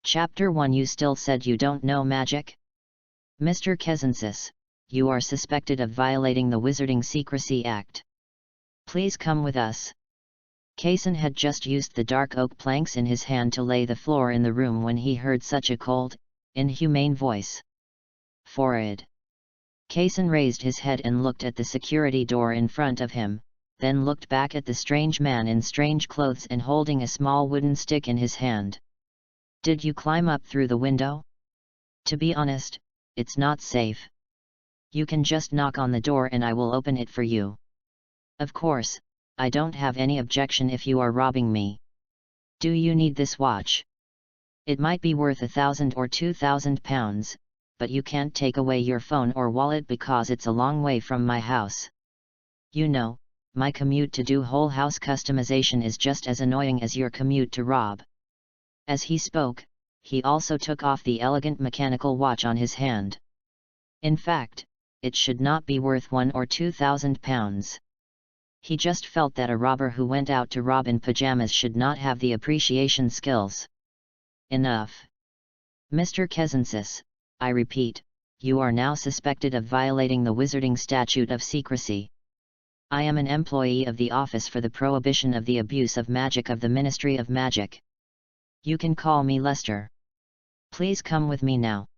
Chapter 1. You still said you don't know magic? Mr. Kesensis, you are suspected of violating the Wizarding Secrecy Act. Please come with us. Kaysen had just used the dark oak planks in his hand to lay the floor in the room when he heard such a cold, inhumane voice. Forward. Kaysen raised his head and looked at the security door in front of him, then looked back at the strange man in strange clothes and holding a small wooden stick in his hand. Did you climb up through the window? To be honest, it's not safe. You can just knock on the door and I will open it for you. Of course, I don't have any objection if you are robbing me. Do you need this watch? It might be worth 1,000 or 2,000 pounds, but you can't take away your phone or wallet because it's a long way from my house. You know, my commute to do whole house customization is just as annoying as your commute to rob. As he spoke, he also took off the elegant mechanical watch on his hand. In fact, it should not be worth 1,000 or 2,000 pounds. He just felt that a robber who went out to rob in pajamas should not have the appreciation skills. Enough. Mr. Kesensis, I repeat, you are now suspected of violating the Wizarding Statute of Secrecy. I am an employee of the Office for the Prohibition of the Abuse of Magic of the Ministry of Magic. You can call me Lester. Please come with me now.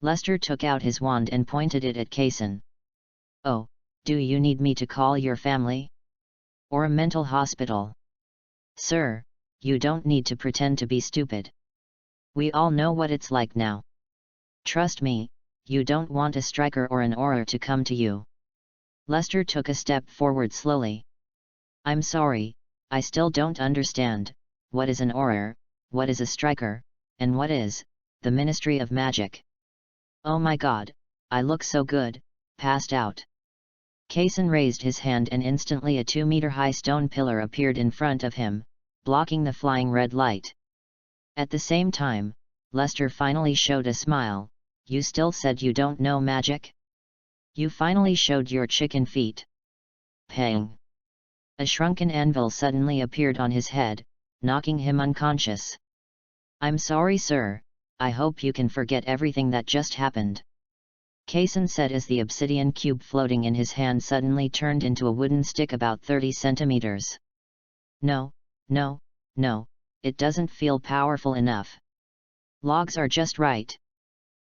Lester took out his wand and pointed it at Kaysen. Oh, do you need me to call your family? Or a mental hospital? Sir, you don't need to pretend to be stupid. We all know what it's like now. Trust me, you don't want a striker or an auror to come to you. Lester took a step forward slowly. I'm sorry, I still don't understand, what is an auror, what is a striker, and what is the Ministry of Magic? Oh my god, I look so good, passed out. Kaysen raised his hand and instantly a 2-meter-high stone pillar appeared in front of him, blocking the flying red light. At the same time, Lester finally showed a smile. You still said you don't know magic? You finally showed your chicken feet. Pang! A shrunken anvil suddenly appeared on his head, knocking him unconscious. I'm sorry, sir, I hope you can forget everything that just happened. Kaysen said as the obsidian cube floating in his hand suddenly turned into a wooden stick about 30 centimeters. No, it doesn't feel powerful enough. Logs are just right.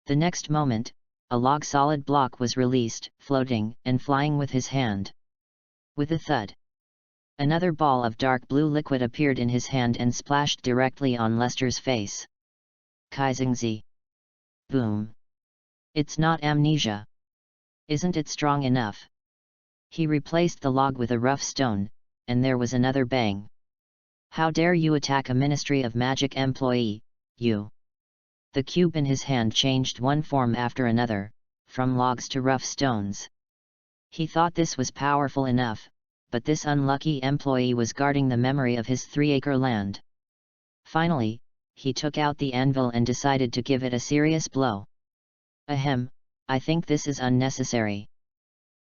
The next moment, a log-solid block was released, floating and flying with his hand. With a thud, another ball of dark blue liquid appeared in his hand and splashed directly on Lester's face. Kaizingzi. Boom. It's not amnesia. Isn't it strong enough? He replaced the log with a rough stone, and there was another bang. How dare you attack a Ministry of Magic employee, you! The cube in his hand changed one form after another, from logs to rough stones. He thought this was powerful enough, but this unlucky employee was guarding the memory of his 3-acre land. Finally, he took out the anvil and decided to give it a serious blow. Ahem, I think this is unnecessary.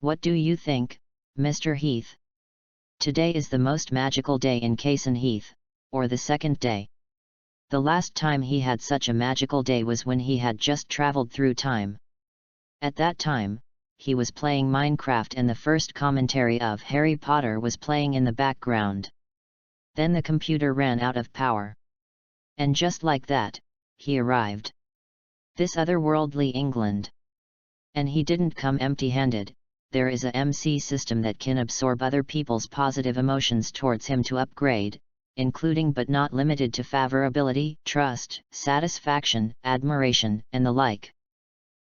What do you think, Mr. Heath? Today is the most magical day in Kaysen Heath, or the second day. The last time he had such a magical day was when he had just traveled through time. At that time, he was playing Minecraft and the first commentary of Harry Potter was playing in the background. Then the computer ran out of power. And just like that, he arrived. This otherworldly England. And he didn't come empty-handed. There is a MC system that can absorb other people's positive emotions towards him to upgrade, including but not limited to favorability, trust, satisfaction, admiration, and the like.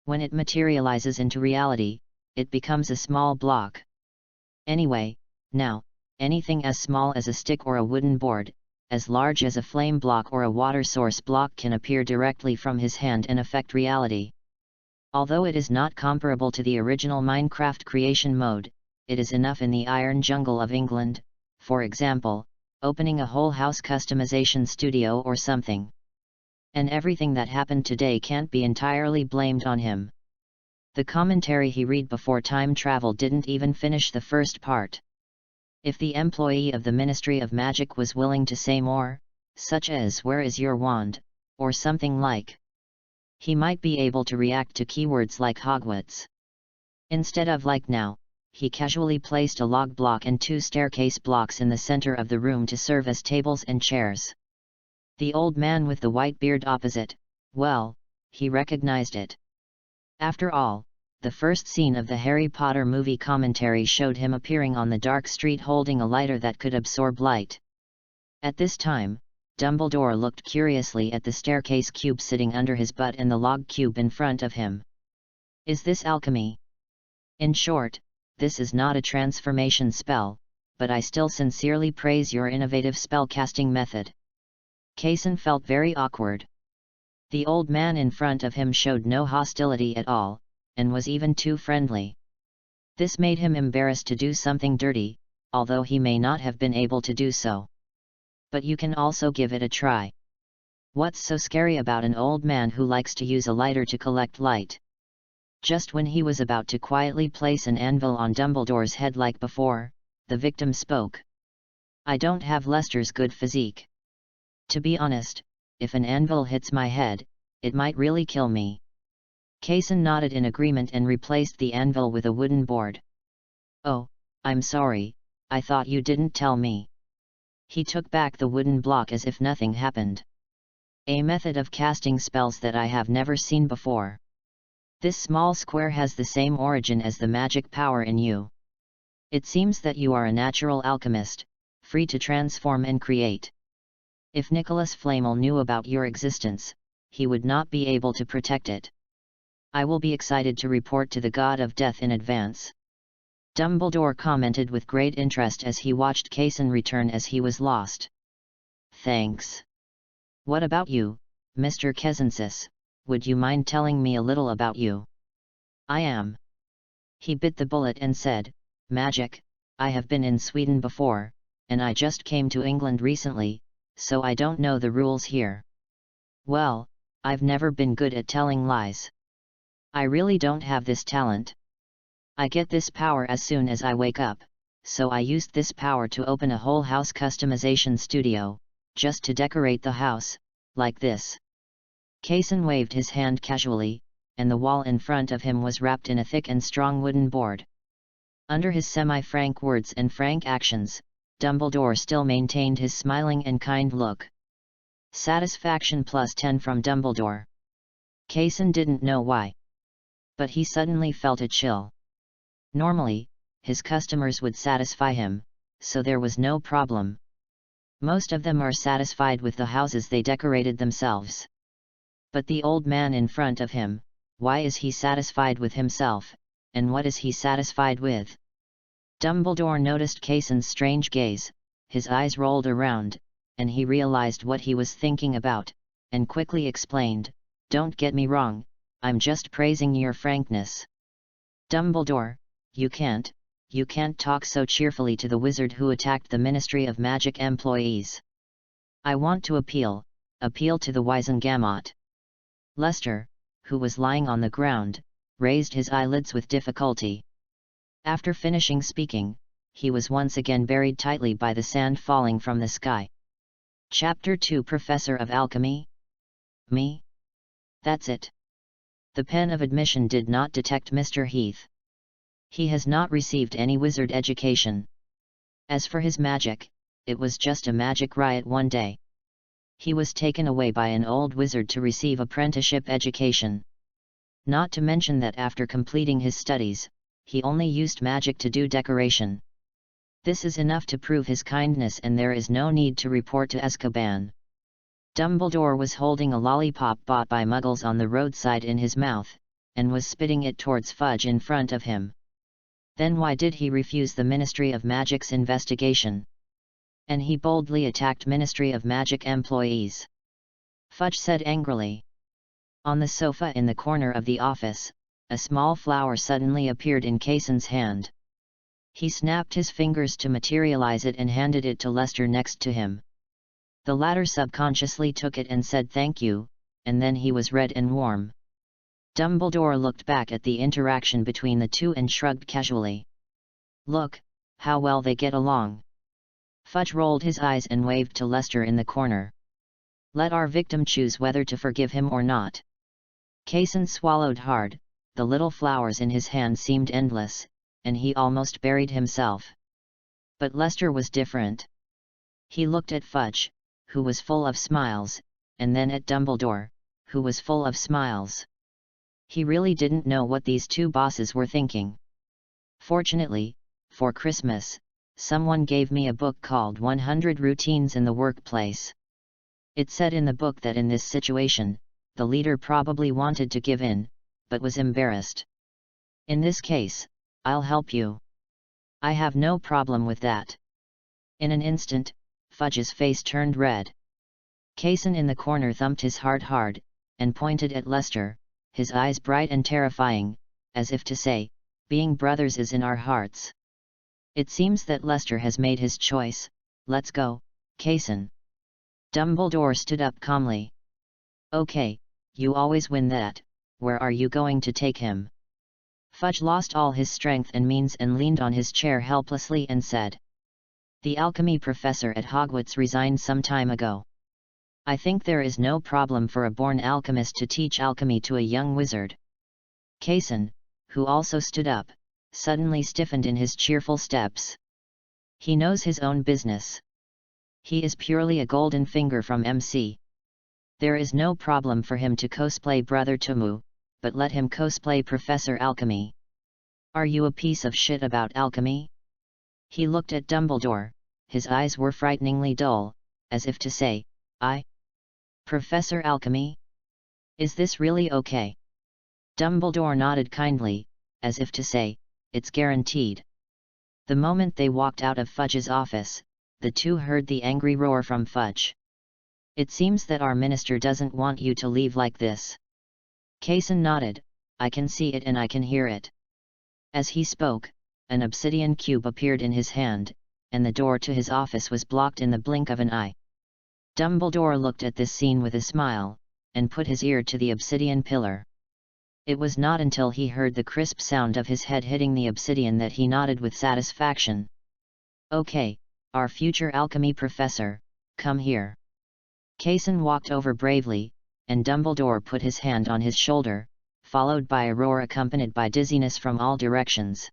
When it materializes into reality, it becomes a small block. Anyway, now, anything as small as a stick or a wooden board, as large as a flame block or a water source block can appear directly from his hand and affect reality. Although it is not comparable to the original Minecraft creation mode, it is enough in the Iron Jungle of England, for example, opening a whole house customization studio or something. And everything that happened today can't be entirely blamed on him. The commentary he read before time travel didn't even finish the first part. If the employee of the Ministry of Magic was willing to say more, such as "Where is your wand?" or something like. He might be able to react to keywords like Hogwarts. Instead of like now, he casually placed a log block and 2 staircase blocks in the center of the room to serve as tables and chairs. The old man with the white beard opposite, well, he recognized it. After all, the first scene of the Harry Potter movie commentary showed him appearing on the dark street holding a lighter that could absorb light. At this time, Dumbledore looked curiously at the staircase cube sitting under his butt and the log cube in front of him. Is this alchemy? In short, this is not a transformation spell, but I still sincerely praise your innovative spellcasting method. Kaysen felt very awkward. The old man in front of him showed no hostility at all, and was even too friendly. This made him embarrassed to do something dirty, although he may not have been able to do so. But you can also give it a try. What's so scary about an old man who likes to use a lighter to collect light? Just when he was about to quietly place an anvil on Dumbledore's head like before, the victim spoke. I don't have Lester's good physique. To be honest, if an anvil hits my head, it might really kill me. Kaysen nodded in agreement and replaced the anvil with a wooden board. Oh, I'm sorry, I thought you didn't tell me. He took back the wooden block as if nothing happened. A method of casting spells that I have never seen before. This small square has the same origin as the magic power in you. It seems that you are a natural alchemist, free to transform and create. If Nicholas Flamel knew about your existence, he would not be able to protect it. I will be excited to report to the God of Death in advance. Dumbledore commented with great interest as he watched Kaysen return as he was lost. Thanks. What about you, Mr. Kesensis? Would you mind telling me a little about you? I am. He bit the bullet and said, magic. I have been in Sweden before, and I just came to England recently, so I don't know the rules here. Well, I've never been good at telling lies. I really don't have this talent. I get this power as soon as I wake up, so I used this power to open a whole house customization studio, just to decorate the house, like this. Kaysen waved his hand casually, and the wall in front of him was wrapped in a thick and strong wooden board. Under his semi-frank words and frank actions, Dumbledore still maintained his smiling and kind look. Satisfaction plus 10 from Dumbledore. Kaysen didn't know why. But he suddenly felt a chill. Normally, his customers would satisfy him, so there was no problem. Most of them are satisfied with the houses they decorated themselves. But the old man in front of him, why is he satisfied with himself, and what is he satisfied with? Dumbledore noticed Kaysen's strange gaze, his eyes rolled around, and he realized what he was thinking about, and quickly explained, don't get me wrong, I'm just praising your frankness. Dumbledore, you can't talk so cheerfully to the wizard who attacked the Ministry of Magic employees. I want to appeal to the Wizengamot. Lester, who was lying on the ground, raised his eyelids with difficulty. After finishing speaking, he was once again buried tightly by the sand falling from the sky. Chapter 2 Professor of Alchemy? Me? That's it. The pen of admission did not detect Mr. Heath. He has not received any wizard education. As for his magic, it was just a magic riot one day. He was taken away by an old wizard to receive apprenticeship education. Not to mention that after completing his studies, he only used magic to do decoration. This is enough to prove his kindness and there is no need to report to Azkaban. Dumbledore was holding a lollipop bought by Muggles on the roadside in his mouth, and was spitting it towards Fudge in front of him. Then why did he refuse the Ministry of Magic's investigation? And he boldly attacked Ministry of Magic employees. Fudge said angrily. On the sofa in the corner of the office, a small flower suddenly appeared in Kaysen's hand. He snapped his fingers to materialize it and handed it to Lester next to him. The latter subconsciously took it and said thank you, and then he was red and warm. Dumbledore looked back at the interaction between the two and shrugged casually. Look, how well they get along. Fudge rolled his eyes and waved to Lester in the corner. Let our victim choose whether to forgive him or not. Kaysen swallowed hard, the little flowers in his hand seemed endless, and he almost buried himself. But Lester was different. He looked at Fudge, who was full of smiles, and then at Dumbledore, who was full of smiles. He really didn't know what these two bosses were thinking. Fortunately, for Christmas, someone gave me a book called 100 Routines in the Workplace. It said in the book that in this situation, the leader probably wanted to give in, but was embarrassed. In this case, I'll help you. I have no problem with that. In an instant, Fudge's face turned red. Kaysen in the corner thumped his heart hard, and pointed at Lester, his eyes bright and terrifying, as if to say, being brothers is in our hearts. It seems that Lester has made his choice. Let's go, Kaysen. Dumbledore stood up calmly. Okay, you always win that. Where are you going to take him? Fudge lost all his strength and means and leaned on his chair helplessly and said. The alchemy professor at Hogwarts resigned some time ago. I think there is no problem for a born alchemist to teach alchemy to a young wizard. Kaysen, who also stood up, suddenly stiffened in his cheerful steps. He knows his own business. He is purely a golden finger from MC. There is no problem for him to cosplay Brother Tomu, but let him cosplay Professor Alchemy. Are you a piece of shit about alchemy? He looked at Dumbledore, his eyes were frighteningly dull, as if to say, Professor Alchemy? Is this really okay? Dumbledore nodded kindly, as if to say, it's guaranteed. The moment they walked out of Fudge's office, the two heard the angry roar from Fudge. It seems that our minister doesn't want you to leave like this. Kaysen nodded, I can see it and I can hear it. As he spoke, an obsidian cube appeared in his hand, and the door to his office was blocked in the blink of an eye. Dumbledore looked at this scene with a smile, and put his ear to the obsidian pillar. It was not until he heard the crisp sound of his head hitting the obsidian that he nodded with satisfaction. Okay, our future alchemy professor, come here. Kaysen walked over bravely, and Dumbledore put his hand on his shoulder, followed by a roar accompanied by dizziness from all directions.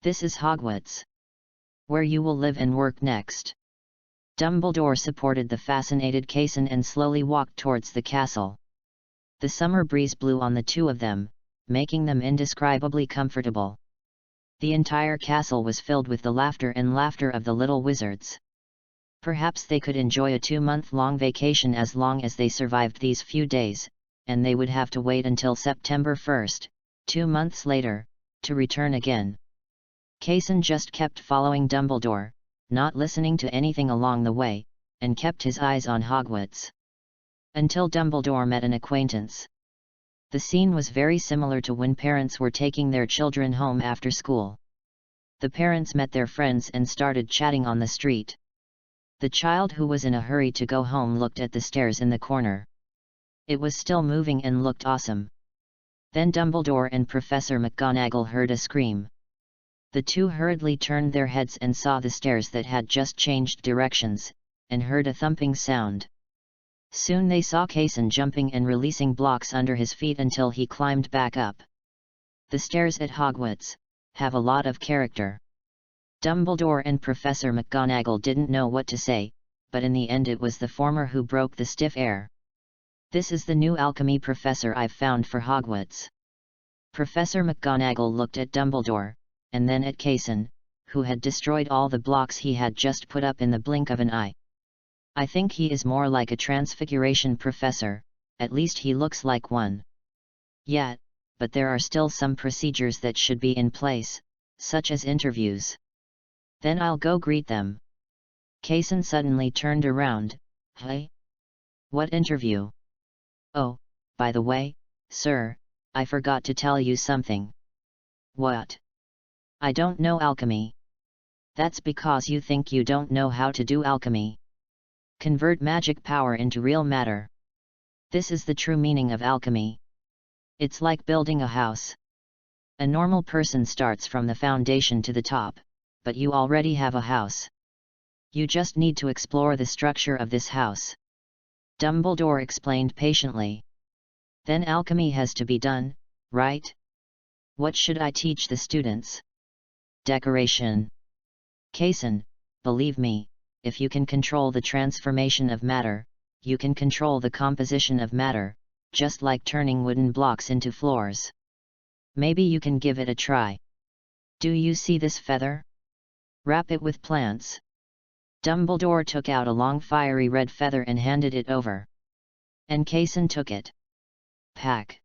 This is Hogwarts. Where you will live and work next. Dumbledore supported the fascinated Kaysen and slowly walked towards the castle. The summer breeze blew on the two of them, making them indescribably comfortable. The entire castle was filled with the laughter of the little wizards. Perhaps they could enjoy a 2-month-long vacation as long as they survived these few days, and they would have to wait until September 1st, 2 months later, to return again. Kaysen just kept following Dumbledore, not listening to anything along the way, and kept his eyes on Hogwarts. Until Dumbledore met an acquaintance. The scene was very similar to when parents were taking their children home after school. The parents met their friends and started chatting on the street. The child who was in a hurry to go home looked at the stairs in the corner. It was still moving and looked awesome. Then Dumbledore and Professor McGonagall heard a scream. The two hurriedly turned their heads and saw the stairs that had just changed directions, and heard a thumping sound. Soon they saw Kaysen jumping and releasing blocks under his feet until he climbed back up. The stairs at Hogwarts have a lot of character. Dumbledore and Professor McGonagall didn't know what to say, but in the end it was the former who broke the stiff air. This is the new alchemy professor I've found for Hogwarts. Professor McGonagall looked at Dumbledore, and then at Kaysen, who had destroyed all the blocks he had just put up in the blink of an eye. I think he is more like a transfiguration professor, at least he looks like one. Yeah, but there are still some procedures that should be in place, such as interviews. Then I'll go greet them. Kaysen suddenly turned around. Hey? What interview? Oh, by the way, sir, I forgot to tell you something. What? I don't know alchemy. That's because you think you don't know how to do alchemy. Convert magic power into real matter. This is the true meaning of alchemy. It's like building a house. A normal person starts from the foundation to the top, but you already have a house. You just need to explore the structure of this house. Dumbledore explained patiently. Then alchemy has to be done, right? What should I teach the students? Decoration. Kaysen, believe me, if you can control the transformation of matter, you can control the composition of matter, just like turning wooden blocks into floors. Maybe you can give it a try. Do you see this feather? Wrap it with plants. Dumbledore took out a long fiery red feather and handed it over. And Kaysen took it. Pack.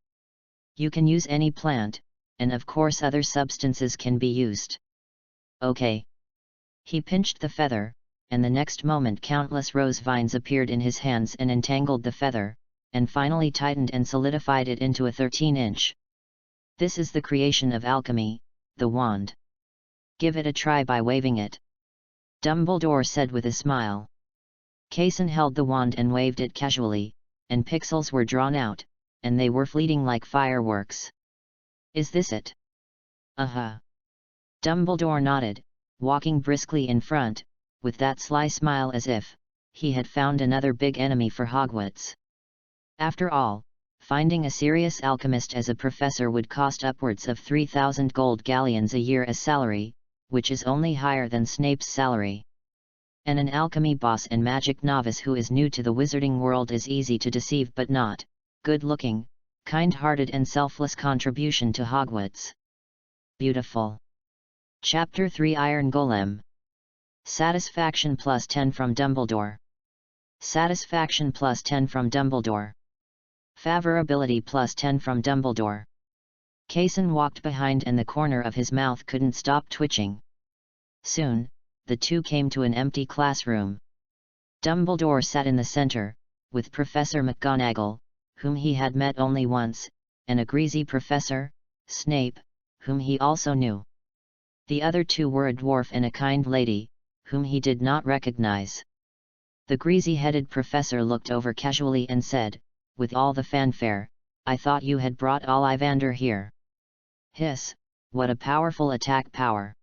You can use any plant, and of course other substances can be used. Okay. He pinched the feather, and the next moment countless rose vines appeared in his hands and entangled the feather, and finally tightened and solidified it into a 13-inch. This is the creation of alchemy, the wand. Give it a try by waving it. Dumbledore said with a smile. Kaysen held the wand and waved it casually, and pixels were drawn out, and they were fleeting like fireworks. Is this it? Uh-huh. Dumbledore nodded, walking briskly in front, with that sly smile as if he had found another big enemy for Hogwarts. After all, finding a serious alchemist as a professor would cost upwards of 3,000 gold galleons a year as salary, which is only higher than Snape's salary. And an alchemy boss and magic novice who is new to the wizarding world is easy to deceive but not good-looking, kind-hearted and selfless contribution to Hogwarts. Beautiful. Chapter 3 Iron Golem. Satisfaction plus 10 from Dumbledore. Satisfaction plus 10 from Dumbledore. Favorability plus 10 from Dumbledore. Kaysen walked behind and the corner of his mouth couldn't stop twitching. Soon, the two came to an empty classroom. Dumbledore sat in the center, with Professor McGonagall, whom he had met only once, and a greasy professor, Snape, whom he also knew. The other two were a dwarf and a kind lady, whom he did not recognize. The greasy-headed professor looked over casually and said, with all the fanfare, I thought you had brought Ollivander here. Hiss, what a powerful attack power.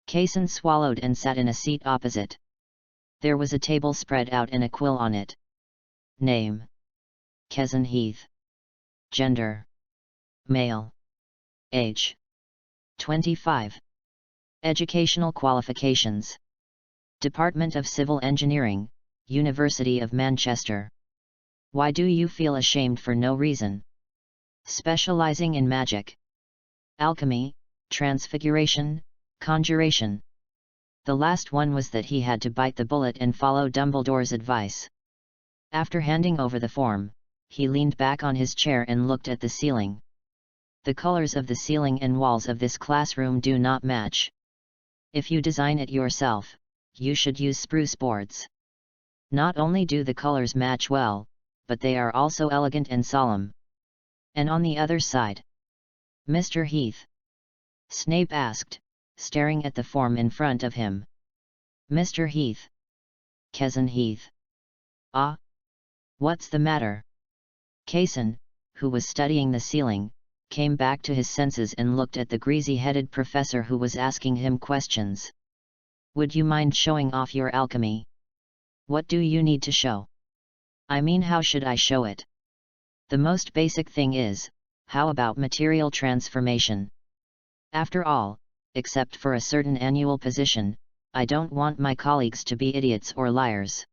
Kaysen swallowed and sat in a seat opposite. There was a table spread out and a quill on it. Name. Kaysen Heath. Gender. Male. Age. 25. Educational qualifications. Department of Civil Engineering, University of Manchester. Why do you feel ashamed for no reason? Specializing in magic. Alchemy, transfiguration, conjuration. The last one was that he had to bite the bullet and follow Dumbledore's advice. After handing over the form, he leaned back on his chair and looked at the ceiling. The colors of the ceiling and walls of this classroom do not match. If you design it yourself, you should use spruce boards. Not only do the colors match well, but they are also elegant and solemn. And on the other side? Mr. Heath? Snape asked, staring at the form in front of him. Mr. Heath. Kaysen Heath. Ah? What's the matter? Kaysen, who was studying the ceiling, came back to his senses and looked at the greasy-headed professor who was asking him questions. Would you mind showing off your alchemy? What do you need to show? I mean, how should I show it? The most basic thing is, how about material transformation? After all, except for a certain annual position, I don't want my colleagues to be idiots or liars.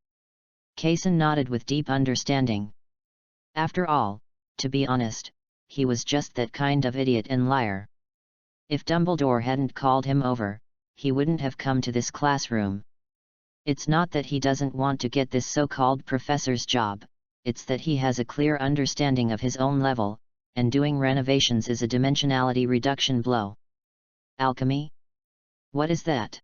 Kaysen nodded with deep understanding. After all, to be honest, he was just that kind of idiot and liar. If Dumbledore hadn't called him over, he wouldn't have come to this classroom. It's not that he doesn't want to get this so-called professor's job, it's that he has a clear understanding of his own level, and doing renovations is a dimensionality reduction blow. Alchemy? What is that?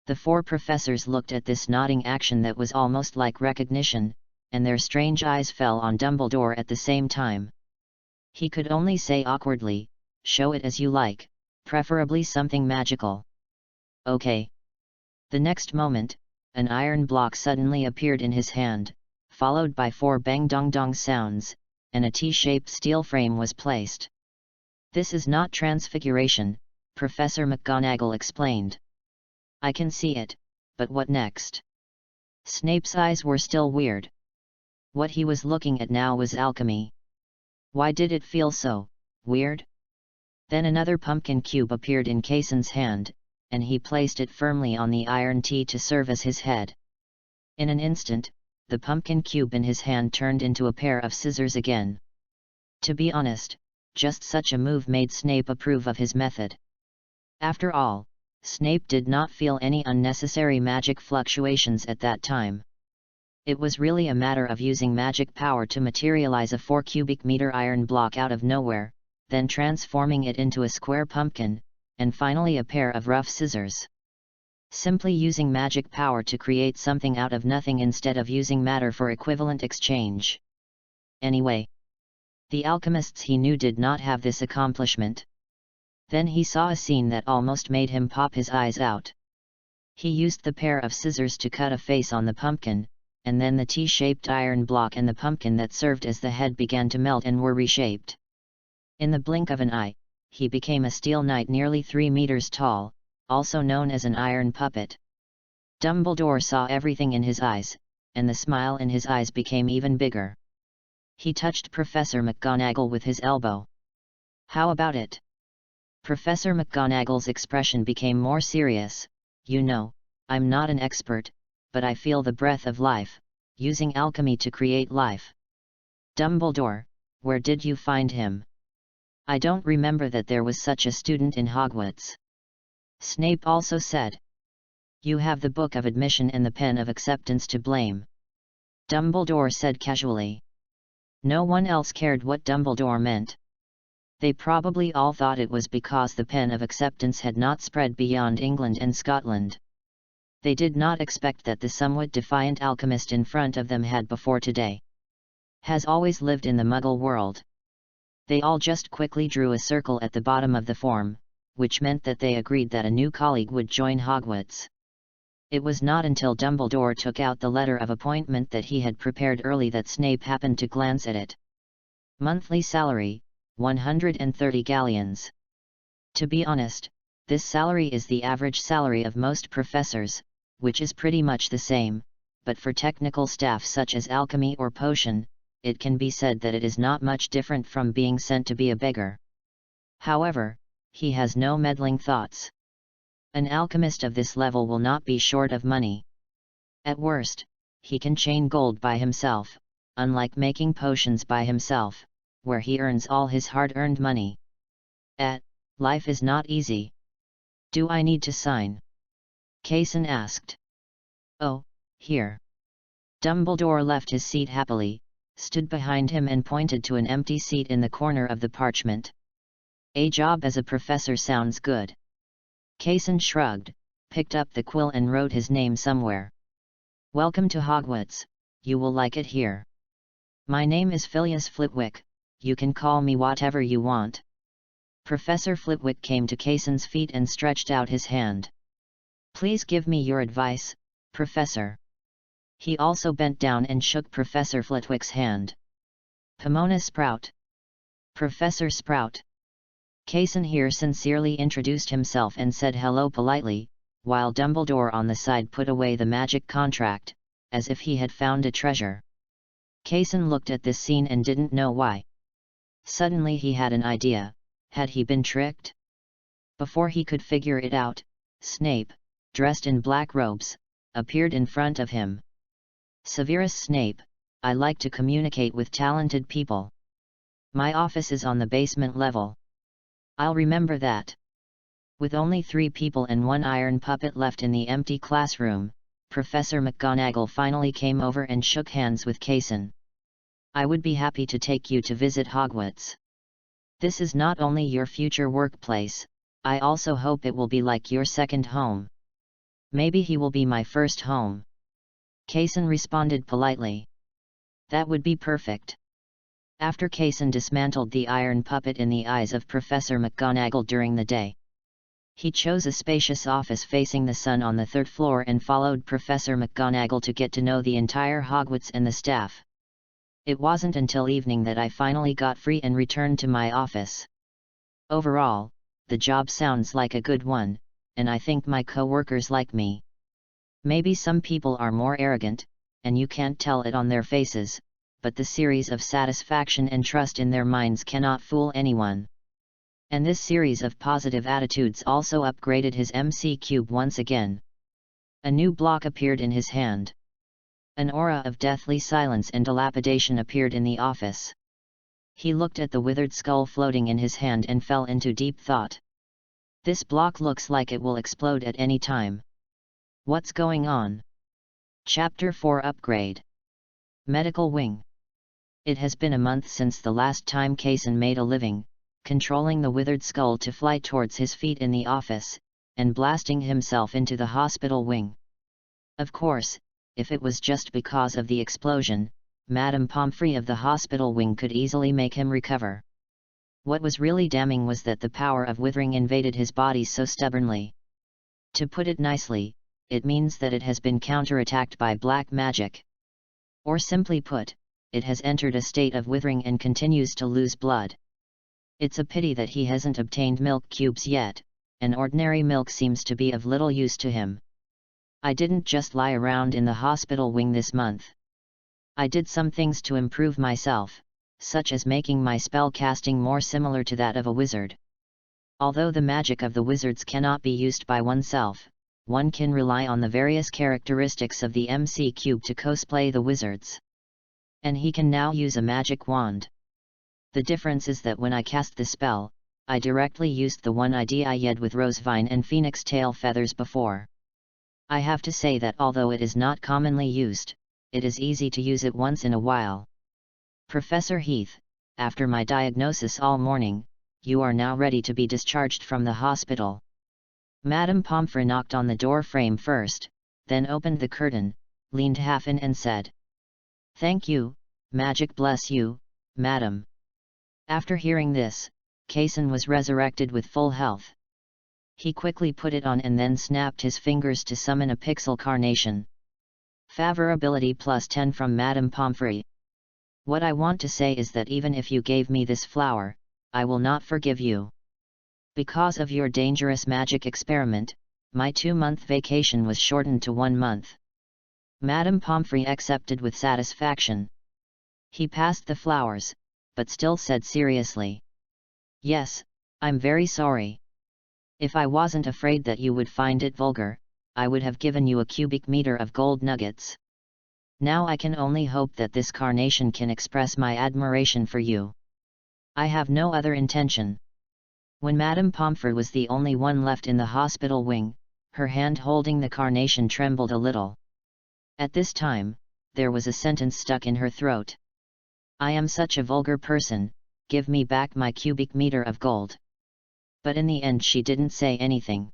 The four professors looked at this nodding action that was almost like recognition, and their strange eyes fell on Dumbledore at the same time. He could only say awkwardly, show it as you like, preferably something magical. Okay. The next moment, an iron block suddenly appeared in his hand, followed by 4 bang-dong-dong sounds, and a T-shaped steel frame was placed. This is not transfiguration, Professor McGonagall explained. I can see it, but what next? Snape's eyes were still weird. What he was looking at now was alchemy. Why did it feel so weird? Then another pumpkin cube appeared in Kaysen's hand, and he placed it firmly on the iron tee to serve as his head. In an instant, the pumpkin cube in his hand turned into a pair of scissors again. To be honest, just such a move made Snape approve of his method. After all, Snape did not feel any unnecessary magic fluctuations at that time. It was really a matter of using magic power to materialize a 4 cubic meter iron block out of nowhere, then transforming it into a square pumpkin, and finally a pair of rough scissors. Simply using magic power to create something out of nothing instead of using matter for equivalent exchange. Anyway, the alchemists he knew did not have this accomplishment. Then he saw a scene that almost made him pop his eyes out. He used the pair of scissors to cut a face on the pumpkin, and then the T-shaped iron block and the pumpkin that served as the head began to melt and were reshaped. In the blink of an eye, he became a steel knight nearly 3 meters tall, also known as an iron puppet. Dumbledore saw everything in his eyes, and the smile in his eyes became even bigger. He touched Professor McGonagall with his elbow. "How about it?" Professor McGonagall's expression became more serious. "You know, I'm not an expert, but I feel the breath of life, using alchemy to create life." "Dumbledore, where did you find him?" "I don't remember that there was such a student in Hogwarts." Snape also said. "You have the book of admission and the pen of acceptance to blame," Dumbledore said casually. No one else cared what Dumbledore meant. They probably all thought it was because the pen of acceptance had not spread beyond England and Scotland. They did not expect that the somewhat defiant alchemist in front of them had before today has always lived in the Muggle world. They all just quickly drew a circle at the bottom of the form, which meant that they agreed that a new colleague would join Hogwarts. It was not until Dumbledore took out the letter of appointment that he had prepared early that Snape happened to glance at it. Monthly salary, 130 galleons. To be honest, this salary is the average salary of most professors, which is pretty much the same, but for technical staff such as alchemy or potion, it can be said that it is not much different from being sent to be a beggar. However, he has no meddling thoughts. An alchemist of this level will not be short of money. At worst, he can chain gold by himself, unlike making potions by himself, where he earns all his hard-earned money. Life is not easy. "Do I need to sign?" Kaysen asked. "Oh, here." Dumbledore left his seat happily, stood behind him and pointed to an empty seat in the corner of the parchment. "A job as a professor sounds good." Kaysen shrugged, picked up the quill and wrote his name somewhere. "Welcome to Hogwarts, you will like it here. My name is Phileas Flitwick, you can call me whatever you want." Professor Flitwick came to Kaysen's feet and stretched out his hand. "Please give me your advice, Professor." He also bent down and shook Professor Flitwick's hand. "Pomona Sprout." "Professor Sprout." Kaysen here sincerely introduced himself and said hello politely, while Dumbledore on the side put away the magic contract, as if he had found a treasure. Kaysen looked at this scene and didn't know why. Suddenly he had an idea. Had he been tricked? Before he could figure it out, Snape, dressed in black robes, appeared in front of him. "Severus Snape, I like to communicate with talented people. My office is on the basement level." "I'll remember that." With only 3 people and 1 iron puppet left in the empty classroom, Professor McGonagall finally came over and shook hands with Kaysen. "I would be happy to take you to visit Hogwarts. This is not only your future workplace, I also hope it will be like your second home." "Maybe he will be my first home." Kaysen responded politely. "That would be perfect." After Kaysen dismantled the iron puppet in the eyes of Professor McGonagall during the day, he chose a spacious office facing the sun on the 3rd floor and followed Professor McGonagall to get to know the entire Hogwarts and the staff. "It wasn't until evening that I finally got free and returned to my office. Overall, the job sounds like a good one, and I think my co-workers like me. Maybe some people are more arrogant, and you can't tell it on their faces, but the series of satisfaction and trust in their minds cannot fool anyone. And this series of positive attitudes also upgraded his MC cube once again. A new block appeared in his hand. An aura of deathly silence and dilapidation appeared in the office. He looked at the withered skull floating in his hand and fell into deep thought. This block looks like it will explode at any time. What's going on? Chapter 4 Upgrade. Medical Wing. It has been a month since the last time Kaysen made a living, controlling the withered skull to fly towards his feet in the office, and blasting himself into the hospital wing. Of course, if it was just because of the explosion, Madame Pomfrey of the hospital wing could easily make him recover. What was really damning was that the power of withering invaded his body so stubbornly. To put it nicely, it means that it has been counterattacked by black magic. Or simply put, it has entered a state of withering and continues to lose blood. It's a pity that he hasn't obtained milk cubes yet, and ordinary milk seems to be of little use to him. I didn't just lie around in the hospital wing this month. I did some things to improve myself, such as making my spell casting more similar to that of a wizard. Although the magic of the wizards cannot be used by oneself, one can rely on the various characteristics of the MC cube to cosplay the wizards. And he can now use a magic wand. The difference is that when I cast the spell, I directly used the one I did with Rosevine and Phoenix tail feathers before. I have to say that although it is not commonly used, it is easy to use it once in a while. Professor Heath, after my diagnosis all morning, you are now ready to be discharged from the hospital. Madame Pomfrey knocked on the door frame first, then opened the curtain, leaned half in and said, "Thank you, magic bless you, madam." After hearing this, Kaysen was resurrected with full health. He quickly put it on and then snapped his fingers to summon a pixel carnation. Favorability +10 from Madame Pomfrey. What I want to say is that even if you gave me this flower, I will not forgive you. Because of your dangerous magic experiment, my 2-month vacation was shortened to 1 month. Madame Pomfrey accepted with satisfaction. He passed the flowers, but still said seriously, "Yes, I'm very sorry. If I wasn't afraid that you would find it vulgar, I would have given you a cubic meter of gold nuggets. Now I can only hope that this carnation can express my admiration for you. I have no other intention." When Madame Pomfrey was the only one left in the hospital wing, her hand holding the carnation trembled a little. At this time, there was a sentence stuck in her throat. "I am such a vulgar person, give me back my cubic meter of gold." But in the end she didn't say anything.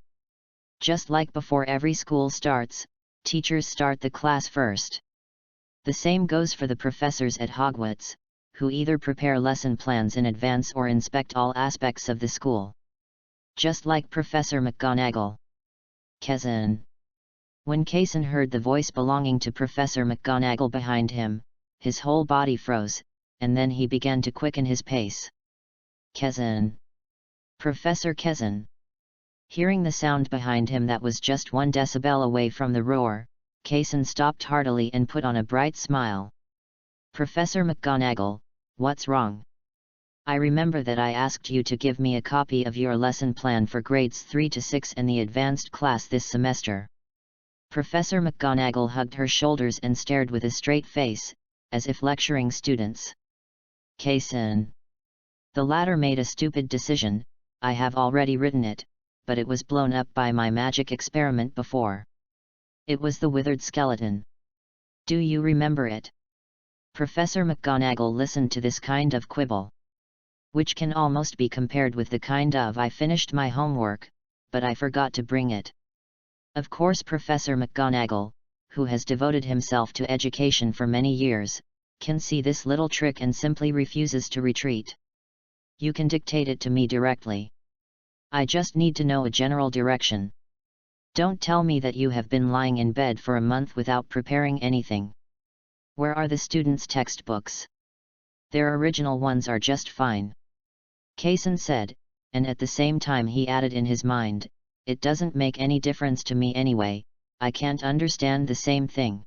Just like before every school starts, teachers start the class first. The same goes for the professors at Hogwarts, who either prepare lesson plans in advance or inspect all aspects of the school. Just like Professor McGonagall. Kaysen. When Kaysen heard the voice belonging to Professor McGonagall behind him, his whole body froze, and then he began to quicken his pace. Kaysen. Professor Kaysen. Hearing the sound behind him that was just 1 decibel away from the roar, Kaysen stopped heartily and put on a bright smile. "Professor McGonagall, what's wrong? I remember that I asked you to give me a copy of your lesson plan for grades 3 to 6 and the advanced class this semester." Professor McGonagall hugged her shoulders and stared with a straight face, as if lecturing students. Kaysen. The latter made a stupid decision. I have already written it, but it was blown up by my magic experiment before. It was the withered skeleton. Do you remember it? Professor McGonagall listened to this kind of quibble, which can almost be compared with the kind of "I finished my homework, but I forgot to bring it." Of course Professor McGonagall, who has devoted himself to education for many years, can see this little trick and simply refuses to retreat. "You can dictate it to me directly. I just need to know a general direction. Don't tell me that you have been lying in bed for a month without preparing anything. Where are the students' textbooks? Their original ones are just fine." Kaysen said, and at the same time he added in his mind, "It doesn't make any difference to me anyway, I can't understand the same thing."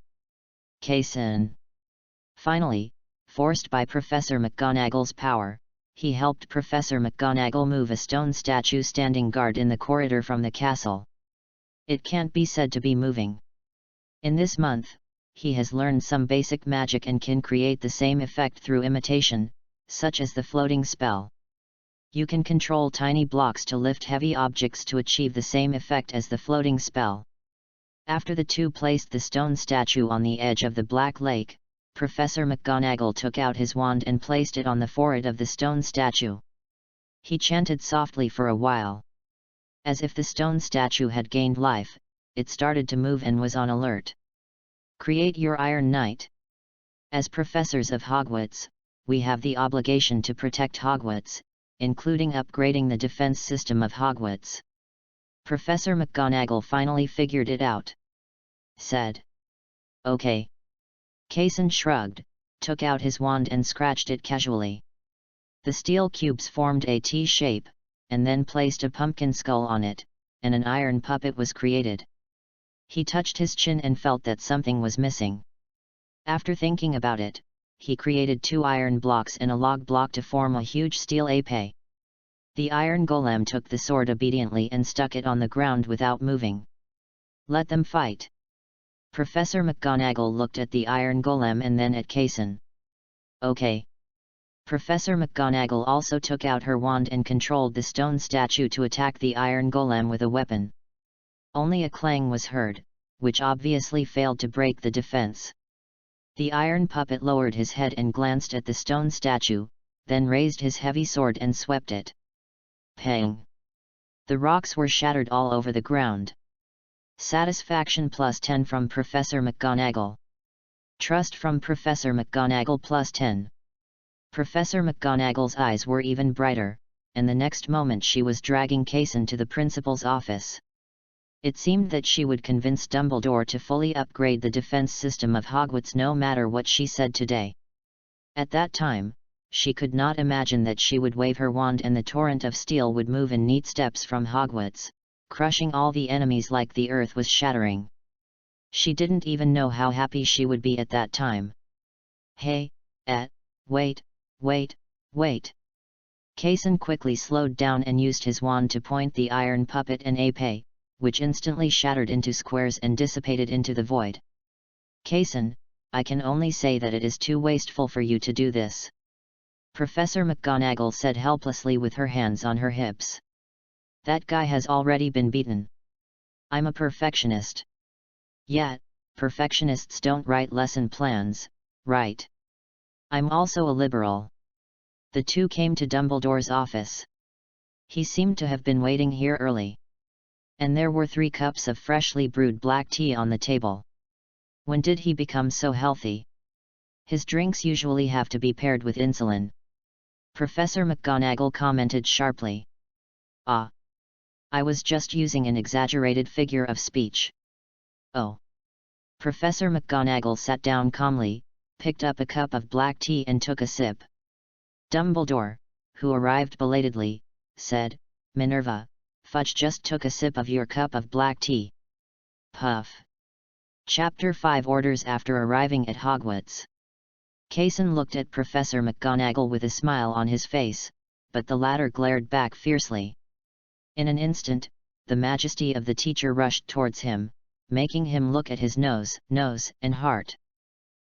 Kaysen. Finally, Forced by Professor McGonagall's power, he helped Professor McGonagall move a stone statue standing guard in the corridor from the castle. It can't be said to be moving. In this month, he has learned some basic magic and can create the same effect through imitation, such as the floating spell. You can control tiny blocks to lift heavy objects to achieve the same effect as the floating spell. After the two placed the stone statue on the edge of the Black Lake, Professor McGonagall took out his wand and placed it on the forehead of the stone statue. He chanted softly for a while. As if the stone statue had gained life, it started to move and was on alert. Create your Iron Knight. As professors of Hogwarts, we have the obligation to protect Hogwarts, including upgrading the defense system of Hogwarts. Professor McGonagall finally figured it out. Said. Okay. Kaysen shrugged, took out his wand and scratched it casually. The steel cubes formed a T shape, and then placed a pumpkin skull on it, and an iron puppet was created. He touched his chin and felt that something was missing. After thinking about it, he created 2 iron blocks and a log block to form a huge steel épée. The iron golem took the sword obediently and stuck it on the ground without moving. Let them fight. Professor McGonagall looked at the iron golem and then at Kaysen. Okay. Professor McGonagall also took out her wand and controlled the stone statue to attack the iron golem with a weapon. Only a clang was heard, which obviously failed to break the defense. The iron puppet lowered his head and glanced at the stone statue, then raised his heavy sword and swept it. Pang! The rocks were shattered all over the ground. Satisfaction +10 from Professor McGonagall. Trust from Professor McGonagall +10. Professor McGonagall's eyes were even brighter, and the next moment she was dragging Kaysen to the principal's office. It seemed that she would convince Dumbledore to fully upgrade the defense system of Hogwarts no matter what she said today. At that time, she could not imagine that she would wave her wand and the torrent of steel would move in neat steps from Hogwarts, crushing all the enemies like the earth was shattering. She didn't even know how happy she would be at that time. Hey, wait. Kaysen quickly slowed down and used his wand to point the iron puppet and épée, which instantly shattered into squares and dissipated into the void. Kaysen, I can only say that it is too wasteful for you to do this. Professor McGonagall said helplessly with her hands on her hips. That guy has already been beaten. I'm a perfectionist. Yet, perfectionists don't write lesson plans, right? I'm also a liberal. The two came to Dumbledore's office. He seemed to have been waiting here early. And there were 3 cups of freshly brewed black tea on the table. When did he become so healthy? His drinks usually have to be paired with insulin. Professor McGonagall commented sharply. Ah. I was just using an exaggerated figure of speech. Oh. Professor McGonagall sat down calmly, picked up a cup of black tea and took a sip. Dumbledore, who arrived belatedly, said, Minerva, Fudge just took a sip of your cup of black tea. Puff. Chapter 5 Orders after arriving at Hogwarts. Kaysen looked at Professor McGonagall with a smile on his face, but the latter glared back fiercely. In an instant, the majesty of the teacher rushed towards him, making him look at his nose, and heart.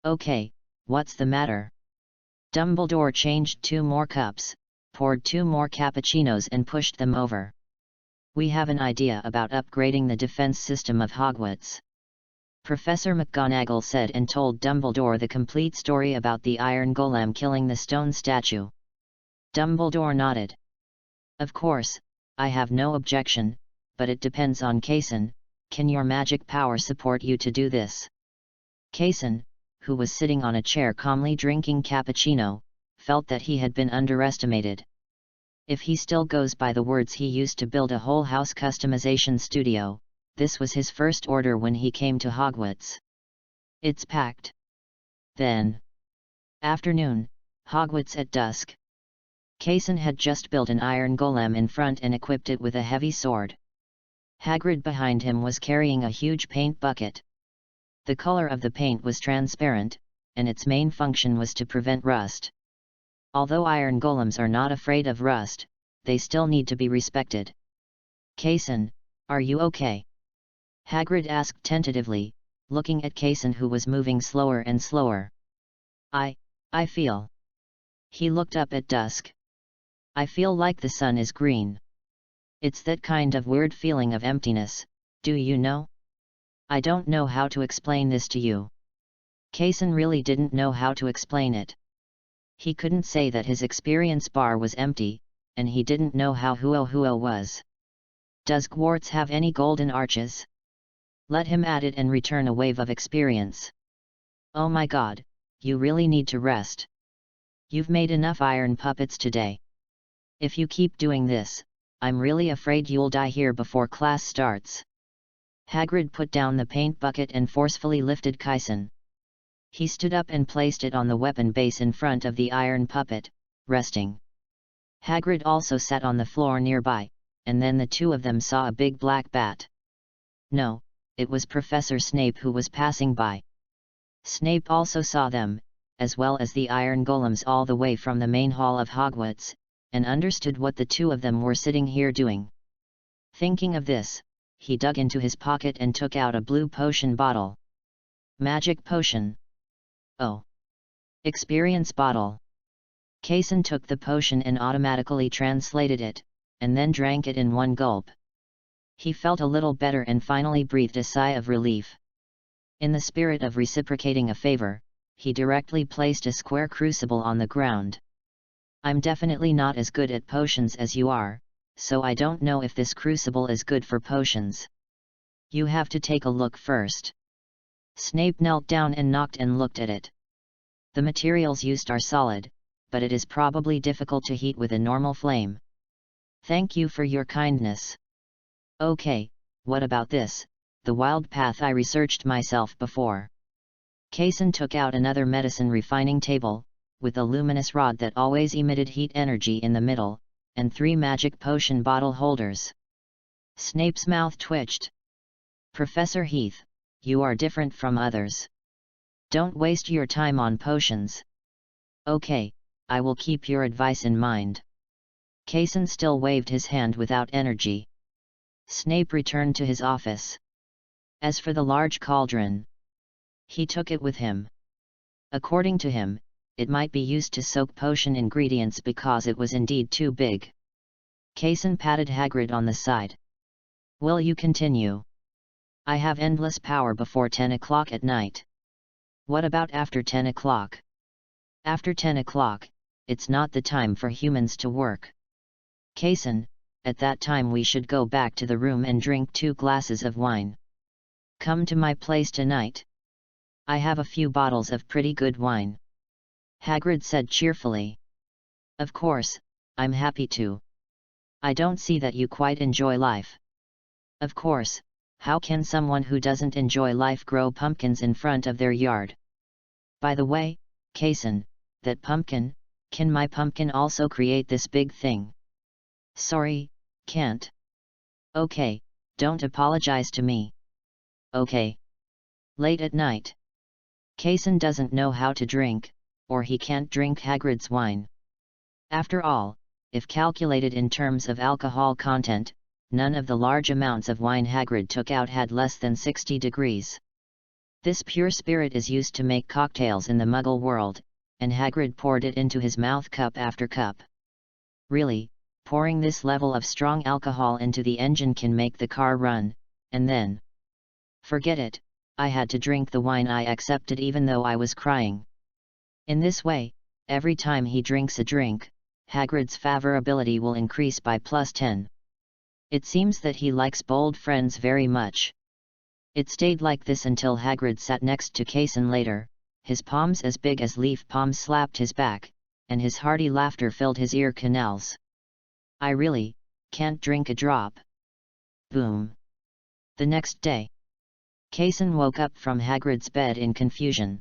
Okay, what's the matter? Dumbledore changed 2 more cups, poured 2 more cappuccinos and pushed them over. We have an idea about upgrading the defense system of Hogwarts. Professor McGonagall said and told Dumbledore the complete story about the iron golem killing the stone statue. Dumbledore nodded. Of course, I have no objection, but it depends on Kaysen. Can your magic power support you to do this? Kaysen, who was sitting on a chair calmly drinking cappuccino, felt that he had been underestimated. If he still goes by the words he used to build a whole house customization studio, this was his first order when he came to Hogwarts. It's packed. Then. Afternoon, Hogwarts at dusk. Kaysen had just built an iron golem in front and equipped it with a heavy sword. Hagrid behind him was carrying a huge paint bucket. The color of the paint was transparent, and its main function was to prevent rust. Although iron golems are not afraid of rust, they still need to be respected. Kaysen, are you okay? Hagrid asked tentatively, looking at Kaysen, who was moving slower and slower. I feel. He looked up at dusk. I feel like the sun is green. It's that kind of weird feeling of emptiness, do you know? I don't know how to explain this to you. Kaysen really didn't know how to explain it. He couldn't say that his experience bar was empty, and he didn't know how Huo was. Does Hogwarts have any golden arches? Let him add it and return a wave of experience. Oh my god, you really need to rest. You've made enough iron puppets today. If you keep doing this, I'm really afraid you'll die here before class starts. Hagrid put down the paint bucket and forcefully lifted Kaysen. He stood up and placed it on the weapon base in front of the iron puppet, resting. Hagrid also sat on the floor nearby, and then the two of them saw a big black bat. No, it was Professor Snape who was passing by. Snape also saw them, as well as the iron golems all the way from the main hall of Hogwarts, and understood what the two of them were sitting here doing. Thinking of this, he dug into his pocket and took out a blue potion bottle. Magic potion. Oh. Experience bottle. Kaysen took the potion and automatically translated it, and then drank it in one gulp. He felt a little better and finally breathed a sigh of relief. In the spirit of reciprocating a favor, he directly placed a square crucible on the ground. I'm definitely not as good at potions as you are, so I don't know if this crucible is good for potions. You have to take a look first. Snape knelt down and knocked and looked at it. The materials used are solid, but it is probably difficult to heat with a normal flame. Thank you for your kindness. Okay, what about this, the wild path I researched myself before. Kaysen took out another medicine refining table, with a luminous rod that always emitted heat energy in the middle, and 3 magic potion bottle holders. Snape's mouth twitched. Professor Heath, you are different from others. Don't waste your time on potions. Okay, I will keep your advice in mind. Kaysen still waved his hand without energy. Snape returned to his office. As for the large cauldron, he took it with him. According to him, it might be used to soak potion ingredients because it was indeed too big. Kaysen patted Hagrid on the side. Will you continue? I have endless power before 10 o'clock at night. What about after 10 o'clock? After 10 o'clock, it's not the time for humans to work. Kaysen, at that time we should go back to the room and drink 2 glasses of wine. Come to my place tonight. I have a few bottles of pretty good wine. Hagrid said cheerfully. Of course, I'm happy to. I don't see that you quite enjoy life. Of course, how can someone who doesn't enjoy life grow pumpkins in front of their yard? By the way, Kaysen, that pumpkin, can my pumpkin also create this big thing? Sorry, can't. Okay, don't apologize to me. Okay. Late at night. Kaysen doesn't know how to drink, or he can't drink Hagrid's wine. After all, if calculated in terms of alcohol content, none of the large amounts of wine Hagrid took out had less than 60 degrees. This pure spirit is used to make cocktails in the Muggle world, and Hagrid poured it into his mouth cup after cup. Really, pouring this level of strong alcohol into the engine can make the car run, and then... Forget it, I had to drink the wine. I accepted even though I was crying. In this way, every time he drinks a drink, Hagrid's favorability will increase by +10. It seems that he likes bold friends very much. It stayed like this until Hagrid sat next to Kaysen later, his palms as big as leaf palms slapped his back, and his hearty laughter filled his ear canals. I really can't drink a drop. Boom. The next day, Kaysen woke up from Hagrid's bed in confusion.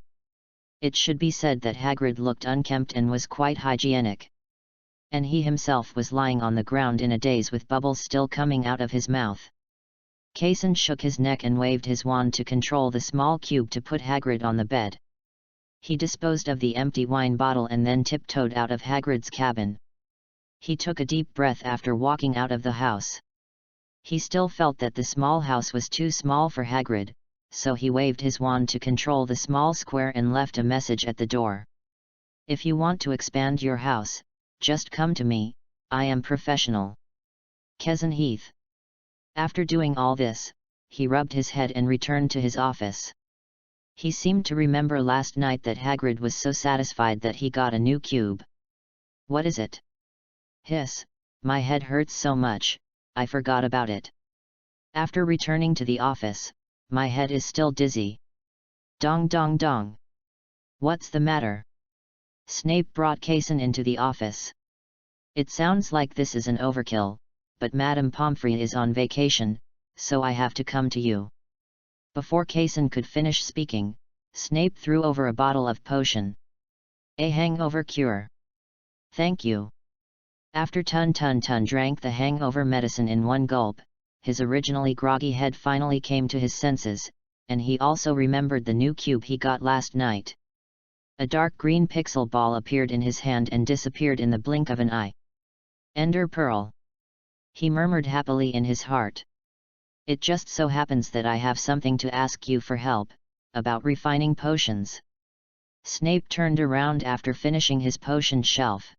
It should be said that Hagrid looked unkempt and was quite hygienic. And he himself was lying on the ground in a daze with bubbles still coming out of his mouth. Kaysen shook his neck and waved his wand to control the small cube to put Hagrid on the bed. He disposed of the empty wine bottle and then tiptoed out of Hagrid's cabin. He took a deep breath after walking out of the house. He still felt that the small house was too small for Hagrid, so he waved his wand to control the small square and left a message at the door. "If you want to expand your house, just come to me, I am professional. Kesson Heath." After doing all this, he rubbed his head and returned to his office. He seemed to remember last night that Hagrid was so satisfied that he got a new cube. "What is it?" "Hiss, my head hurts so much, I forgot about it. After returning to the office, my head is still dizzy." "Dong dong dong. What's the matter?" Snape brought Kesson into the office. "It sounds like this is an overkill, but Madame Pomfrey is on vacation, so I have to come to you." Before Kesson could finish speaking, Snape threw over a bottle of potion. "A hangover cure." "Thank you." After Tun drank the hangover medicine in one gulp, his originally groggy head finally came to his senses, and he also remembered the new cube he got last night. A dark green pixel ball appeared in his hand and disappeared in the blink of an eye. "Ender Pearl," he murmured happily in his heart. "It just so happens that I have something to ask you for help, about refining potions." Snape turned around after finishing his potion shelf.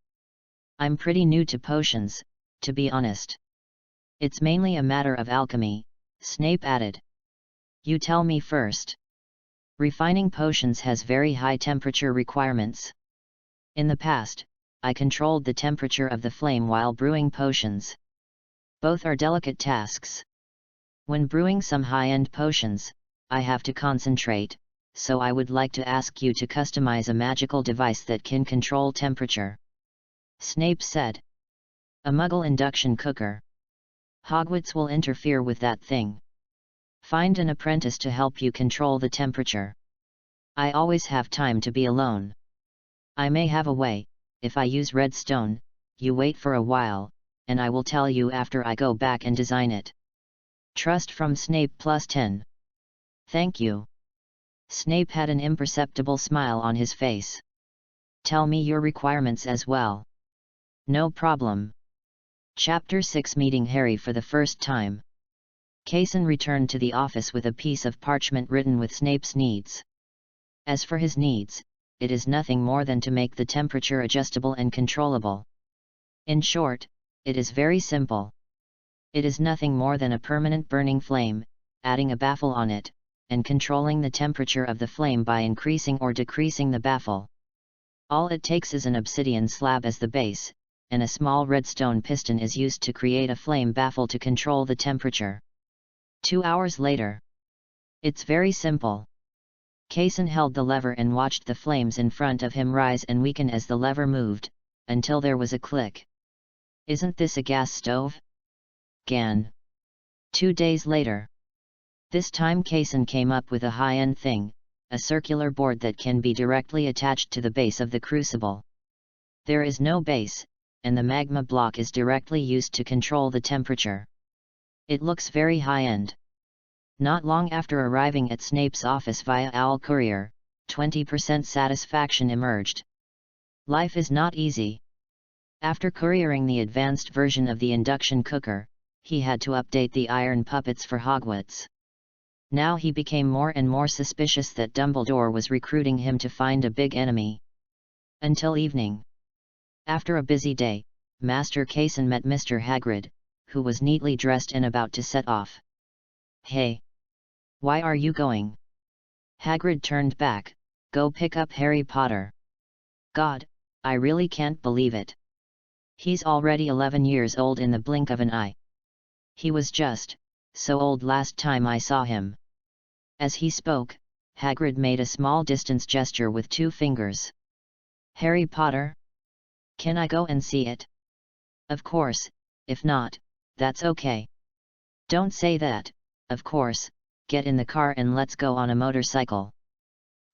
"I'm pretty new to potions, to be honest. It's mainly a matter of alchemy," Snape added. "You tell me first." "Refining potions has very high temperature requirements. In the past, I controlled the temperature of the flame while brewing potions. Both are delicate tasks. When brewing some high-end potions, I have to concentrate, so I would like to ask you to customize a magical device that can control temperature." Snape said. "A Muggle induction cooker. Hogwarts will interfere with that thing. Find an apprentice to help you control the temperature. I always have time to be alone. I may have a way, if I use redstone, you wait for a while, and I will tell you after I go back and design it. Trust from Snape +10. Thank you." Snape had an imperceptible smile on his face. "Tell me your requirements as well." "No problem." Chapter 6 Meeting Harry for the first time. Kesson returned to the office with a piece of parchment written with Snape's needs. As for his needs, it is nothing more than to make the temperature adjustable and controllable. In short, it is very simple. It is nothing more than a permanent burning flame, adding a baffle on it, and controlling the temperature of the flame by increasing or decreasing the baffle. All it takes is an obsidian slab as the base, and a small redstone piston is used to create a flame baffle to control the temperature. 2 hours later. It's very simple. Kesson held the lever and watched the flames in front of him rise and weaken as the lever moved, until there was a click. "Isn't this a gas stove?" "Gan." 2 days later. This time Kesson came up with a high-end thing, a circular board that can be directly attached to the base of the crucible. There is no base, and the magma block is directly used to control the temperature. It looks very high-end. Not long after arriving at Snape's office via owl courier, 20% satisfaction emerged. Life is not easy. After couriering the advanced version of the induction cooker, he had to update the iron puppets for Hogwarts. Now he became more and more suspicious that Dumbledore was recruiting him to find a big enemy. Until evening. After a busy day, Master Kesson met Mr. Hagrid, who was neatly dressed and about to set off. "Hey! Why are you going?" Hagrid turned back. "Go pick up Harry Potter." "God, I really can't believe it. He's already 11 years old in the blink of an eye. He was just so old last time I saw him." As he spoke, Hagrid made a small distance gesture with 2 fingers. "Harry Potter? Can I go and see it?" "Of course, if not, that's okay." "Don't say that, of course, get in the car and let's go on a motorcycle."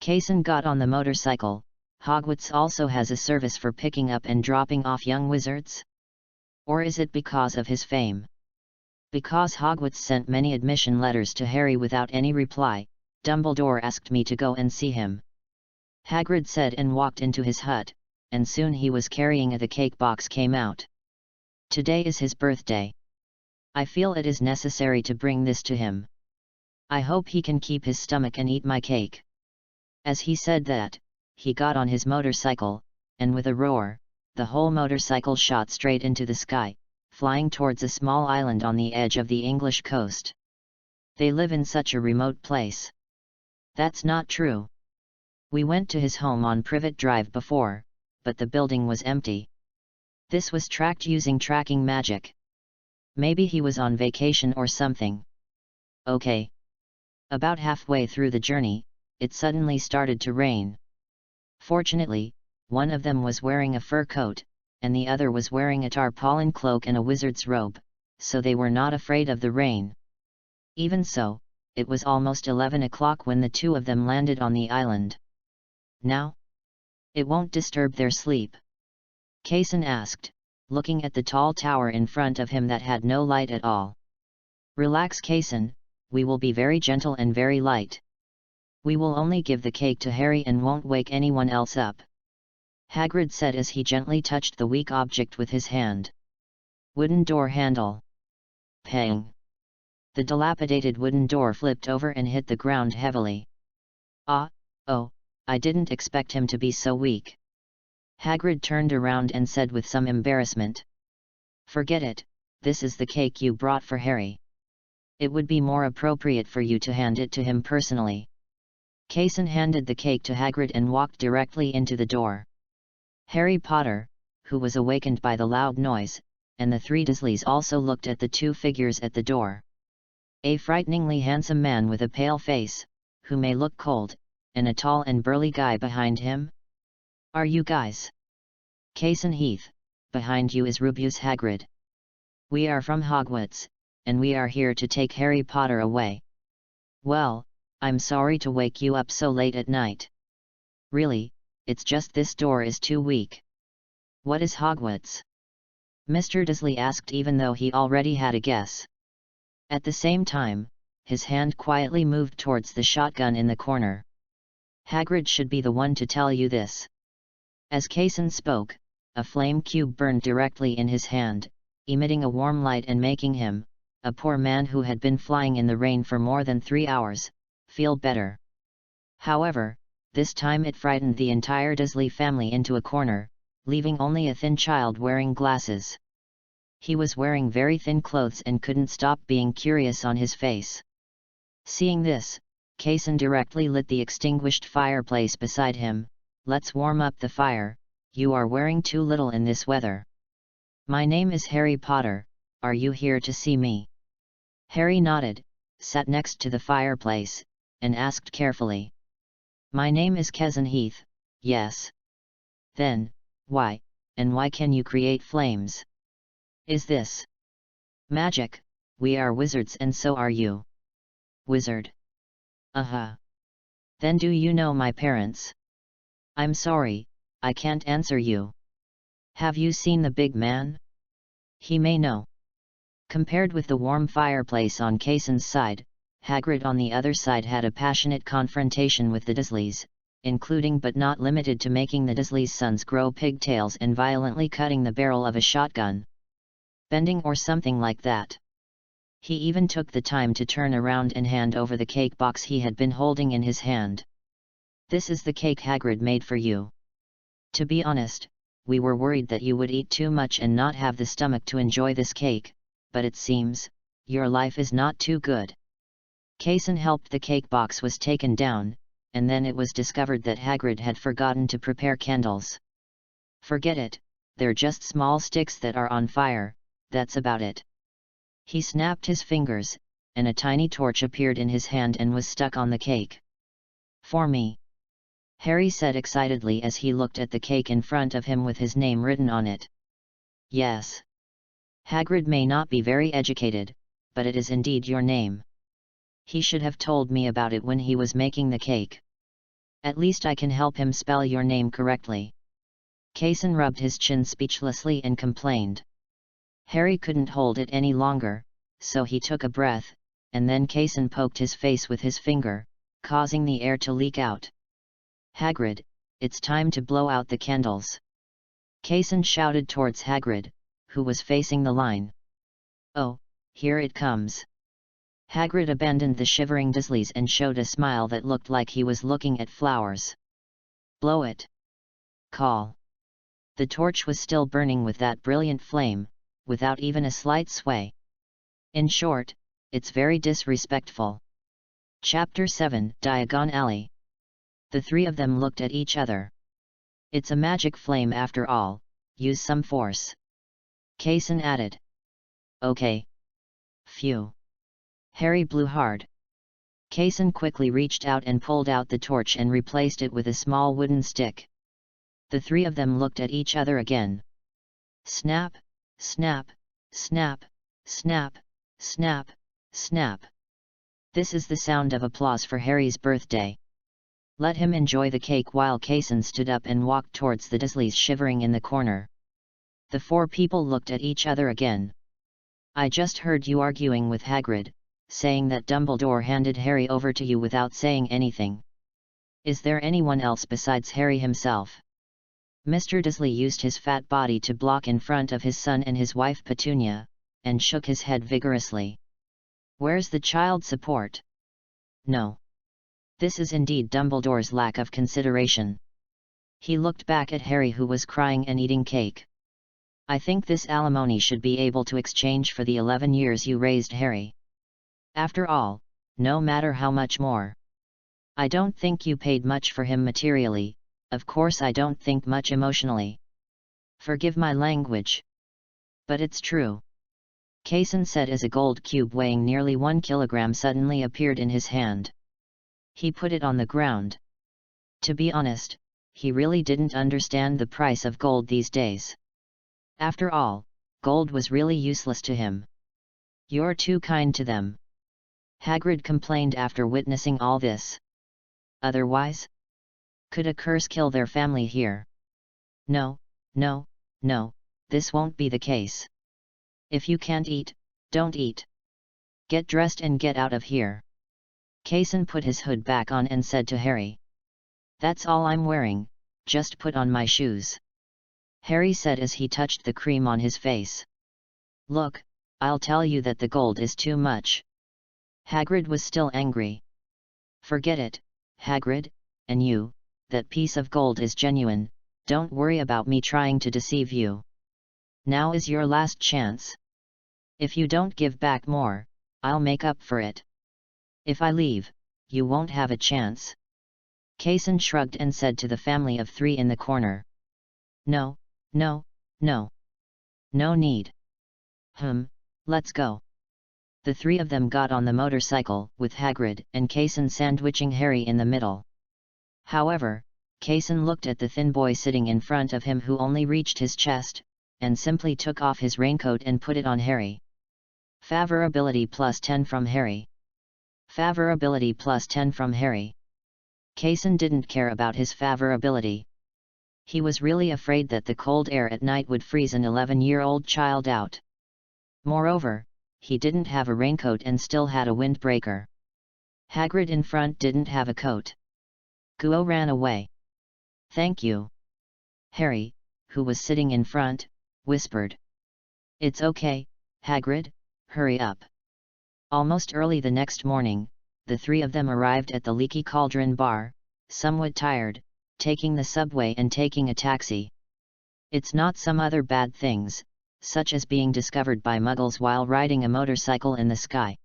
Kesson got on the motorcycle. Hogwarts also has a service for picking up and dropping off young wizards? Or is it because of his fame? Because Hogwarts sent many admission letters to Harry without any reply, Dumbledore asked me to go and see him. Hagrid said and walked into his hut, and soon he was carrying the cake box came out. Today is his birthday. I feel it is necessary to bring this to him. I hope he can keep his stomach and eat my cake. As he said that, he got on his motorcycle, and with a roar, the whole motorcycle shot straight into the sky, flying towards a small island on the edge of the English coast. They live in such a remote place. That's not true. We went to his home on Privet Drive before, but the building was empty. This was tracked using tracking magic. Maybe he was on vacation or something. Okay. About halfway through the journey, it suddenly started to rain. Fortunately, one of them was wearing a fur coat, and the other was wearing a tarpaulin cloak and a wizard's robe, so they were not afraid of the rain. Even so, it was almost 11 o'clock when the two of them landed on the island. Now? It won't disturb their sleep? Kaysen asked, looking at the tall tower in front of him that had no light at all. Relax, Kaysen, we will be very gentle and very light. We will only give the cake to Harry and won't wake anyone else up. Hagrid said as he gently touched the weak object with his hand. Wooden door handle. Pang! The dilapidated wooden door flipped over and hit the ground heavily. Oh, I didn't expect him to be so weak. Hagrid turned around and said with some embarrassment. Forget it, this is the cake you brought for Harry. It would be more appropriate for you to hand it to him personally. Kaysen handed the cake to Hagrid and walked directly into the door. Harry Potter, who was awakened by the loud noise, and the three Dursleys also looked at the two figures at the door. A frighteningly handsome man with a pale face, who may look cold, and a tall and burly guy behind him. Are you guys? Kaysen Heath, behind you is Rubius Hagrid. We are from Hogwarts, and we are here to take Harry Potter away. Well, I'm sorry to wake you up so late at night. Really, it's just this door is too weak. What is Hogwarts? Mr. Dursley asked even though he already had a guess. At the same time, his hand quietly moved towards the shotgun in the corner. Hagrid should be the one to tell you this. As Kaysen spoke, a flame cube burned directly in his hand, emitting a warm light and making him, a poor man who had been flying in the rain for more than 3 hours, feel better. However, this time it frightened the entire Dursley family into a corner, leaving only a thin child wearing glasses. He was wearing very thin clothes and couldn't stop being curious on his face. Seeing this, Kaysen directly lit the extinguished fireplace beside him. Let's warm up the fire, you are wearing too little in this weather. My name is Harry Potter, are you here to see me? Harry nodded, sat next to the fireplace, and asked carefully. My name is Kaysen Heath, yes. Then, why, and why can you create flames? Is this magic? We are wizards and so are you. Wizard. Then do you know my parents? I'm sorry, I can't answer you. Have you seen the big man? He may know. Compared with the warm fireplace on Kaysen's side, Hagrid on the other side had a passionate confrontation with the Dursleys, including but not limited to making the Dursleys' sons grow pigtails and violently cutting the barrel of a shotgun. Bending or something like that. He even took the time to turn around and hand over the cake box he had been holding in his hand. This is the cake Hagrid made for you. To be honest, we were worried that you would eat too much and not have the stomach to enjoy this cake, but it seems, your life is not too good. Kaysen helped the cake box was taken down, and then it was discovered that Hagrid had forgotten to prepare candles. Forget it, they're just small sticks that are on fire, that's about it. He snapped his fingers, and a tiny torch appeared in his hand and was stuck on the cake. For me. Harry said excitedly as he looked at the cake in front of him with his name written on it. Yes. Hagrid may not be very educated, but it is indeed your name. He should have told me about it when he was making the cake. At least I can help him spell your name correctly. Kaysen rubbed his chin speechlessly and complained. Harry couldn't hold it any longer, so he took a breath, and then Kaysen poked his face with his finger, causing the air to leak out. Hagrid, it's time to blow out the candles. Kaysen shouted towards Hagrid, who was facing the line. Oh, here it comes. Hagrid abandoned the shivering Dursleys and showed a smile that looked like he was looking at flowers. Blow it. Call. The torch was still burning with that brilliant flame, without even a slight sway. In short, it's very disrespectful. Chapter 7, Diagon Alley. The three of them looked at each other. It's a magic flame after all, use some force. Kaysen added. Okay. Phew. Harry blew hard. Kaysen quickly reached out and pulled out the torch and replaced it with a small wooden stick. The three of them looked at each other again. Snap, snap, snap, snap, snap, snap. This is the sound of applause for Harry's birthday. Let him enjoy the cake while Kaysen stood up and walked towards the Dursleys shivering in the corner. The four people looked at each other again. I just heard you arguing with Hagrid, saying that Dumbledore handed Harry over to you without saying anything. Is there anyone else besides Harry himself? Mr. Dursley used his fat body to block in front of his son and his wife Petunia, and shook his head vigorously. Where's the child support? No. This is indeed Dumbledore's lack of consideration. He looked back at Harry, who was crying and eating cake. I think this alimony should be able to exchange for the 11 years you raised Harry. After all, no matter how much more. I don't think you paid much for him materially, of course I don't think much emotionally. Forgive my language. But it's true. Kaysen said as a gold cube weighing nearly 1 kilogram suddenly appeared in his hand. He put it on the ground. To be honest, he really didn't understand the price of gold these days. After all, gold was really useless to him. You're too kind to them. Hagrid complained after witnessing all this. Otherwise? Could a curse kill their family here? No, no, no, this won't be the case. If you can't eat, don't eat. Get dressed and get out of here. Kaysen put his hood back on and said to Harry. That's all I'm wearing, just put on my shoes. Harry said as he touched the cream on his face. Look, I'll tell you that the gold is too much. Hagrid was still angry. Forget it, Hagrid, and you, that piece of gold is genuine, don't worry about me trying to deceive you. Now is your last chance. If you don't give back more, I'll make up for it. If I leave, you won't have a chance. Kaysen shrugged and said to the family of 3 in the corner. No, no, no. No need. Let's go. The 3 of them got on the motorcycle, with Hagrid and Kaysen sandwiching Harry in the middle. However, Kaysen looked at the thin boy sitting in front of him who only reached his chest, and simply took off his raincoat and put it on Harry. Favorability plus 10 from Harry. Favorability plus 10 from Harry. Kaysen didn't care about his favorability. He was really afraid that the cold air at night would freeze an 11-year-old child out. Moreover, he didn't have a raincoat and still had a windbreaker. Hagrid in front didn't have a coat. Guo ran away. Thank you. Harry, who was sitting in front, whispered. It's okay, Hagrid, hurry up. Almost early the next morning, the 3 of them arrived at the Leaky Cauldron bar, somewhat tired, taking the subway and taking a taxi. It's not some other bad things, such as being discovered by muggles while riding a motorcycle in the sky.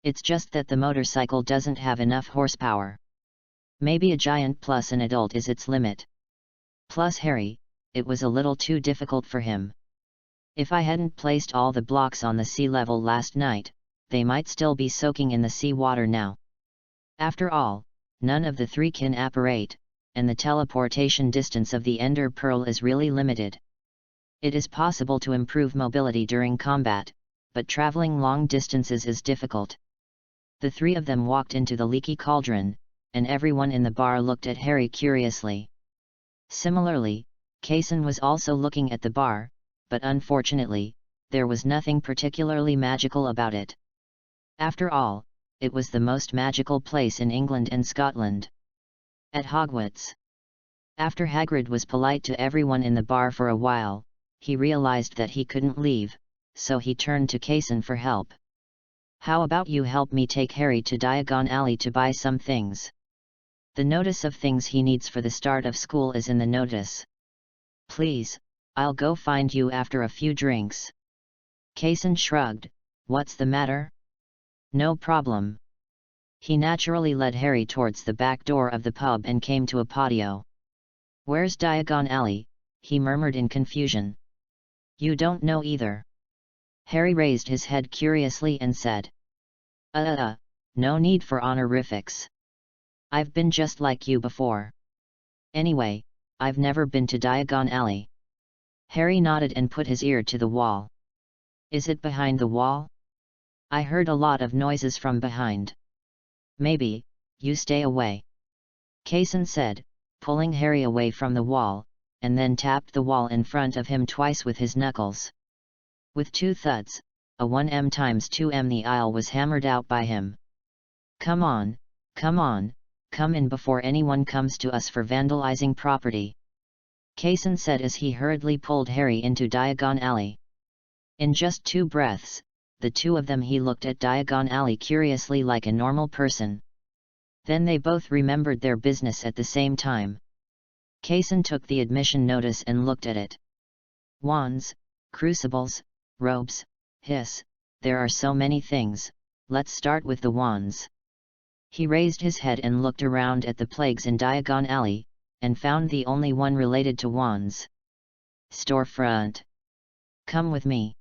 It's just that the motorcycle doesn't have enough horsepower. Maybe a giant plus an adult is its limit. Plus Harry, it was a little too difficult for him. If I hadn't placed all the blocks on the sea level last night, they might still be soaking in the sea water now. After all, none of the 3 can apparate, and the teleportation distance of the Ender Pearl is really limited. It is possible to improve mobility during combat, but traveling long distances is difficult. The 3 of them walked into the Leaky Cauldron, and everyone in the bar looked at Harry curiously. Similarly, Kaysen was also looking at the bar, but unfortunately, there was nothing particularly magical about it. After all, it was the most magical place in England and Scotland. At Hogwarts. After Hagrid was polite to everyone in the bar for a while, he realized that he couldn't leave, so he turned to Kaysen for help. "How about you help me take Harry to Diagon Alley to buy some things? The notice of things he needs for the start of school is in the notice. Please, I'll go find you after a few drinks." Kaysen shrugged. "What's the matter?" "No problem." He naturally led Harry towards the back door of the pub and came to a patio. "Where's Diagon Alley?" he murmured in confusion. "You don't know either?" Harry raised his head curiously and said, No need for honorifics. I've been just like you before. Anyway, I've never been to Diagon Alley." Harry nodded and put his ear to the wall. "Is it behind the wall? I heard a lot of noises from behind." "Maybe, you stay away," Kaysen said, pulling Harry away from the wall, and then tapped the wall in front of him twice with his knuckles. With 2 thuds, a 1m times 2m, the aisle was hammered out by him. Come on, come in before anyone comes to us for vandalizing property," Kaysen said as he hurriedly pulled Harry into Diagon Alley. In just 2 breaths, the two of them he looked at Diagon Alley curiously like a normal person. Then they both remembered their business at the same time. Kaysen took the admission notice and looked at it. "Wands, crucibles, robes, hiss, there are so many things, let's start with the wands." He raised his head and looked around at the plagues in Diagon Alley, and found the only one related to wands. "Storefront. Come with me."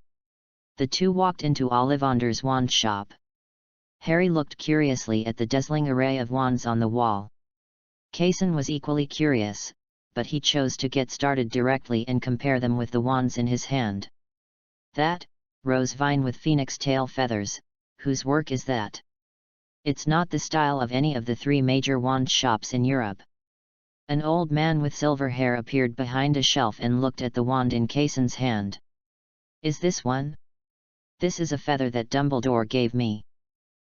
The two walked into Ollivander's wand shop. Harry looked curiously at the dazzling array of wands on the wall. Kaysen was equally curious, but he chose to get started directly and compare them with the wands in his hand. "That, rose vine with phoenix tail feathers, whose work is that?" "It's not the style of any of the 3 major wand shops in Europe." An old man with silver hair appeared behind a shelf and looked at the wand in Kaysen's hand. "Is this one?" "This is a feather that Dumbledore gave me.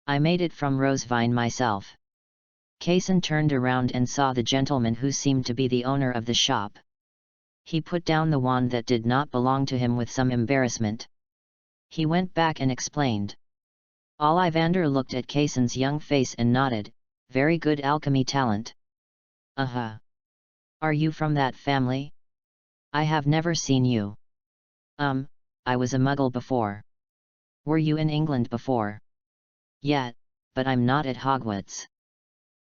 I made it from rosevine myself." Kaysen turned around and saw the gentleman who seemed to be the owner of the shop. He put down the wand that did not belong to him with some embarrassment. He went back and explained. Ollivander looked at Kaysen's young face and nodded. "Very good alchemy talent." "Are you from that family?" "I have never seen you." I was a muggle before." "Were you in England before?" "Yeah, but I'm not at Hogwarts."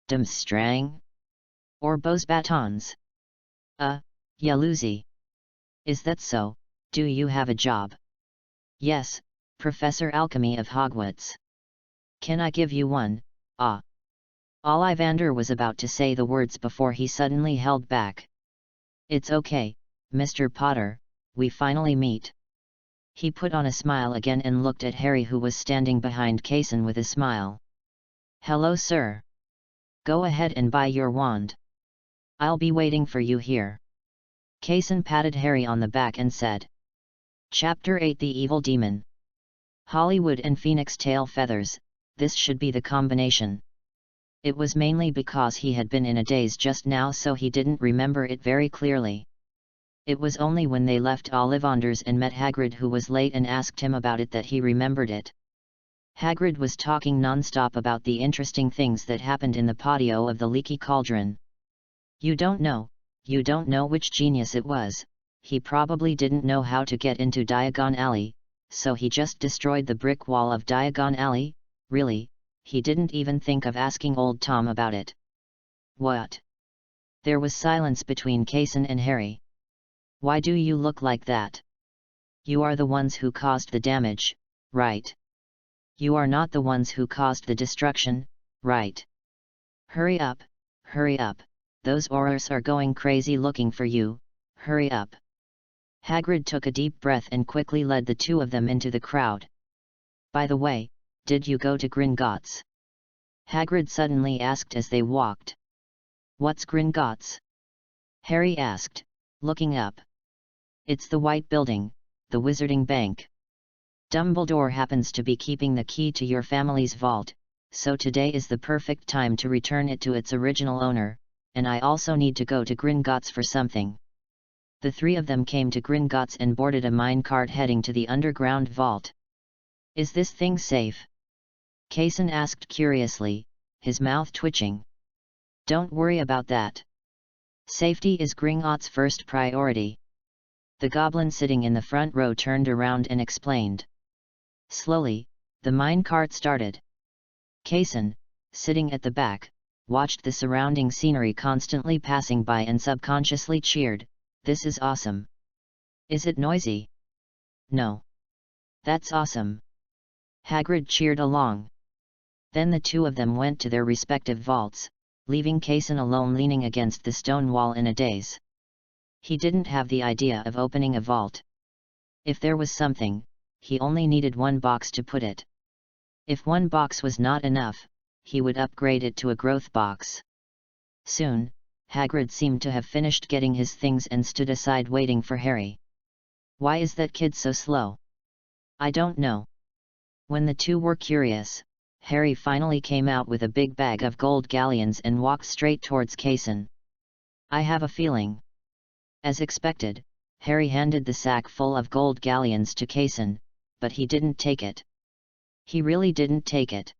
"Dumstrang? Or Bows Batons?" Yeah, Lucy." "Is that so? Do you have a job?" "Yes, Professor Alchemy of Hogwarts." "Can I give you one?" Ollivander was about to say the words before he suddenly held back. "It's okay, Mr. Potter, we finally meet." He put on a smile again and looked at Harry, who was standing behind Kaysen with a smile. "Hello, sir. Go ahead and buy your wand. I'll be waiting for you here." Kaysen patted Harry on the back and said. Chapter 8: The Evil Demon. Hollywood and phoenix tail feathers, this should be the combination. It was mainly because he had been in a daze just now, so he didn't remember it very clearly. It was only when they left Ollivander's and met Hagrid, who was late, and asked him about it, that he remembered it. Hagrid was talking non-stop about the interesting things that happened in the patio of the Leaky Cauldron. You don't know which genius it was. He probably didn't know how to get into Diagon Alley, so he just destroyed the brick wall of Diagon Alley. Really, he didn't even think of asking old Tom about it. What? There was silence between Kaysen and Harry. Why do you look like that? You are the ones who caused the damage, right? You are not the ones who caused the destruction, right? Hurry up, those Aurors are going crazy looking for you, hurry up. Hagrid took a deep breath and quickly led the two of them into the crowd. By the way, did you go to Gringotts? Hagrid suddenly asked as they walked. What's Gringotts? Harry asked, looking up. It's the white building, the Wizarding Bank. Dumbledore happens to be keeping the key to your family's vault, so today is the perfect time to return it to its original owner, and I also need to go to Gringotts for something. The three of them came to Gringotts and boarded a minecart heading to the underground vault. Is this thing safe? Kaysen asked curiously, his mouth twitching. Don't worry about that. Safety is Gringotts' first priority. The goblin sitting in the front row turned around and explained. Slowly, the minecart started. Kaysen, sitting at the back, watched the surrounding scenery constantly passing by and subconsciously cheered, "This is awesome." "Is it noisy?" "No." "That's awesome." Hagrid cheered along. Then the two of them went to their respective vaults, leaving Kaysen alone leaning against the stone wall in a daze. He didn't have the idea of opening a vault. If there was something, he only needed one box to put it. If one box was not enough, he would upgrade it to a growth box. Soon, Hagrid seemed to have finished getting his things and stood aside waiting for Harry. "Why is that kid so slow?" "I don't know." When the two were curious, Harry finally came out with a big bag of gold galleons and walked straight towards Kaysen. "I have a feeling." As expected, Harry handed the sack full of gold galleons to Kaysen, but he didn't take it. He really didn't take it.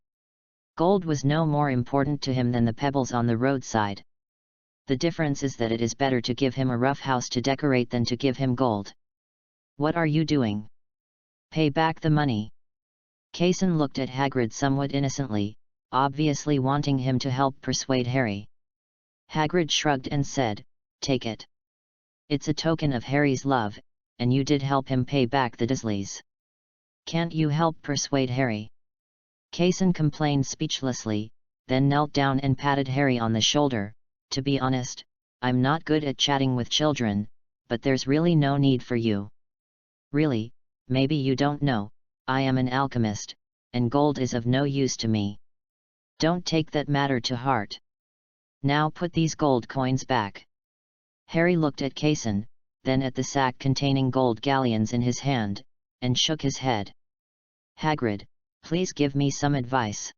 Gold was no more important to him than the pebbles on the roadside. The difference is that it is better to give him a rough house to decorate than to give him gold. "What are you doing?" "Pay back the money." Kaysen looked at Hagrid somewhat innocently, obviously wanting him to help persuade Harry. Hagrid shrugged and said, "Take it. It's a token of Harry's love, and you did help him pay back the Dursleys. Can't you help persuade Harry?" Kaysen complained speechlessly, then knelt down and patted Harry on the shoulder. "To be honest, I'm not good at chatting with children, but there's really no need for you. Really, maybe you don't know, I am an alchemist, and gold is of no use to me. Don't take that matter to heart. Now put these gold coins back." Harry looked at Kaysen, then at the sack containing gold galleons in his hand, and shook his head. "Hagrid, please give me some advice."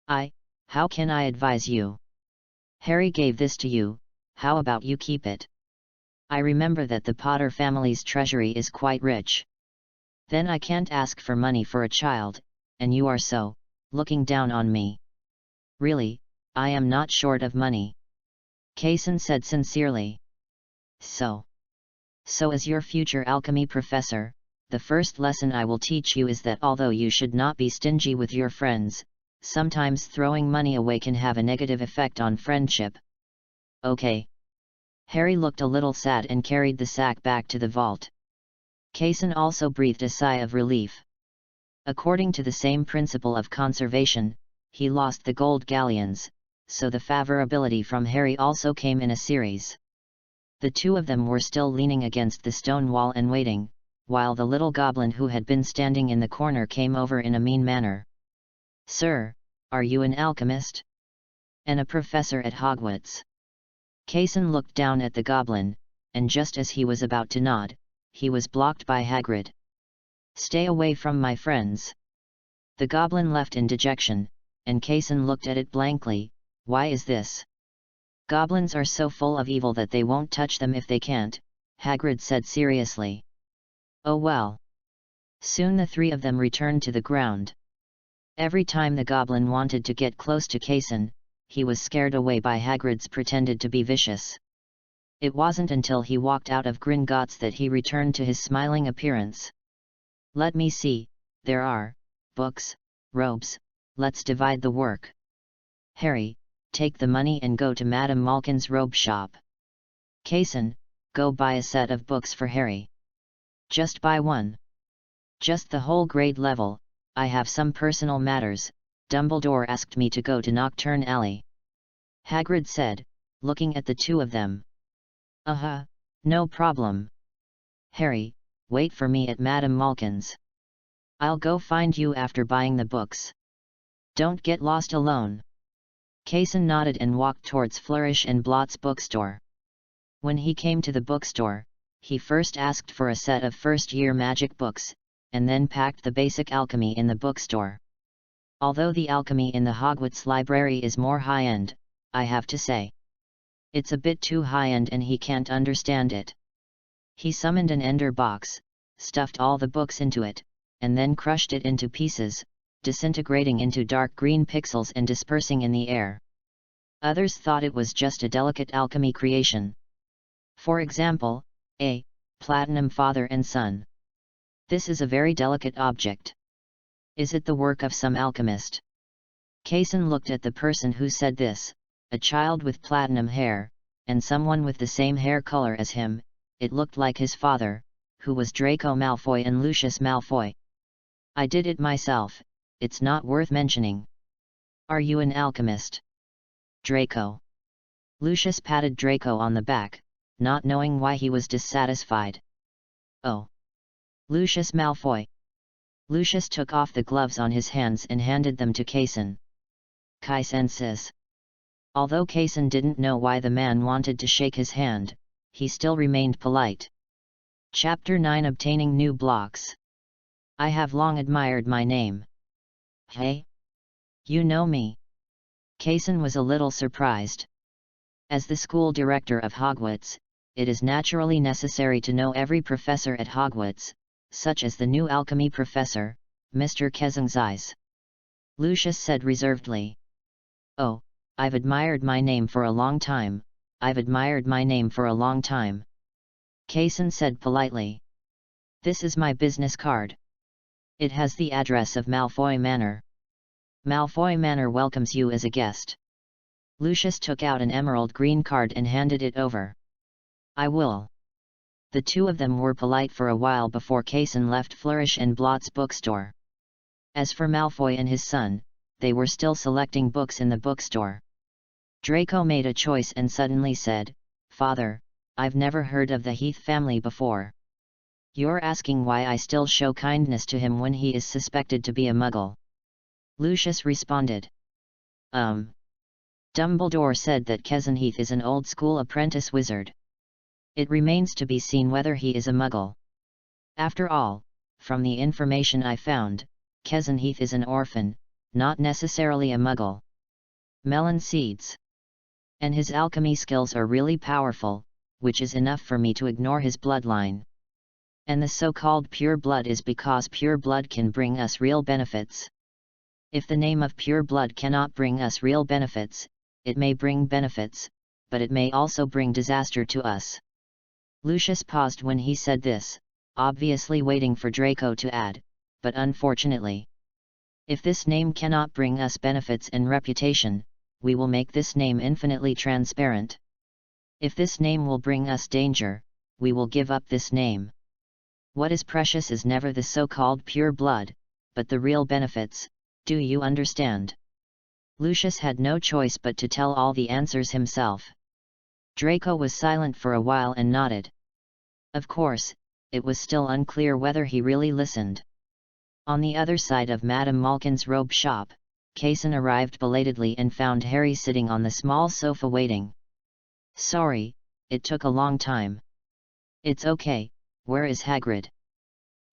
How can I advise you?" "Harry gave this to you, how about you keep it? I remember that the Potter family's treasury is quite rich. Then I can't ask for money for a child, and you are so, looking down on me." "Really, I am not short of money," Kaysen said sincerely. So as your future alchemy professor, the first lesson I will teach you is that although you should not be stingy with your friends, sometimes throwing money away can have a negative effect on friendship." "Okay." Harry looked a little sad and carried the sack back to the vault. Kaysen also breathed a sigh of relief. According to the same principle of conservation, he lost the gold galleons, so the favorability from Harry also came in a series. The two of them were still leaning against the stone wall and waiting, while the little goblin who had been standing in the corner came over in a mean manner. "Sir, are you an alchemist? And a professor at Hogwarts?" Kaysen looked down at the goblin, and just as he was about to nod, he was blocked by Hagrid. "Stay away from my friends." The goblin left in dejection, and Kaysen looked at it blankly. "Why is this?" "Goblins are so full of evil that they won't touch them if they can't," Hagrid said seriously. "Oh well." Soon the three of them returned to the ground. Every time the goblin wanted to get close to Kaysen, he was scared away by Hagrid's pretended to be vicious. It wasn't until he walked out of Gringotts that he returned to his smiling appearance. "Let me see, there are books, robes, let's divide the work. Harry, take the money and go to Madame Malkin's robe shop. Kaysen, go buy a set of books for Harry. Just buy one. Just the whole grade level, I have some personal matters, Dumbledore asked me to go to Nocturne Alley." Hagrid said, looking at the two of them. No problem. Harry, wait for me at Madame Malkin's. I'll go find you after buying the books. Don't get lost alone." Kaysen nodded and walked towards Flourish and Blott's bookstore. When he came to the bookstore, he first asked for a set of first-year magic books, and then packed the basic alchemy in the bookstore. Although the alchemy in the Hogwarts library is more high-end, I have to say. It's a bit too high-end and he can't understand it. He summoned an ender box, stuffed all the books into it, and then crushed it into pieces, disintegrating into dark green pixels and dispersing in the air. Others thought it was just a delicate alchemy creation. For example, a platinum father and son. This is a very delicate object. Is it the work of some alchemist? Kaysen looked at the person who said this, a child with platinum hair, and someone with the same hair color as him. It looked like his father, who was Draco Malfoy and Lucius Malfoy. I did it myself, it's not worth mentioning. Are you an alchemist? Draco. Lucius patted Draco on the back, not knowing why he was dissatisfied. Oh. Lucius Malfoy. Lucius took off the gloves on his hands and handed them to Kaysen. Kaisensis. Although Kaysen didn't know why the man wanted to shake his hand, he still remained polite. Chapter 9 Obtaining New Blocks. I have long admired my name. Hey? You know me? Kaysen was a little surprised. As the school director of Hogwarts, it is naturally necessary to know every professor at Hogwarts, such as the new alchemy professor, Mr. Kezengzis. Lucius said reservedly. Oh, I've admired my name for a long time, I've admired my name for a long time. Kaysen said politely. This is my business card. It has the address of Malfoy Manor. Malfoy Manor welcomes you as a guest. Lucius took out an emerald green card and handed it over. I will. The two of them were polite for a while before Kaysen left Flourish and Blott's bookstore. As for Malfoy and his son, they were still selecting books in the bookstore. Draco made a choice and suddenly said, Father, I've never heard of the Heath family before. You're asking why I still show kindness to him when he is suspected to be a muggle. Lucius responded. Dumbledore said that Kezenheath is an old-school apprentice wizard. It remains to be seen whether he is a muggle. After all, from the information I found, Kezenheath is an orphan, not necessarily a muggle. Melon seeds. And his alchemy skills are really powerful, which is enough for me to ignore his bloodline. And the so-called pure blood is because pure blood can bring us real benefits. If the name of pure blood cannot bring us real benefits, it may bring benefits, but it may also bring disaster to us. Lucius paused when he said this, obviously waiting for Draco to add, but unfortunately. If this name cannot bring us benefits and reputation, we will make this name infinitely transparent. If this name will bring us danger, we will give up this name. What is precious is never the so-called pure blood, but the real benefits, do you understand? Lucius had no choice but to tell all the answers himself. Draco was silent for a while and nodded. Of course, it was still unclear whether he really listened. On the other side of Madame Malkin's robe shop, Kaysen arrived belatedly and found Harry sitting on the small sofa waiting. Sorry, it took a long time. It's okay, where is Hagrid?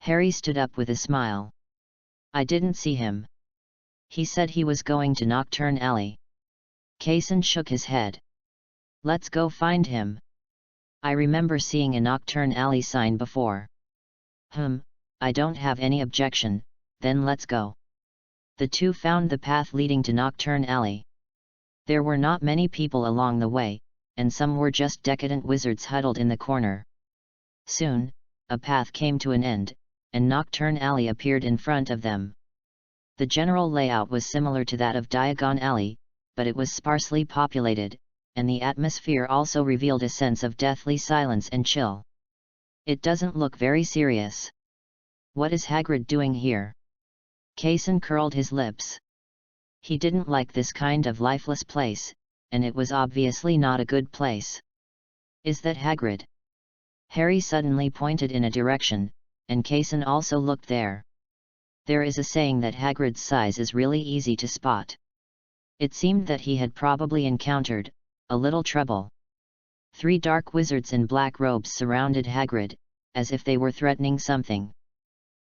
Harry stood up with a smile. I didn't see him. He said he was going to Nocturne Alley. Kaysen shook his head. Let's go find him. I remember seeing a Nocturne Alley sign before. I don't have any objection, then let's go. The two found the path leading to Nocturne Alley. There were not many people along the way, and some were just decadent wizards huddled in the corner. Soon, a path came to an end, and Nocturne Alley appeared in front of them. The general layout was similar to that of Diagon Alley, but it was sparsely populated, and the atmosphere also revealed a sense of deathly silence and chill. It doesn't look very serious. What is Hagrid doing here? Kaysen curled his lips. He didn't like this kind of lifeless place, and it was obviously not a good place. Is that Hagrid? Harry suddenly pointed in a direction, and Kaysen also looked there. There is a saying that Hagrid's size is really easy to spot. It seemed that he had probably encountered a little trouble. 3 dark wizards in black robes surrounded Hagrid, as if they were threatening something.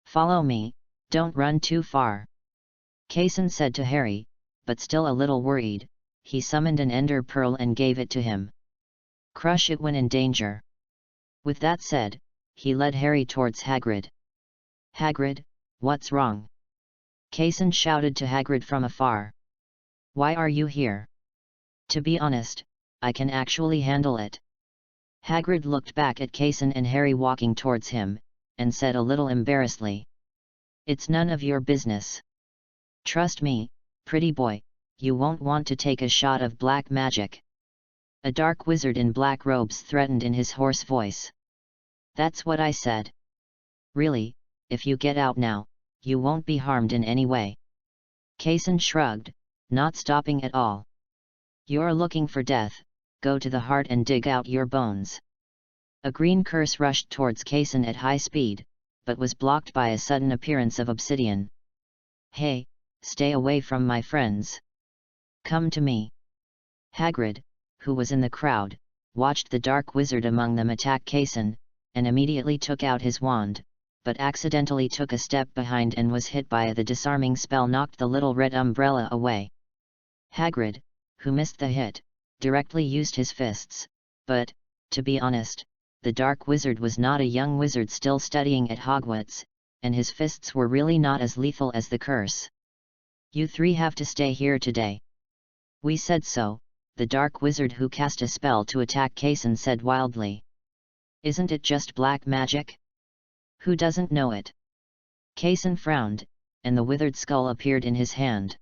Follow me, don't run too far. Kaysen said to Harry, but still a little worried, he summoned an ender pearl and gave it to him. Crush it when in danger. With that said, he led Harry towards Hagrid. Hagrid, what's wrong? Kaysen shouted to Hagrid from afar. Why are you here? To be honest, I can actually handle it. Hagrid looked back at Kaysen and Harry walking towards him, and said a little embarrassedly. It's none of your business. Trust me, pretty boy, you won't want to take a shot of black magic. A dark wizard in black robes threatened in his hoarse voice. That's what I said. Really, if you get out now, you won't be harmed in any way. Kaysen shrugged, not stopping at all. You're looking for death, go to the heart and dig out your bones. A green curse rushed towards Kaysen at high speed, but was blocked by a sudden appearance of obsidian. Hey, stay away from my friends. Come to me. Hagrid, who was in the crowd, watched the dark wizard among them attack Kaysen, and immediately took out his wand, but accidentally took a step behind and was hit by the disarming spell knocked the little red umbrella away. Hagrid, who missed the hit, directly used his fists, but, to be honest, the dark wizard was not a young wizard still studying at Hogwarts, and his fists were really not as lethal as the curse. You three have to stay here today. We said so, the dark wizard who cast a spell to attack Kaysen said wildly. Isn't it just black magic? Who doesn't know it? Kaysen frowned, and the withered skull appeared in his hand.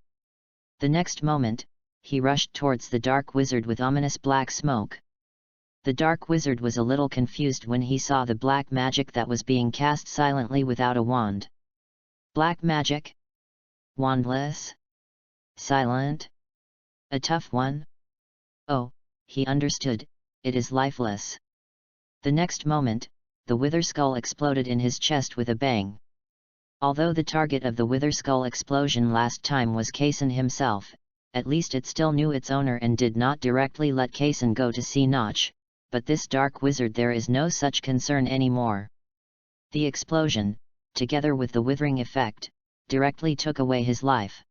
The next moment, he rushed towards the dark wizard with ominous black smoke. The dark wizard was a little confused when he saw the black magic that was being cast silently without a wand. Black magic? Wandless? Silent? A tough one? Oh, he understood, it is lifeless. The next moment, the wither skull exploded in his chest with a bang. Although the target of the wither skull explosion last time was Kaysen himself, at least it still knew its owner and did not directly let Kaysen go to see Notch, but this dark wizard there is no such concern anymore. The explosion, together with the withering effect, directly took away his life.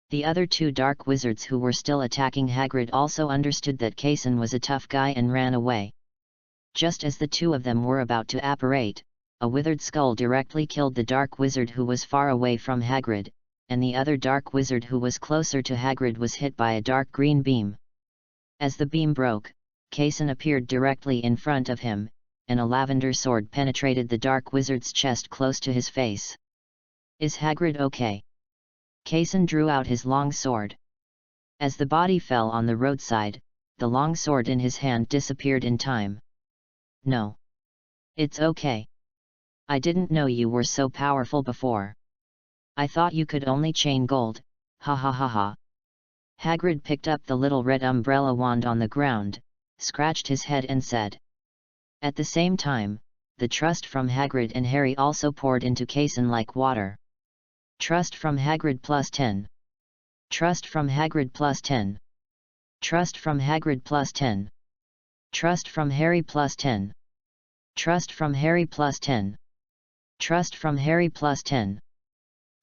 The other two dark wizards who were still attacking Hagrid also understood that Kaysen was a tough guy and ran away. Just as the two of them were about to apparate, a withered skull directly killed the dark wizard who was far away from Hagrid, and the other dark wizard who was closer to Hagrid was hit by a dark green beam. As the beam broke, Kaysen appeared directly in front of him, and a lavender sword penetrated the dark wizard's chest close to his face. Is Hagrid okay? Kaysen drew out his long sword. As the body fell on the roadside, the long sword in his hand disappeared in time. No. It's okay. I didn't know you were so powerful before. I thought you could only chain gold, ha ha ha ha. Hagrid picked up the little red umbrella wand on the ground, scratched his head and said. At the same time, the trust from Hagrid and Harry also poured into Kaysen like water. Trust from Hagrid plus 10. Trust from Hagrid plus 10. Trust from Hagrid plus 10. Trust from Harry plus 10. Trust from Harry plus 10. Trust from Harry plus 10.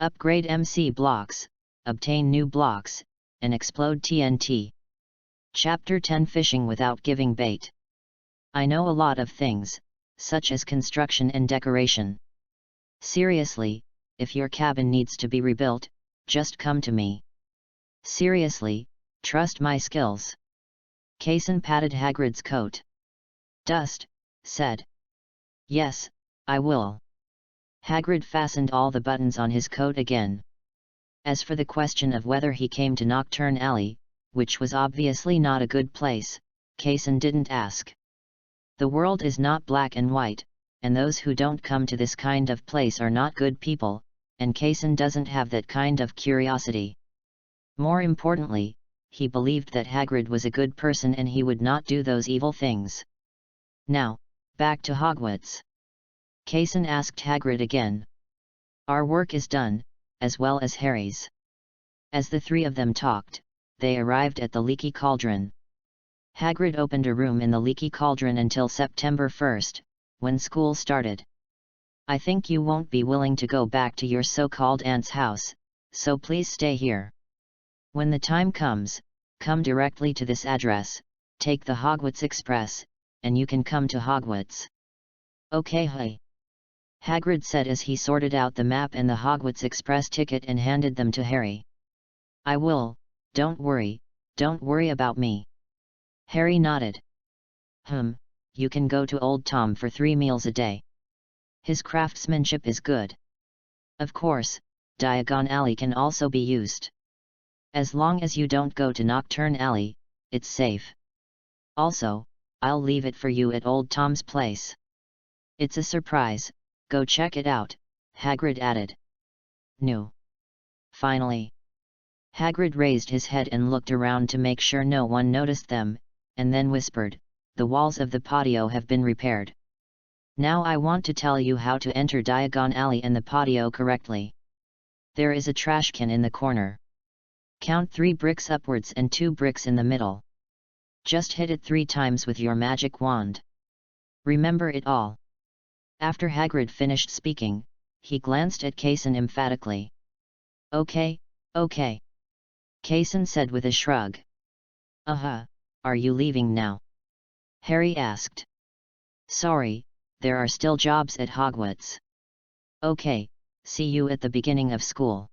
Upgrade MC blocks, obtain new blocks, and explode TNT. Chapter 10 Fishing without giving bait. I know a lot of things, such as construction and decoration. Seriously, if your cabin needs to be rebuilt, just come to me. Seriously, trust my skills. Kaysen patted Hagrid's coat. Dust, said. Yes, I will. Hagrid fastened all the buttons on his coat again. As for the question of whether he came to Nocturne Alley, which was obviously not a good place, Kaysen didn't ask. The world is not black and white, and those who don't come to this kind of place are not good people, and Kaysen doesn't have that kind of curiosity. More importantly, he believed that Hagrid was a good person and he would not do those evil things. Now, back to Hogwarts. Kaysen asked Hagrid again. Our work is done, as well as Harry's. As the three of them talked, they arrived at the Leaky Cauldron. Hagrid opened a room in the Leaky Cauldron until September 1st, when school started. I think you won't be willing to go back to your so-called aunt's house, so please stay here. When the time comes, come directly to this address, take the Hogwarts Express, and you can come to Hogwarts. Okay, hey. Hagrid said as he sorted out the map and the Hogwarts Express ticket and handed them to Harry. I will, don't worry about me. Harry nodded. You can go to Old Tom for 3 meals a day. His craftsmanship is good. Of course, Diagon Alley can also be used. As long as you don't go to Nocturne Alley, it's safe. Also, I'll leave it for you at Old Tom's place. It's a surprise, go check it out, Hagrid added. No. Finally. Hagrid raised his head and looked around to make sure no one noticed them, and then whispered, the walls of the patio have been repaired. Now I want to tell you how to enter Diagon Alley and the patio correctly. There is a trash can in the corner. Count 3 bricks upwards and 2 bricks in the middle. Just hit it 3 times with your magic wand. Remember it all. After Hagrid finished speaking, he glanced at Kaysen emphatically. Okay. Kaysen said with a shrug. Are you leaving now? Harry asked. Sorry, there are still jobs at Hogwarts. Okay, see you at the beginning of school.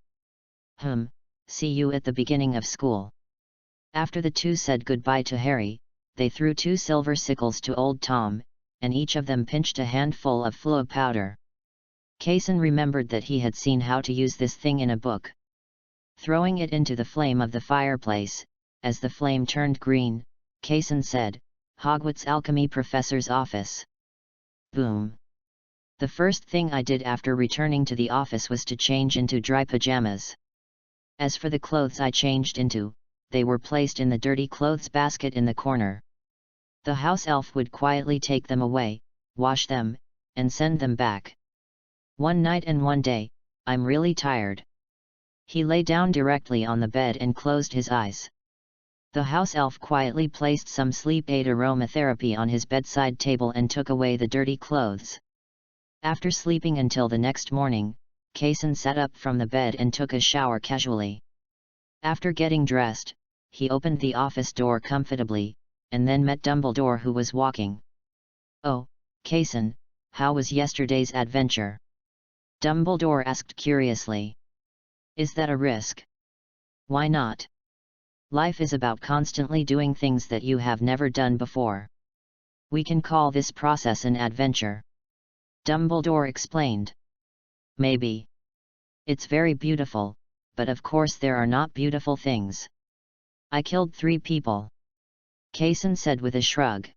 See you at the beginning of school. After the two said goodbye to Harry, they threw 2 silver sickles to Old Tom, and each of them pinched a handful of fluo powder. Kaysen remembered that he had seen how to use this thing in a book. Throwing it into the flame of the fireplace, as the flame turned green, Kaysen said, Hogwarts Alchemy Professor's office. Boom. The first thing I did after returning to the office was to change into dry pajamas. As for the clothes I changed into, they were placed in the dirty clothes basket in the corner. The house elf would quietly take them away, wash them, and send them back. One night and one day, I'm really tired. He lay down directly on the bed and closed his eyes. The house elf quietly placed some sleep aid aromatherapy on his bedside table and took away the dirty clothes. After sleeping until the next morning, Kaysen sat up from the bed and took a shower casually. After getting dressed, he opened the office door comfortably, and then met Dumbledore, who was walking. Oh, Kaysen, how was yesterday's adventure? Dumbledore asked curiously. Is that a risk? Why not? Life is about constantly doing things that you have never done before. We can call this process an adventure. Dumbledore explained. Maybe. It's very beautiful, but of course there are not beautiful things. I killed 3 people. Kaysen said with a shrug.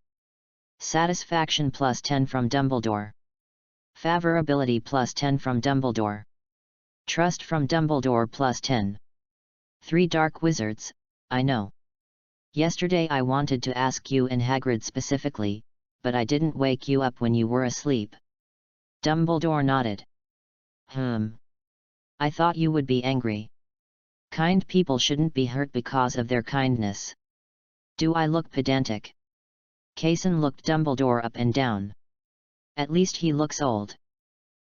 Satisfaction +10 from Dumbledore. Favorability +10 from Dumbledore. Trust from Dumbledore +10. 3 dark wizards, I know. Yesterday I wanted to ask you and Hagrid specifically, but I didn't wake you up when you were asleep. Dumbledore nodded. I thought you would be angry. Kind people shouldn't be hurt because of their kindness. Do I look pedantic? Kaysen looked Dumbledore up and down. At least he looks old.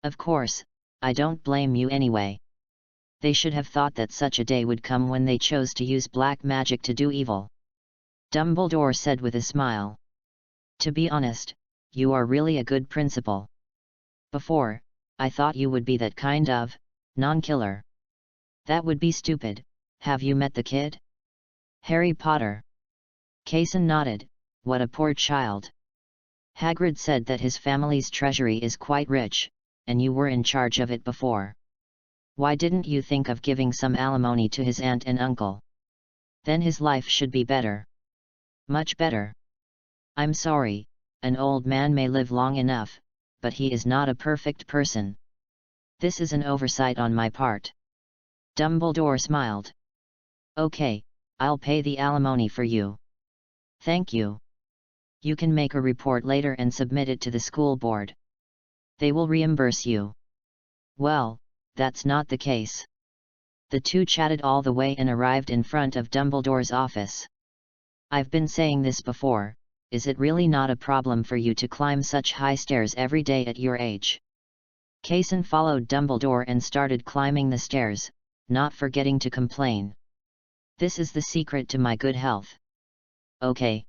Of course, I don't blame you anyway. They should have thought that such a day would come when they chose to use black magic to do evil. Dumbledore said with a smile. To be honest, you are really a good principal. Before, I thought you would be that kind of non-killer. That would be stupid. Have you met the kid? Harry Potter. Kaysen nodded. What a poor child. Hagrid said that his family's treasury is quite rich, and you were in charge of it before. Why didn't you think of giving some alimony to his aunt and uncle? Then his life should be better. Much better. I'm sorry, an old man may live long enough, but he is not a perfect person. This is an oversight on my part. Dumbledore smiled. Okay, I'll pay the alimony for you. Thank you. You can make a report later and submit it to the school board. They will reimburse you. Well, that's not the case. The two chatted all the way and arrived in front of Dumbledore's office. I've been saying this before, is it really not a problem for you to climb such high stairs every day at your age? Kaysen followed Dumbledore and started climbing the stairs, not forgetting to complain. This is the secret to my good health. Okay.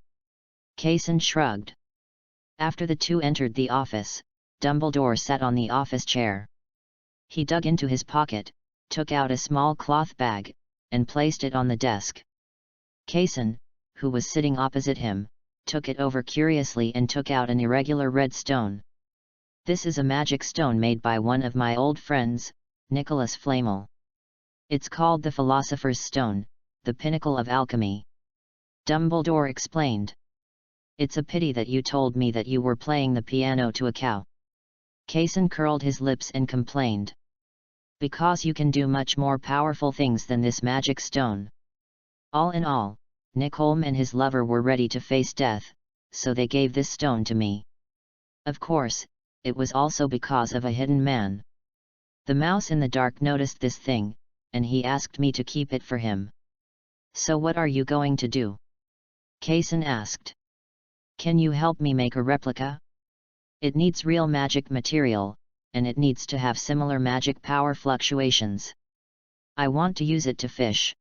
Kaysen shrugged. After the two entered the office, Dumbledore sat on the office chair. He dug into his pocket, took out a small cloth bag, and placed it on the desk. Kaysen, who was sitting opposite him, took it over curiously and took out an irregular red stone. "This is a magic stone made by one of my old friends, Nicholas Flamel. It's called the Philosopher's Stone, the pinnacle of alchemy," Dumbledore explained. "It's a pity that you told me that you were playing the piano to a cow." Kaysen curled his lips and complained. "Because you can do much more powerful things than this magic stone." All in all, Nick Holm and his lover were ready to face death, so they gave this stone to me. Of course, it was also because of a hidden man. The mouse in the dark noticed this thing, and he asked me to keep it for him. "So what are you going to do?" Kaysen asked. "Can you help me make a replica? It needs real magic material, and it needs to have similar magic power fluctuations. I want to use it to fish.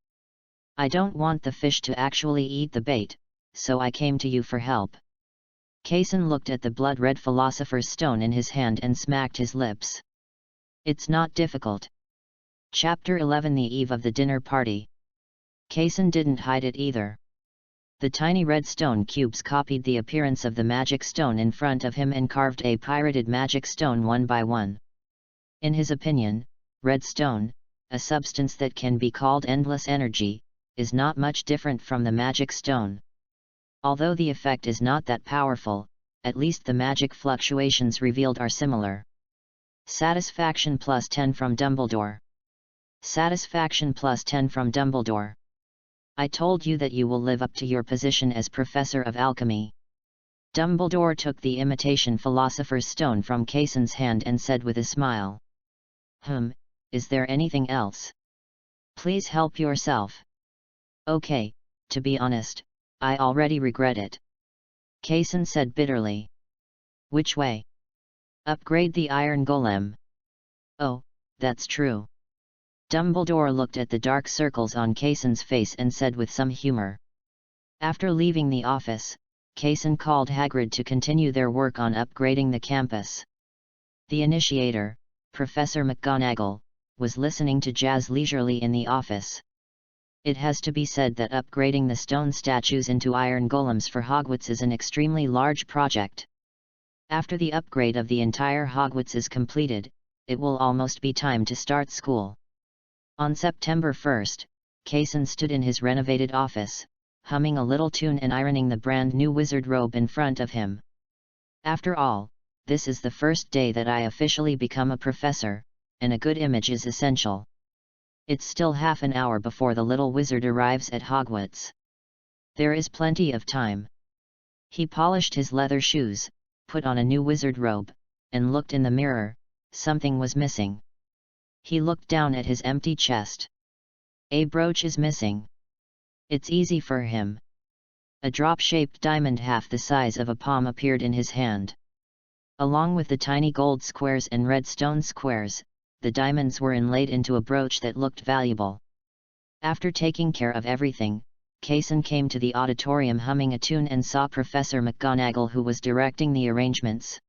I don't want the fish to actually eat the bait, so I came to you for help." Kaysen looked at the blood-red Philosopher's Stone in his hand and smacked his lips. "It's not difficult." Chapter 11: The eve of the dinner party. Kaysen didn't hide it either. The tiny red stone cubes copied the appearance of the magic stone in front of him and carved a pirated magic stone one by one. In his opinion, red stone, a substance that can be called endless energy, is not much different from the magic stone. Although the effect is not that powerful, at least the magic fluctuations revealed are similar. Satisfaction +10 from Dumbledore. Satisfaction +10 from Dumbledore. "I told you that you will live up to your position as Professor of Alchemy." Dumbledore took the imitation Philosopher's Stone from Kaysen's hand and said with a smile. Is there anything else? Please help yourself." "Okay, to be honest, I already regret it," Kaysen said bitterly. "Which way?" "Upgrade the Iron Golem." "Oh, that's true." Dumbledore looked at the dark circles on Kaysen's face and said with some humor. After leaving the office, Kaysen called Hagrid to continue their work on upgrading the campus. The initiator, Professor McGonagall, was listening to jazz leisurely in the office. It has to be said that upgrading the stone statues into iron golems for Hogwarts is an extremely large project. After the upgrade of the entire Hogwarts is completed, it will almost be time to start school. On September 1st, Kaysen stood in his renovated office, humming a little tune and ironing the brand new wizard robe in front of him. "After all, this is the first day that I officially become a professor, and a good image is essential. It's still half an hour before the little wizard arrives at Hogwarts. There is plenty of time." He polished his leather shoes, put on a new wizard robe, and looked in the mirror. Something was missing. He looked down at his empty chest. A brooch is missing. It's easy for him. A drop-shaped diamond half the size of a palm appeared in his hand. Along with the tiny gold squares and red stone squares, the diamonds were inlaid into a brooch that looked valuable. After taking care of everything, Kaysen came to the auditorium humming a tune and saw Professor McGonagall, who was directing the arrangements.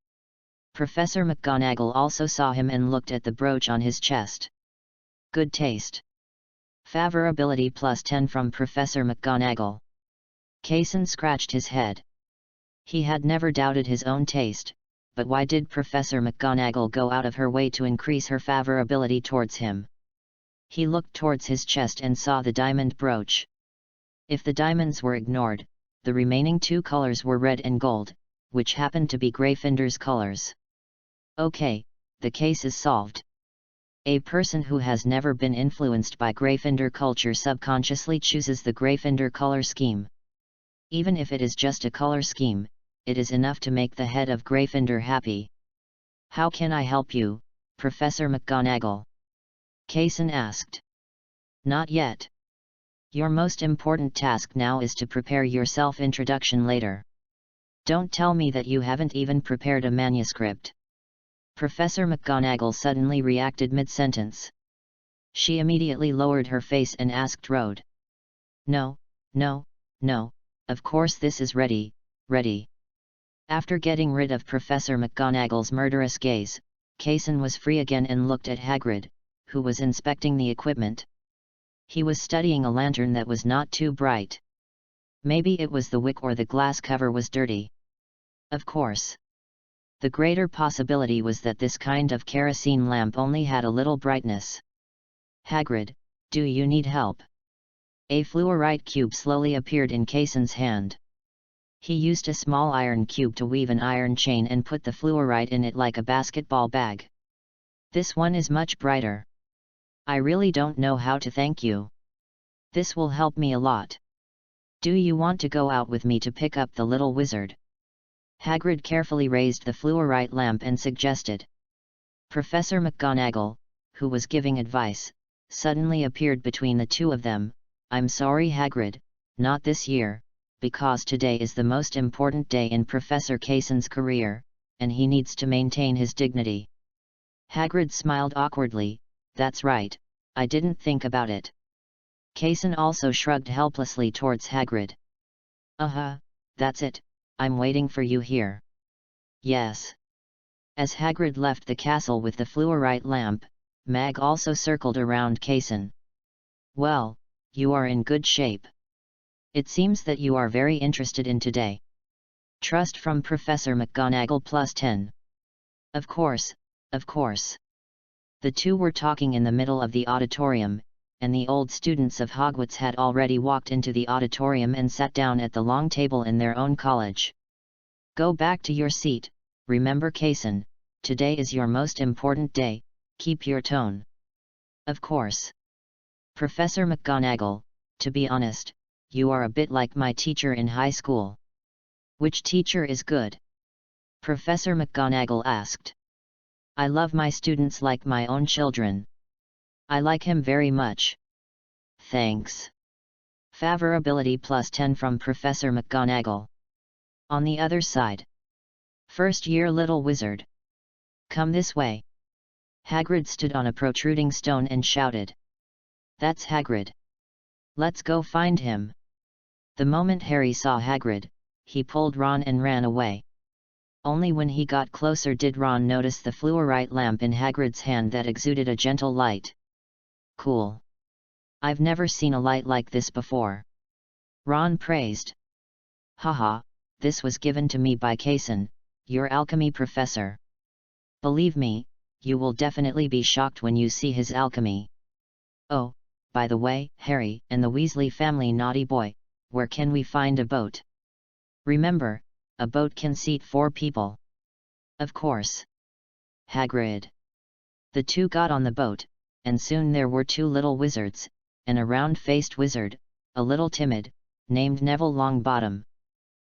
Professor McGonagall also saw him and looked at the brooch on his chest. "Good taste." Favorability +10 from Professor McGonagall. Kaysen scratched his head. He had never doubted his own taste, but why did Professor McGonagall go out of her way to increase her favorability towards him? He looked towards his chest and saw the diamond brooch. If the diamonds were ignored, the remaining two colors were red and gold, which happened to be Gryffindor's colors. Okay, the case is solved. A person who has never been influenced by Gryffindor culture subconsciously chooses the Gryffindor color scheme. Even if it is just a color scheme, it is enough to make the head of Gryffindor happy. "How can I help you, Professor McGonagall?" Kaysen asked. "Not yet. Your most important task now is to prepare your self-introduction later. Don't tell me that you haven't even prepared a manuscript." Professor McGonagall suddenly reacted mid-sentence. She immediately lowered her face and asked Rode. No, of course this is ready, ready. After getting rid of Professor McGonagall's murderous gaze, Kaysen was free again and looked at Hagrid, who was inspecting the equipment. He was studying a lantern that was not too bright. Maybe it was the wick or the glass cover was dirty. Of course. The greater possibility was that this kind of kerosene lamp only had a little brightness. Hagrid, do you need help? A fluorite cube slowly appeared in Kaysen's hand. He used a small iron cube to weave an iron chain and put the fluorite in it like a basketball bag. This one is much brighter. I really don't know how to thank you. This will help me a lot. Do you want to go out with me to pick up the little wizard? Hagrid carefully raised the fluorite lamp and suggested. Professor McGonagall, who was giving advice, suddenly appeared between the two of them. I'm sorry, Hagrid, not this year, because today is the most important day in Professor Kaysen's career, and he needs to maintain his dignity. Hagrid smiled awkwardly. That's right, I didn't think about it. Kaysen also shrugged helplessly towards Hagrid. That's it, I'm waiting for you here. Yes. As Hagrid left the castle with the fluorite lamp, Mag also circled around Kaysen. Well, you are in good shape. It seems that you are very interested in today. Trust from Professor McGonagall +10. Of course, of course. The two were talking in the middle of the auditorium, and the old students of Hogwarts had already walked into the auditorium and sat down at the long table in their own college. Go back to your seat, remember Kaysen, today is your most important day, keep your tone. Of course. Professor McGonagall, to be honest, you are a bit like my teacher in high school. Which teacher is good? Professor McGonagall asked. I love my students like my own children. I like him very much. Thanks. Favorability +10 from Professor McGonagall. On the other side. First year little wizard. Come this way. Hagrid stood on a protruding stone and shouted. That's Hagrid. Let's go find him. The moment Harry saw Hagrid, he pulled Ron and ran away. Only when he got closer did Ron notice the fluorite lamp in Hagrid's hand that exuded a gentle light. Cool. I've never seen a light like this before. Ron praised. Haha, this was given to me by Kaysen, your alchemy professor. Believe me, you will definitely be shocked when you see his alchemy. Oh, by the way, Harry and the Weasley family naughty boy, where can we find a boat? Remember, a boat can seat 4 people. Of course. Hagrid. The two got on the boat, and soon there were 2 little wizards, and a round-faced wizard, a little timid, named Neville Longbottom.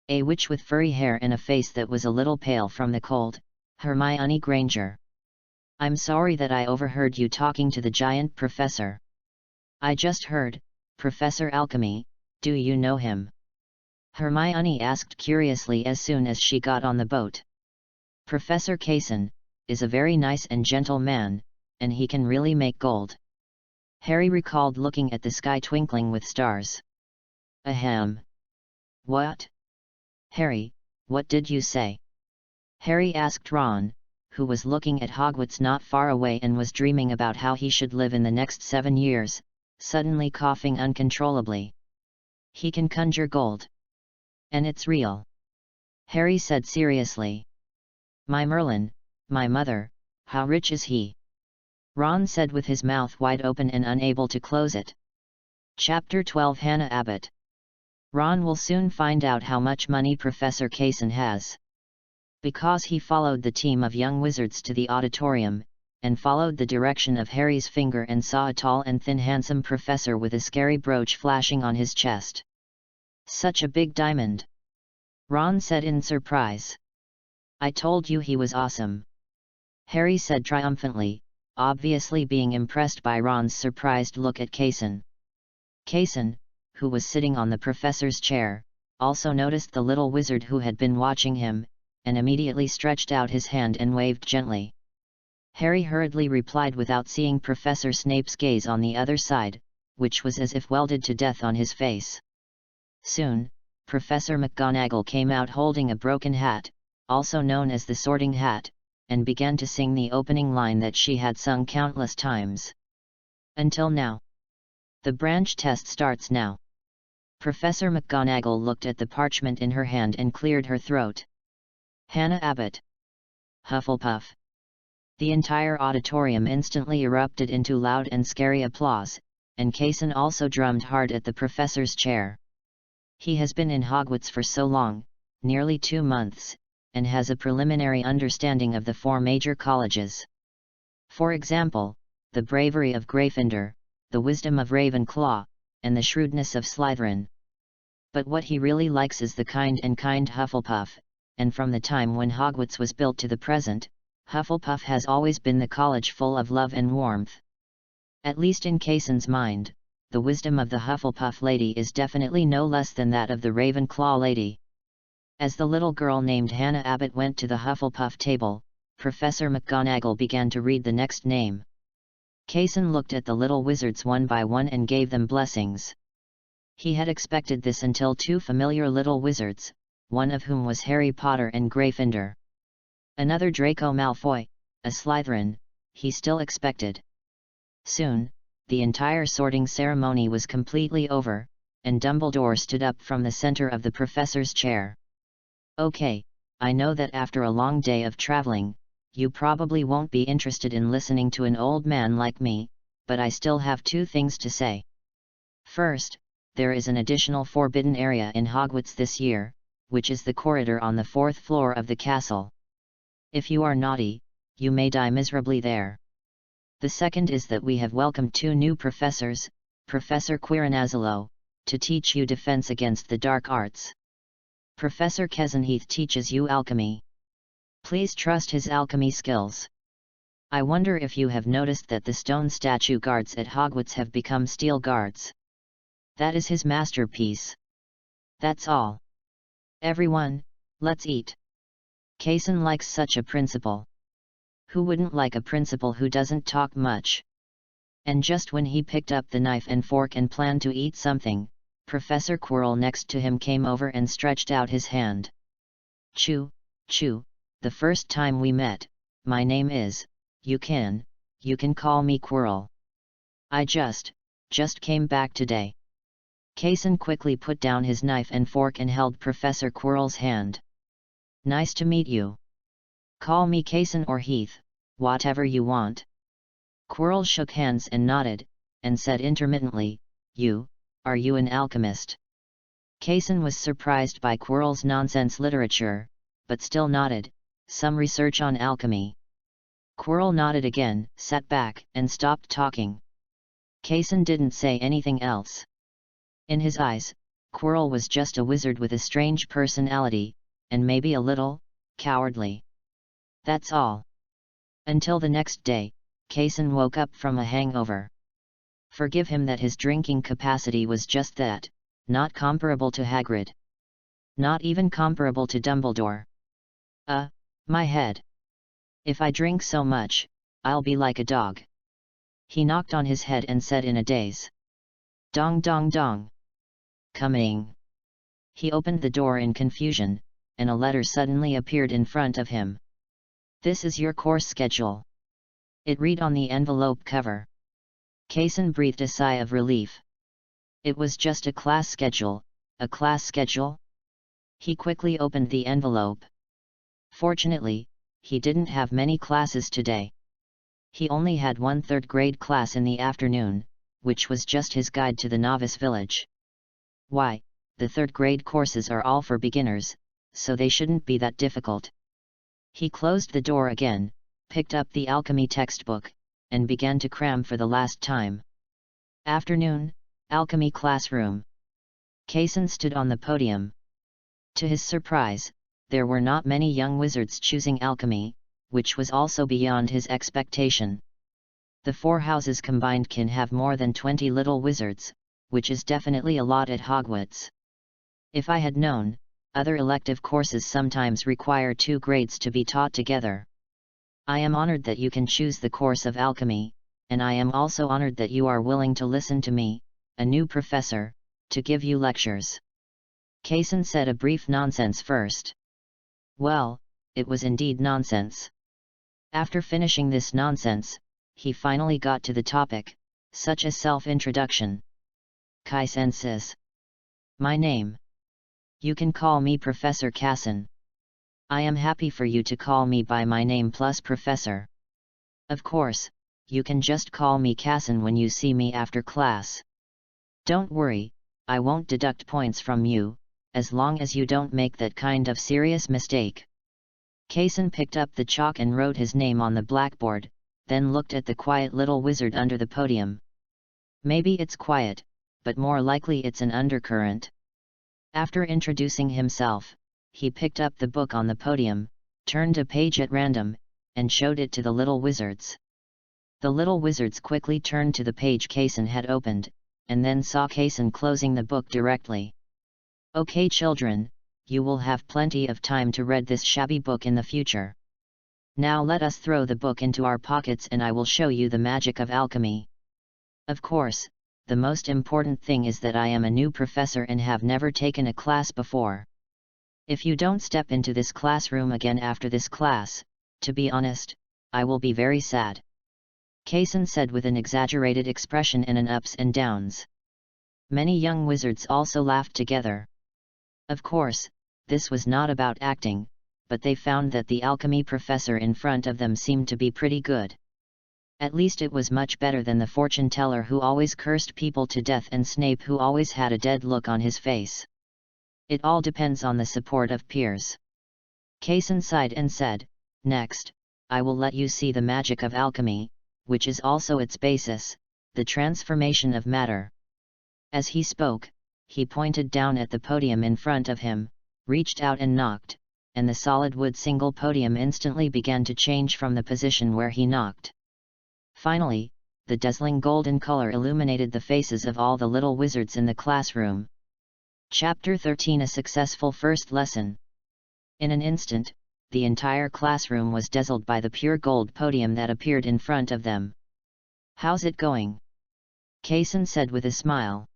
A witch with furry hair and a face that was a little pale from the cold, Hermione Granger. I'm sorry that I overheard you talking to the giant professor. I just heard, Professor Alchemy, do you know him? Hermione asked curiously as soon as she got on the boat. Professor Kaysen is a very nice and gentle man, and he can really make gold. Harry recalled looking at the sky twinkling with stars. Ahem. What? Harry, what did you say? Harry asked Ron, who was looking at Hogwarts not far away and was dreaming about how he should live in the next 7 years, suddenly coughing uncontrollably. He can conjure gold. And it's real. Harry said seriously. My Merlin, my mother, how rich is he? Ron said with his mouth wide open and unable to close it. Chapter 12 Hannah Abbott. Ron will soon find out how much money Professor Kaysen has. Because he followed the team of young wizards to the auditorium, and followed the direction of Harry's finger and saw a tall and thin handsome professor with a scary brooch flashing on his chest. Such a big diamond! Ron said in surprise. I told you he was awesome. Harry said triumphantly, obviously being impressed by Ron's surprised look at Kaysen. Kaysen, who was sitting on the professor's chair, also noticed the little wizard who had been watching him, and immediately stretched out his hand and waved gently. Harry hurriedly replied without seeing Professor Snape's gaze on the other side, which was as if welded to death on his face. Soon, Professor McGonagall came out holding a broken hat, also known as the Sorting Hat, and began to sing the opening line that she had sung countless times. Until now. The branch test starts now. Professor McGonagall looked at the parchment in her hand and cleared her throat. Hannah Abbott. Hufflepuff. The entire auditorium instantly erupted into loud and scary applause, and Kaysen also drummed hard at the professor's chair. He has been in Hogwarts for so long, nearly 2 months, and has a preliminary understanding of the 4 major colleges. For example, the bravery of Gryffindor, the wisdom of Ravenclaw, and the shrewdness of Slytherin. But what he really likes is the kind Hufflepuff, and from the time when Hogwarts was built to the present, Hufflepuff has always been the college full of love and warmth. At least in Kaysen's mind, the wisdom of the Hufflepuff lady is definitely no less than that of the Ravenclaw lady. As the little girl named Hannah Abbott went to the Hufflepuff table, Professor McGonagall began to read the next name. Kaysen looked at the little wizards one by one and gave them blessings. He had expected this until 2 familiar little wizards, one of whom was Harry Potter and Gryffindor. Another Draco Malfoy, a Slytherin, he still expected. Soon, the entire sorting ceremony was completely over, and Dumbledore stood up from the center of the professor's chair. Okay, I know that after a long day of traveling, you probably won't be interested in listening to an old man like me, but I still have 2 things to say. First, there is an additional forbidden area in Hogwarts this year, which is the corridor on the 4th floor of the castle. If you are naughty, you may die miserably there. The second is that we have welcomed 2 new professors, Professor Quirinazolo, to teach you defense against the dark arts. Professor Kesenheath teaches you alchemy. Please trust his alchemy skills. I wonder if you have noticed that the stone statue guards at Hogwarts have become steel guards. That is his masterpiece. That's all. Everyone, let's eat. Kaysen likes such a principal. Who wouldn't like a principal who doesn't talk much? And just when he picked up the knife and fork and planned to eat something, Professor Quirrell next to him came over and stretched out his hand. Chew, chew, the first time we met, my name is, you can call me Quirrell. I just came back today. Kaysen quickly put down his knife and fork and held Professor Quirrell's hand. Nice to meet you. Call me Kaysen or Heath, whatever you want. Quirrell shook hands and nodded, and said intermittently, Are you an alchemist? Kaysen was surprised by Quirrell's nonsense literature, but still nodded, some research on alchemy. Quirrell nodded again, sat back, and stopped talking. Kaysen didn't say anything else. In his eyes, Quirrell was just a wizard with a strange personality, and maybe a little cowardly. That's all. Until the next day, Kaysen woke up from a hangover. Forgive him that his drinking capacity was just that, not comparable to Hagrid. Not even comparable to Dumbledore. My head. If I drink so much, I'll be like a dog. He knocked on his head and said in a daze. Dong dong dong. Coming. He opened the door in confusion, and a letter suddenly appeared in front of him. This is your course schedule. It read on the envelope cover. Kaysen breathed a sigh of relief. It was just a class schedule, a class schedule? He quickly opened the envelope. Fortunately, he didn't have many classes today. He only had 1 3rd grade class in the afternoon, which was just his guide to the novice village. Why, the 3rd grade courses are all for beginners, so they shouldn't be that difficult. He closed the door again, picked up the alchemy textbook, and began to cram for the last time. Afternoon, alchemy classroom. Kaysen stood on the podium. To his surprise, there were not many young wizards choosing alchemy, which was also beyond his expectation. The 4 houses combined can have more than 20 little wizards, which is definitely a lot at Hogwarts. If I had known, other elective courses sometimes require 2 grades to be taught together. I am honored that you can choose the course of alchemy, and I am also honored that you are willing to listen to me, a new professor, to give you lectures. Kaysen said a brief nonsense first. Well, it was indeed nonsense. After finishing this nonsense, he finally got to the topic, such as self-introduction. Kaysen says. My name. You can call me Professor Kaysen. I am happy for you to call me by my name plus Professor. Of course, you can just call me Kaysen when you see me after class. Don't worry, I won't deduct points from you, as long as you don't make that kind of serious mistake. Kaysen picked up the chalk and wrote his name on the blackboard, then looked at the quiet little wizard under the podium. Maybe it's quiet, but more likely it's an undercurrent. After introducing himself, he picked up the book on the podium, turned a page at random, and showed it to the little wizards. The little wizards quickly turned to the page Kaysen had opened, and then saw Kaysen closing the book directly. Okay children, you will have plenty of time to read this shabby book in the future. Now let us throw the book into our pockets and I will show you the magic of alchemy. Of course, the most important thing is that I am a new professor and have never taken a class before. If you don't step into this classroom again after this class, to be honest, I will be very sad. Kaysen said with an exaggerated expression and an ups and downs. Many young wizards also laughed together. Of course, this was not about acting, but they found that the alchemy professor in front of them seemed to be pretty good. At least it was much better than the fortune teller who always cursed people to death and Snape who always had a dead look on his face. It all depends on the support of peers. Kaysen sighed and said, next, I will let you see the magic of alchemy, which is also its basis, the transformation of matter. As he spoke, he pointed down at the podium in front of him, reached out and knocked, and the solid wood single podium instantly began to change from the position where he knocked. Finally, the dazzling golden color illuminated the faces of all the little wizards in the classroom. Chapter 13 A Successful First Lesson. In an instant, the entire classroom was dazzled by the pure gold podium that appeared in front of them. How's it going? Kaysen said with a smile.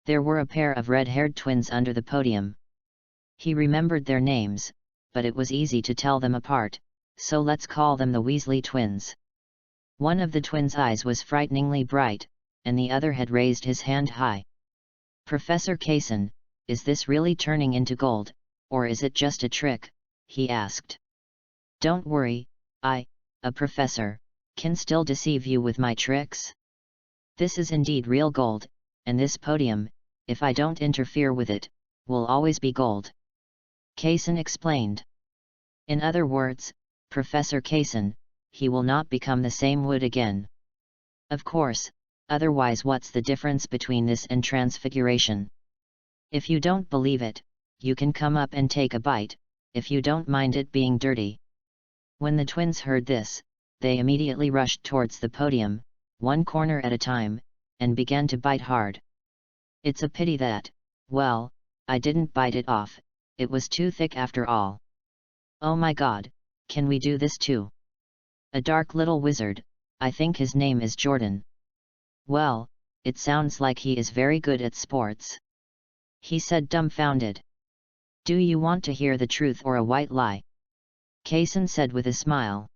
There were a pair of red-haired twins under the podium. He remembered their names, but it was easy to tell them apart, so let's call them the Weasley twins. One of the twins' eyes was frighteningly bright, and the other had raised his hand high. Professor Kaysen, is this really turning into gold, or is it just a trick? He asked. Don't worry, a professor, can still deceive you with my tricks. This is indeed real gold, and this podium, if I don't interfere with it, will always be gold. Kaysen explained. In other words, Professor Kaysen, he will not become the same wood again. Of course, otherwise what's the difference between this and transfiguration? If you don't believe it, you can come up and take a bite, if you don't mind it being dirty. When the twins heard this, they immediately rushed towards the podium, one corner at a time, and began to bite hard. It's a pity that, well, I didn't bite it off, it was too thick after all. Oh my god, can we do this too? A dark little wizard, I think his name is Jordan. Well, it sounds like he is very good at sports. He said dumbfounded. Do you want to hear the truth or a white lie? Kaysen said with a smile.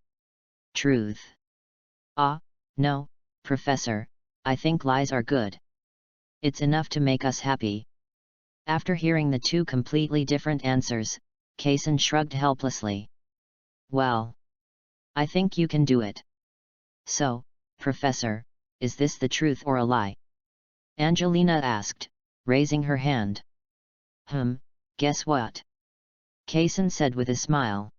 Truth. No, Professor, I think lies are good. It's enough to make us happy. After hearing the two completely different answers, Kaysen shrugged helplessly. Well, I think you can do it. So, Professor, is this the truth or a lie? Angelina asked, raising her hand. Guess what? Kaysen said with a smile.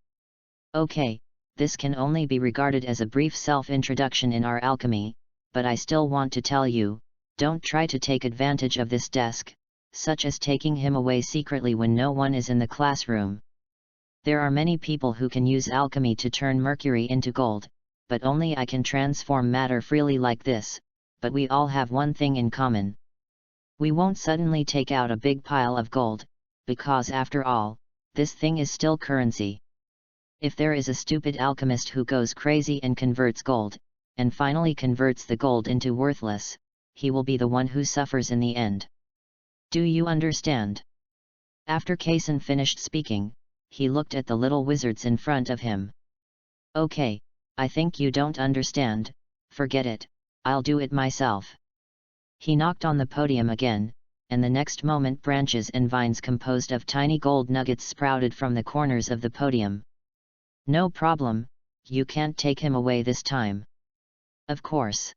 Okay, this can only be regarded as a brief self-introduction in our alchemy, but I still want to tell you, don't try to take advantage of this desk, such as taking him away secretly when no one is in the classroom. There are many people who can use alchemy to turn mercury into gold, but only I can transform matter freely like this, but we all have one thing in common. We won't suddenly take out a big pile of gold, because after all, this thing is still currency. If there is a stupid alchemist who goes crazy and converts gold, and finally converts the gold into worthless, he will be the one who suffers in the end. Do you understand? After Kaysen finished speaking, he looked at the little wizards in front of him. Okay, I think you don't understand, forget it, I'll do it myself. He knocked on the podium again, and the next moment branches and vines composed of tiny gold nuggets sprouted from the corners of the podium. No problem, you can't take him away this time. Of course.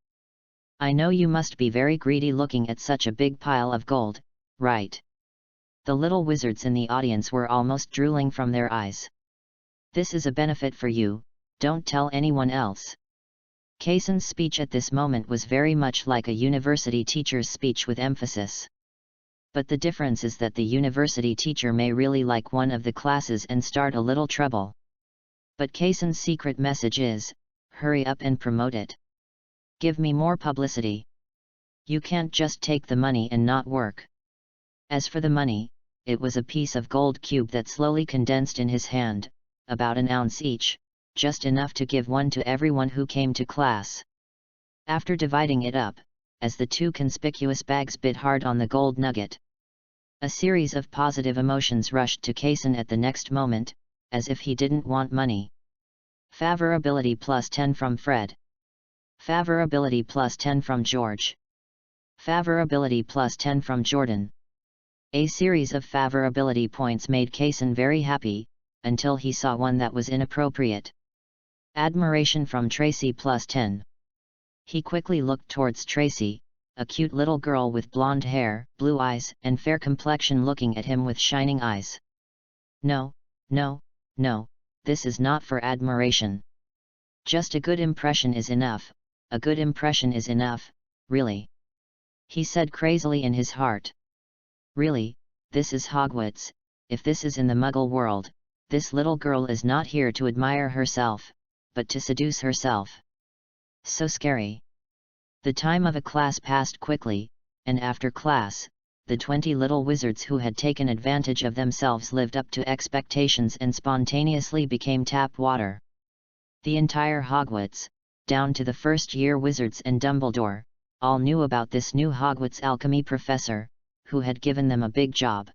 I know you must be very greedy looking at such a big pile of gold, right? The little wizards in the audience were almost drooling from their eyes. This is a benefit for you, don't tell anyone else. Kaysen's speech at this moment was very much like a university teacher's speech with emphasis. But the difference is that the university teacher may really like one of the classes and start a little trouble. But Kaysen's secret message is, hurry up and promote it. Give me more publicity. You can't just take the money and not work. As for the money, it was a piece of gold cube that slowly condensed in his hand, about an ounce each, just enough to give one to everyone who came to class. After dividing it up, as the two conspicuous bags bit hard on the gold nugget, a series of positive emotions rushed to Kaysen at the next moment, as if he didn't want money. Favorability plus 10 from Fred. Favorability plus 10 from George. Favorability plus 10 from Jordan. A series of favorability points made Kaysen very happy, until he saw one that was inappropriate. Admiration from Tracy plus 10. He quickly looked towards Tracy, a cute little girl with blonde hair, blue eyes, and fair complexion looking at him with shining eyes. No, no, no, this is not for admiration. Just a good impression is enough, a good impression is enough, really. He said crazily in his heart. Really, this is Hogwarts, if this is in the Muggle world, this little girl is not here to admire herself, but to seduce herself. So scary. The time of a class passed quickly, and after class, the 20 little wizards who had taken advantage of themselves lived up to expectations and spontaneously became tap water. The entire Hogwarts, down to the first-year wizards and Dumbledore, all knew about this new Hogwarts alchemy professor, who had given them a big job.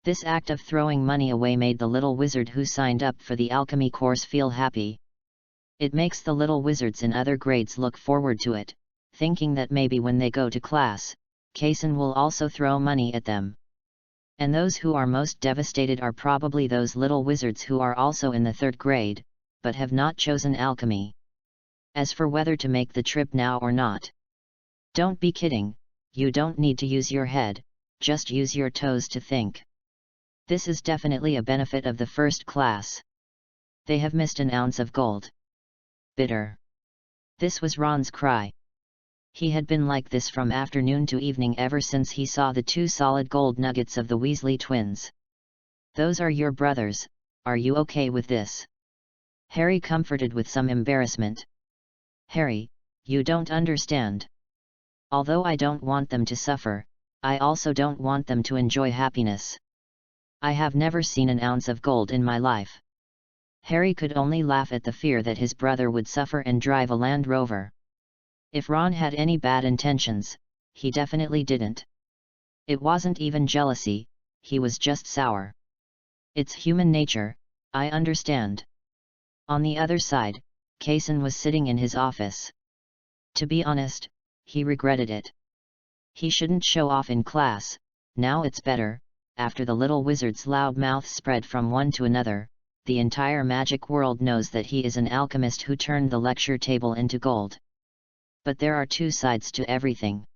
This act of throwing money away made the little wizard who signed up for the alchemy course feel happy. It makes the little wizards in other grades look forward to it, thinking that maybe when they go to class, Kaysen will also throw money at them. And those who are most devastated are probably those little wizards who are also in the 3rd grade, but have not chosen alchemy. As for whether to make the trip now or not, don't be kidding, you don't need to use your head, just use your toes to think. This is definitely a benefit of the first class. They have missed an ounce of gold. Bitter. This was Ron's cry. He had been like this from afternoon to evening ever since he saw the 2 solid gold nuggets of the Weasley twins. Those are your brothers, are you okay with this? Harry comforted with some embarrassment. Harry, you don't understand. Although I don't want them to suffer, I also don't want them to enjoy happiness. I have never seen an ounce of gold in my life. Harry could only laugh at the fear that his brother would suffer and drive a Land Rover. If Ron had any bad intentions, he definitely didn't. It wasn't even jealousy, he was just sour. It's human nature, I understand. On the other side, Kaysen was sitting in his office. To be honest, he regretted it. He shouldn't show off in class, now it's better. After the little wizard's loud mouth spread from one to another, the entire magic world knows that he is an alchemist who turned the lecture table into gold. But there are 2 sides to everything.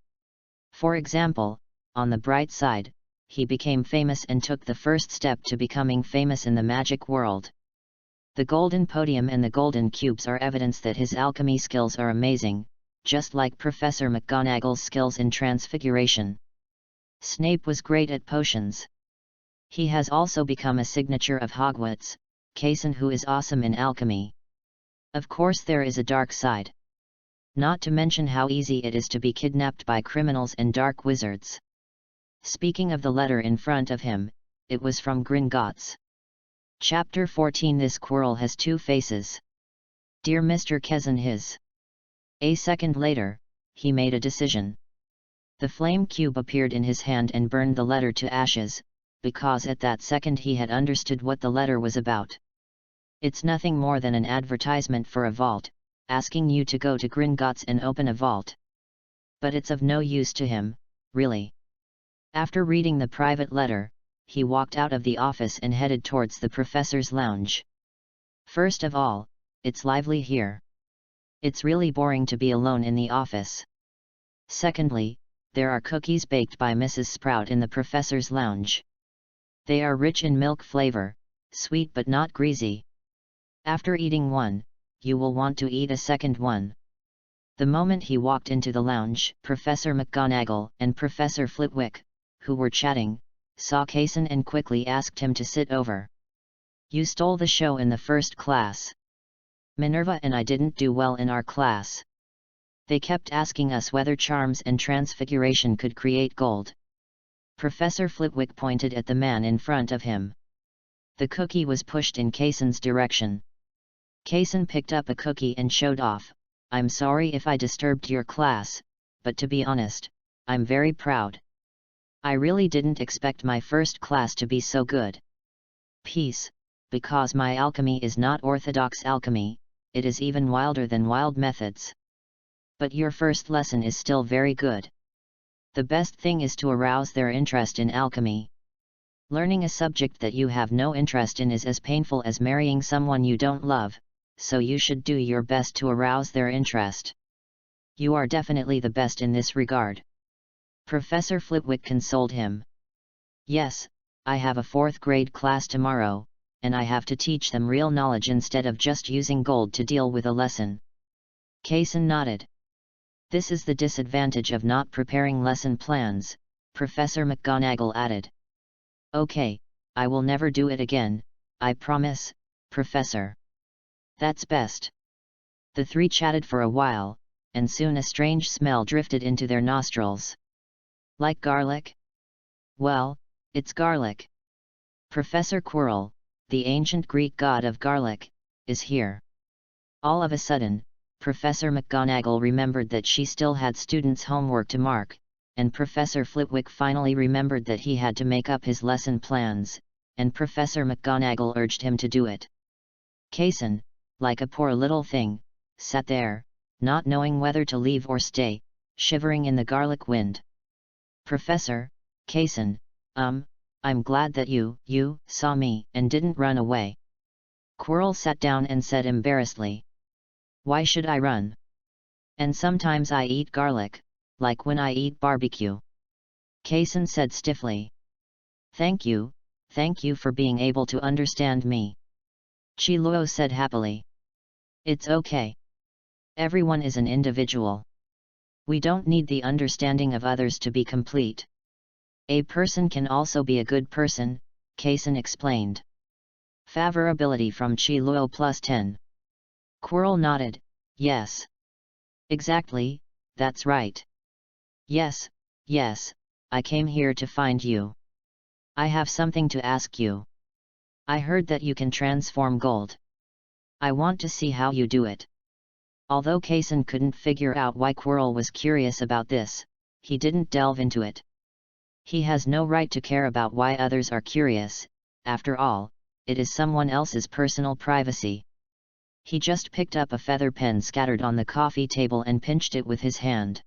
For example, on the bright side, he became famous and took the first step to becoming famous in the magic world. The golden podium and the golden cubes are evidence that his alchemy skills are amazing, just like Professor McGonagall's skills in transfiguration. Snape was great at potions. He has also become a signature of Hogwarts, Kaysen who is awesome in alchemy. Of course there is a dark side. Not to mention how easy it is to be kidnapped by criminals and dark wizards. Speaking of the letter in front of him, it was from Gringotts. Chapter 14. This quarrel has 2 faces. Dear Mr. Kaysen his. A second later, he made a decision. The flame cube appeared in his hand and burned the letter to ashes, because at that second he had understood what the letter was about. It's nothing more than an advertisement for a vault, asking you to go to Gringotts and open a vault. But it's of no use to him, really. After reading the private letter, he walked out of the office and headed towards the professor's lounge. First of all, it's lively here. It's really boring to be alone in the office. Secondly, there are cookies baked by Mrs. Sprout in the professor's lounge. They are rich in milk flavor, sweet but not greasy. After eating one, you will want to eat a second one. The moment he walked into the lounge, Professor McGonagall and Professor Flitwick, who were chatting, saw Kaysen and quickly asked him to sit over. You stole the show in the first class. Minerva and I didn't do well in our class. They kept asking us whether charms and transfiguration could create gold. Professor Flitwick pointed at the man in front of him. The cookie was pushed in Kaysen's direction. Kaysen picked up a cookie and showed off. I'm sorry if I disturbed your class, but to be honest, I'm very proud. I really didn't expect my first class to be so good. Peace, because my alchemy is not orthodox alchemy, it is even wilder than wild methods. But your first lesson is still very good. The best thing is to arouse their interest in alchemy. Learning a subject that you have no interest in is as painful as marrying someone you don't love, so you should do your best to arouse their interest. You are definitely the best in this regard. Professor Flitwick consoled him. Yes, I have a 4th grade class tomorrow, and I have to teach them real knowledge instead of just using gold to deal with a lesson. Kaysen nodded. This is the disadvantage of not preparing lesson plans, Professor McGonagall added. Okay, I will never do it again, I promise, Professor. That's best. The three chatted for a while, and soon a strange smell drifted into their nostrils. Like garlic? Well, it's garlic. Professor Quirrell, the ancient Greek god of garlic, is here. All of a sudden, Professor McGonagall remembered that she still had students' homework to mark, and Professor Flitwick finally remembered that he had to make up his lesson plans, and Professor McGonagall urged him to do it. Kaysen, like a poor little thing, sat there, not knowing whether to leave or stay, shivering in the garlic wind. Professor, Kaysen, I'm glad that you saw me and didn't run away. Quirrell sat down and said embarrassedly. Why should I run? And sometimes I eat garlic, like when I eat barbecue. Kaysen said stiffly. Thank you for being able to understand me. Chi Luo said happily. It's okay. Everyone is an individual. We don't need the understanding of others to be complete. A person can also be a good person, Kaysen explained. Favorability from Chi Luo +10. Quirrell nodded, yes. Exactly, that's right. Yes, I came here to find you. I have something to ask you. I heard that you can transform gold. I want to see how you do it. Although Kaysen couldn't figure out why Quirrell was curious about this, he didn't delve into it. He has no right to care about why others are curious, after all, it is someone else's personal privacy. He just picked up a feather pen scattered on the coffee table and pinched it with his hand.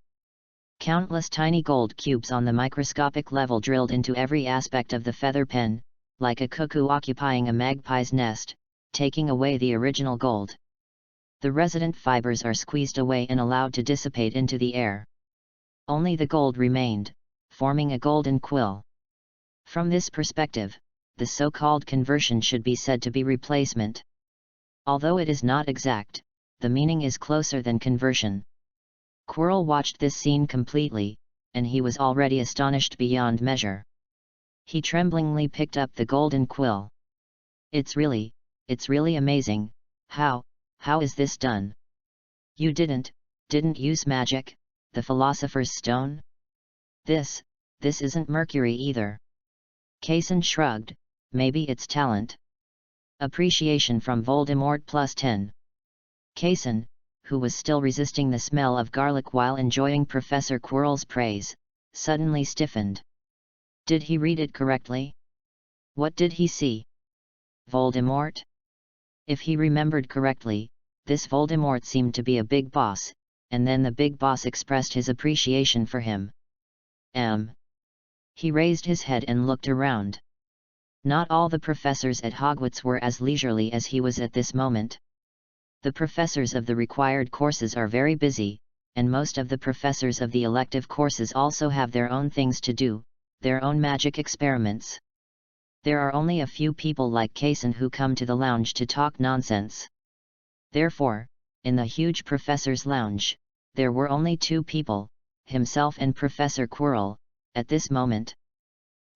Countless tiny gold cubes on the microscopic level drilled into every aspect of the feather pen, like a cuckoo occupying a magpie's nest, taking away the original gold. The resident fibers are squeezed away and allowed to dissipate into the air. Only the gold remained, forming a golden quill. From this perspective, the so-called conversion should be said to be replacement. Although it is not exact, the meaning is closer than conversion. Quirrell watched this scene completely, and he was already astonished beyond measure. He tremblingly picked up the golden quill. It's really amazing. How is this done? You didn't use magic, the Philosopher's Stone? This isn't mercury either. Kaysen shrugged, maybe it's talent. Appreciation from Voldemort +10. Kaysen, who was still resisting the smell of garlic while enjoying Professor Quirrell's praise, suddenly stiffened. Did he read it correctly? What did he see? Voldemort? If he remembered correctly, this Voldemort seemed to be a big boss, and then the big boss expressed his appreciation for him. He raised his head and looked around. Not all the professors at Hogwarts were as leisurely as he was at this moment. The professors of the required courses are very busy, and most of the professors of the elective courses also have their own things to do, their own magic experiments. There are only a few people like Kaysen who come to the lounge to talk nonsense. Therefore, in the huge professor's lounge, there were only two people, himself and Professor Quirrell, at this moment.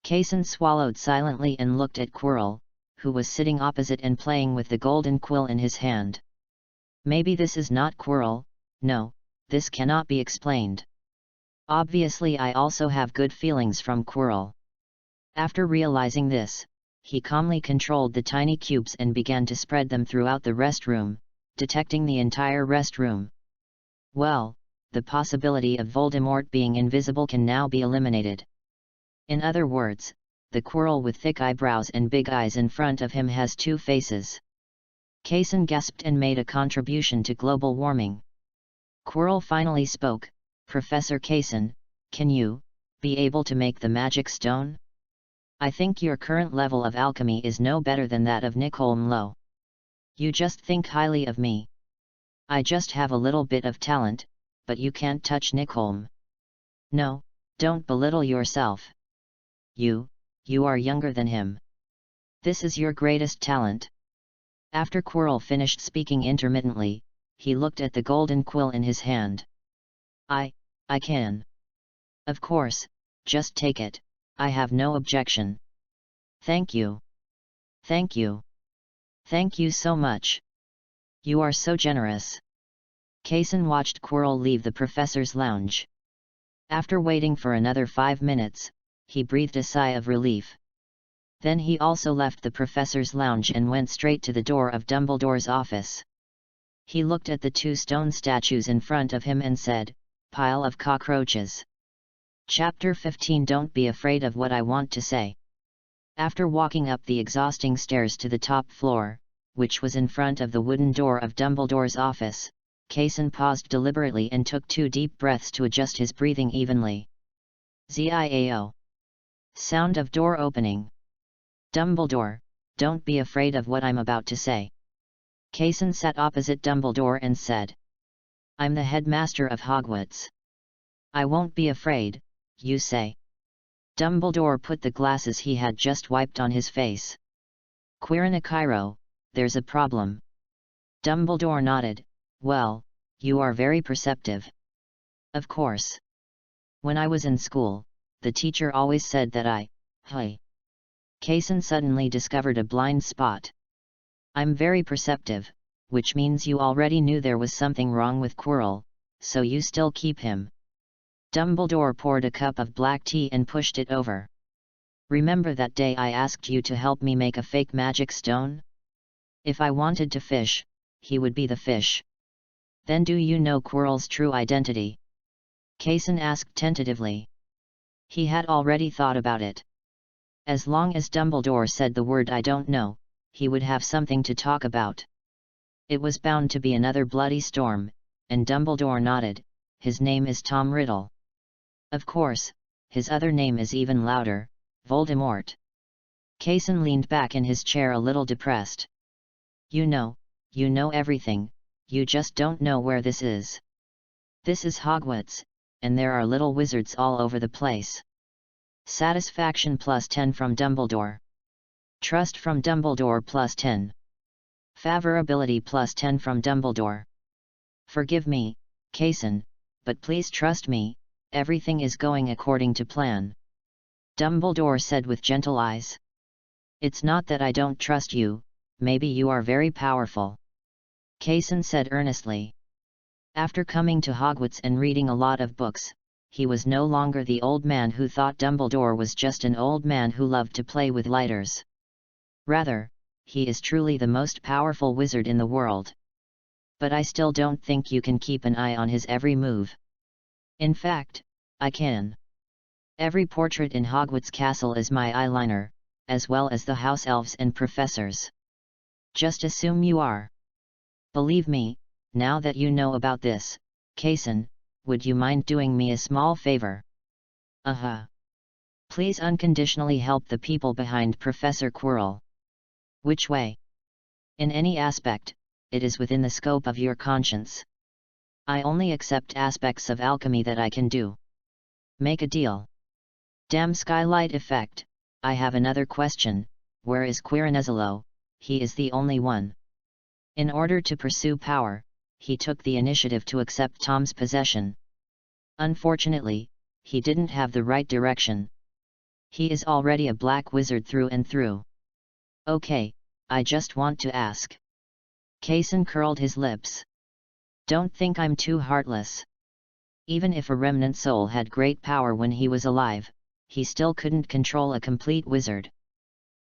Kaysen swallowed silently and looked at Quirrell, who was sitting opposite and playing with the golden quill in his hand. Maybe this is not Quirrell, no, this cannot be explained. Obviously I also have good feelings from Quirrell. After realizing this, he calmly controlled the tiny cubes and began to spread them throughout the restroom, detecting the entire restroom. Well, the possibility of Voldemort being invisible can now be eliminated. In other words, the Quirrell with thick eyebrows and big eyes in front of him has two faces. Kaysen gasped and made a contribution to global warming. Quirrell finally spoke, Professor Kaysen, can you be able to make the magic stone? I think your current level of alchemy is no better than that of Nicholm Low. You just think highly of me. I just have a little bit of talent, but you can't touch Nicholm. No, don't belittle yourself. You are younger than him. This is your greatest talent. After Quirrell finished speaking intermittently, he looked at the golden quill in his hand. I can. Of course, just take it, I have no objection. Thank you. Thank you. Thank you so much. You are so generous. Kaysen watched Quirrell leave the professor's lounge. After waiting for another 5 minutes, he breathed a sigh of relief. Then he also left the professor's lounge and went straight to the door of Dumbledore's office. He looked at the two stone statues in front of him and said, "Pile of cockroaches." Chapter 15. Don't be afraid of what I want to say. After walking up the exhausting stairs to the top floor, which was in front of the wooden door of Dumbledore's office, Kaysen paused deliberately and took 2 deep breaths to adjust his breathing evenly. Ziao. Sound of door opening. Dumbledore, don't be afraid of what I'm about to say. Kaysen sat opposite Dumbledore and said, I'm the headmaster of Hogwarts. I won't be afraid, you say. Dumbledore put the glasses he had just wiped on his face. Quirinicairo, there's a problem. Dumbledore nodded, well, you are very perceptive. Of course. When I was in school, the teacher always said that Kaysen suddenly discovered a blind spot. I'm very perceptive, which means you already knew there was something wrong with Quirrell, so you still keep him. Dumbledore poured a cup of black tea and pushed it over. Remember that day I asked you to help me make a fake magic stone? If I wanted to fish, he would be the fish. Then do you know Quirrell's true identity? Kaysen asked tentatively. He had already thought about it. As long as Dumbledore said the word I don't know, he would have something to talk about. It was bound to be another bloody storm, and Dumbledore nodded, his name is Tom Riddle. Of course, his other name is even louder, Voldemort. Kaysen leaned back in his chair a little depressed. You know everything, you just don't know where this is. This is Hogwarts, and there are little wizards all over the place. Satisfaction +10 from Dumbledore. Trust from Dumbledore +10. Favorability +10 from Dumbledore. Forgive me, Kaysen, but please trust me, everything is going according to plan. Dumbledore said with gentle eyes. It's not that I don't trust you, maybe you are very powerful. Kaysen said earnestly. After coming to Hogwarts and reading a lot of books, he was no longer the old man who thought Dumbledore was just an old man who loved to play with lighters. Rather, he is truly the most powerful wizard in the world. But I still don't think you can keep an eye on his every move. In fact, I can. Every portrait in Hogwarts Castle is my eyeliner, as well as the house elves and professors. Just assume you are. Believe me, now that you know about this, Kason, would you mind doing me a small favor? Please unconditionally help the people behind Professor Quirrell. Which way? In any aspect, it is within the scope of your conscience. I only accept aspects of alchemy that I can do. Make a deal. Damn skylight effect, I have another question, where is Quirinezolo? He is the only one. In order to pursue power, he took the initiative to accept Tom's possession. Unfortunately, he didn't have the right direction. He is already a black wizard through and through. Okay, I just want to ask. Kason curled his lips. Don't think I'm too heartless. Even if a remnant soul had great power when he was alive, he still couldn't control a complete wizard.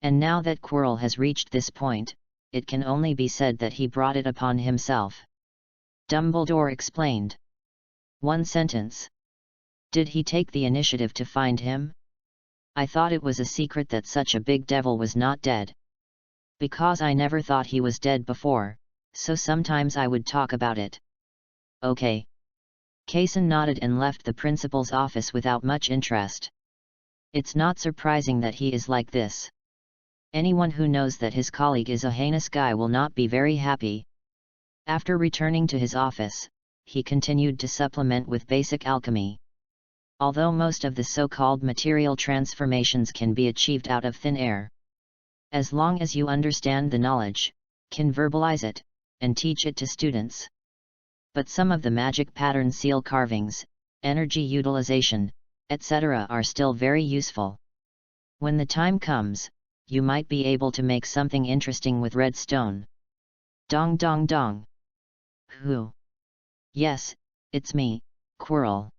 And now that Quirrell has reached this point, it can only be said that he brought it upon himself. Dumbledore explained. One sentence. Did he take the initiative to find him? I thought it was a secret that such a big devil was not dead. Because I never thought he was dead before, so sometimes I would talk about it. Okay. Kason nodded and left the principal's office without much interest. It's not surprising that he is like this. Anyone who knows that his colleague is a heinous guy will not be very happy. After returning to his office, he continued to supplement with basic alchemy. Although most of the so-called material transformations can be achieved out of thin air. As long as you understand the knowledge, can verbalize it, and teach it to students. But some of the magic pattern seal carvings, energy utilization, etc. are still very useful. When the time comes, you might be able to make something interesting with red stone. Dong dong dong. Who? Yes, it's me, Quirrell.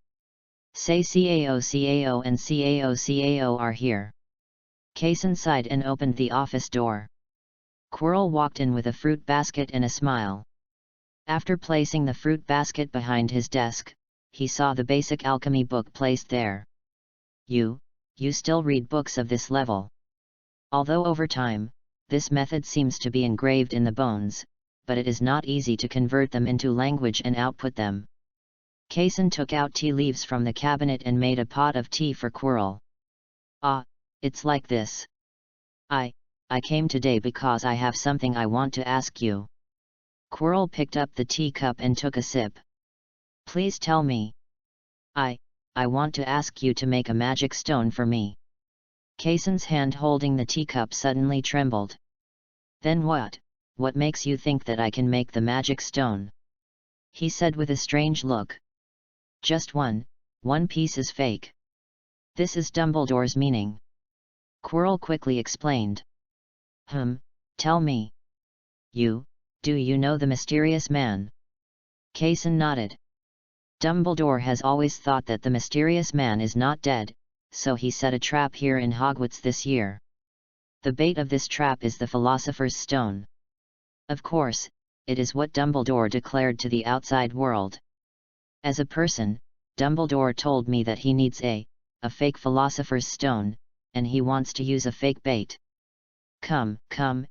Say CAO and CAO are here. Kason sighed and opened the office door. Quirrell walked in with a fruit basket and a smile. After placing the fruit basket behind his desk, he saw the basic alchemy book placed there. You still read books of this level. Although over time, this method seems to be engraved in the bones, but it is not easy to convert them into language and output them. Kason took out tea leaves from the cabinet and made a pot of tea for Quirrell. Ah, it's like this. I came today because I have something I want to ask you. Quirrell picked up the teacup and took a sip. Please tell me. I want to ask you to make a magic stone for me. Kason's hand holding the teacup suddenly trembled. Then what? What makes you think that I can make the magic stone? He said with a strange look. Just one piece is fake. This is Dumbledore's meaning. Quirrell quickly explained. Tell me. Do you know the mysterious man? Kason nodded. Dumbledore has always thought that the mysterious man is not dead, so he set a trap here in Hogwarts this year. The bait of this trap is the Philosopher's Stone. Of course, it is what Dumbledore declared to the outside world. As a person, Dumbledore told me that he needs a fake Philosopher's Stone, and he wants to use a fake bait. Come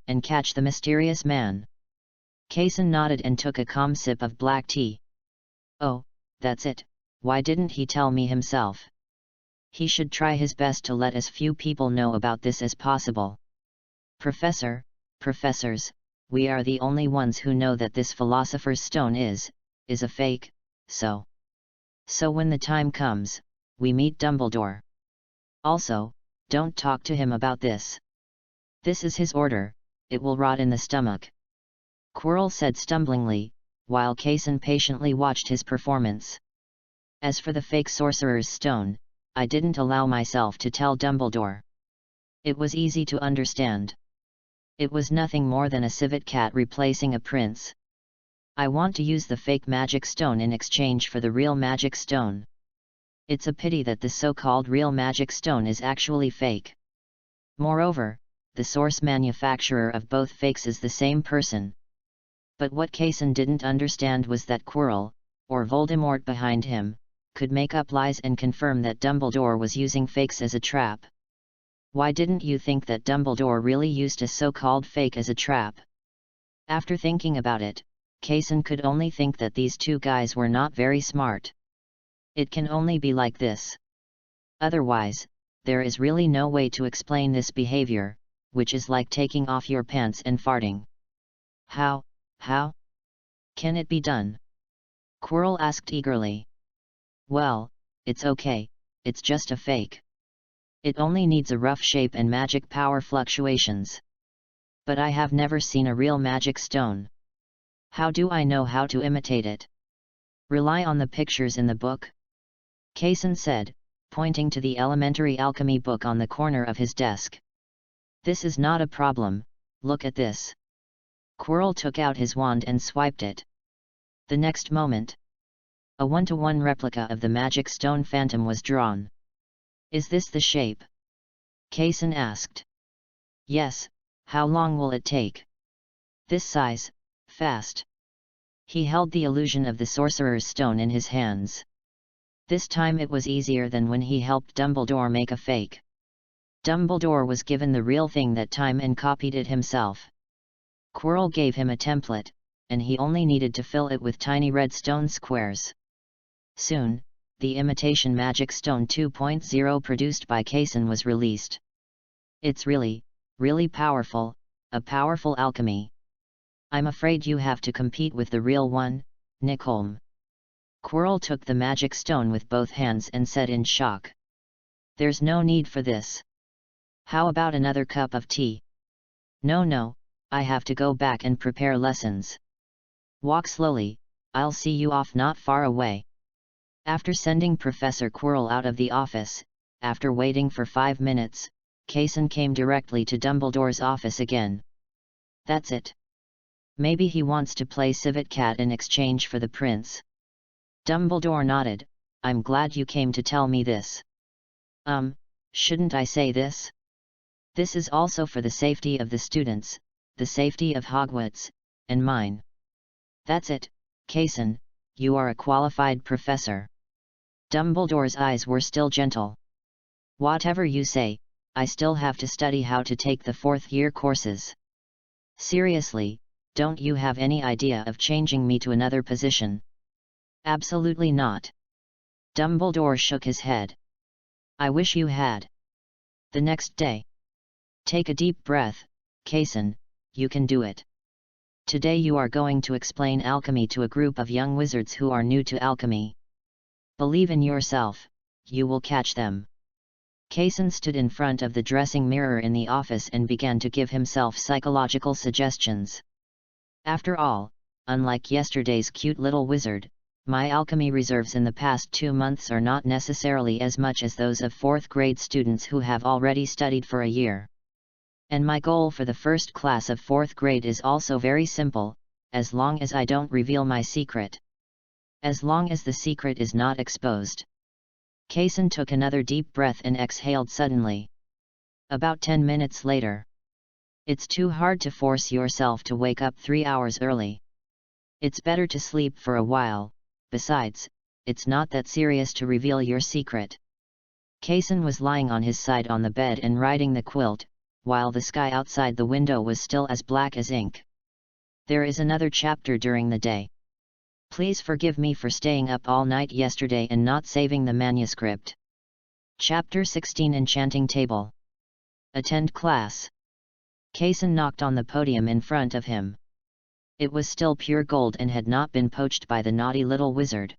and catch the mysterious man. Kason nodded and took a calm sip of black tea. Oh, that's it, why didn't he tell me himself? He should try his best to let as few people know about this as possible. Professors, we are the only ones who know that this Philosopher's Stone is a fake, so when the time comes, we meet Dumbledore. Also, don't talk to him about this. This is his order, it will rot in the stomach. Quirrell said stumblingly, while Kason patiently watched his performance. As for the fake Sorcerer's Stone, I didn't allow myself to tell Dumbledore. It was easy to understand. It was nothing more than a civet cat replacing a prince. I want to use the fake magic stone in exchange for the real magic stone. It's a pity that the so-called real magic stone is actually fake. Moreover, the source manufacturer of both fakes is the same person. But what Kason didn't understand was that Quirrell, or Voldemort behind him, could make up lies and confirm that Dumbledore was using fakes as a trap. Why didn't you think that Dumbledore really used a so-called fake as a trap? After thinking about it, Kaysen could only think that these two guys were not very smart. It can only be like this. Otherwise, there is really no way to explain this behavior, which is like taking off your pants and farting. How can it be done? Quirrell asked eagerly. Well, it's okay, it's just a fake. It only needs a rough shape and magic power fluctuations. But I have never seen a real magic stone. How do I know how to imitate it? Rely on the pictures in the book? Kaysen said, pointing to the elementary alchemy book on the corner of his desk. This is not a problem, look at this. Quirrell took out his wand and swiped it. The next moment, a 1-to-1 replica of the magic stone phantom was drawn. Is this the shape? Kaysen asked. Yes, how long will it take? This size, fast. He held the illusion of the Sorcerer's Stone in his hands. This time it was easier than when he helped Dumbledore make a fake. Dumbledore was given the real thing that time and copied it himself. Quirrell gave him a template, and he only needed to fill it with tiny red stone squares. Soon, the imitation Magic Stone 2.0 produced by Kaysen was released. It's really powerful, a powerful alchemy. I'm afraid you have to compete with the real one, Nicholm. Quirrell took the magic stone with both hands and said in shock. There's no need for this. How about another cup of tea? No, I have to go back and prepare lessons. Walk slowly, I'll see you off not far away. After sending Professor Quirrell out of the office, after waiting for 5 minutes, Kaysen came directly to Dumbledore's office again. That's it. Maybe he wants to play Civet Cat in exchange for the prince. Dumbledore nodded. I'm glad you came to tell me this. Shouldn't I say this? This is also for the safety of the students, the safety of Hogwarts, and mine. That's it, Kaysen, you are a qualified professor. Dumbledore's eyes were still gentle. Whatever you say, I still have to study how to take the 4th-year courses. Seriously, don't you have any idea of changing me to another position? Absolutely not. Dumbledore shook his head. I wish you had. The next day. Take a deep breath, Kaysen, you can do it. Today you are going to explain alchemy to a group of young wizards who are new to alchemy. Believe in yourself, you will catch them. Kaysen stood in front of the dressing mirror in the office and began to give himself psychological suggestions. After all, unlike yesterday's cute little wizard, my alchemy reserves in the past 2 months are not necessarily as much as those of 4th grade students who have already studied for a year. And my goal for the first class of 4th grade is also very simple, as long as I don't reveal my secret. As long as the secret is not exposed. Kaysen took another deep breath and exhaled suddenly. About 10 minutes later. It's too hard to force yourself to wake up 3 hours early. It's better to sleep for a while, besides, it's not that serious to reveal your secret. Kaysen was lying on his side on the bed and writing the quilt, while the sky outside the window was still as black as ink. There is another chapter during the day. Please forgive me for staying up all night yesterday and not saving the manuscript. Chapter 16 Enchanting Table. Attend class. Kaysen knocked on the podium in front of him. It was still pure gold and had not been poached by the naughty little wizard.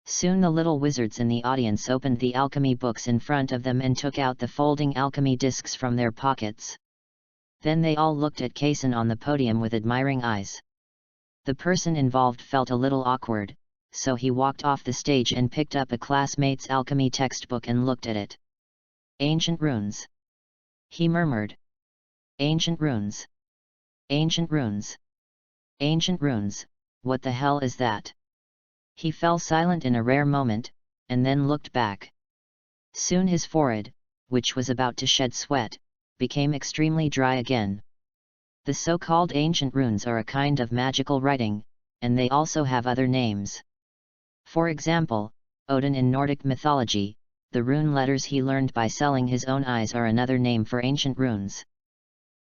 Soon the little wizards in the audience opened the alchemy books in front of them and took out the folding alchemy discs from their pockets. Then they all looked at Kaysen on the podium with admiring eyes. The person involved felt a little awkward, so he walked off the stage and picked up a classmate's alchemy textbook and looked at it. Ancient runes. He murmured. Ancient runes. Ancient runes. Ancient runes, what the hell is that? He fell silent in a rare moment, and then looked back. Soon his forehead, which was about to shed sweat, became extremely dry again. The so-called ancient runes are a kind of magical writing, and they also have other names. For example, Odin in Nordic mythology, the rune letters he learned by selling his own eyes are another name for ancient runes.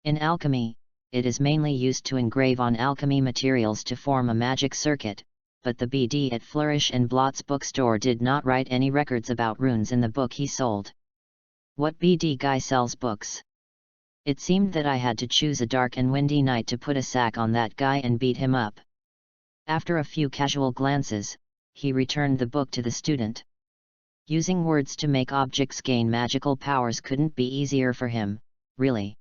In alchemy, it is mainly used to engrave on alchemy materials to form a magic circuit, but the BD at Flourish and Blott's bookstore did not write any records about runes in the book he sold. What BD guy sells books? It seemed that I had to choose a dark and windy night to put a sack on that guy and beat him up. After a few casual glances, he returned the book to the student. Using words to make objects gain magical powers couldn't be easier for him, really.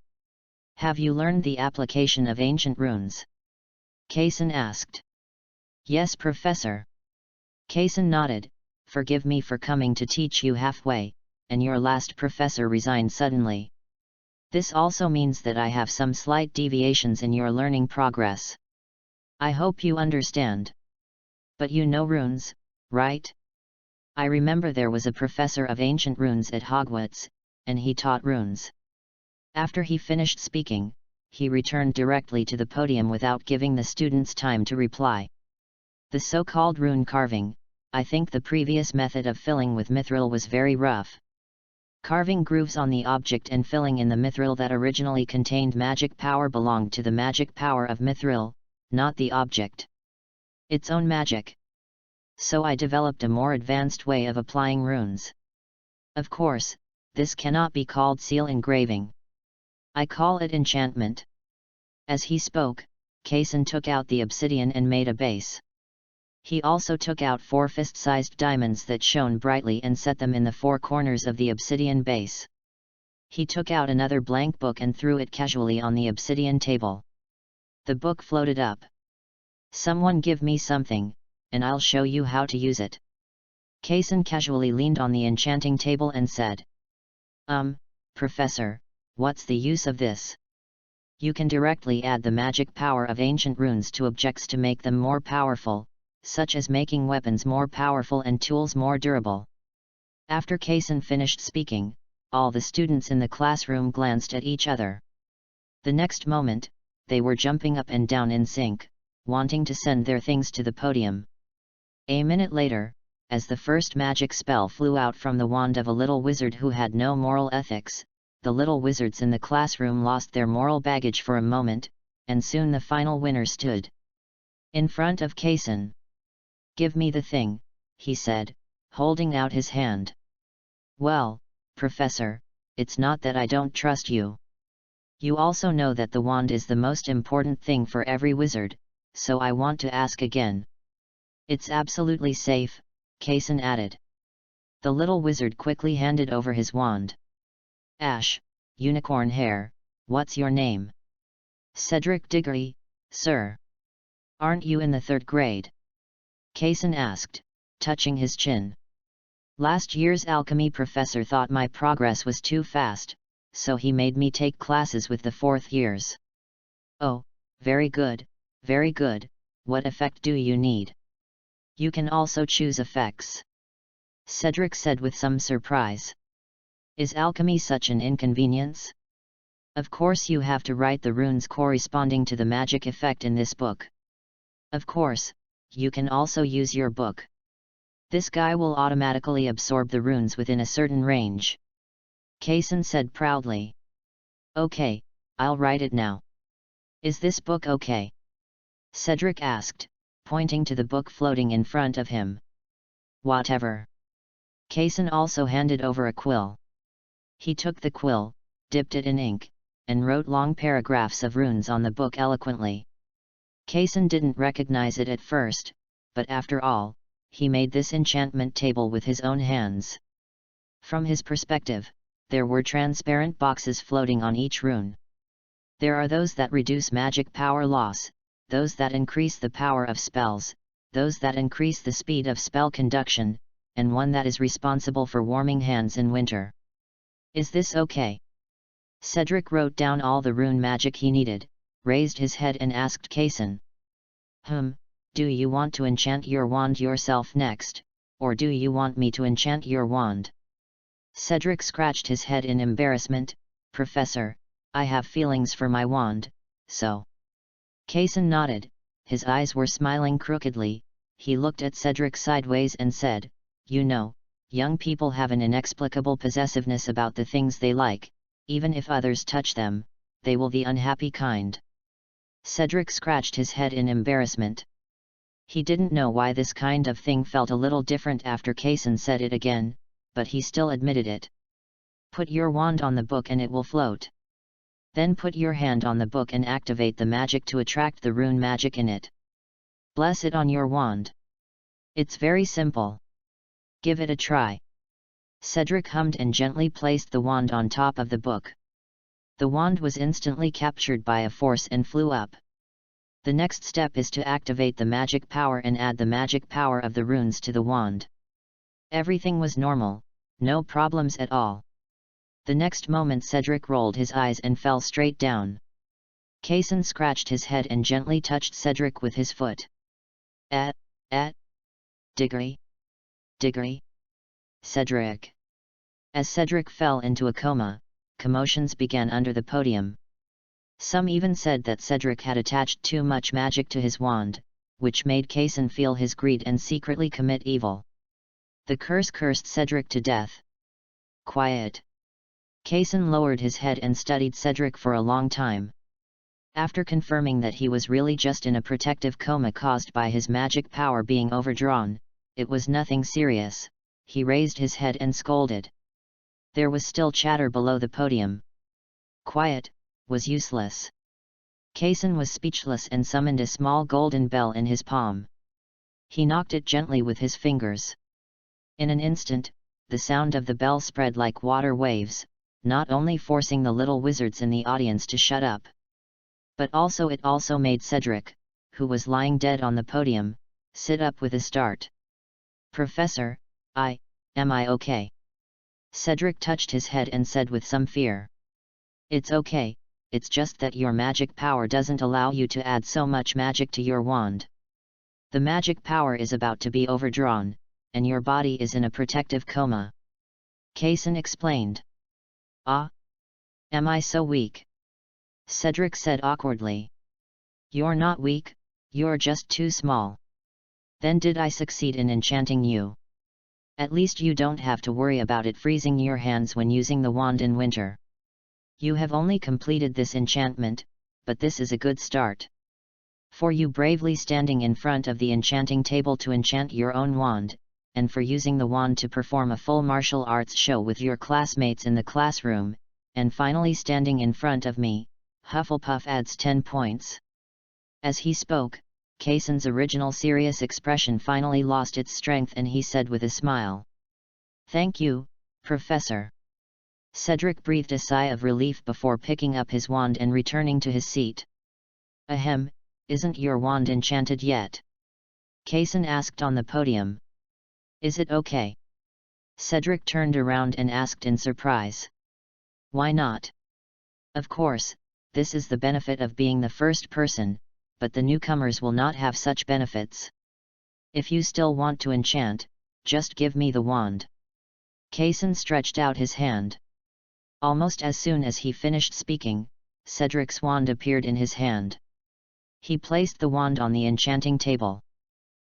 Have you learned the application of ancient runes? Kaysen asked. Yes, Professor. Kaysen nodded. Forgive me for coming to teach you halfway, and your last professor resigned suddenly. This also means that I have some slight deviations in your learning progress. I hope you understand. But you know runes, right? I remember there was a professor of ancient runes at Hogwarts, and he taught runes. After he finished speaking, he returned directly to the podium without giving the students time to reply. The so-called rune carving, I think the previous method of filling with mithril was very rough. Carving grooves on the object and filling in the mithril that originally contained magic power belonged to the magic power of mithril, not the object. Its own magic. So I developed a more advanced way of applying runes. Of course, this cannot be called seal engraving. I call it enchantment. As he spoke, Kaysen took out the obsidian and made a base. He also took out 4 fist-sized diamonds that shone brightly and set them in the 4 corners of the obsidian base. He took out another blank book and threw it casually on the obsidian table. The book floated up. Someone give me something, and I'll show you how to use it. Kaysen casually leaned on the enchanting table and said. Professor, what's the use of this? You can directly add the magic power of ancient runes to objects to make them more powerful, such as making weapons more powerful and tools more durable. After Kaysen finished speaking, all the students in the classroom glanced at each other. The next moment, they were jumping up and down in sync, wanting to send their things to the podium. A minute later, as the first magic spell flew out from the wand of a little wizard who had no moral ethics, the little wizards in the classroom lost their moral baggage for a moment, and soon the final winner stood in front of Kaysen. Give me the thing, he said, holding out his hand. Well, Professor, it's not that I don't trust you. You also know that the wand is the most important thing for every wizard, so I want to ask again. It's absolutely safe, Kaysen added. The little wizard quickly handed over his wand. Ash, Unicorn Hair, what's your name? Cedric Diggory, sir. Aren't you in the 3rd grade? Kaysen asked, touching his chin. Last year's alchemy professor thought my progress was too fast, so he made me take classes with the 4th years. Oh, very good, very good. What effect do you need? You can also choose effects. Cedric said with some surprise. Is alchemy such an inconvenience? Of course you have to write the runes corresponding to the magic effect in this book. Of course, you can also use your book. This guy will automatically absorb the runes within a certain range. Kaysen said proudly. Okay, I'll write it now. Is this book okay? Cedric asked, pointing to the book floating in front of him. Whatever. Kaysen also handed over a quill. He took the quill, dipped it in ink, and wrote long paragraphs of runes on the book eloquently. Kaysen didn't recognize it at first, but after all, he made this enchantment table with his own hands. From his perspective, there were transparent boxes floating on each rune. There are those that reduce magic power loss, those that increase the power of spells, those that increase the speed of spell conduction, and one that is responsible for warming hands in winter. Is this okay? Cedric wrote down all the rune magic he needed, raised his head and asked Kaysen. Do you want to enchant your wand yourself next, or do you want me to enchant your wand? Cedric scratched his head in embarrassment. Professor, I have feelings for my wand, so. Kaysen nodded, his eyes were smiling crookedly. He looked at Cedric sideways and said, you know, young people have an inexplicable possessiveness about the things they like, even if others touch them, they will the unhappy kind. Cedric scratched his head in embarrassment. He didn't know why this kind of thing felt a little different after Kaysen said it again, but he still admitted it. Put your wand on the book and it will float. Then put your hand on the book and activate the magic to attract the rune magic in it. Bless it on your wand. It's very simple. Give it a try. Cedric hummed and gently placed the wand on top of the book. The wand was instantly captured by a force and flew up. The next step is to activate the magic power and add the magic power of the runes to the wand. Everything was normal, no problems at all. The next moment Cedric rolled his eyes and fell straight down. Kaysen scratched his head and gently touched Cedric with his foot. Diggory. Cedric. As Cedric fell into a coma, commotions began under the podium. Some even said that Cedric had attached too much magic to his wand, which made Kaysen feel his greed and secretly commit evil. The curse cursed Cedric to death. Quiet. Kaysen lowered his head and studied Cedric for a long time. After confirming that he was really just in a protective coma caused by his magic power being overdrawn, it was nothing serious, he raised his head and scolded. There was still chatter below the podium. Quiet was useless. Kaysen was speechless and summoned a small golden bell in his palm. He knocked it gently with his fingers. In an instant, the sound of the bell spread like water waves, not only forcing the little wizards in the audience to shut up, but it also made Cedric, who was lying dead on the podium, sit up with a start. Professor, am I okay? Cedric touched his head and said with some fear. It's okay, it's just that your magic power doesn't allow you to add so much magic to your wand. The magic power is about to be overdrawn, and your body is in a protective coma. Kaysen explained. Am I so weak? Cedric said awkwardly. You're not weak, you're just too small. Then did I succeed in enchanting you? At least you don't have to worry about it freezing your hands when using the wand in winter. You have only completed this enchantment, but this is a good start. For you bravely standing in front of the enchanting table to enchant your own wand, and for using the wand to perform a full martial arts show with your classmates in the classroom, and finally standing in front of me, Hufflepuff adds 10 points. As he spoke, Kaysen's original serious expression finally lost its strength and he said with a smile. Thank you, Professor. Cedric breathed a sigh of relief before picking up his wand and returning to his seat. Ahem, isn't your wand enchanted yet? Kaysen asked on the podium. Is it okay? Cedric turned around and asked in surprise. Why not? Of course, this is the benefit of being the first person, but the newcomers will not have such benefits. If you still want to enchant, just give me the wand. Kaysen stretched out his hand. Almost as soon as he finished speaking, Cedric's wand appeared in his hand. He placed the wand on the enchanting table.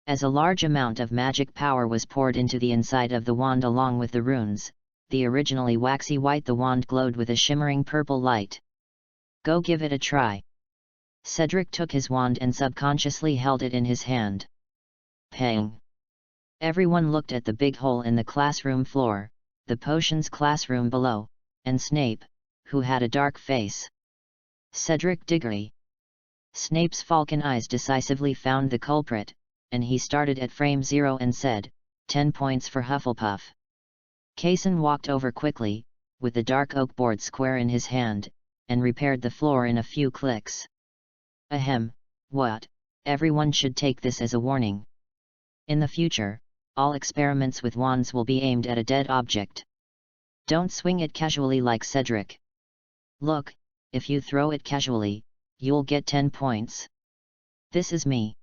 As a large amount of magic power was poured into the inside of the wand along with the runes, the originally waxy white the wand glowed with a shimmering purple light. Go give it a try. Cedric took his wand and subconsciously held it in his hand. Pang! Everyone looked at the big hole in the classroom floor, the potions classroom below, and Snape, who had a dark face. Cedric Diggory. Snape's falcon eyes decisively found the culprit, and he started at frame 0 and said, 10 points for Hufflepuff. Kaysen walked over quickly, with the dark oak board square in his hand, and repaired the floor in a few clicks. Ahem, what? Everyone should take this as a warning. In the future, all experiments with wands will be aimed at a dead object. Don't swing it casually like Cedric. Look, if you throw it casually, you'll get 10 points. This is me.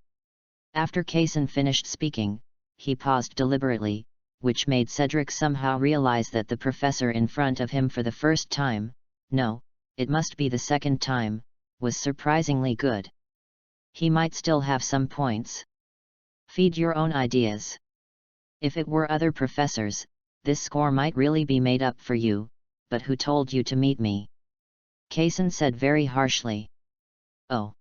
After Kaysen finished speaking, he paused deliberately, which made Cedric somehow realize that the professor in front of him for the first time, no, it must be the second time, was surprisingly good. He might still have some points. Feed your own ideas. If it were other professors, this score might really be made up for you, but who told you to meet me? Kaysen said very harshly. Oh.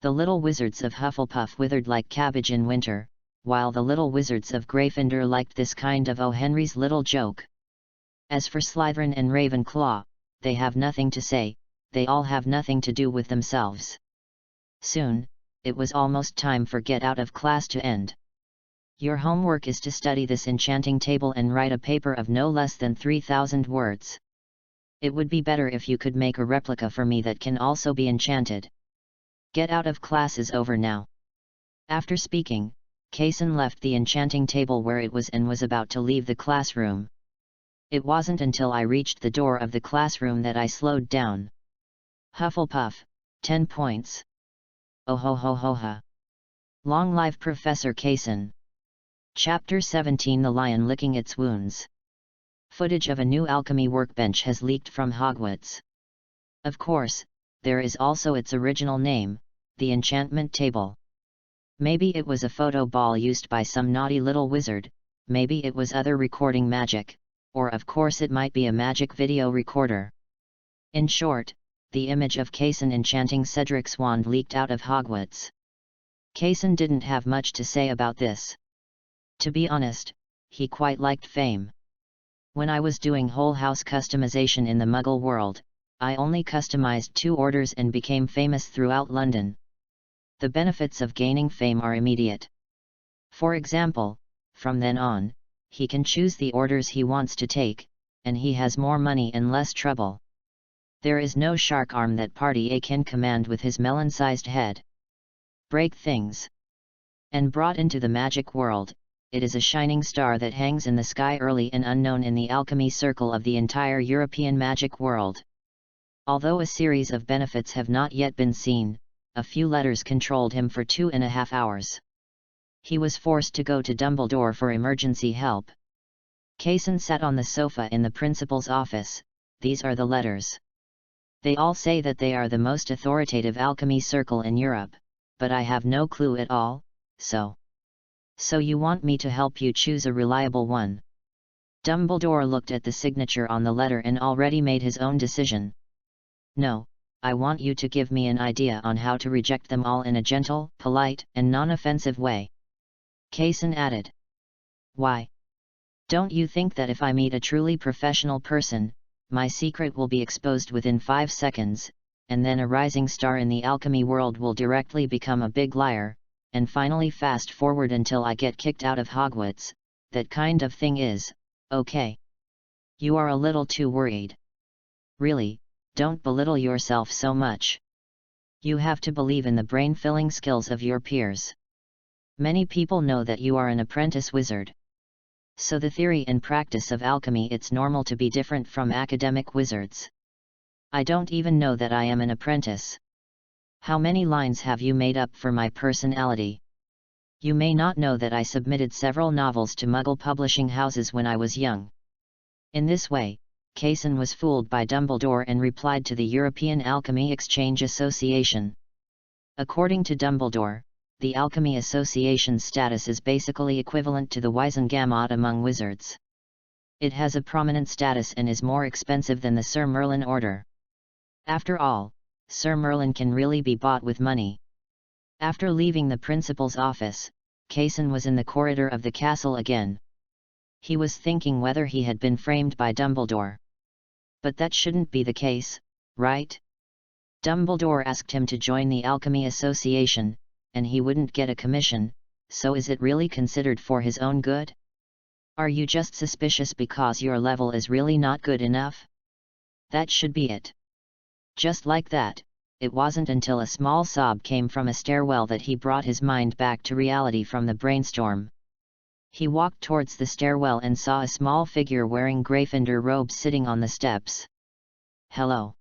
The little wizards of Hufflepuff withered like cabbage in winter, while the little wizards of Gryffindor liked this kind of O. Henry's little joke. As for Slytherin and Ravenclaw, they have nothing to say, they all have nothing to do with themselves. Soon, it was almost time for get out of class to end. Your homework is to study this enchanting table and write a paper of no less than 3,000 words. It would be better if you could make a replica for me that can also be enchanted. Get out of class is over now. After speaking, Kaysen left the enchanting table where it was and was about to leave the classroom. It wasn't until I reached the door of the classroom that I slowed down. Hufflepuff, 10 points. Oh ho ho ho ha. Long live Professor Kaysen. Chapter 17 The Lion Licking Its Wounds. Footage of a new alchemy workbench has leaked from Hogwarts. Of course, there is also its original name, the enchantment table. Maybe it was a photo ball used by some naughty little wizard, maybe it was other recording magic, or of course it might be a magic video recorder. In short, the image of Kaysen enchanting Cedric's wand leaked out of Hogwarts. Kaysen didn't have much to say about this. To be honest, he quite liked fame. When I was doing whole house customization in the Muggle world, I only customized 2 orders and became famous throughout London. The benefits of gaining fame are immediate. For example, from then on, he can choose the orders he wants to take, and he has more money and less trouble. There is no shark arm that Party A can command with his melon-sized head. Break things. And brought into the magic world, it is a shining star that hangs in the sky early and unknown in the alchemy circle of the entire European magic world. Although a series of benefits have not yet been seen, a few letters controlled him for 2.5 hours. He was forced to go to Dumbledore for emergency help. Kaysen sat on the sofa in the principal's office. These are the letters. They all say that they are the most authoritative alchemy circle in Europe, but I have no clue at all, so you want me to help you choose a reliable one? Dumbledore looked at the signature on the letter and already made his own decision. No, I want you to give me an idea on how to reject them all in a gentle, polite, and non-offensive way. Kaysen added. Why? Don't you think that if I meet a truly professional person, my secret will be exposed within 5 seconds, and then a rising star in the alchemy world will directly become a big liar, and finally fast forward until I get kicked out of Hogwarts? That kind of thing is, okay. You are a little too worried. Really, don't belittle yourself so much. You have to believe in the brain-filling skills of your peers. Many people know that you are an apprentice wizard. So the theory and practice of alchemy, it's normal to be different from academic wizards. I don't even know that I am an apprentice. How many lines have you made up for my personality? You may not know that I submitted several novels to Muggle publishing houses when I was young. In this way, Kaysen was fooled by Dumbledore and replied to the European Alchemy Exchange Association. According to Dumbledore, the Alchemy Association's status is basically equivalent to the Wiesengamot among wizards. It has a prominent status and is more expensive than the Sir Merlin Order. After all, Sir Merlin can really be bought with money. After leaving the principal's office, Kaysen was in the corridor of the castle again. He was thinking whether he had been framed by Dumbledore. But that shouldn't be the case, right? Dumbledore asked him to join the Alchemy Association, and he wouldn't get a commission, so is it really considered for his own good? Are you just suspicious because your level is really not good enough? That should be it. Just like that, it wasn't until a small sob came from a stairwell that he brought his mind back to reality from the brainstorm. He walked towards the stairwell and saw a small figure wearing Gryffindor robes sitting on the steps. Hello.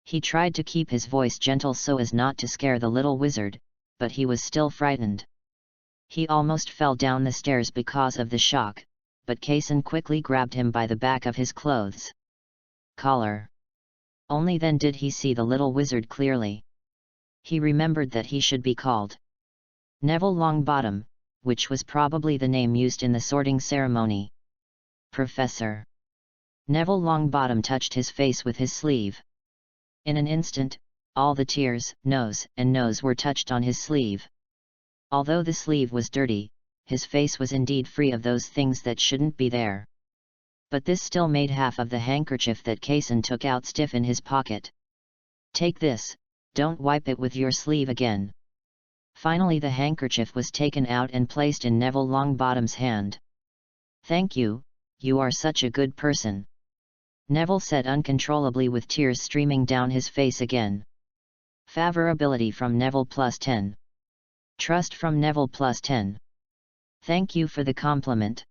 He tried to keep his voice gentle so as not to scare the little wizard, but he was still frightened. He almost fell down the stairs because of the shock, but Kaysen quickly grabbed him by the back of his clothes collar. Only then did he see the little wizard clearly. He remembered that he should be called Neville Longbottom, which was probably the name used in the sorting ceremony. Professor. Neville Longbottom touched his face with his sleeve. In an instant, all the tears, nose were touched on his sleeve. Although the sleeve was dirty, his face was indeed free of those things that shouldn't be there. But this still made half of the handkerchief that Kaysen took out stiff in his pocket. Take this, don't wipe it with your sleeve again. Finally the handkerchief was taken out and placed in Neville Longbottom's hand. Thank you, you are such a good person. Neville said uncontrollably with tears streaming down his face again. Favorability from Neville +10. Trust from Neville +10. Thank you for the compliment.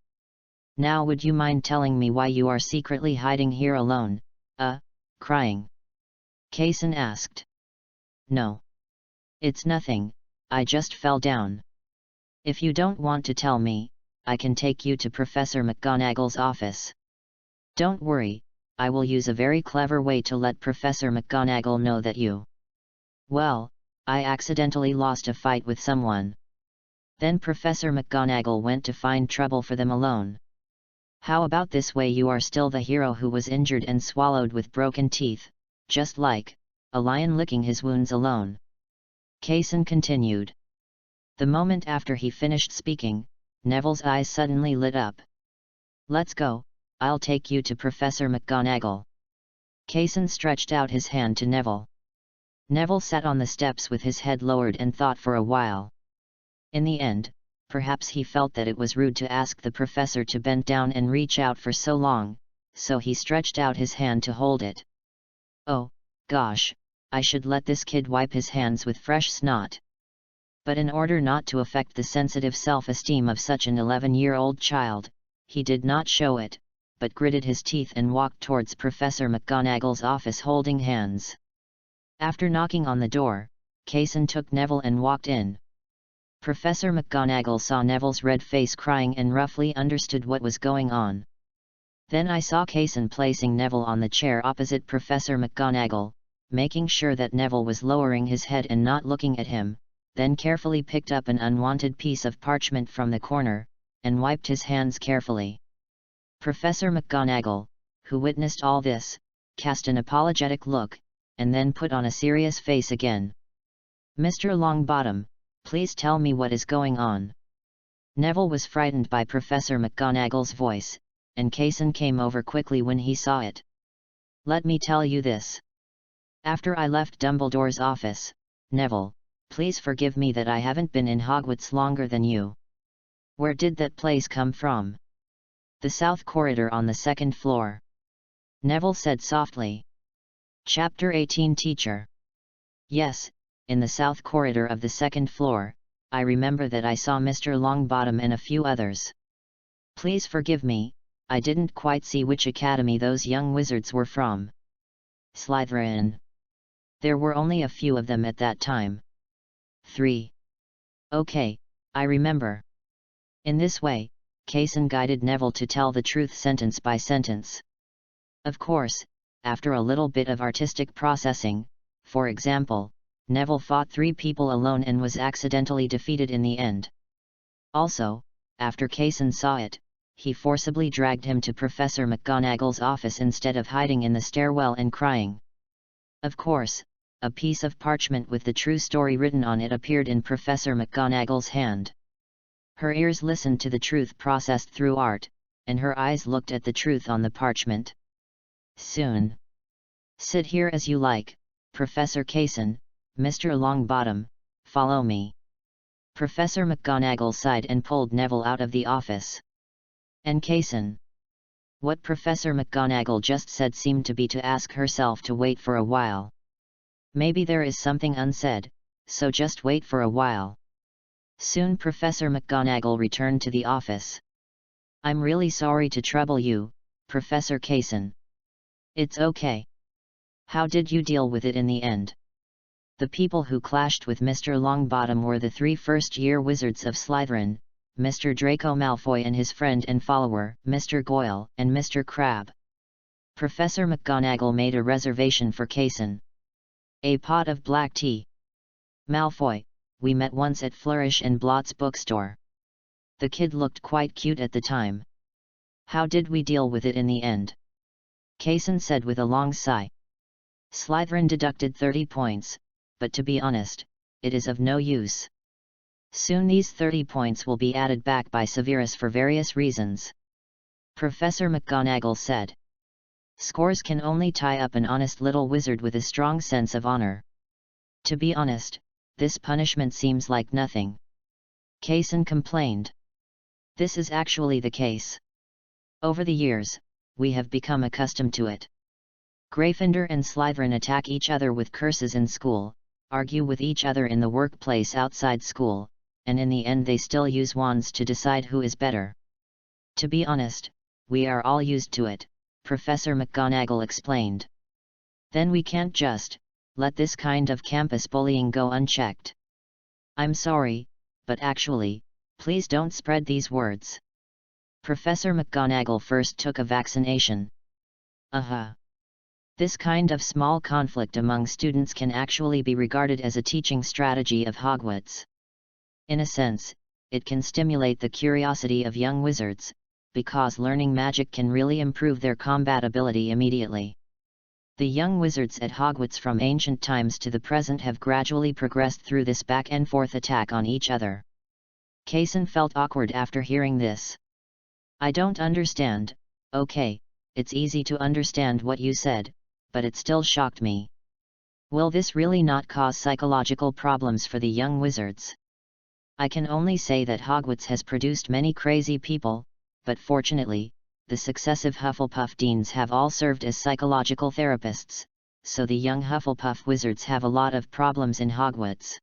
Now would you mind telling me why you are secretly hiding here alone, crying? Kaysen asked. No. It's nothing, I just fell down. If you don't want to tell me, I can take you to Professor McGonagall's office. Don't worry, I will use a very clever way to let Professor McGonagall know that you... Well, I accidentally lost a fight with someone. Then Professor McGonagall went to find trouble for them alone. How about this way you are still the hero who was injured and swallowed with broken teeth, just like a lion licking his wounds alone. Kaysen continued. The moment after he finished speaking, Neville's eyes suddenly lit up. Let's go, I'll take you to Professor McGonagall. Kaysen stretched out his hand to Neville. Neville sat on the steps with his head lowered and thought for a while. In the end, perhaps he felt that it was rude to ask the professor to bend down and reach out for so long, so he stretched out his hand to hold it. Oh, gosh, I should let this kid wipe his hands with fresh snot. But in order not to affect the sensitive self-esteem of such an 11-year-old child, he did not show it, but gritted his teeth and walked towards Professor McGonagall's office holding hands. After knocking on the door, Kaysen took Neville and walked in. Professor McGonagall saw Neville's red face crying and roughly understood what was going on. Then I saw Kaysen placing Neville on the chair opposite Professor McGonagall, making sure that Neville was lowering his head and not looking at him, then carefully picked up an unwanted piece of parchment from the corner, and wiped his hands carefully. Professor McGonagall, who witnessed all this, cast an apologetic look, and then put on a serious face again. Mr. Longbottom, please tell me what is going on. Neville was frightened by Professor McGonagall's voice, and Kaysen came over quickly when he saw it. Let me tell you this. After I left Dumbledore's office, Neville, please forgive me that I haven't been in Hogwarts longer than you. Where did that place come from? The south corridor on the second floor. Neville said softly. Chapter 18 Teacher. Yes, in the south corridor of the second floor, I remember that I saw Mr. Longbottom and a few others. Please forgive me, I didn't quite see which academy those young wizards were from. Slytherin. There were only a few of them at that time. 3. Okay, I remember. In this way, Kaysen guided Neville to tell the truth sentence by sentence. Of course, after a little bit of artistic processing, for example, Neville fought 3 people alone and was accidentally defeated in the end. Also, after Kaysen saw it, he forcibly dragged him to Professor McGonagall's office instead of hiding in the stairwell and crying. Of course, a piece of parchment with the true story written on it appeared in Professor McGonagall's hand. Her ears listened to the truth processed through art, and her eyes looked at the truth on the parchment. Soon. Sit here as you like, Professor Kaysen, Mr. Longbottom, follow me. Professor McGonagall sighed and pulled Neville out of the office. And Kaysen. What Professor McGonagall just said seemed to be to ask herself to wait for a while. Maybe there is something unsaid, so just wait for a while. Soon Professor McGonagall returned to the office. I'm really sorry to trouble you, Professor Kaysen. It's okay. How did you deal with it in the end? The people who clashed with Mr. Longbottom were the 3 first-year wizards of Slytherin, Mr. Draco Malfoy and his friend and follower, Mr. Goyle, and Mr. Crabbe. Professor McGonagall made a reservation for Kaysen. A pot of black tea. Malfoy, we met once at Flourish and Blott's bookstore. The kid looked quite cute at the time. How did we deal with it in the end? Kaysen said with a long sigh. Slytherin deducted 30 points, but to be honest, it is of no use. Soon these 30 points will be added back by Severus for various reasons. Professor McGonagall said. Scores can only tie up an honest little wizard with a strong sense of honor. To be honest, this punishment seems like nothing. Kaysen complained. This is actually the case. Over the years, we have become accustomed to it. Gryffindor and Slytherin attack each other with curses in school, argue with each other in the workplace outside school, and in the end they still use wands to decide who is better. To be honest, we are all used to it, Professor McGonagall explained. Then we can't just let this kind of campus bullying go unchecked. I'm sorry, but actually, please don't spread these words. Professor McGonagall first took a vaccination. This kind of small conflict among students can actually be regarded as a teaching strategy of Hogwarts. In a sense, it can stimulate the curiosity of young wizards, because learning magic can really improve their combat ability immediately. The young wizards at Hogwarts from ancient times to the present have gradually progressed through this back-and-forth attack on each other. Kaysen felt awkward after hearing this. I don't understand. Okay, it's easy to understand what you said, but it still shocked me. Will this really not cause psychological problems for the young wizards? I can only say that Hogwarts has produced many crazy people, but fortunately, the successive Hufflepuff deans have all served as psychological therapists, so the young Hufflepuff wizards have a lot of problems in Hogwarts.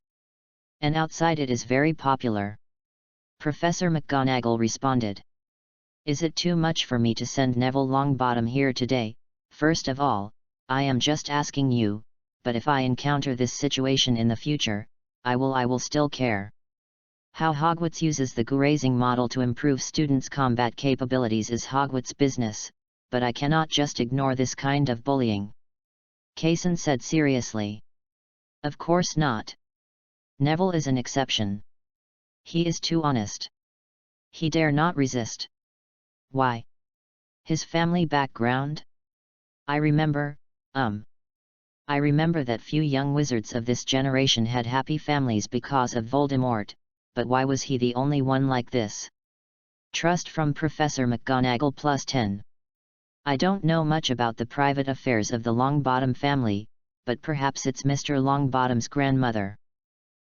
And outside it is very popular. Professor McGonagall responded. Is it too much for me to send Neville Longbottom here today? First of all, I am just asking you, but if I encounter this situation in the future, I will still care. How Hogwarts uses the grazing model to improve students' combat capabilities is Hogwarts' business, but I cannot just ignore this kind of bullying. Kaysen said seriously. Of course not. Neville is an exception. He is too honest. He dare not resist. Why? His family background? I remember that few young wizards of this generation had happy families because of Voldemort, but why was he the only one like this? Trust from Professor McGonagall +10. I don't know much about the private affairs of the Longbottom family, but perhaps it's Mr. Longbottom's grandmother.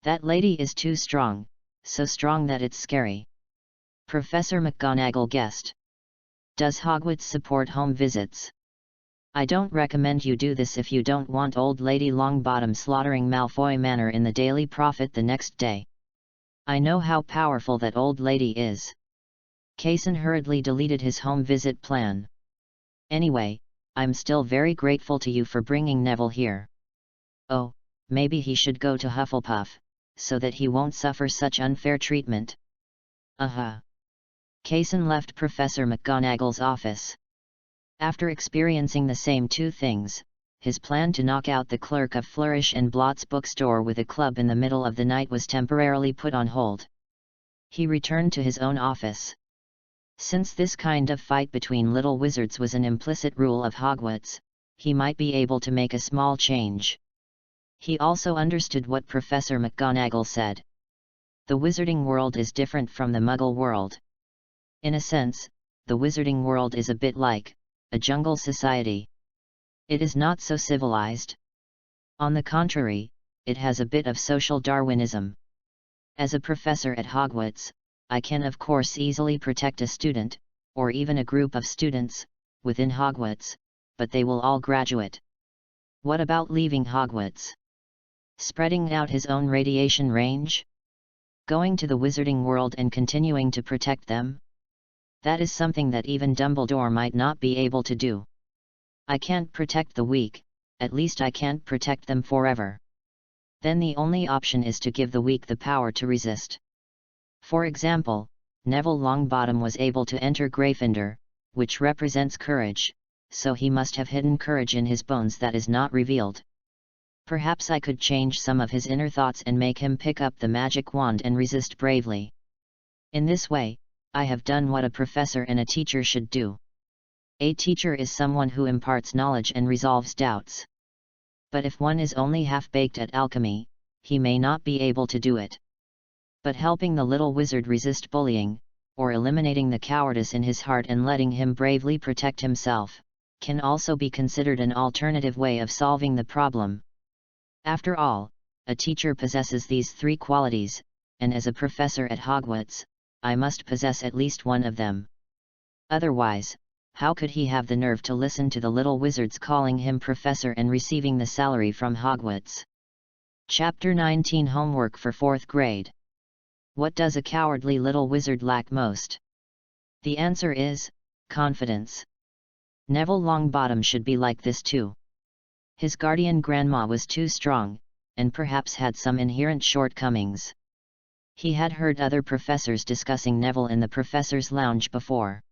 That lady is too strong, so strong that it's scary. Professor McGonagall guessed. Does Hogwarts support home visits? I don't recommend you do this if you don't want old Lady Longbottom slaughtering Malfoy Manor in the Daily Prophet the next day. I know how powerful that old lady is. Kaysen hurriedly deleted his home visit plan. Anyway, I'm still very grateful to you for bringing Neville here. Oh, maybe he should go to Hufflepuff, so that he won't suffer such unfair treatment. Kaysen left Professor McGonagall's office. After experiencing the same two things, his plan to knock out the clerk of Flourish and Blott's bookstore with a club in the middle of the night was temporarily put on hold. He returned to his own office. Since this kind of fight between little wizards was an implicit rule of Hogwarts, he might be able to make a small change. He also understood what Professor McGonagall said. The wizarding world is different from the Muggle world. In a sense, the wizarding world is a bit like a jungle society. It is not so civilized. On the contrary, it has a bit of social Darwinism. As a professor at Hogwarts, I can of course easily protect a student, or even a group of students, within Hogwarts, but they will all graduate. What about leaving Hogwarts? Spreading out his own radiation range? Going to the wizarding world and continuing to protect them? That is something that even Dumbledore might not be able to do. I can't protect the weak, at least I can't protect them forever. Then the only option is to give the weak the power to resist. For example, Neville Longbottom was able to enter Gryffindor, which represents courage, so he must have hidden courage in his bones that is not revealed. Perhaps I could change some of his inner thoughts and make him pick up the magic wand and resist bravely. In this way, I have done what a professor and a teacher should do. A teacher is someone who imparts knowledge and resolves doubts. But if one is only half-baked at alchemy, he may not be able to do it. But helping the little wizard resist bullying, or eliminating the cowardice in his heart and letting him bravely protect himself, can also be considered an alternative way of solving the problem. After all, a teacher possesses these three qualities, and as a professor at Hogwarts, I must possess at least one of them. Otherwise, how could he have the nerve to listen to the little wizards calling him professor and receiving the salary from Hogwarts? Chapter 19 Homework for 4th grade. What does a cowardly little wizard lack most? The answer is confidence. Neville Longbottom should be like this too. His guardian grandma was too strong, and perhaps had some inherent shortcomings. He had heard other professors discussing Neville in the professor's lounge before.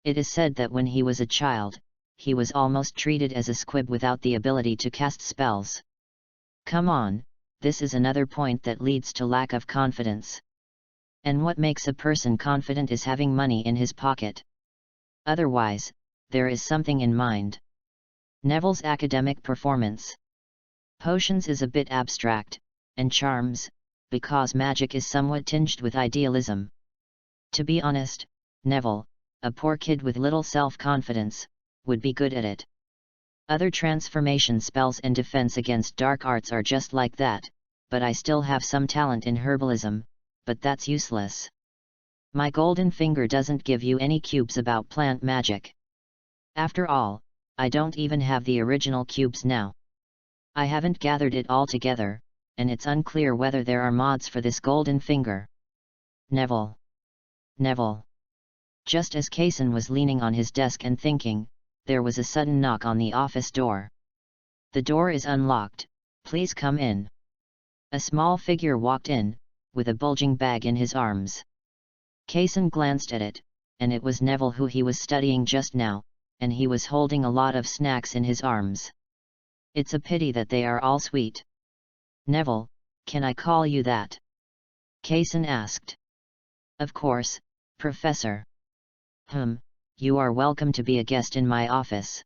It is said that when he was a child, he was almost treated as a squib without the ability to cast spells. Come on, this is another point that leads to lack of confidence. And what makes a person confident is having money in his pocket. Otherwise, there is something in mind. Neville's academic performance. Potions is a bit abstract, and charms, because magic is somewhat tinged with idealism. To be honest, Neville, a poor kid with little self-confidence, would be good at it. Other transformation spells and defense against dark arts are just like that, but I still have some talent in herbalism, but that's useless. My golden finger doesn't give you any cubes about plant magic. After all, I don't even have the original cubes now. I haven't gathered it all together, and it's unclear whether there are mods for this golden finger. Neville. Neville. Just as Kaysen was leaning on his desk and thinking, there was a sudden knock on the office door. The door is unlocked, please come in. A small figure walked in, with a bulging bag in his arms. Kaysen glanced at it, and it was Neville who he was studying just now, and he was holding a lot of snacks in his arms. It's a pity that they are all sweet. Neville, can I call you that? Kaysen asked. Of course, Professor. You are welcome to be a guest in my office.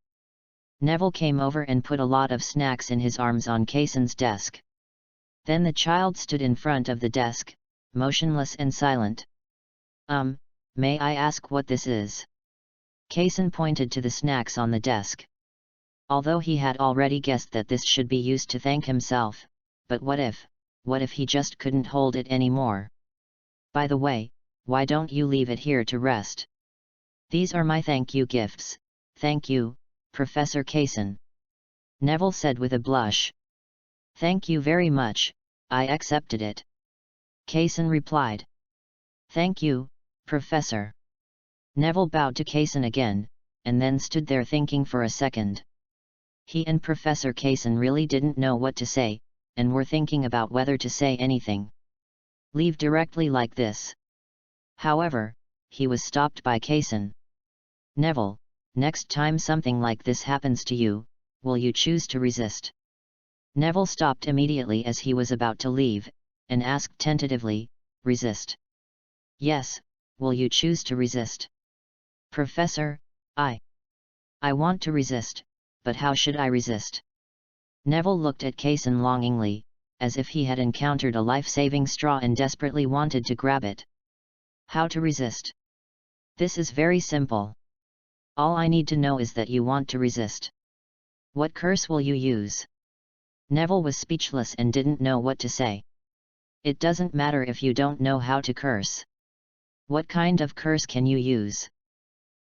Neville came over and put a lot of snacks in his arms on Kaysen's desk. Then the child stood in front of the desk, motionless and silent. May I ask what this is? Kaysen pointed to the snacks on the desk. Although he had already guessed that this should be used to thank himself, but what if he just couldn't hold it anymore? By the way, why don't you leave it here to rest? These are my thank you gifts, thank you, Professor Kaysen. Neville said with a blush. Thank you very much, I accepted it. Kaysen replied. Thank you, Professor. Neville bowed to Kaysen again, and then stood there thinking for a second. He and Professor Kaysen really didn't know what to say, and were thinking about whether to say anything. Leave directly like this. However, he was stopped by Kaysen. Neville, next time something like this happens to you, will you choose to resist? Neville stopped immediately as he was about to leave, and asked tentatively, resist? Yes, will you choose to resist? Professor, I want to resist, but how should I resist? Neville looked at Kaysen longingly, as if he had encountered a life-saving straw and desperately wanted to grab it. How to resist? This is very simple. All I need to know is that you want to resist. What curse will you use? Neville was speechless and didn't know what to say. It doesn't matter if you don't know how to curse. What kind of curse can you use?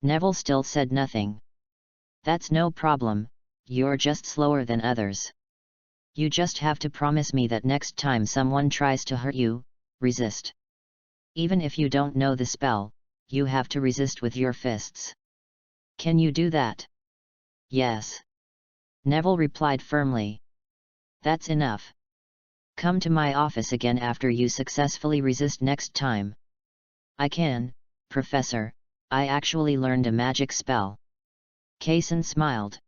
Neville still said nothing. That's no problem, you're just slower than others. You just have to promise me that next time someone tries to hurt you, resist. Even if you don't know the spell, you have to resist with your fists. Can you do that? Yes. Neville replied firmly. That's enough. Come to my office again after you successfully resist next time. I can, Professor, I actually learned a magic spell. Kaysen smiled.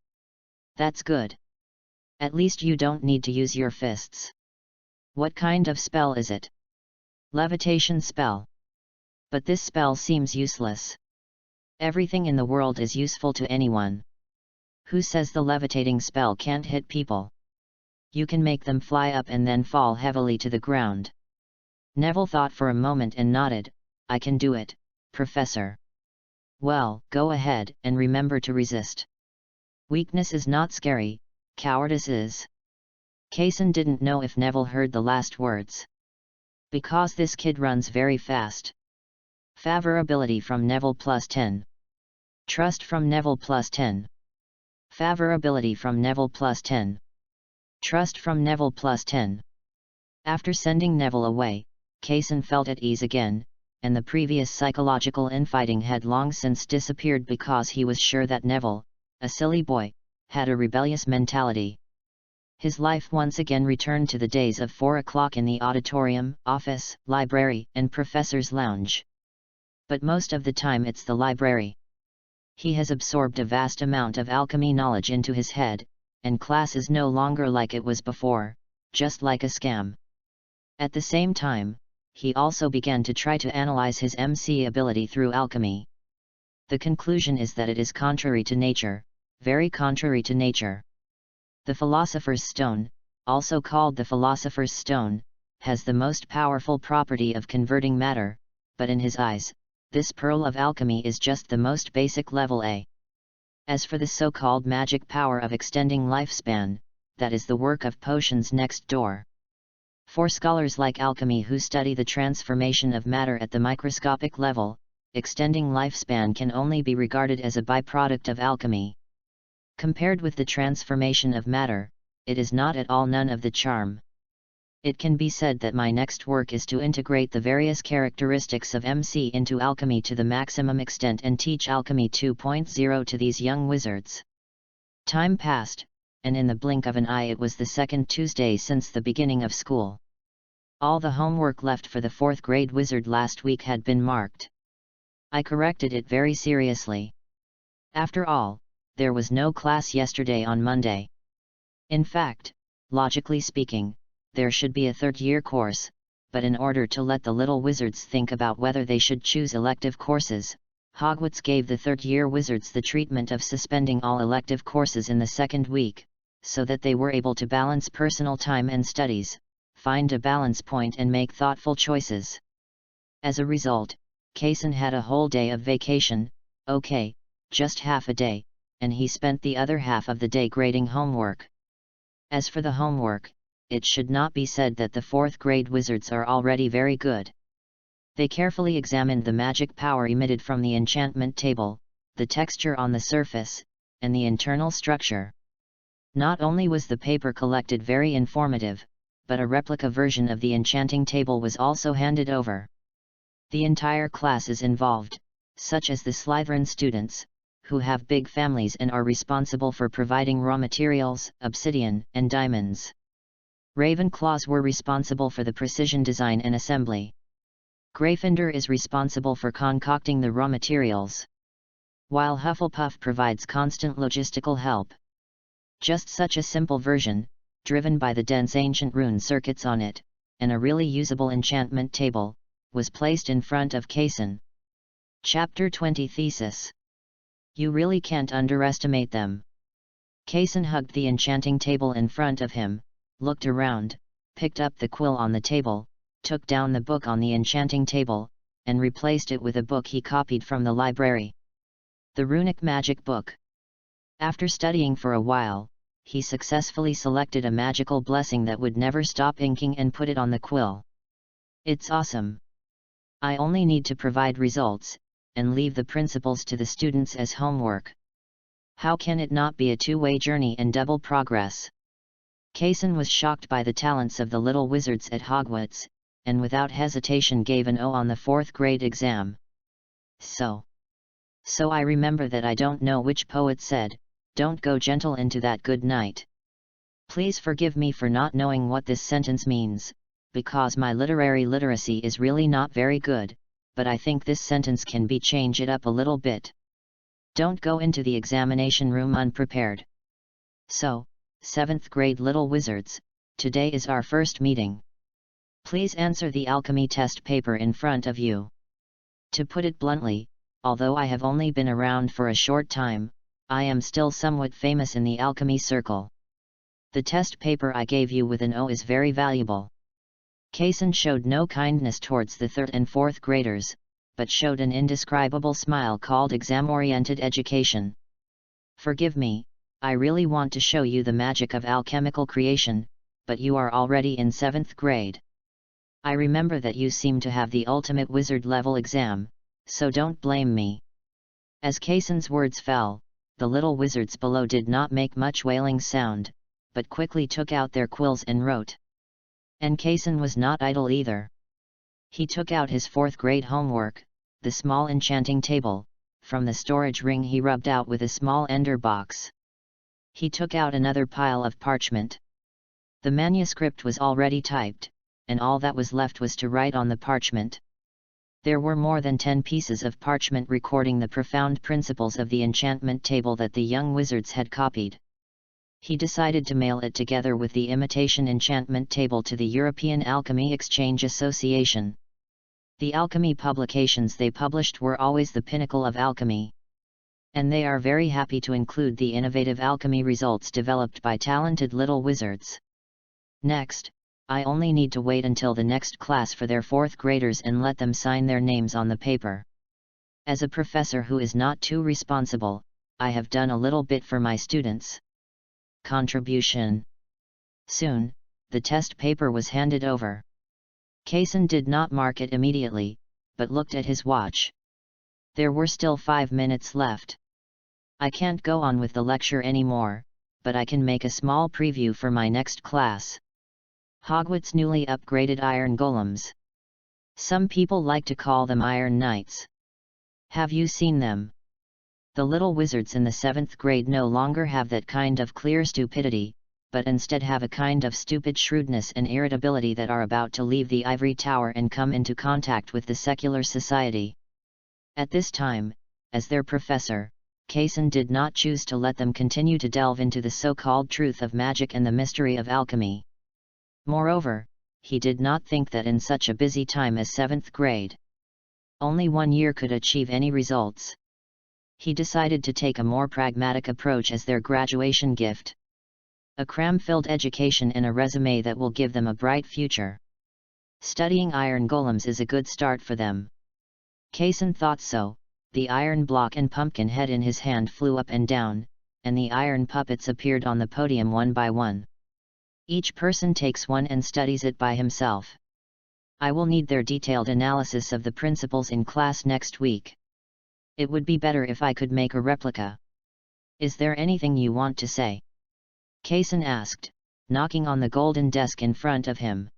That's good. At least you don't need to use your fists. What kind of spell is it? Levitation spell. But this spell seems useless. Everything in the world is useful to anyone. Who says the levitating spell can't hit people? You can make them fly up and then fall heavily to the ground. Neville thought for a moment and nodded. I can do it, Professor. Well, go ahead, and remember to resist. Weakness is not scary, cowardice is. Kaysen didn't know if Neville heard the last words. Because this kid runs very fast. Favorability from Neville +10. Trust from Neville +10. Favorability from Neville +10. Trust from Neville +10. After sending Neville away, Kaysen felt at ease again, and the previous psychological infighting had long since disappeared because he was sure that Neville, a silly boy, had a rebellious mentality. His life once again returned to the days of 4 o'clock in the auditorium, office, library, and professor's lounge. But most of the time it's the library. He has absorbed a vast amount of alchemy knowledge into his head, and class is no longer like it was before, just like a scam. At the same time, he also began to try to analyze his MC ability through alchemy. The conclusion is that it is contrary to nature, very contrary to nature. The Philosopher's Stone, also called the Philosopher's Stone, has the most powerful property of converting matter, but in his eyes, this pearl of alchemy is just the most basic level A. As for the so-called magic power of extending lifespan, that is the work of potions next door. For scholars like alchemy who study the transformation of matter at the microscopic level, extending lifespan can only be regarded as a byproduct of alchemy. Compared with the transformation of matter, it is not at all none of the charm. It can be said that my next work is to integrate the various characteristics of MC into alchemy to the maximum extent and teach Alchemy 2.0 to these young wizards. Time passed, and in the blink of an eye it was the second Tuesday since the beginning of school. All the homework left for the 4th grade wizard last week had been marked. I corrected it very seriously. After all, there was no class yesterday on Monday. In fact, logically speaking, there should be a 3rd-year course, but in order to let the little wizards think about whether they should choose elective courses, Hogwarts gave the 3rd-year wizards the treatment of suspending all elective courses in the 2nd week, so that they were able to balance personal time and studies, find a balance point and make thoughtful choices. As a result, Kaysen had a whole day of vacation, okay, just half a day, and he spent the other half of the day grading homework. As for the homework, it should not be said that the 4th grade wizards are already very good. They carefully examined the magic power emitted from the enchantment table, the texture on the surface, and the internal structure. Not only was the paper collected very informative, but a replica version of the enchanting table was also handed over. The entire class is involved, such as the Slytherin students, who have big families and are responsible for providing raw materials, obsidian, and diamonds. Ravenclaws were responsible for the precision design and assembly. Gryffindor is responsible for concocting the raw materials, while Hufflepuff provides constant logistical help. Just such a simple version, driven by the dense ancient rune circuits on it, and a really usable enchantment table, was placed in front of Kaysen. Chapter 20 Thesis. You really can't underestimate them. Kaysen hugged the enchanting table in front of him, looked around, picked up the quill on the table, took down the book on the enchanting table, and replaced it with a book he copied from the library. The Runic Magic Book. After studying for a while, he successfully selected a magical blessing that would never stop inking and put it on the quill. It's awesome. I only need to provide results, and leave the principles to the students as homework. How can it not be a two-way journey and double progress? Kaysen was shocked by the talents of the little wizards at Hogwarts, and without hesitation gave an O on the 4th grade exam. So I remember that I don't know which poet said, "Don't go gentle into that good night." Please forgive me for not knowing what this sentence means, because my literary literacy is really not very good, but I think this sentence can be changed up a little bit. Don't go into the examination room unprepared. So, 7th grade little wizards, today is our first meeting. Please answer the alchemy test paper in front of you. To put it bluntly, although I have only been around for a short time, I am still somewhat famous in the alchemy circle. The test paper I gave you with an O is very valuable. Kaysen showed no kindness towards the 3rd and 4th graders, but showed an indescribable smile called exam-oriented education. Forgive me, I really want to show you the magic of alchemical creation, but you are already in 7th grade. I remember that you seem to have the ultimate wizard level exam, so don't blame me. As Kaysen's words fell, the little wizards below did not make much wailing sound, but quickly took out their quills and wrote. And Kaysen was not idle either. He took out his 4th grade homework, the small enchanting table, from the storage ring he rubbed out with a small ender box. He took out another pile of parchment. The manuscript was already typed, and all that was left was to write on the parchment. There were more than 10 pieces of parchment recording the profound principles of the enchantment table that the young wizards had copied. He decided to mail it together with the imitation enchantment table to the European Alchemy Exchange Association. The alchemy publications they published were always the pinnacle of alchemy. And they are very happy to include the innovative alchemy results developed by talented little wizards. Next, I only need to wait until the next class for their 4th graders and let them sign their names on the paper. As a professor who is not too responsible, I have done a little bit for my students. Contribution. Soon, the test paper was handed over. Kaysen did not mark it immediately, but looked at his watch. There were still 5 minutes left. I can't go on with the lecture anymore, but I can make a small preview for my next class. Hogwarts' newly upgraded iron golems. Some people like to call them iron knights. Have you seen them? The little wizards in the 7th grade no longer have that kind of clear stupidity, but instead have a kind of stupid shrewdness and irritability that are about to leave the ivory tower and come into contact with the secular society. At this time, as their professor, Kaysen did not choose to let them continue to delve into the so-called truth of magic and the mystery of alchemy. Moreover, he did not think that in such a busy time as 7th grade, only 1 year could achieve any results. He decided to take a more pragmatic approach as their graduation gift. A cram-filled education and a resume that will give them a bright future. Studying iron golems is a good start for them. Kaysen thought so. The iron block and pumpkin head in his hand flew up and down, and the iron puppets appeared on the podium one by one. Each person takes one and studies it by himself. I will need their detailed analysis of the principles in class next week. It would be better if I could make a replica. Is there anything you want to say? Kaysen asked, knocking on the golden desk in front of him.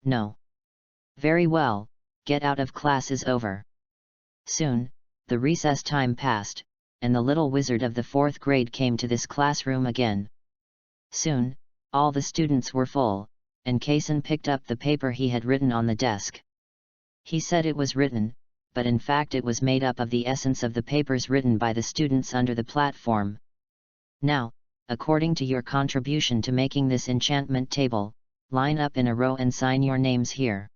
No. Very well, get out of class is over. Soon, the recess time passed, and the little wizard of the 4th grade came to this classroom again. Soon, all the students were full, and Kaysen picked up the paper he had written on the desk. He said it was written, but in fact it was made up of the essence of the papers written by the students under the platform. Now, according to your contribution to making this enchantment table, line up in a row and sign your names here.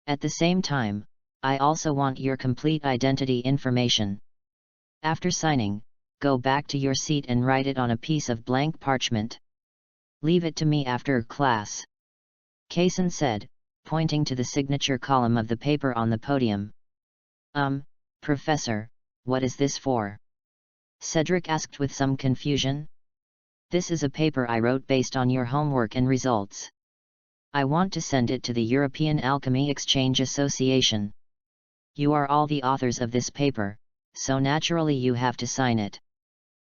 At the same time, I also want your complete identity information. After signing, go back to your seat and write it on a piece of blank parchment. Leave it to me after class. Kaysen said, pointing to the signature column of the paper on the podium. Professor, what is this for? Cedric asked with some confusion. This is a paper I wrote based on your homework and results. I want to send it to the European Alchemy Exchange Association. You are all the authors of this paper, so naturally you have to sign it.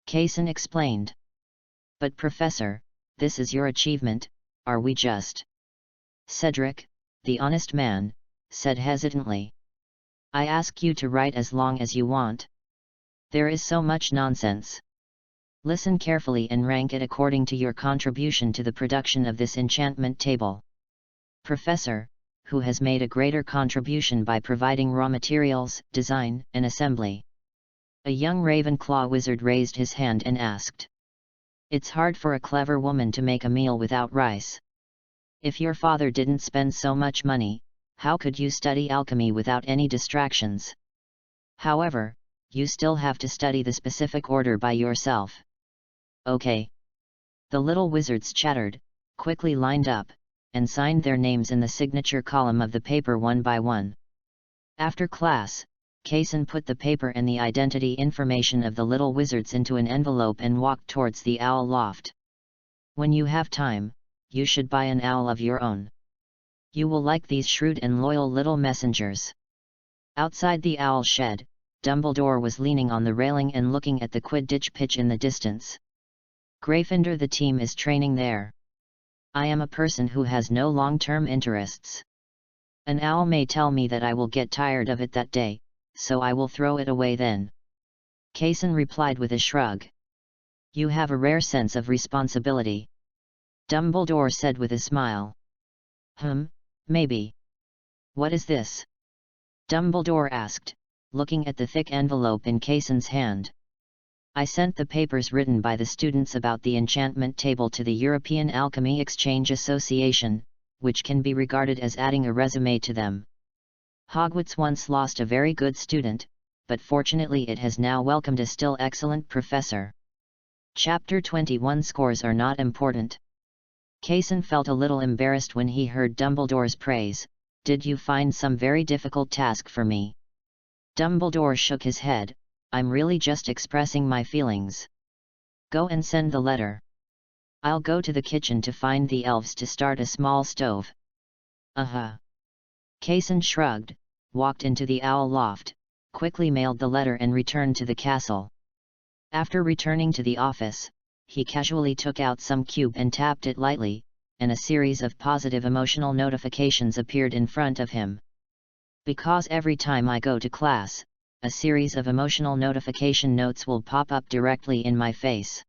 Kaysen explained. But Professor, this is your achievement, are we just? Cedric, the honest man, said hesitantly. I ask you to write as long as you want. There is so much nonsense. Listen carefully and rank it according to your contribution to the production of this enchantment table. Professor, who has made a greater contribution by providing raw materials, design, and assembly? A young Ravenclaw wizard raised his hand and asked. It's hard for a clever woman to make a meal without rice. If your father didn't spend so much money, how could you study alchemy without any distractions? However, you still have to study the specific order by yourself. Okay. The little wizards chattered, quickly lined up, and signed their names in the signature column of the paper one by one. After class, Kaysen put the paper and the identity information of the little wizards into an envelope and walked towards the owl loft. When you have time, you should buy an owl of your own. You will like these shrewd and loyal little messengers. Outside the owl shed, Dumbledore was leaning on the railing and looking at the Quidditch pitch in the distance. Gryffindor, the team is training there. I am a person who has no long-term interests. An owl may tell me that I will get tired of it that day, so I will throw it away then. Kaysen replied with a shrug. You have a rare sense of responsibility. Dumbledore said with a smile. Maybe. What is this? Dumbledore asked, looking at the thick envelope in Kaysen's hand. I sent the papers written by the students about the enchantment table to the European Alchemy Exchange Association, which can be regarded as adding a resume to them. Hogwarts once lost a very good student, but fortunately it has now welcomed a still excellent professor. Chapter 21 scores are not important. Kaysen felt a little embarrassed when he heard Dumbledore's praise. Did you find some very difficult task for me? Dumbledore shook his head. I'm really just expressing my feelings. Go and send the letter. I'll go to the kitchen to find the elves to start a small stove. Kaysen shrugged, walked into the owl loft, quickly mailed the letter and returned to the castle. After returning to the office, he casually took out some cube and tapped it lightly, and a series of positive emotional notifications appeared in front of him. Because every time I go to class, a series of emotional notification notes will pop up directly in my face.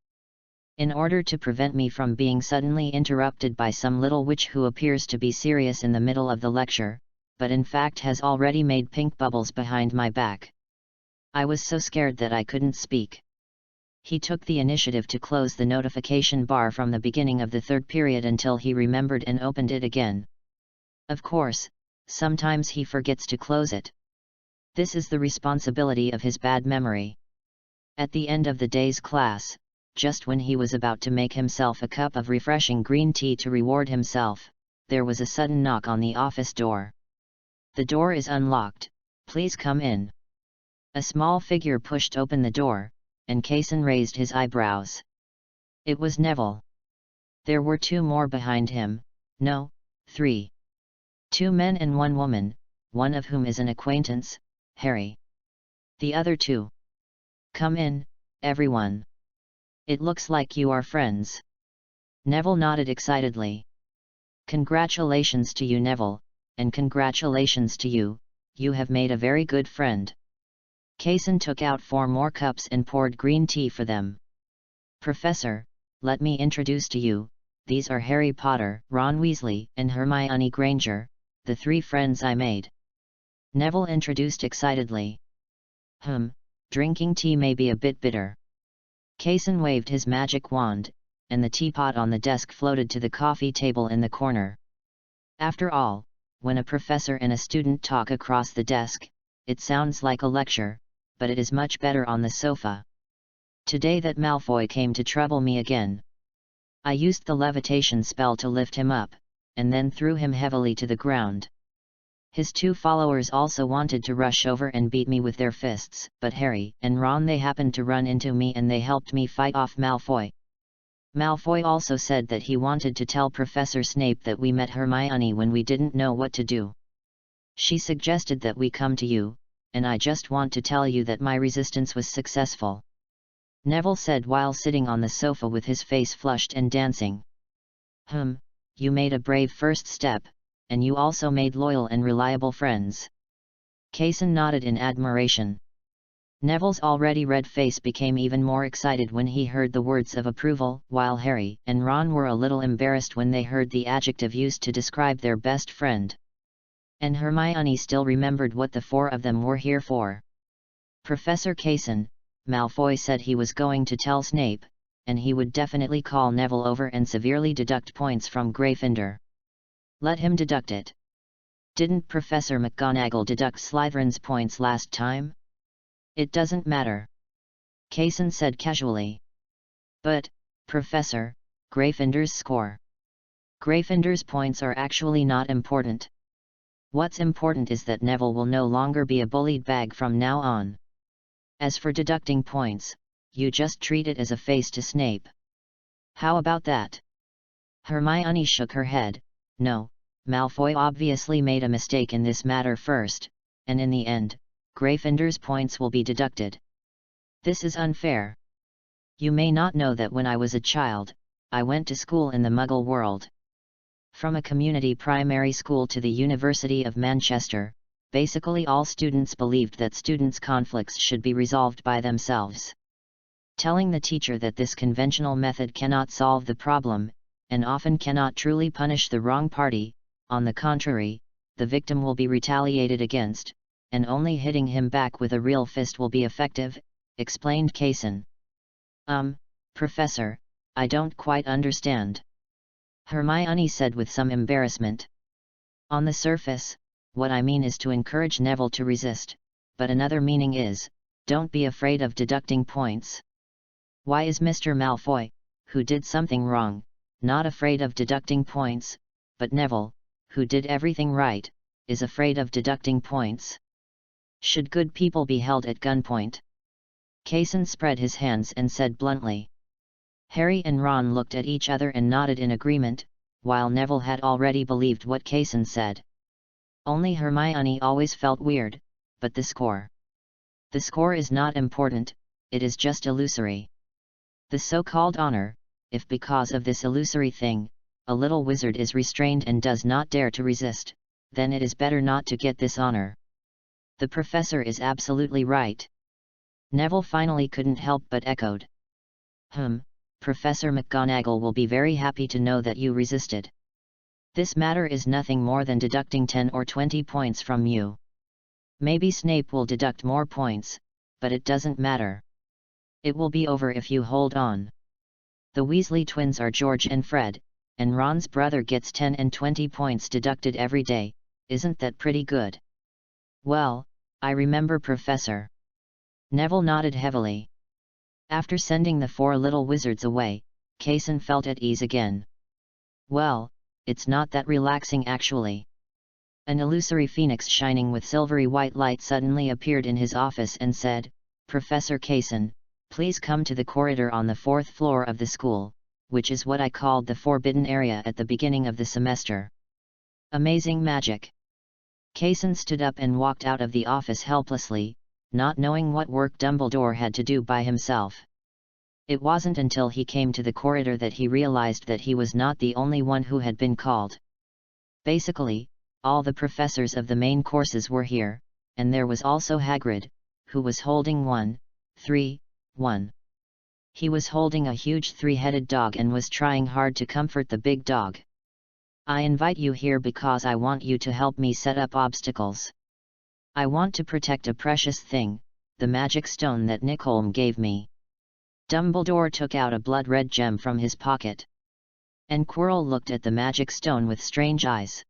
In order to prevent me from being suddenly interrupted by some little witch who appears to be serious in the middle of the lecture, but in fact has already made pink bubbles behind my back. I was so scared that I couldn't speak. He took the initiative to close the notification bar from the beginning of the third period until he remembered and opened it again. Of course, sometimes he forgets to close it. This is the responsibility of his bad memory. At the end of the day's class, just when he was about to make himself a cup of refreshing green tea to reward himself, there was a sudden knock on the office door. The door is unlocked, please come in. A small figure pushed open the door, and Kaysen raised his eyebrows. It was Neville. There were two more behind him, no, three. 2 men and 1 woman, one of whom is an acquaintance, Harry. The other 2. Come in, everyone. It looks like you are friends. Neville nodded excitedly. Congratulations to you, Neville, and congratulations to you, you have made a very good friend. Kaysen took out 4 more cups and poured green tea for them. Professor, let me introduce to you, these are Harry Potter, Ron Weasley, and Hermione Granger, the 3 friends I made. Neville introduced excitedly. Drinking tea may be a bit bitter. Kaysen waved his magic wand, and the teapot on the desk floated to the coffee table in the corner. After all, when a professor and a student talk across the desk, it sounds like a lecture, but it is much better on the sofa. Today that Malfoy came to trouble me again. I used the levitation spell to lift him up, and then threw him heavily to the ground. His 2 followers also wanted to rush over and beat me with their fists, but Harry and Ron, they happened to run into me and they helped me fight off Malfoy. Malfoy also said that he wanted to tell Professor Snape that we met Hermione when we didn't know what to do. She suggested that we come to you, and I just want to tell you that my resistance was successful. Neville said while sitting on the sofa with his face flushed and dancing. You made a brave first step, and you also made loyal and reliable friends. Kaysen nodded in admiration. Neville's already red face became even more excited when he heard the words of approval, while Harry and Ron were a little embarrassed when they heard the adjective used to describe their best friend. And Hermione still remembered what the 4 of them were here for. Professor Kaysen, Malfoy said he was going to tell Snape, and he would definitely call Neville over and severely deduct points from Gryffindor. Let him deduct it. Didn't Professor McGonagall deduct Slytherin's points last time? It doesn't matter. Kaysen said casually. But, Professor, Gryffindor's score. Gryffindor's points are actually not important. What's important is that Neville will no longer be a bullied bag from now on. As for deducting points, you just treat it as a face to Snape. How about that? Hermione shook her head. No, Malfoy obviously made a mistake in this matter first, and in the end, Gryffindor's points will be deducted. This is unfair. You may not know that when I was a child, I went to school in the Muggle world. From a community primary school to the University of Manchester, basically all students believed that students' conflicts should be resolved by themselves. Telling the teacher that this conventional method cannot solve the problem, and often cannot truly punish the wrong party, on the contrary, the victim will be retaliated against, and only hitting him back with a real fist will be effective, explained Kaysen. Professor, I don't quite understand. Hermione said with some embarrassment. On the surface, what I mean is to encourage Neville to resist, but another meaning is, don't be afraid of deducting points. Why is Mr. Malfoy, who did something wrong, not afraid of deducting points, but Neville, who did everything right, is afraid of deducting points? Should good people be held at gunpoint? Kaysen spread his hands and said bluntly. Harry and Ron looked at each other and nodded in agreement, while Neville had already believed what Kaysen said. Only Hermione always felt weird, but the score. The score is not important, it is just illusory. The so-called honor, if because of this illusory thing, a little wizard is restrained and does not dare to resist, then it is better not to get this honor. The professor is absolutely right. Neville finally couldn't help but echoed. Professor McGonagall will be very happy to know that you resisted. This matter is nothing more than deducting 10 or 20 points from you. Maybe Snape will deduct more points, but it doesn't matter. It will be over if you hold on. The Weasley twins are George and Fred, and Ron's brother gets 10 and 20 points deducted every day. Isn't that pretty good? Well, I remember, Professor. Neville nodded heavily. After sending the 4 little wizards away, Kaysen felt at ease again. Well, it's not that relaxing actually. An illusory phoenix shining with silvery white light suddenly appeared in his office and said, Professor Kaysen, please come to the corridor on the 4th floor of the school, which is what I called the forbidden area at the beginning of the semester. Amazing magic. Kaysen stood up and walked out of the office helplessly, not knowing what work Dumbledore had to do by himself. It wasn't until he came to the corridor that he realized that he was not the only one who had been called. Basically, all the professors of the main courses were here, and there was also Hagrid, who was holding 1. He was holding a huge 3-headed dog and was trying hard to comfort the big dog. I invite you here because I want you to help me set up obstacles. I want to protect a precious thing, the magic stone that Nicholm gave me. Dumbledore took out a blood-red gem from his pocket. And Quirrell looked at the magic stone with strange eyes.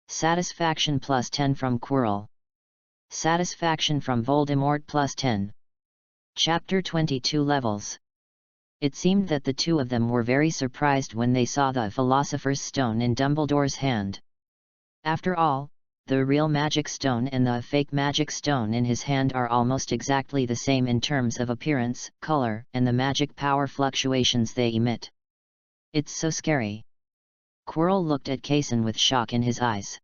Satisfaction plus 10 from Quirrell. Satisfaction from Voldemort plus 10. Chapter 22 Levels. It seemed that the two of them were very surprised when they saw the Philosopher's Stone in Dumbledore's hand. After all, the real magic stone and the fake magic stone in his hand are almost exactly the same in terms of appearance, color, and the magic power fluctuations they emit. It's so scary. Quirrell looked at Kaysen with shock in his eyes.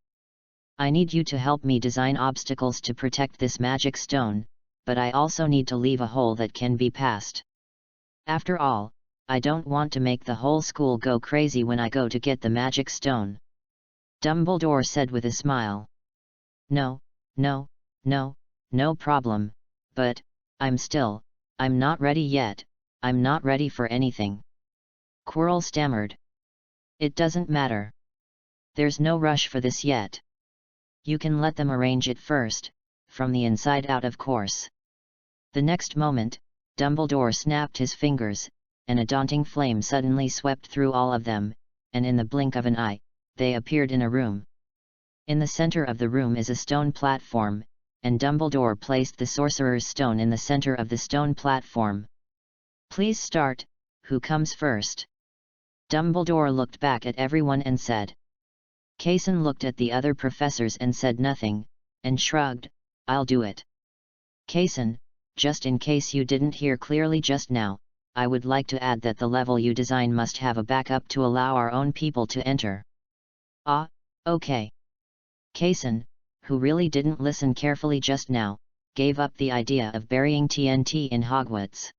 I need you to help me design obstacles to protect this magic stone, but I also need to leave a hole that can be passed. After all, I don't want to make the whole school go crazy when I go to get the magic stone. Dumbledore said with a smile. No problem, but, I'm not ready yet, I'm not ready for anything. Quirrell stammered. It doesn't matter. There's no rush for this yet. You can let them arrange it first, from the inside out of course. The next moment, Dumbledore snapped his fingers, and a daunting flame suddenly swept through all of them, and in the blink of an eye, they appeared in a room. In the center of the room is a stone platform, and Dumbledore placed the Sorcerer's Stone in the center of the stone platform. "Please start, who comes first?" Dumbledore looked back at everyone and said. Kaysen looked at the other professors and said nothing, and shrugged, "I'll do it." Kaysen, just in case you didn't hear clearly just now, I would like to add that the level you design must have a backup to allow our own people to enter. Ah, okay. Kaysen, who really didn't listen carefully just now, gave up the idea of burying TNT in Hogwarts.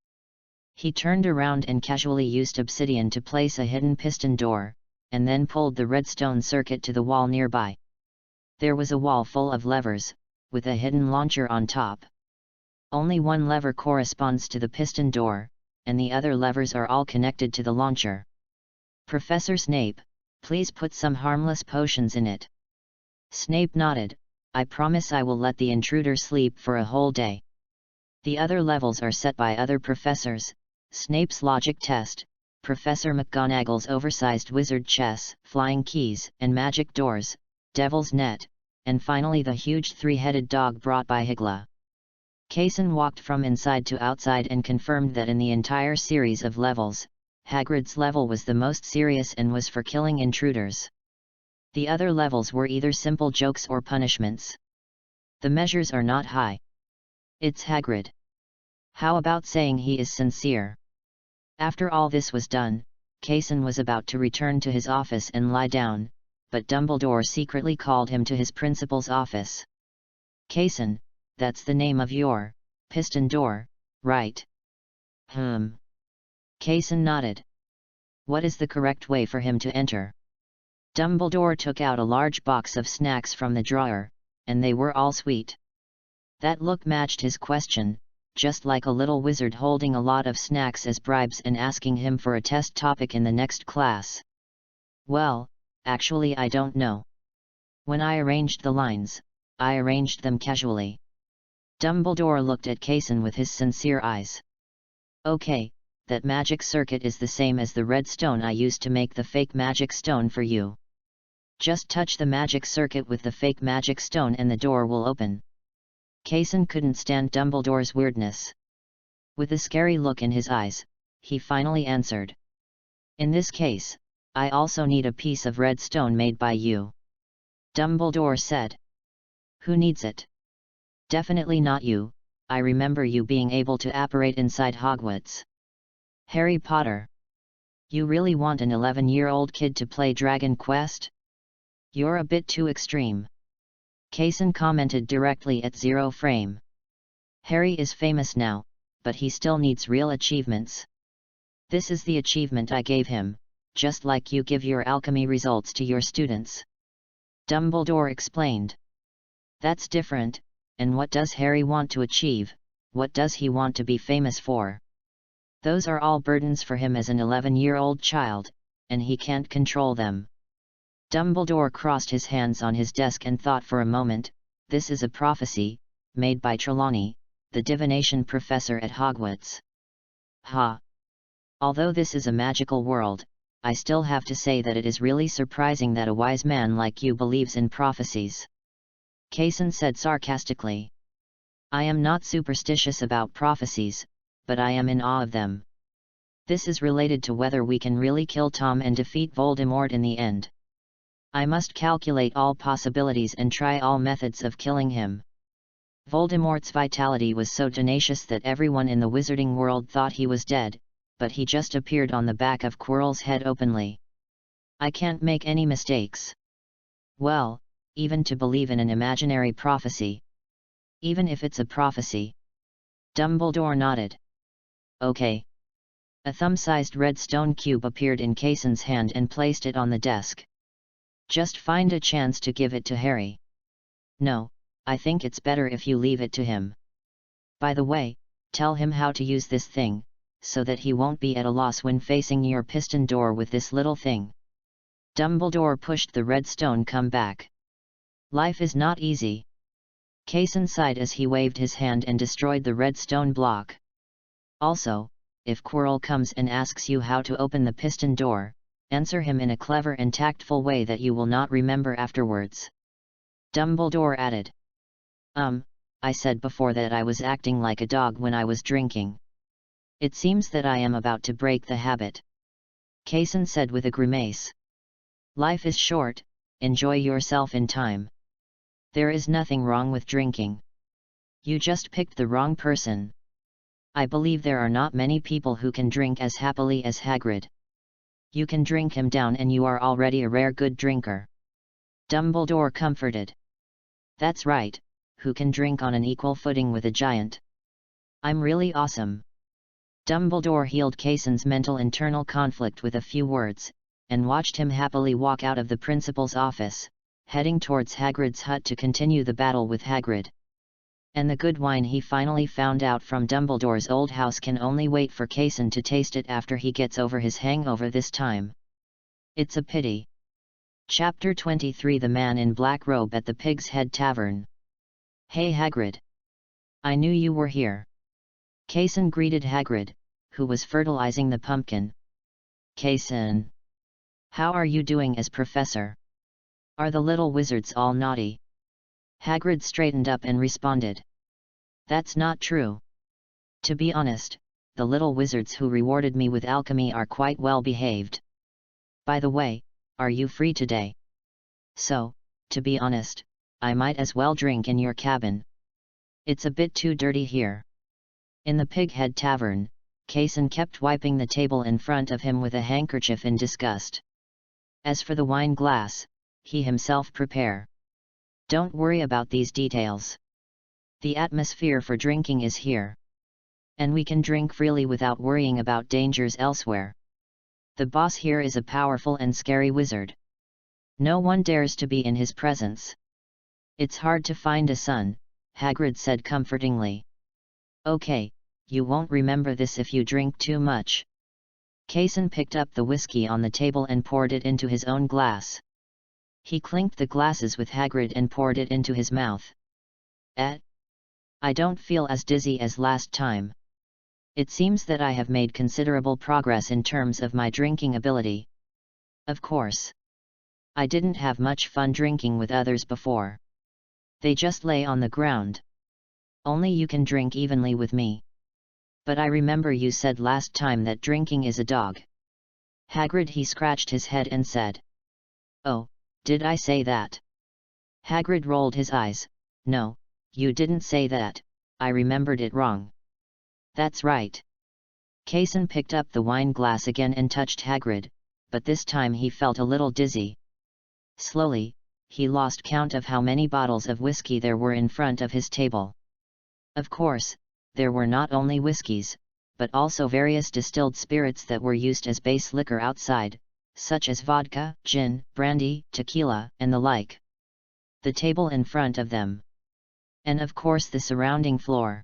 He turned around and casually used obsidian to place a hidden piston door, and then pulled the redstone circuit to the wall nearby. There was a wall full of levers, with a hidden launcher on top. Only one lever corresponds to the piston door, and the other levers are all connected to the launcher. "Professor Snape, please put some harmless potions in it." Snape nodded, "I promise I will let the intruder sleep for a whole day." The other levels are set by other professors: Snape's logic test, Professor McGonagall's oversized wizard chess, flying keys and magic doors, devil's net, and finally the huge three-headed dog brought by Higla. Kaysen walked from inside to outside and confirmed that in the entire series of levels, Hagrid's level was the most serious and was for killing intruders. The other levels were either simple jokes or punishments. The measures are not high. It's Hagrid. How about saying he is sincere? After all this was done, Kaysen was about to return to his office and lie down, but Dumbledore secretly called him to his principal's office. "Kaysen, that's the name of your piston door, right?" Kaysen nodded. "What is the correct way for him to enter?" Dumbledore took out a large box of snacks from the drawer, and they were all sweet. That look matched his question, just like a little wizard holding a lot of snacks as bribes and asking him for a test topic in the next class. "Well, actually I don't know. When I arranged the lines, I arranged them casually." Dumbledore looked at Kaysen with his sincere eyes. "Okay, that magic circuit is the same as the red stone I used to make the fake magic stone for you. Just touch the magic circuit with the fake magic stone and the door will open." Kaysen couldn't stand Dumbledore's weirdness. With a scary look in his eyes, he finally answered. "In this case, I also need a piece of red stone made by you." Dumbledore said. "Who needs it?" "Definitely not you, I remember you being able to apparate inside Hogwarts." "Harry Potter. You really want an 11-year-old kid to play Dragon Quest? You're a bit too extreme." Kaysen commented directly at Zero Frame. "Harry is famous now, but he still needs real achievements. This is the achievement I gave him, just like you give your alchemy results to your students." Dumbledore explained. "That's different, and what does Harry want to achieve? What does he want to be famous for? Those are all burdens for him as an 11-year-old child, and he can't control them." Dumbledore crossed his hands on his desk and thought for a moment. "This is a prophecy, made by Trelawney, the divination professor at Hogwarts. Ha! Although this is a magical world, I still have to say that it is really surprising that a wise man like you believes in prophecies." Kaysen said sarcastically. "I am not superstitious about prophecies, but I am in awe of them. This is related to whether we can really kill Tom and defeat Voldemort in the end. I must calculate all possibilities and try all methods of killing him. Voldemort's vitality was so tenacious that everyone in the wizarding world thought he was dead, but he just appeared on the back of Quirrell's head openly. I can't make any mistakes. Well, even to believe in an imaginary prophecy. Even if it's a prophecy." Dumbledore nodded. "Okay." A thumb-sized red stone cube appeared in Kaysen's hand and placed it on the desk. "Just find a chance to give it to Harry. No, I think it's better if you leave it to him. By the way, tell him how to use this thing, so that he won't be at a loss when facing your piston door with this little thing." Dumbledore pushed the red stone come back. "Life is not easy." Kaysen sighed as he waved his hand and destroyed the red stone block. "Also, if Quirrell comes and asks you how to open the piston door, answer him in a clever and tactful way that you will not remember afterwards. Dumbledore added. I said before that I was acting like a dog when I was drinking. It seems that I am about to break the habit. Kaysen said with a grimace. Life is short, enjoy yourself in time. There is nothing wrong with drinking. You just picked the wrong person. I believe there are not many people who can drink as happily as Hagrid. You can drink him down and you are already a rare good drinker. Dumbledore comforted. That's right, who can drink on an equal footing with a giant? I'm really awesome. Dumbledore healed Kaysen's mental internal conflict with a few words, and watched him happily walk out of the principal's office, heading towards Hagrid's hut to continue the battle with Hagrid. And the good wine he finally found out from Dumbledore's old house can only wait for Kaysen to taste it after he gets over his hangover this time. It's a pity. Chapter 23 The Man in Black Robe at the Pig's Head Tavern. Hey Hagrid! I knew you were here. Kaysen greeted Hagrid, who was fertilizing the pumpkin. Kaysen! How are you doing as professor? Are the little wizards all naughty? Hagrid straightened up and responded. That's not true. To be honest, the little wizards who rewarded me with alchemy are quite well behaved. By the way, are you free today? So, to be honest, I might as well drink in your cabin. It's a bit too dirty here. In the Pighead Tavern, Kaysen kept wiping the table in front of him with a handkerchief in disgust. As for the wine glass, he himself prepare. Don't worry about these details. The atmosphere for drinking is here. And we can drink freely without worrying about dangers elsewhere. The boss here is a powerful and scary wizard. No one dares to be in his presence. It's hard to find a son, Hagrid said comfortingly. Okay, you won't remember this if you drink too much. Kaysen picked up the whiskey on the table and poured it into his own glass. He clinked the glasses with Hagrid and poured it into his mouth. I don't feel as dizzy as last time. It seems that I have made considerable progress in terms of my drinking ability. Of course. I didn't have much fun drinking with others before. They just lay on the ground. Only you can drink evenly with me. But I remember you said last time that drinking is a dog. Hagrid he scratched his head and said. Oh, did I say that? Hagrid rolled his eyes. No, you didn't say that, I remembered it wrong. That's right. Kaysen picked up the wine glass again and touched Hagrid, but this time he felt a little dizzy. Slowly, he lost count of how many bottles of whiskey there were in front of his table. Of course, there were not only whiskies, but also various distilled spirits that were used as base liquor outside, such as vodka, gin, brandy, tequila, and the like. The table in front of them. And of course the surrounding floor.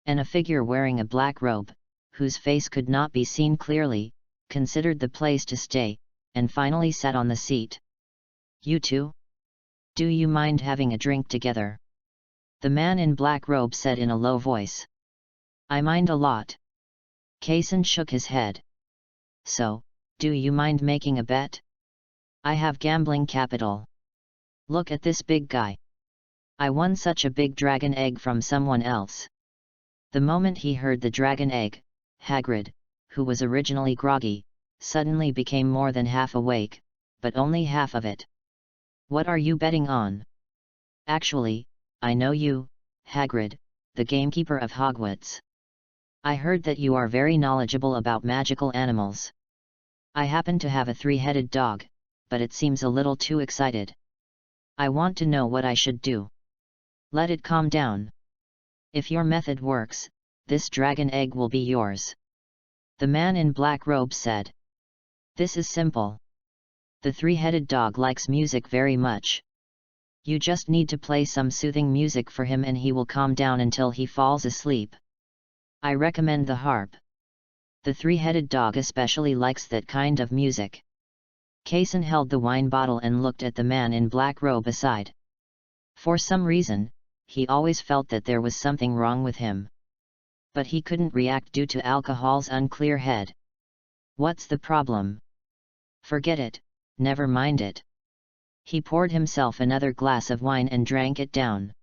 And a figure wearing a black robe, whose face could not be seen clearly, considered the place to stay, and finally sat on the seat. You two? Do you mind having a drink together? The man in black robe said in a low voice. I mind a lot. Kaysen shook his head. So, do you mind making a bet? I have gambling capital. Look at this big guy. I won such a big dragon egg from someone else. The moment he heard the dragon egg, Hagrid, who was originally groggy, suddenly became more than half awake, but only half of it. What are you betting on? Actually, I know you, Hagrid, the gamekeeper of Hogwarts. I heard that you are very knowledgeable about magical animals. I happen to have a three-headed dog, but it seems a little too excited. I want to know what I should do. Let it calm down. If your method works, this dragon egg will be yours. The man in black robe said. This is simple. The three-headed dog likes music very much. You just need to play some soothing music for him and he will calm down until he falls asleep. I recommend the harp. The three-headed dog especially likes that kind of music. Kaysen held the wine bottle and looked at the man in black robe aside. For some reason, he always felt that there was something wrong with him. But he couldn't react due to alcohol's unclear head. What's the problem? Forget it, never mind it. He poured himself another glass of wine and drank it down.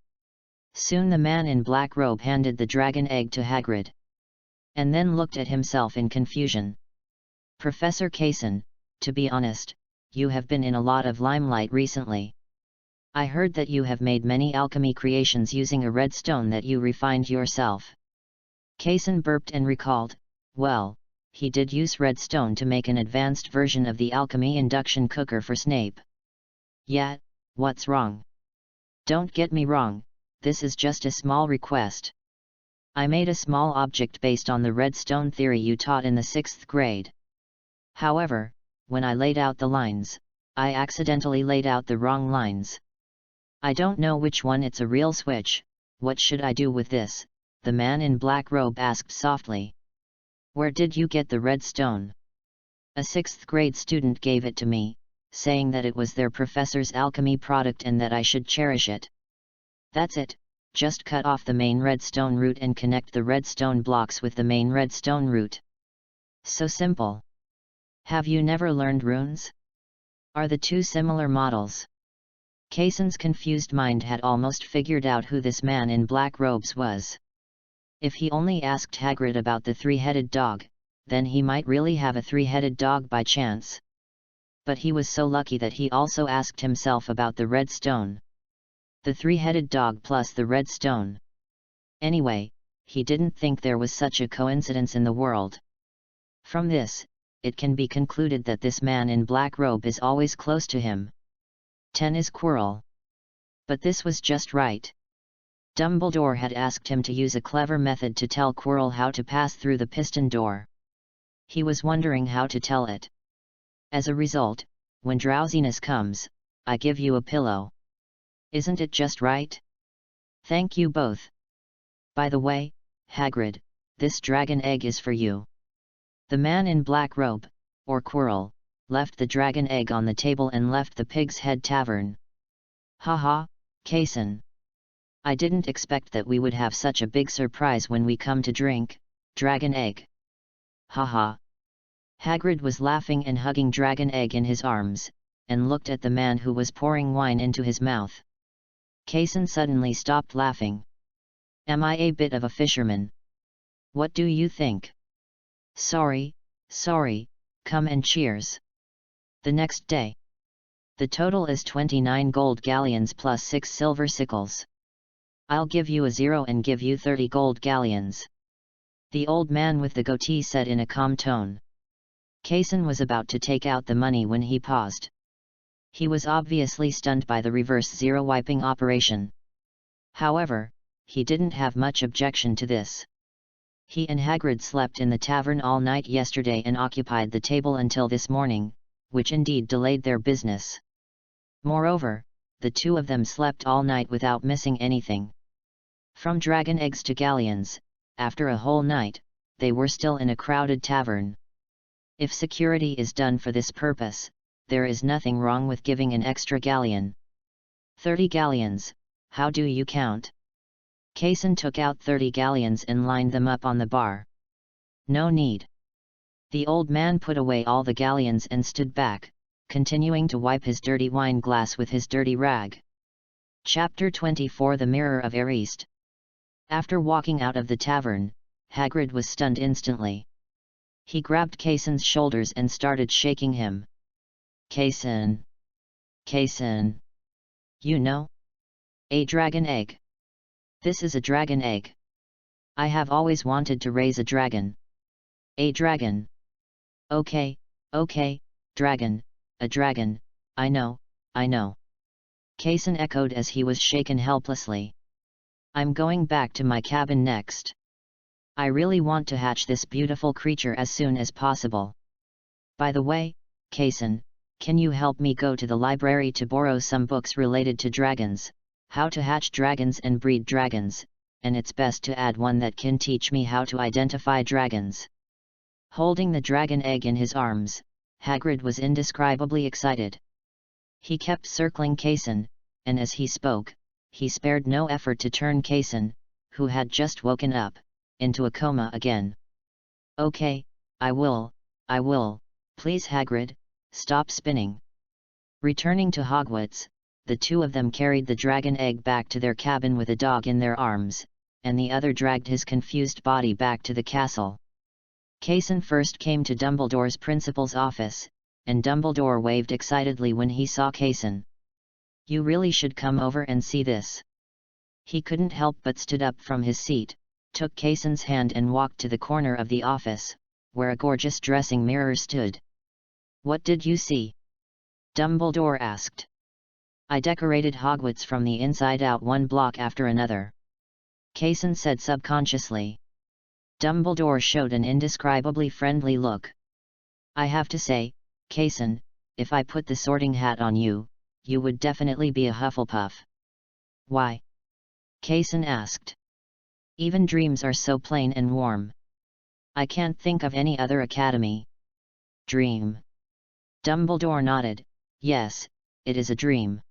Soon the man in black robe handed the dragon egg to Hagrid. And then looked at himself in confusion. Professor Kaysen, to be honest, you have been in a lot of limelight recently. I heard that you have made many alchemy creations using a red stone that you refined yourself. Kaysen burped and recalled, well, he did use red stone to make an advanced version of the alchemy induction cooker for Snape. Yeah, what's wrong? Don't get me wrong, this is just a small request. I made a small object based on the red stone theory you taught in the 6th grade. However, when I laid out the lines, I accidentally laid out the wrong lines. I don't know which one it's a real switch. What should I do with this? The man in black robe asked softly. Where did you get the red stone? A 6th grade student gave it to me, saying that it was their professor's alchemy product and that I should cherish it. That's it, just cut off the main redstone root and connect the redstone blocks with the main redstone root. So simple. Have you never learned runes? Are the two similar models? Kaysen's confused mind had almost figured out who this man in black robes was. If he only asked Hagrid about the three-headed dog, then he might really have a three-headed dog by chance. But he was so lucky that he also asked himself about the red stone. The three-headed dog plus the red stone. Anyway, he didn't think there was such a coincidence in the world. From this, it can be concluded that this man in black robe is always close to him. 10 is Quirrell. But this was just right. Dumbledore had asked him to use a clever method to tell Quirrell how to pass through the piston door. He was wondering how to tell it. As a result, when drowsiness comes, I give you a pillow. Isn't it just right? Thank you both. By the way, Hagrid, this dragon egg is for you. The man in black robe, or Quirrell, left the dragon egg on the table and left the Pig's Head Tavern. Haha, Kaysen. I didn't expect that we would have such a big surprise when we come to drink, dragon egg. Haha. Hagrid was laughing and hugging dragon egg in his arms, and looked at the man who was pouring wine into his mouth. Kaysen suddenly stopped laughing. Am I a bit of a fisherman? What do you think? Sorry, come and cheers. The next day. The total is 29 gold galleons plus 6 silver sickles. I'll give you a 0 and give you 30 gold galleons. The old man with the goatee said in a calm tone. Kaysen was about to take out the money when he paused. He was obviously stunned by the reverse zero wiping operation. However, he didn't have much objection to this. He and Hagrid slept in the tavern all night yesterday and occupied the table until this morning, which indeed delayed their business. Moreover, the two of them slept all night without missing anything. From dragon eggs to galleons, after a whole night, they were still in a crowded tavern. If security is done for this purpose, there is nothing wrong with giving an extra galleon. 30 galleons, how do you count? Kaysen took out 30 galleons and lined them up on the bar. No need. The old man put away all the galleons and stood back, continuing to wipe his dirty wine glass with his dirty rag. Chapter 24 The Mirror of East. After walking out of the tavern, Hagrid was stunned instantly. He grabbed Kaysen's shoulders and started shaking him. Kaysen. You know? A dragon egg. This is a dragon egg. I have always wanted to raise a dragon. A dragon. Okay, dragon, a dragon, I know. Kaysen echoed as he was shaken helplessly. I'm going back to my cabin next. I really want to hatch this beautiful creature as soon as possible. By the way, Kaysen, can you help me go to the library to borrow some books related to dragons, how to hatch dragons and breed dragons, and it's best to add one that can teach me how to identify dragons. Holding the dragon egg in his arms, Hagrid was indescribably excited. He kept circling Kaysen, and as he spoke, he spared no effort to turn Kaysen, who had just woken up, into a coma again. Okay, I will, please Hagrid, stop spinning. Returning to Hogwarts, the two of them carried the dragon egg back to their cabin with a dog in their arms, and the other dragged his confused body back to the castle. Kaysen first came to Dumbledore's principal's office, and Dumbledore waved excitedly when he saw Kaysen. "You really should come over and see this." He couldn't help but stood up from his seat, took Kaysen's hand and walked to the corner of the office, where a gorgeous dressing mirror stood. "What did you see?" Dumbledore asked. "I decorated Hogwarts from the inside out, one block after another," Kaysen said subconsciously. Dumbledore showed an indescribably friendly look. "I have to say, Kaysen, if I put the Sorting Hat on you, you would definitely be a Hufflepuff." "Why?" Kaysen asked. "Even dreams are so plain and warm. I can't think of any other academy." "Dream?" Dumbledore nodded. "Yes, it is a dream.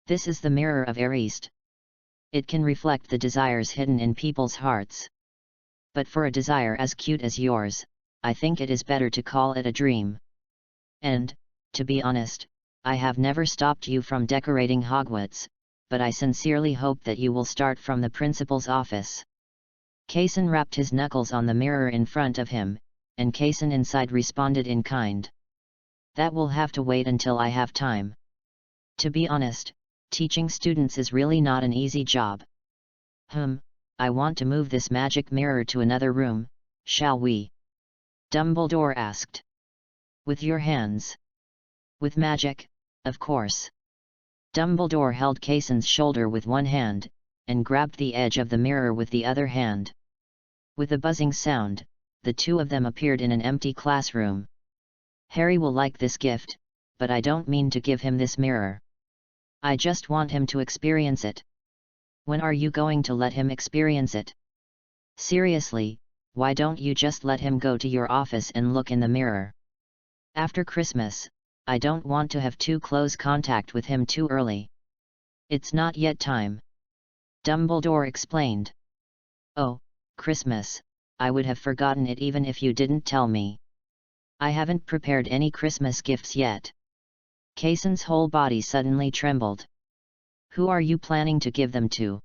This is the mirror of Arist. It can reflect the desires hidden in people's hearts. But for a desire as cute as yours, I think it is better to call it a dream. And, to be honest, I have never stopped you from decorating Hogwarts, but I sincerely hope that you will start from the principal's office." Kaysen rapped his knuckles on the mirror in front of him, and Kaysen inside responded in kind. "That will have to wait until I have time. To be honest, teaching students is really not an easy job." I want to move this magic mirror to another room, shall we?" Dumbledore asked. "With your hands?" "With magic, of course." Dumbledore held Kaysen's shoulder with one hand, and grabbed the edge of the mirror with the other hand. With a buzzing sound, the two of them appeared in an empty classroom. "Harry will like this gift, but I don't mean to give him this mirror. I just want him to experience it." "When are you going to let him experience it?" "Seriously, why don't you just let him go to your office and look in the mirror?" "After Christmas, I don't want to have too close contact with him too early. It's not yet time," Dumbledore explained. "Oh, Christmas, I would have forgotten it even if you didn't tell me. I haven't prepared any Christmas gifts yet." Kaysen's whole body suddenly trembled. "Who are you planning to give them to?"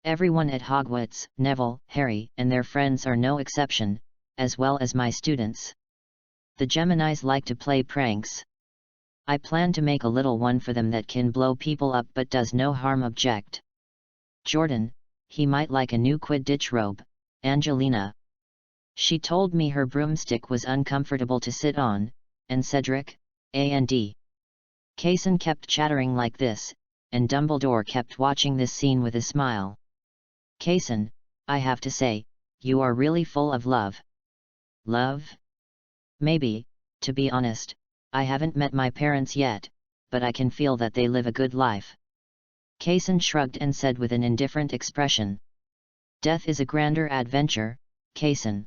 "Everyone at Hogwarts, Neville, Harry, and their friends are no exception, as well as my students. The Geminis like to play pranks. I plan to make a little one for them that can blow people up but does no harm. Object. Jordan, he might like a new Quidditch robe. Angelina. She told me her broomstick was uncomfortable to sit on, and Cedric, and." Kaysen kept chattering like this, and Dumbledore kept watching this scene with a smile. "Kaysen, I have to say, you are really full of love." "Love?" "Maybe, to be honest, I haven't met my parents yet, but I can feel that they live a good life." Kaysen shrugged and said with an indifferent expression. "Death is a grander adventure, Kaysen."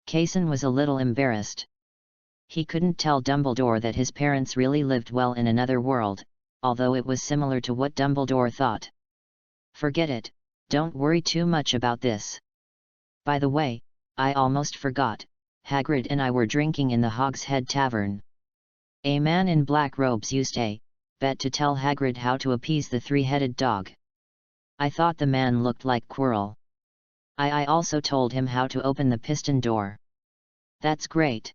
Kaysen was a little embarrassed. He couldn't tell Dumbledore that his parents really lived well in another world, although it was similar to what Dumbledore thought. "Forget it, don't worry too much about this. By the way, I almost forgot, Hagrid and I were drinking in the Hogshead Tavern. A man in black robes used a bet to tell Hagrid how to appease the three-headed dog. I thought the man looked like Quirrell. I also told him how to open the piston door." "That's great.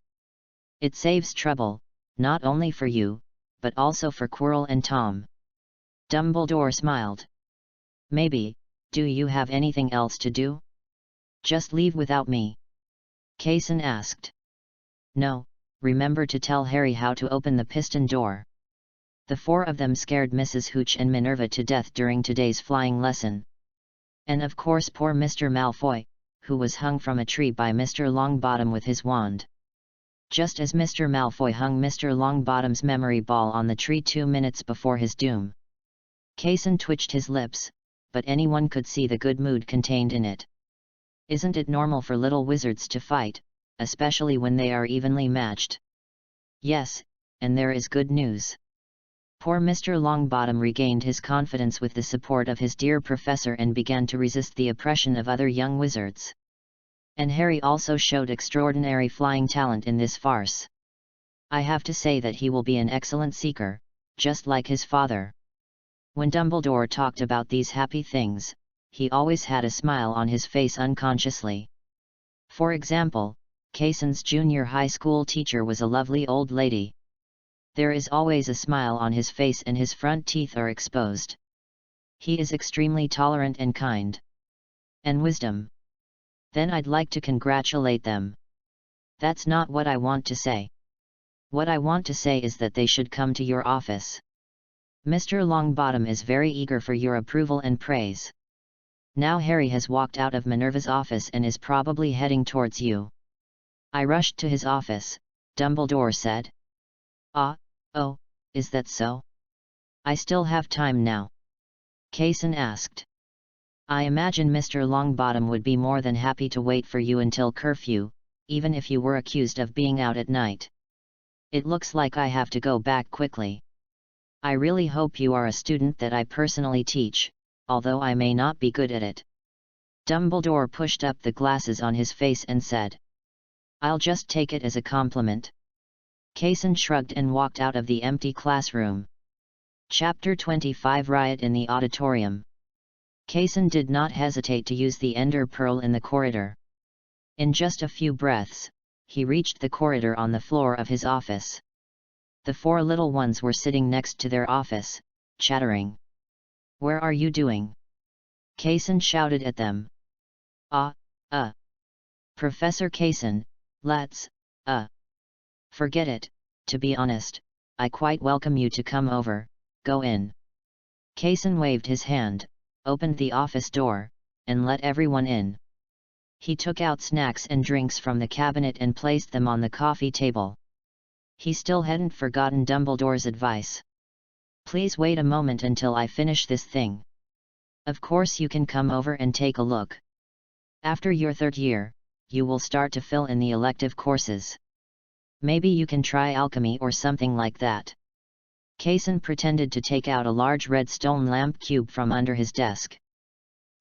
It saves trouble, not only for you, but also for Quirrell and Tom." Dumbledore smiled. "Maybe, do you have anything else to do? Just leave without me?" Kaysen asked. "No, remember to tell Harry how to open the piston door." The four of them scared Mrs. Hooch and Minerva to death during today's flying lesson. And of course poor Mr. Malfoy, who was hung from a tree by Mr. Longbottom with his wand. Just as Mr. Malfoy hung Mr. Longbottom's memory ball on the tree 2 minutes before his doom. Kaysen twitched his lips, but anyone could see the good mood contained in it. Isn't it normal for little wizards to fight, especially when they are evenly matched? Yes, and there is good news. Poor Mr. Longbottom regained his confidence with the support of his dear professor and began to resist the oppression of other young wizards. And Harry also showed extraordinary flying talent in this farce. I have to say that he will be an excellent seeker, just like his father. When Dumbledore talked about these happy things, he always had a smile on his face unconsciously. For example, Cason's junior high school teacher was a lovely old lady. There is always a smile on his face and his front teeth are exposed. He is extremely tolerant and kind. And wisdom. Then I'd like to congratulate them. That's not what I want to say. What I want to say is that they should come to your office. Mr. Longbottom is very eager for your approval and praise. Now Harry has walked out of Minerva's office and is probably heading towards you. I rushed to his office, Dumbledore said. Oh, is that so? I still have time now. Cason asked. I imagine Mr. Longbottom would be more than happy to wait for you until curfew, even if you were accused of being out at night. It looks like I have to go back quickly. I really hope you are a student that I personally teach, although I may not be good at it. Dumbledore pushed up the glasses on his face and said. I'll just take it as a compliment. Cason shrugged and walked out of the empty classroom. Chapter 25 Riot in the Auditorium. Cason did not hesitate to use the ender pearl in the corridor. In just a few breaths, he reached the corridor on the floor of his office. The four little ones were sitting next to their office, chattering. Where are you doing? Cason shouted at them. Professor Cason, let's, Forget it, to be honest, I quite welcome you to come over, go in. Cason waved his hand, opened the office door, and let everyone in. He took out snacks and drinks from the cabinet and placed them on the coffee table. He still hadn't forgotten Dumbledore's advice. Please wait a moment until I finish this thing. Of course you can come over and take a look. After your third year, you will start to fill in the elective courses. Maybe you can try alchemy or something like that. Cason pretended to take out a large red stone lamp cube from under his desk.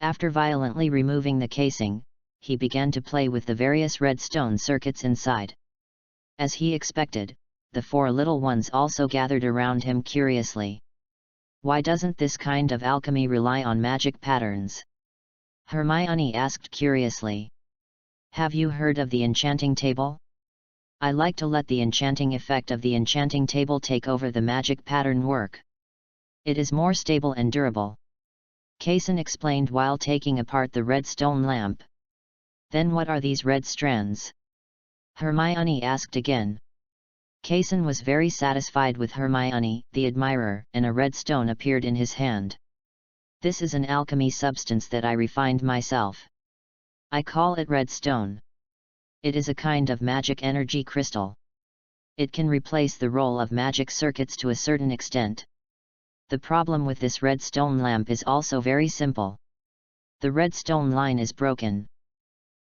After violently removing the casing, he began to play with the various red stone circuits inside. As he expected, the four little ones also gathered around him curiously. Why doesn't this kind of alchemy rely on magic patterns? Hermione asked curiously. Have you heard of the enchanting table? I like to let the enchanting effect of the enchanting table take over the magic pattern work. It is more stable and durable. Cason explained while taking apart the red stone lamp. Then what are these red strands? Hermione asked again. Cason was very satisfied with Hermione, the admirer, and a red stone appeared in his hand. This is an alchemy substance that I refined myself. I call it red stone. It is a kind of magic energy crystal. It can replace the role of magic circuits to a certain extent. The problem with this red stone lamp is also very simple. The red stone line is broken.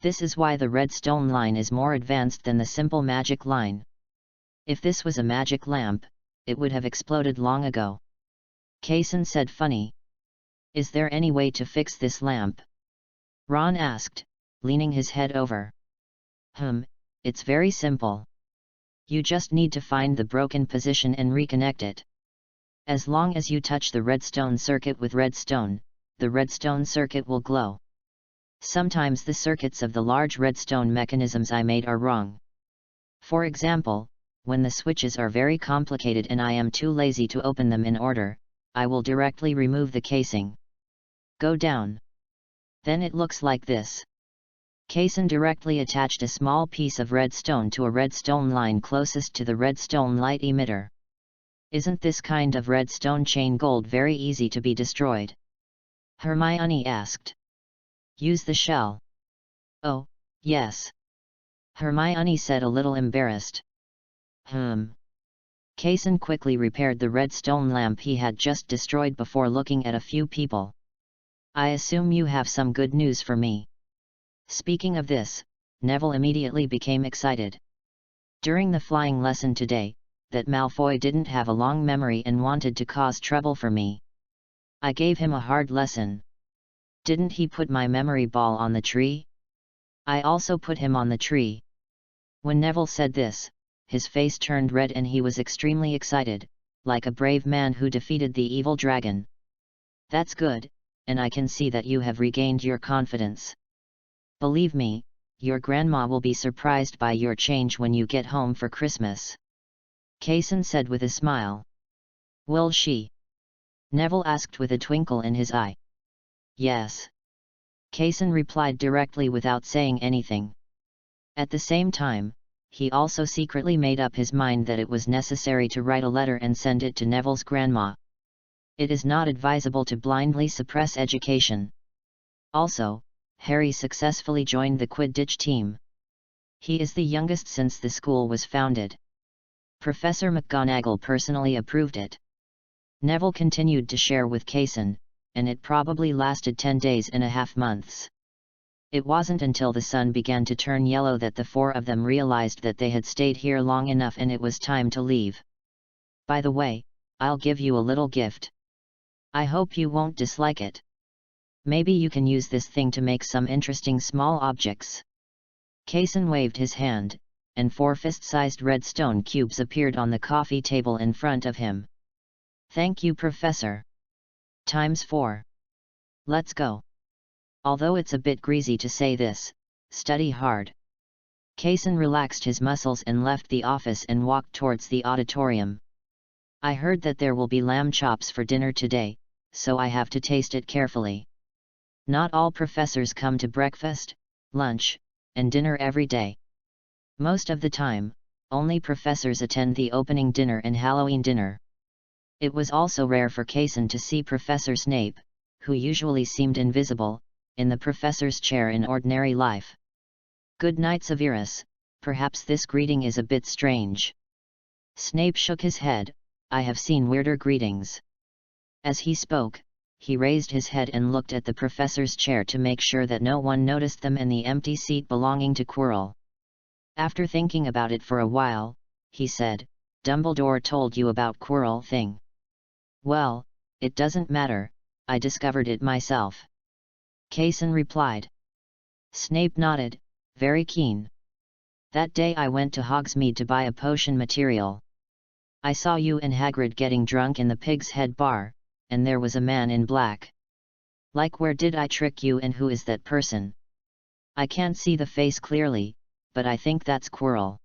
This is why the red stone line is more advanced than the simple magic line. If this was a magic lamp, it would have exploded long ago. Cason said funny. Is there any way to fix this lamp? Ron asked, leaning his head over. It's very simple. You just need to find the broken position and reconnect it. As long as you touch the redstone circuit with redstone, the redstone circuit will glow. Sometimes the circuits of the large redstone mechanisms I made are wrong. For example, when the switches are very complicated and I am too lazy to open them in order, I will directly remove the casing. Go down. Then it looks like this. Cason directly attached a small piece of redstone to a redstone line closest to the redstone light emitter. Isn't this kind of redstone chain gold very easy to be destroyed? Hermione asked. Use the shell. Oh, yes. Hermione said a little embarrassed. Cason quickly repaired the redstone lamp he had just destroyed before looking at a few people. I assume you have some good news for me. Speaking of this, Neville immediately became excited. During the flying lesson today, that Malfoy didn't have a long memory and wanted to cause trouble for me. I gave him a hard lesson. Didn't he put my memory ball on the tree? I also put him on the tree. When Neville said this, his face turned red and he was extremely excited, like a brave man who defeated the evil dragon. "That's good, and I can see that you have regained your confidence. Believe me, your grandma will be surprised by your change when you get home for Christmas," Kaysen said with a smile. "Will she?" Neville asked with a twinkle in his eye. "Yes," Kaysen replied directly without saying anything. At the same time, he also secretly made up his mind that it was necessary to write a letter and send it to Neville's grandma. It is not advisable to blindly suppress education. Also, Harry successfully joined the Quidditch team. He is the youngest since the school was founded. Professor McGonagall personally approved it. Neville continued to share with Kaysen, and it probably lasted 10 days and a half months. It wasn't until the sun began to turn yellow that the four of them realized that they had stayed here long enough and it was time to leave. "By the way, I'll give you a little gift. I hope you won't dislike it. Maybe you can use this thing to make some interesting small objects." Kaysen waved his hand, and 4 fist-sized red stone cubes appeared on the coffee table in front of him. "Thank you, Professor. ×4. Let's go. Although it's a bit greasy to say this, study hard." Kaysen relaxed his muscles and left the office and walked towards the auditorium. "I heard that there will be lamb chops for dinner today, so I have to taste it carefully. Not all professors come to breakfast, lunch, and dinner every day. Most of the time, only professors attend the opening dinner and Halloween dinner." It was also rare for Kaysen to see Professor Snape, who usually seemed invisible, in the professor's chair in ordinary life. "Good night, Severus. Perhaps this greeting is a bit strange." Snape shook his head. "I have seen weirder greetings." As he spoke, he raised his head and looked at the professor's chair to make sure that no one noticed them and the empty seat belonging to Quirrell. After thinking about it for a while, he said, "Dumbledore told you about Quirrell thing." "Well, it doesn't matter, I discovered it myself," Kaysen replied. Snape nodded, very keen. "That day I went to Hogsmeade to buy a potion material. I saw you and Hagrid getting drunk in the Pig's Head bar, and there was a man in black. Like, where did I trick you and who is that person? I can't see the face clearly, but I think that's Quirrell.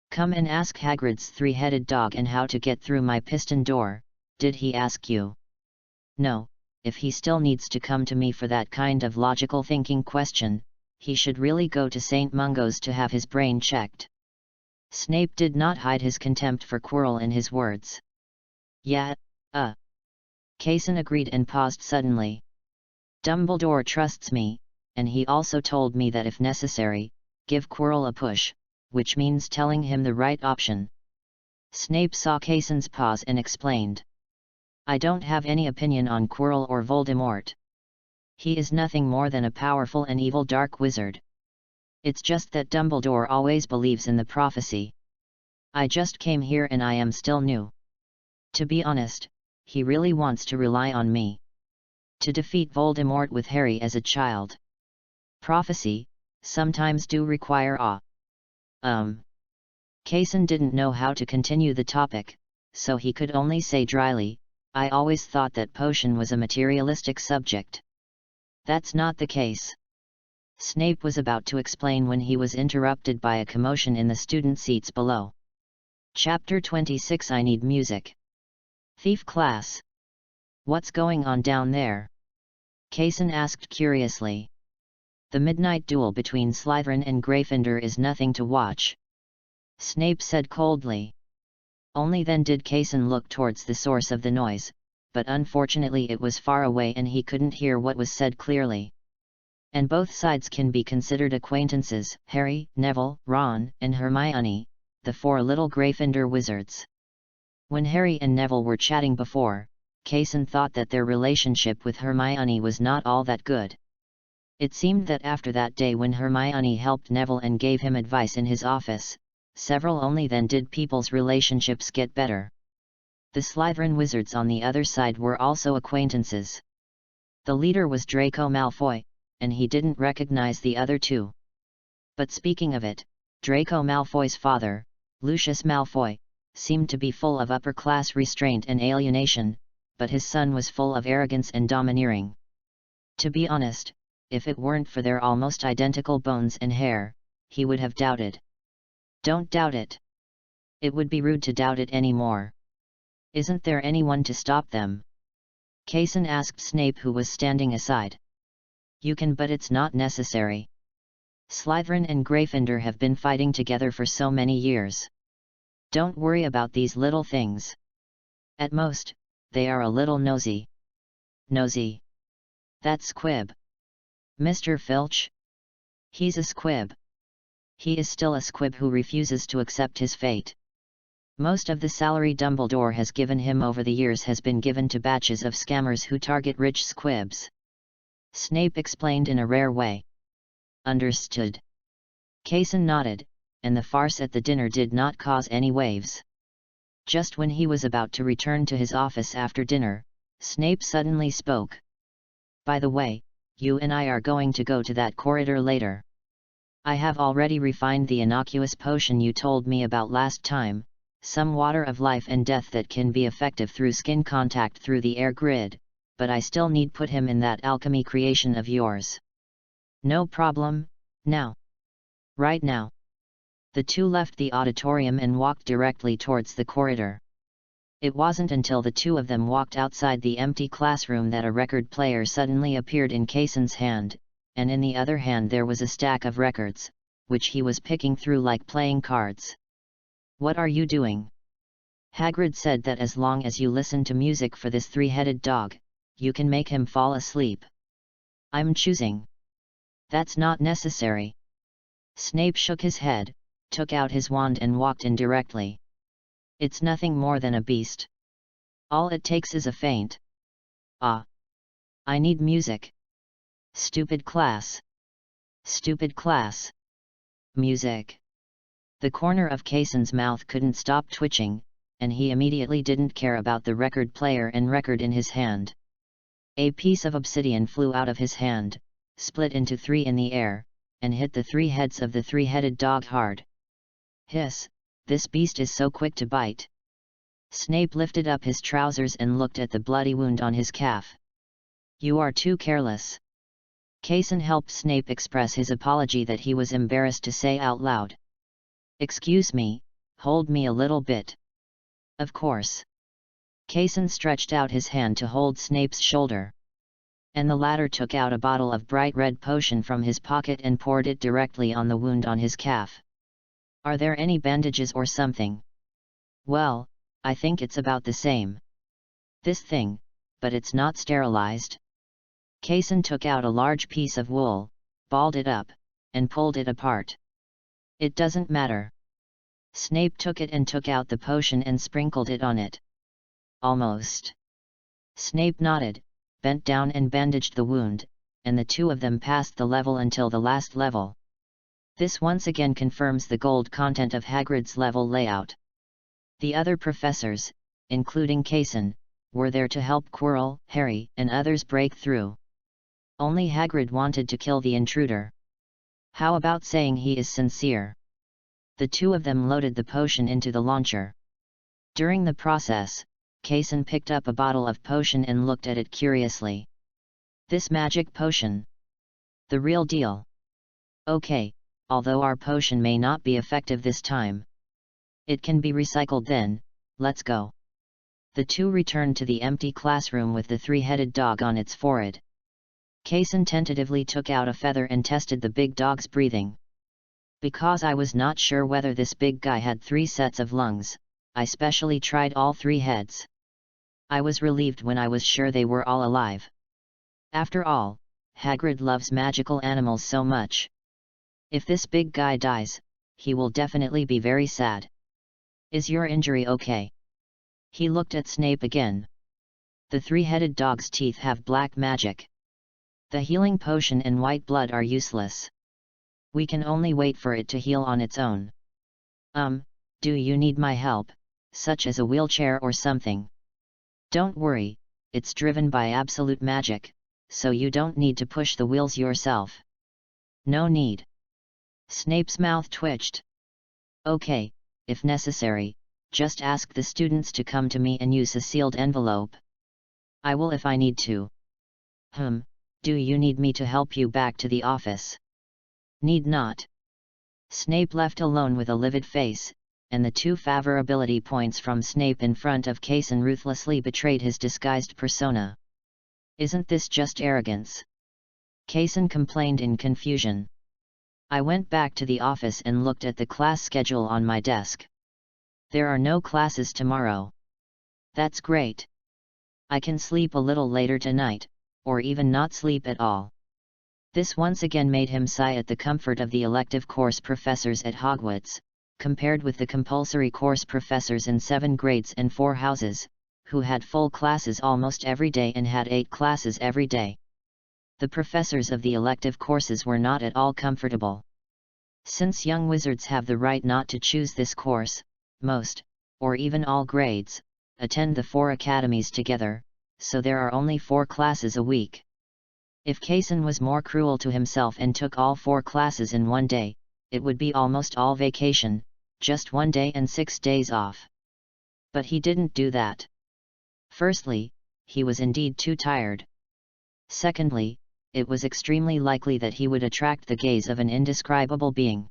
Come and ask Hagrid's 3-headed dog and how to get through my piston door. Did he ask you?" "No, if he still needs to come to me for that kind of logical thinking question, he should really go to St. Mungo's to have his brain checked." Snape did not hide his contempt for Quirrell in his words. "Yeah, Kaysen agreed and paused suddenly. "Dumbledore trusts me, and he also told me that if necessary, give Quirrell a push, which means telling him the right option." Snape saw Kaysen's pause and explained. "I don't have any opinion on Quirrell or Voldemort. He is nothing more than a powerful and evil dark wizard. It's just that Dumbledore always believes in the prophecy. I just came here and I am still new. To be honest, he really wants to rely on me to defeat Voldemort with Harry as a child. Prophecy sometimes do require awe." Kaysen didn't know how to continue the topic, so he could only say dryly, "I always thought that potion was a materialistic subject." "That's not the case." Snape was about to explain when he was interrupted by a commotion in the student seats below. Chapter 26 I Need Music. "Thief class. What's going on down there?" Kaysen asked curiously. "The midnight duel between Slytherin and Gryffindor is nothing to watch," Snape said coldly. Only then did Kaysen look towards the source of the noise, but unfortunately it was far away and he couldn't hear what was said clearly. And both sides can be considered acquaintances: Harry, Neville, Ron, and Hermione, the 4 little Gryffindor wizards. When Harry and Neville were chatting before, Kaysen thought that their relationship with Hermione was not all that good. It seemed that after that day when Hermione helped Neville and gave him advice in his office, only then did people's relationships get better. The Slytherin wizards on the other side were also acquaintances. The leader was Draco Malfoy, and he didn't recognize the other two. But speaking of it, Draco Malfoy's father, Lucius Malfoy, seemed to be full of upper-class restraint and alienation, but his son was full of arrogance and domineering. To be honest, if it weren't for their almost identical bones and hair, he would have doubted. Don't doubt it. It would be rude to doubt it anymore. Isn't there anyone to stop them? Kaysen asked Snape, who was standing aside. You can, but it's not necessary. Slytherin and Gryffindor have been fighting together for so many years. Don't worry about these little things. At most, they are a little nosy. Nosy? That's Squib. Mr. Filch? He's a squib. He is still a squib who refuses to accept his fate. Most of the salary Dumbledore has given him over the years has been given to batches of scammers who target rich squibs. Snape explained in a rare way. Understood. Kaysen nodded, and the farce at the dinner did not cause any waves. Just when he was about to return to his office after dinner, Snape suddenly spoke. By the way, you and I are going to go to that corridor later. I have already refined the innocuous potion you told me about last time, some water of life and death that can be effective through skin contact through the air grid, but I still need put him in that alchemy creation of yours. No problem, now. Right now. The two left the auditorium and walked directly towards the corridor. It wasn't until the two of them walked outside the empty classroom that a record player suddenly appeared in Kaysen's hand, and in the other hand there was a stack of records, which he was picking through like playing cards. What are you doing? Hagrid said that as long as you listen to music for this three-headed dog, you can make him fall asleep. I'm choosing. That's not necessary. Snape shook his head, took out his wand and walked in directly. It's nothing more than a beast. All it takes is a feint. Ah. I need music. Stupid class. Stupid class. Music. The corner of Kaysen's mouth couldn't stop twitching, and he immediately didn't care about the record player and record in his hand. A piece of obsidian flew out of his hand, split into three in the air, and hit the three heads of the three-headed dog hard. Hiss, this beast is so quick to bite. Snape lifted up his trousers and looked at the bloody wound on his calf. You are too careless. Kaysen helped Snape express his apology that he was embarrassed to say out loud. Excuse me, hold me a little bit. Of course. Kaysen stretched out his hand to hold Snape's shoulder. And the latter took out a bottle of bright red potion from his pocket and poured it directly on the wound on his calf. Are there any bandages or something? Well, I think it's about the same. This thing, but it's not sterilized. Kaysen took out a large piece of wool, balled it up, and pulled it apart. It doesn't matter. Snape took it and took out the potion and sprinkled it on it. Almost. Snape nodded, bent down and bandaged the wound, and the two of them passed the level until the last level. This once again confirms the gold content of Hagrid's level layout. The other professors, including Kaysen, were there to help Quirrell, Harry, and others break through. Only Hagrid wanted to kill the intruder. How about saying he is sincere? The two of them loaded the potion into the launcher. During the process, Kaysen picked up a bottle of potion and looked at it curiously. This magic potion. The real deal. Okay, although our potion may not be effective this time. It can be recycled then, let's go. The two returned to the empty classroom with the three-headed dog on its forehead. Kaysen tentatively took out a feather and tested the big dog's breathing. Because I was not sure whether this big guy had 3 sets of lungs, I specially tried all 3 heads. I was relieved when I was sure they were all alive. After all, Hagrid loves magical animals so much. If this big guy dies, he will definitely be very sad. Is your injury okay? He looked at Snape again. The three-headed dog's teeth have black magic. The healing potion and white blood are useless. We can only wait for it to heal on its own. Do you need my help, such as a wheelchair or something? Don't worry, it's driven by absolute magic, so you don't need to push the wheels yourself. No need. Snape's mouth twitched. Okay, if necessary, just ask the students to come to me and use a sealed envelope. I will if I need to. Do you need me to help you back to the office? Need not. Snape left alone with a livid face, and the 2 favorability points from Snape in front of Kaysen ruthlessly betrayed his disguised persona. Isn't this just arrogance? Kaysen complained in confusion. I went back to the office and looked at the class schedule on my desk. There are no classes tomorrow. That's great. I can sleep a little later tonight, or even not sleep at all. This once again made him sigh at the comfort of the elective course professors at Hogwarts, compared with the compulsory course professors in 7 grades and 4 houses, who had full classes almost every day and had 8 classes every day. The professors of the elective courses were not at all comfortable. Since young wizards have the right not to choose this course, most, or even all grades, attend the 4 academies together, so there are only 4 classes a week. If Kaysen was more cruel to himself and took all 4 classes in one day, it would be almost all vacation, just 1 day and 6 days off. But he didn't do that. Firstly, he was indeed too tired. Secondly, it was extremely likely that he would attract the gaze of an indescribable being.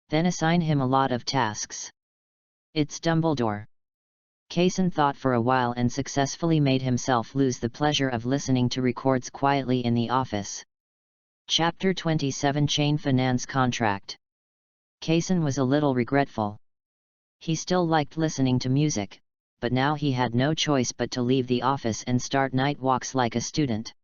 Then assign him a lot of tasks. It's Dumbledore. Kaysen thought for a while and successfully made himself lose the pleasure of listening to records quietly in the office. Chapter 27 Chain Finance Contract. Kaysen was a little regretful. He still liked listening to music, but now he had no choice but to leave the office and start night walks like a student.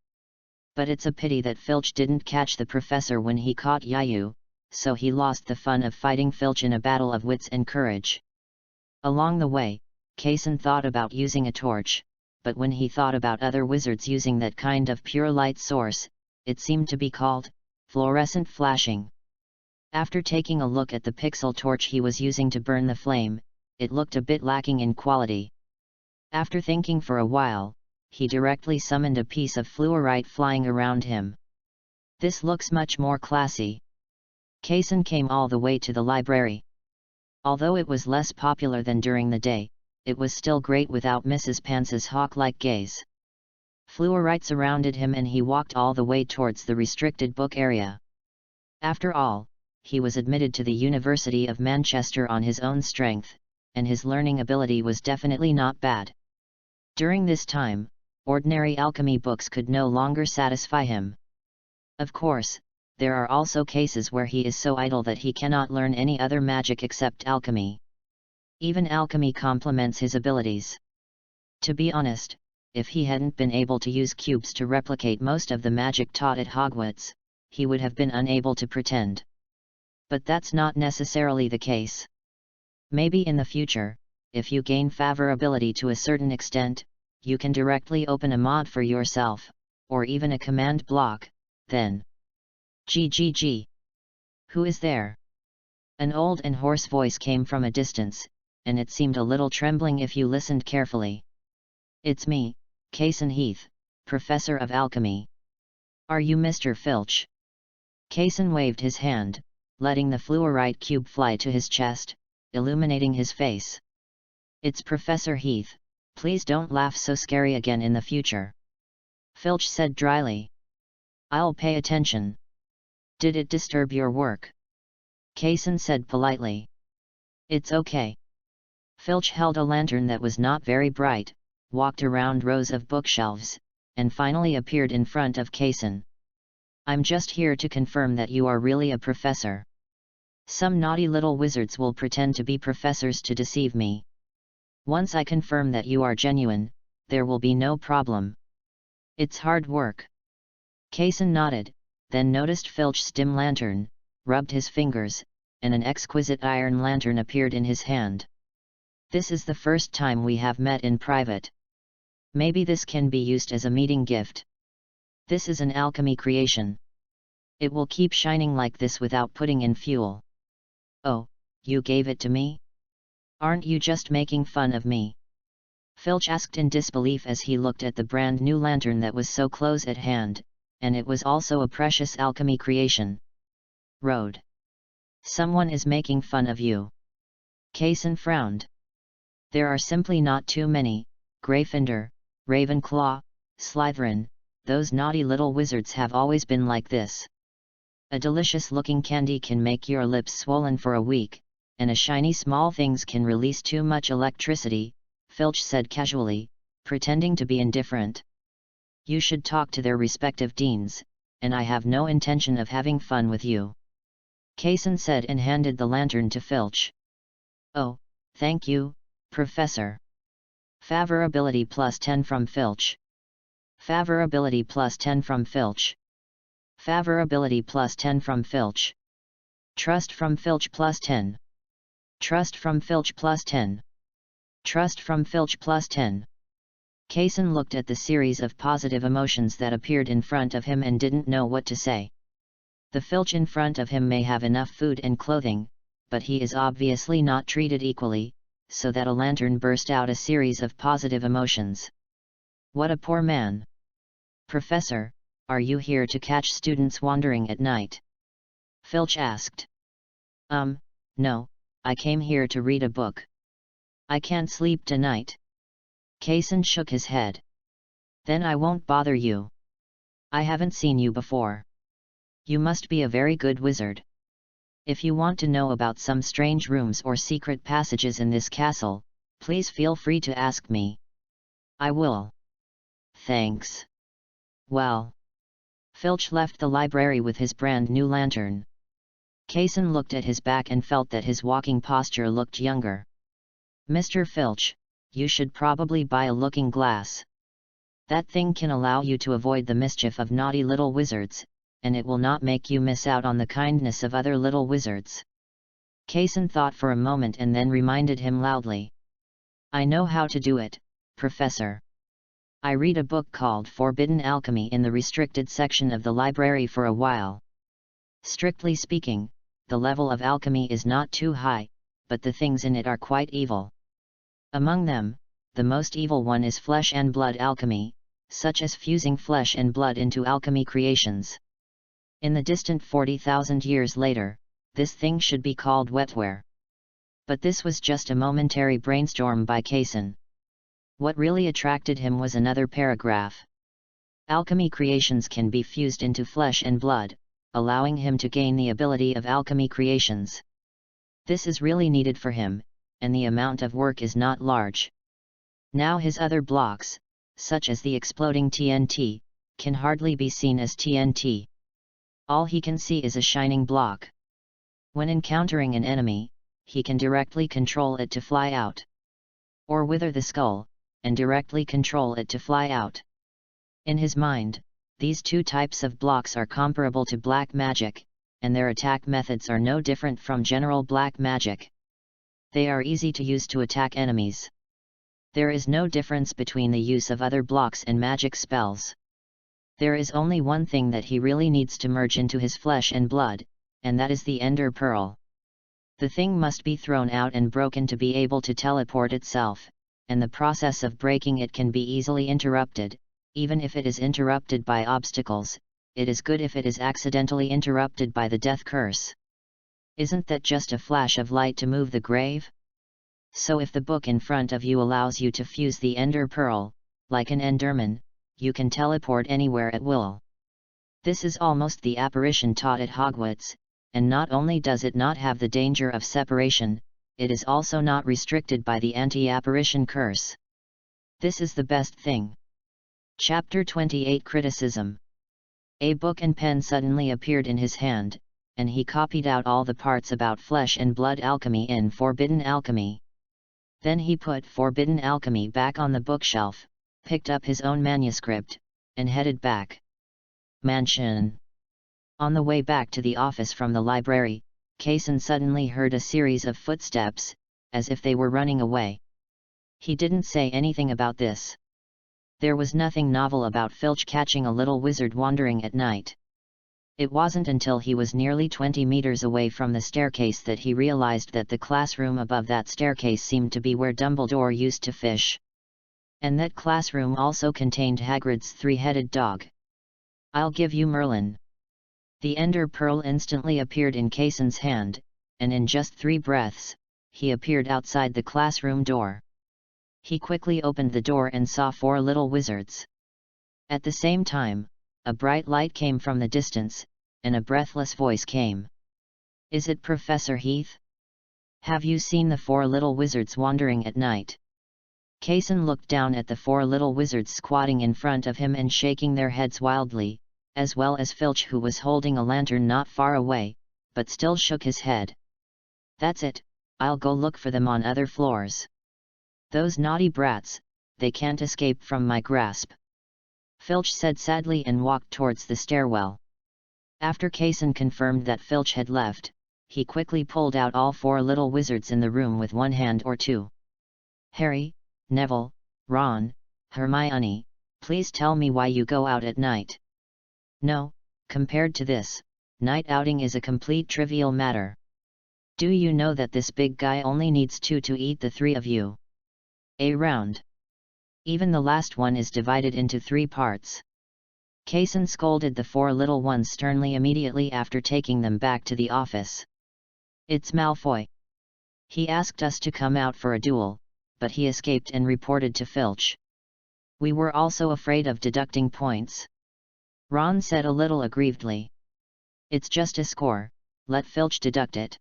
But it's a pity that Filch didn't catch the professor when he caught Yayu, so he lost the fun of fighting Filch in a battle of wits and courage. Along the way, Kaysen thought about using a torch, but when he thought about other wizards using that kind of pure light source, it seemed to be called fluorescent flashing. After taking a look at the pixel torch he was using to burn the flame, it looked a bit lacking in quality. After thinking for a while, he directly summoned a piece of fluorite flying around him. This looks much more classy. Kaysen came all the way to the library. Although it was less popular than during the day, it was still great without Mrs. Pance's hawk-like gaze. Fluorite surrounded him and he walked all the way towards the restricted book area. After all, he was admitted to the University of Manchester on his own strength, and his learning ability was definitely not bad. During this time, ordinary alchemy books could no longer satisfy him. Of course, there are also cases where he is so idle that he cannot learn any other magic except alchemy. Even alchemy complements his abilities. To be honest, if he hadn't been able to use cubes to replicate most of the magic taught at Hogwarts, he would have been unable to pretend. But that's not necessarily the case. Maybe in the future, if you gain favorability to a certain extent, you can directly open a mod for yourself, or even a command block, then. GGG. Who is there? An old and hoarse voice came from a distance, and it seemed a little trembling if you listened carefully. It's me, Kaysen Heath, Professor of Alchemy. Are you Mr. Filch? Kaysen waved his hand, letting the fluorite cube fly to his chest, illuminating his face. It's Professor Heath, please don't laugh so scary again in the future. Filch said dryly. I'll pay attention. Did it disturb your work? Kaysen said politely. It's okay. Filch held a lantern that was not very bright, walked around rows of bookshelves, and finally appeared in front of Kaysen. I'm just here to confirm that you are really a professor. Some naughty little wizards will pretend to be professors to deceive me. Once I confirm that you are genuine, there will be no problem. It's hard work. Kaysen nodded, then noticed Filch's dim lantern, rubbed his fingers, and an exquisite iron lantern appeared in his hand. This is the first time we have met in private. Maybe this can be used as a meeting gift. This is an alchemy creation. It will keep shining like this without putting in fuel. Oh, you gave it to me? Aren't you just making fun of me? Filch asked in disbelief as he looked at the brand new lantern that was so close at hand, and it was also a precious alchemy creation. Road. Someone is making fun of you. Kaysen frowned. There are simply not too many. Gryffindor, Ravenclaw, Slytherin, those naughty little wizards have always been like this. A delicious-looking candy can make your lips swollen for a week, and a shiny small things can release too much electricity, Filch said casually, pretending to be indifferent. You should talk to their respective deans, and I have no intention of having fun with you. Kaysen said and handed the lantern to Filch. Oh, thank you, Professor. Favorability plus 10 from Filch. Favorability plus 10 from Filch. Favorability plus 10 from Filch. Trust from Filch plus 10. Trust from Filch plus 10. Trust from Filch plus 10. Kaysen looked at the series of positive emotions that appeared in front of him and didn't know what to say. The Filch in front of him may have enough food and clothing, but he is obviously not treated equally, so that a lantern burst out a series of positive emotions. What a poor man! Professor, are you here to catch students wandering at night? Filch asked. No, I came here to read a book. I can't sleep tonight. Kaysen shook his head. Then I won't bother you. I haven't seen you before. You must be a very good wizard. If you want to know about some strange rooms or secret passages in this castle, please feel free to ask me. I will. Thanks. Well. Filch left the library with his brand new lantern. Kaysen looked at his back and felt that his walking posture looked younger. Mr. Filch, you should probably buy a looking glass. That thing can allow you to avoid the mischief of naughty little wizards, and it will not make you miss out on the kindness of other little wizards. Kaysen thought for a moment and then reminded him loudly. I know how to do it, Professor. I read a book called Forbidden Alchemy in the restricted section of the library for a while. Strictly speaking, the level of alchemy is not too high, but the things in it are quite evil. Among them, the most evil one is flesh and blood alchemy, such as fusing flesh and blood into alchemy creations. In the distant 40,000 years later, this thing should be called wetware. But this was just a momentary brainstorm by Kaysen. What really attracted him was another paragraph. Alchemy creations can be fused into flesh and blood, allowing him to gain the ability of alchemy creations. This is really needed for him, and the amount of work is not large. Now his other blocks, such as the exploding TNT, can hardly be seen as TNT. All he can see is a shining block. When encountering an enemy, he can directly control it to fly out. Or wither the skull, and directly control it to fly out. In his mind, these two types of blocks are comparable to black magic, and their attack methods are no different from general black magic. They are easy to use to attack enemies. There is no difference between the use of other blocks and magic spells. There is only one thing that he really needs to merge into his flesh and blood, and that is the Ender Pearl. The thing must be thrown out and broken to be able to teleport itself, and the process of breaking it can be easily interrupted. Even if it is interrupted by obstacles, it is good if it is accidentally interrupted by the death curse. Isn't that just a flash of light to move the grave? So if the book in front of you allows you to fuse the Ender Pearl, like an Enderman, you can teleport anywhere at will. This is almost the apparition taught at Hogwarts, and not only does it not have the danger of separation, it is also not restricted by the anti-apparition curse. This is the best thing. Chapter 28 Criticism. A book and pen suddenly appeared in his hand, and he copied out all the parts about flesh and blood alchemy in Forbidden Alchemy. Then he put Forbidden Alchemy back on the bookshelf, picked up his own manuscript, and headed back. Mansion. On the way back to the office from the library, Kaysen suddenly heard a series of footsteps, as if they were running away. He didn't say anything about this. There was nothing novel about Filch catching a little wizard wandering at night. It wasn't until he was nearly 20 meters away from the staircase that he realized that the classroom above that staircase seemed to be where Dumbledore used to fish. And that classroom also contained Hagrid's three-headed dog. I'll give you Merlin. The Ender Pearl instantly appeared in Kaysen's hand, and in just 3 breaths, he appeared outside the classroom door. He quickly opened the door and saw 4 little wizards. At the same time, a bright light came from the distance, and a breathless voice came. "Is it Professor Heath? Have you seen the 4 little wizards wandering at night?" Kaysen looked down at the 4 little wizards squatting in front of him and shaking their heads wildly, as well as Filch, who was holding a lantern not far away, but still shook his head. "That's it, I'll go look for them on other floors. Those naughty brats, they can't escape from my grasp," Filch said sadly and walked towards the stairwell. After Kaysen confirmed that Filch had left, he quickly pulled out all 4 little wizards in the room with one hand or two. "Harry, Neville, Ron, Hermione, please tell me why you go out at night." "No, compared to this, night outing is a complete trivial matter. Do you know that this big guy only needs 2 to eat the 3 of you? A round. Even the last one is divided into 3 parts." Kaysen scolded the 4 little ones sternly immediately after taking them back to the office. "It's Malfoy. He asked us to come out for a duel, but he escaped and reported to Filch. We were also afraid of deducting points," Ron said a little aggrievedly. "It's just a score, let Filch deduct it.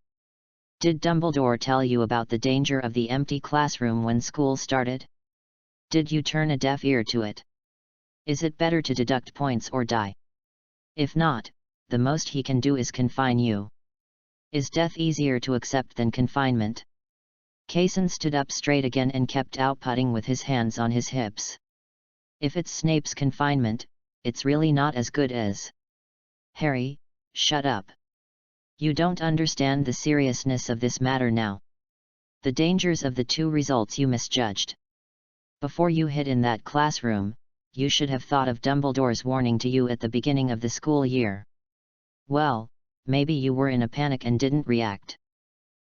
Did Dumbledore tell you about the danger of the empty classroom when school started? Did you turn a deaf ear to it? Is it better to deduct points or die? If not, the most he can do is confine you. Is death easier to accept than confinement?" Kaysen stood up straight again and kept outputting with his hands on his hips. "If it's Snape's confinement, it's really not as good as..." "Harry, shut up. You don't understand the seriousness of this matter now. The dangers of the 2 results you misjudged. Before you hid in that classroom, you should have thought of Dumbledore's warning to you at the beginning of the school year. Well, maybe you were in a panic and didn't react.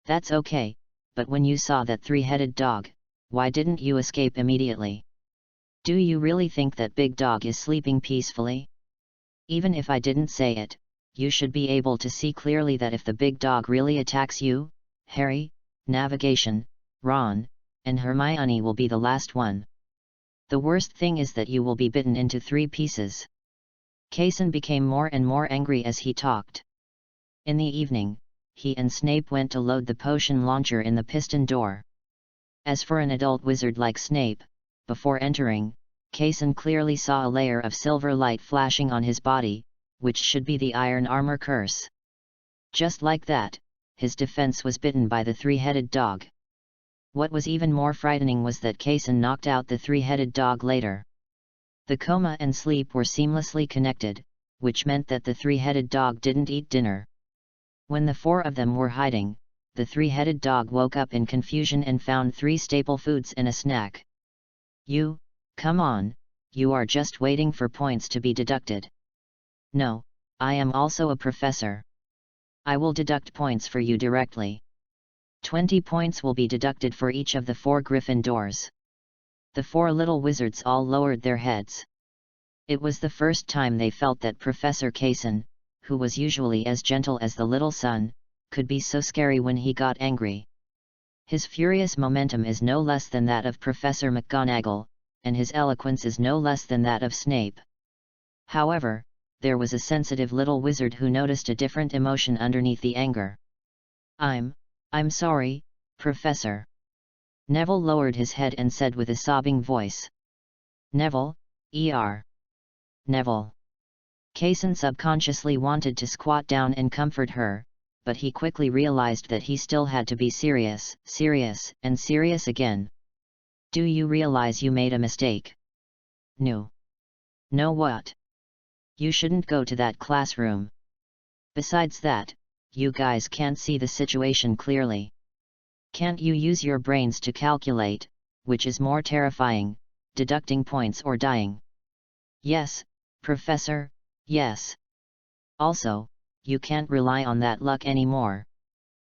That's okay, but when you saw that 3-headed dog, why didn't you escape immediately? Do you really think that big dog is sleeping peacefully? Even if I didn't say it, you should be able to see clearly that if the big dog really attacks you, Harry, navigation, Ron, and Hermione will be the last one. The worst thing is that you will be bitten into 3 pieces." Kaysen became more and more angry as he talked. In the evening, he and Snape went to load the potion launcher in the piston door. As for an adult wizard like Snape, before entering, Kaysen clearly saw a layer of silver light flashing on his body, which should be the iron armor curse. Just like that, his defense was bitten by the 3-headed dog. What was even more frightening was that Kaysen knocked out the 3-headed dog later. The coma and sleep were seamlessly connected, which meant that the 3-headed dog didn't eat dinner. When the 4 of them were hiding, the 3-headed dog woke up in confusion and found 3 staple foods and a snack. "You, come on, you are just waiting for points to be deducted." "No, I am also a professor. I will deduct points for you directly. 20 points will be deducted for each of the 4 Gryffindors." The 4 little wizards all lowered their heads. It was the first time they felt that Professor Kaysen, who was usually as gentle as the little sun, could be so scary when he got angry. His furious momentum is no less than that of Professor McGonagall, and his eloquence is no less than that of Snape. However, there was a sensitive little wizard who noticed a different emotion underneath the anger. I'm sorry, Professor." Neville lowered his head and said with a sobbing voice. "Neville, Neville." Kaysen subconsciously wanted to squat down and comfort her, but he quickly realized that he still had to be serious, and serious again. "Do you realize you made a mistake?" "No." "No what?" "You shouldn't go to that classroom. Besides that, you guys can't see the situation clearly. Can't you use your brains to calculate, which is more terrifying, deducting points or dying?" "Yes, Professor, yes. Also, you can't rely on that luck anymore.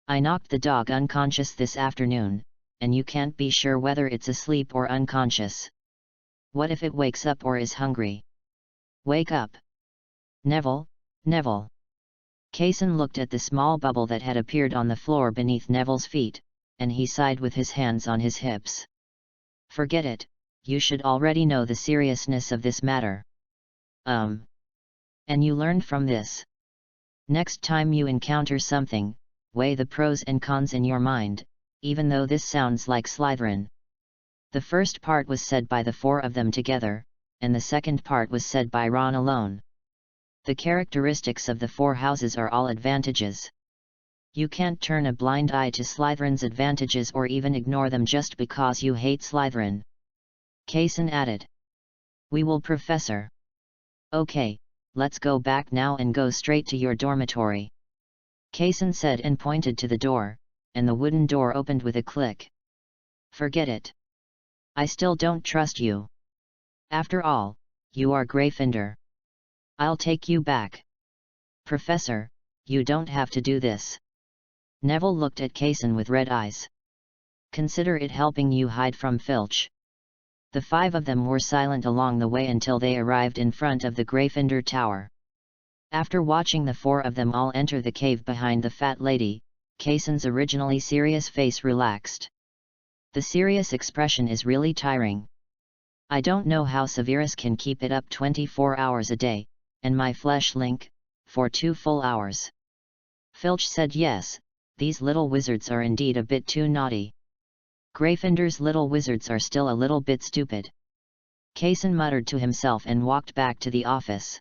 I knocked the dog unconscious this afternoon, and you can't be sure whether it's asleep or unconscious. What if it wakes up or is hungry? Wake up. Neville, Neville." Kaysen looked at the small bubble that had appeared on the floor beneath Neville's feet, and he sighed with his hands on his hips. Forget it, you should already know the seriousness of this matter. And you learned from this. Next time you encounter something, weigh the pros and cons in your mind, even though this sounds like Slytherin. The first part was said by the four of them together, and the second part was said by Ron alone. The characteristics of the four houses are all advantages. You can't turn a blind eye to Slytherin's advantages or even ignore them just because you hate Slytherin. Kaysen added. We will, Professor. Okay, let's go back now and go straight to your dormitory. Kaysen said and pointed to the door, and the wooden door opened with a click. Forget it. I still don't trust you. After all, you are Gryffindor. I'll take you back. Professor, you don't have to do this. Neville looked at Kaysen with red eyes. Consider it helping you hide from Filch. The five of them were silent along the way until they arrived in front of the Gryffindor Tower. After watching the four of them all enter the cave behind the fat lady, Kaysen's originally serious face relaxed. The serious expression is really tiring. I don't know how Severus can keep it up 24 hours a day, and my flesh link, for 2 full hours. Filch said yes, these little wizards are indeed a bit too naughty. Gryffindor's little wizards are still a little bit stupid. Kaysen muttered to himself and walked back to the office.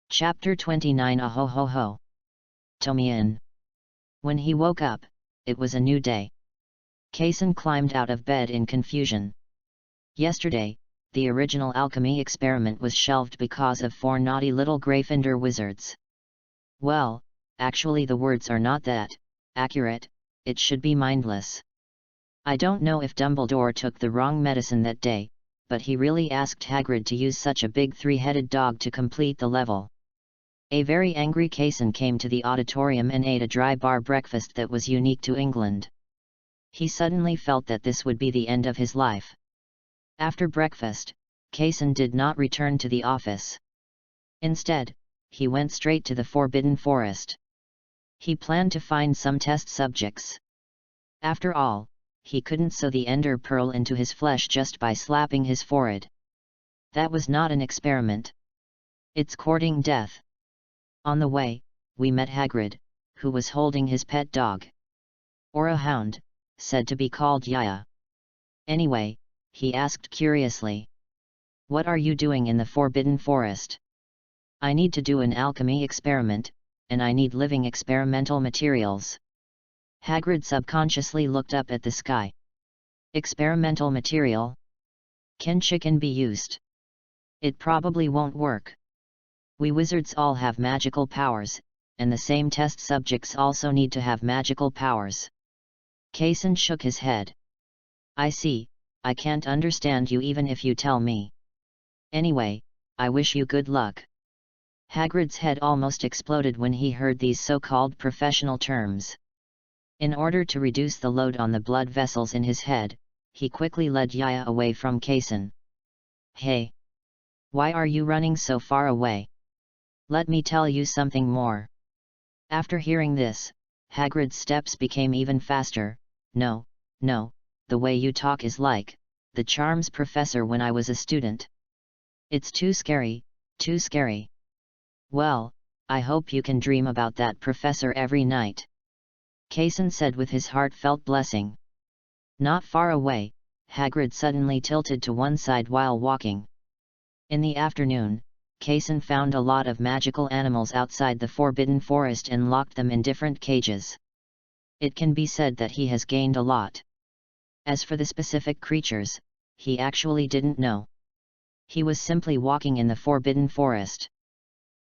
Chapter 29 Ahohoho. Tomian. When he woke up, it was a new day. Kaysen climbed out of bed in confusion. Yesterday, the original alchemy experiment was shelved because of 4 naughty little Gryffindor wizards. Well, actually the words are not that accurate, it should be mindless. I don't know if Dumbledore took the wrong medicine that day, but he really asked Hagrid to use such a big 3-headed dog to complete the level. A very angry Kaysen came to the auditorium and ate a dry bar breakfast that was unique to England. He suddenly felt that this would be the end of his life. After breakfast, Kaysen did not return to the office. Instead, he went straight to the Forbidden Forest. He planned to find some test subjects. After all, he couldn't sew the ender pearl into his flesh just by slapping his forehead. That was not an experiment. It's courting death. On the way, we met Hagrid, who was holding his pet dog. Or a hound, said to be called Yaya. Anyway, he asked curiously. What are you doing in the Forbidden Forest? I need to do an alchemy experiment, and I need living experimental materials. Hagrid subconsciously looked up at the sky. Experimental material? Can chicken be used? It probably won't work. We wizards all have magical powers, and the same test subjects also need to have magical powers. Kaysen shook his head. I see, I can't understand you even if you tell me. Anyway, I wish you good luck. Hagrid's head almost exploded when he heard these so-called professional terms. In order to reduce the load on the blood vessels in his head, he quickly led Yaya away from Kaysen. Hey! Why are you running so far away? Let me tell you something more. After hearing this, Hagrid's steps became even faster. No, the way you talk is like the charms professor when I was a student. It's too scary, too scary. Well, I hope you can dream about that professor every night. Kaysen said with his heartfelt blessing. Not far away, Hagrid suddenly tilted to one side while walking. In the afternoon, Kaysen found a lot of magical animals outside the Forbidden Forest and locked them in different cages. It can be said that he has gained a lot. As for the specific creatures, he actually didn't know. He was simply walking in the Forbidden Forest.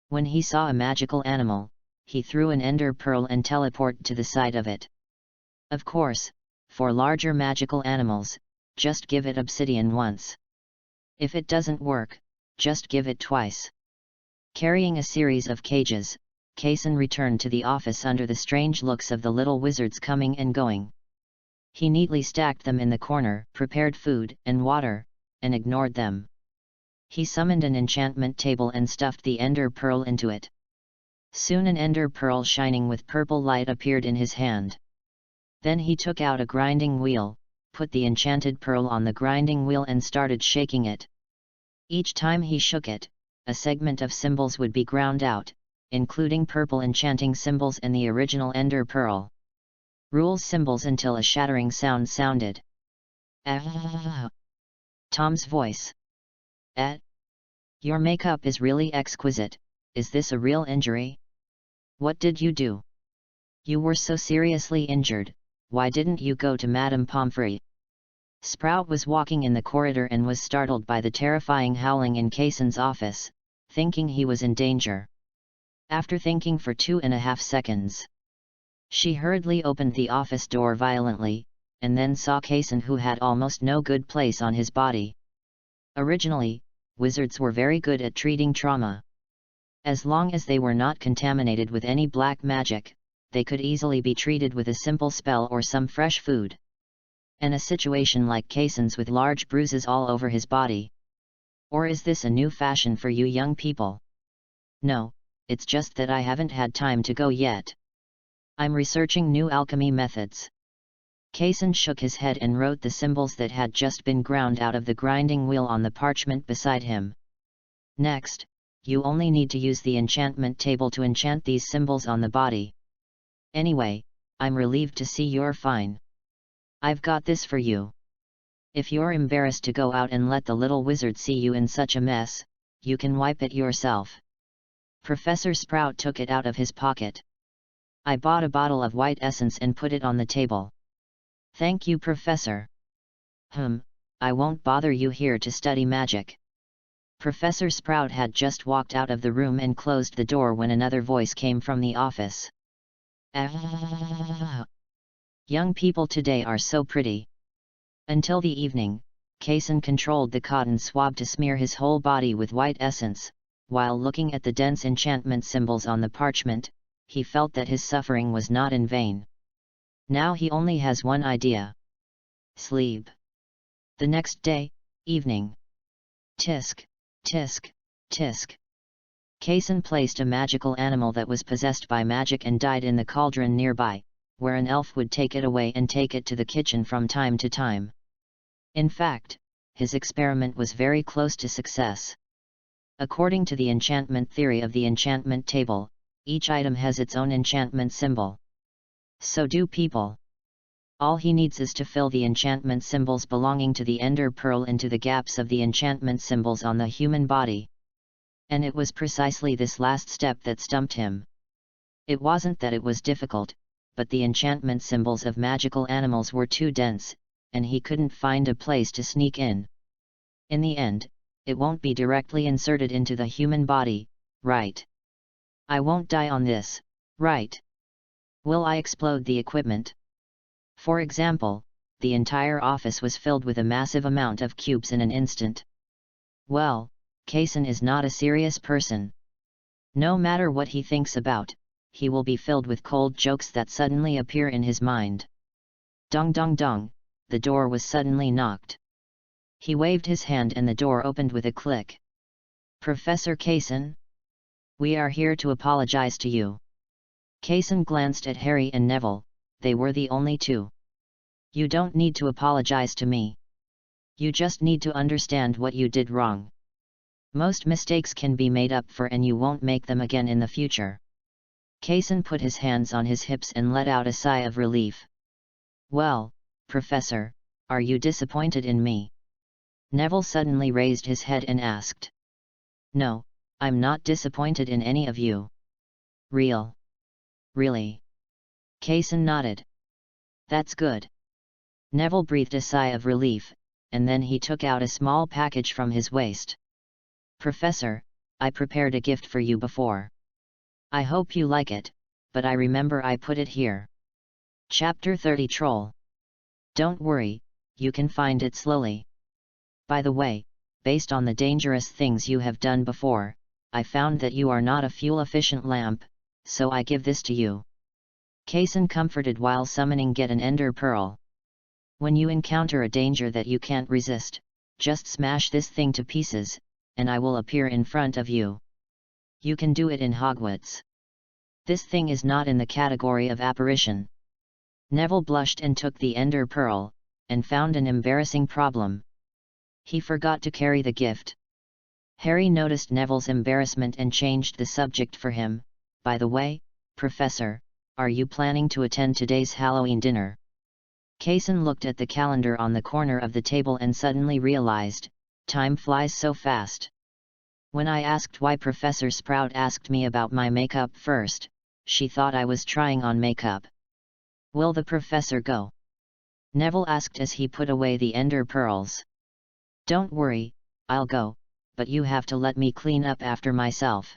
When he saw a magical animal, he threw an ender pearl and teleported to the side of it. Of course, for larger magical animals, just give it obsidian once. If it doesn't work, just give it twice. Carrying a series of cages, Kaysen returned to the office under the strange looks of the little wizards coming and going. He neatly stacked them in the corner, prepared food and water, and ignored them. He summoned an enchantment table and stuffed the ender pearl into it. Soon an ender pearl shining with purple light appeared in his hand. Then he took out a grinding wheel, put the enchanted pearl on the grinding wheel and started shaking it. Each time he shook it, a segment of symbols would be ground out, including purple enchanting symbols and the original ender pearl. Rules symbols until a shattering sound sounded. Ah! Tom's voice. Your makeup is really exquisite. Is this a real injury? What did you do? You were so seriously injured, why didn't you go to Madame Pomfrey? Sprout was walking in the corridor and was startled by the terrifying howling in Cason's office, thinking he was in danger. After thinking for 2.5 seconds, she hurriedly opened the office door violently, and then saw Cason, who had almost no good place on his body. Originally, wizards were very good at treating trauma. As long as they were not contaminated with any black magic, they could easily be treated with a simple spell or some fresh food. And a situation like Cason's with large bruises all over his body. Or is this a new fashion for you young people? No, it's just that I haven't had time to go yet. I'm researching new alchemy methods. Cason shook his head and wrote the symbols that had just been ground out of the grinding wheel on the parchment beside him. Next, you only need to use the enchantment table to enchant these symbols on the body. Anyway, I'm relieved to see you're fine. I've got this for you. If you're embarrassed to go out and let the little wizard see you in such a mess, you can wipe it yourself. Professor Sprout took it out of his pocket. I bought a bottle of white essence and put it on the table. Thank you, Professor. I won't bother you here to study magic. Professor Sprout had just walked out of the room and closed the door when another voice came from the office. Young people today are so pretty. Until the evening, Cason controlled the cotton swab to smear his whole body with white essence. While looking at the dense enchantment symbols on the parchment, he felt that his suffering was not in vain. Now he only has one idea. Sleep. The next day, evening. Tisk, tisk, tisk. Cason placed a magical animal that was possessed by magic and died in the cauldron nearby, where an elf would take it away and take it to the kitchen from time to time. In fact, his experiment was very close to success. According to the enchantment theory of the enchantment table, each item has its own enchantment symbol. So do people. All he needs is to fill the enchantment symbols belonging to the ender pearl into the gaps of the enchantment symbols on the human body. And it was precisely this last step that stumped him. It wasn't that it was difficult, but the enchantment symbols of magical animals were too dense, and he couldn't find a place to sneak in. In the end, it won't be directly inserted into the human body, right? I won't die on this, right? Will I explode the equipment? For example, the entire office was filled with a massive amount of cubes in an instant. Well, Cason is not a serious person. No matter what he thinks about, he will be filled with cold jokes that suddenly appear in his mind. Dong dong dong, the door was suddenly knocked. He waved his hand and the door opened with a click. Professor Cason? We are here to apologize to you. Cason glanced at Harry and Neville, they were the only two. You don't need to apologize to me. You just need to understand what you did wrong. Most mistakes can be made up for and you won't make them again in the future. Cason put his hands on his hips and let out a sigh of relief. Well, Professor, are you disappointed in me? Neville suddenly raised his head and asked. No, I'm not disappointed in any of you. Really? Cason nodded. That's good. Neville breathed a sigh of relief, and then he took out a small package from his waist. Professor, I prepared a gift for you before. I hope you like it, but I remember I put it here. Chapter 30 Troll. Don't worry, you can find it slowly. By the way, based on the dangerous things you have done before, I found that you are not a fuel-efficient lamp, so I give this to you. Cason comforted while summoning Get an Ender Pearl. When you encounter a danger that you can't resist, just smash this thing to pieces, and I will appear in front of you. You can do it in Hogwarts. This thing is not in the category of apparition. Neville blushed and took the ender pearl, and found an embarrassing problem. He forgot to carry the gift. Harry noticed Neville's embarrassment and changed the subject for him. By the way, Professor, are you planning to attend today's Halloween dinner? Kaysen looked at the calendar on the corner of the table and suddenly realized, time flies so fast. When I asked why Professor Sprout asked me about my makeup first, she thought I was trying on makeup. Will the professor go? Neville asked as he put away the ender pearls. Don't worry, I'll go, but you have to let me clean up after myself.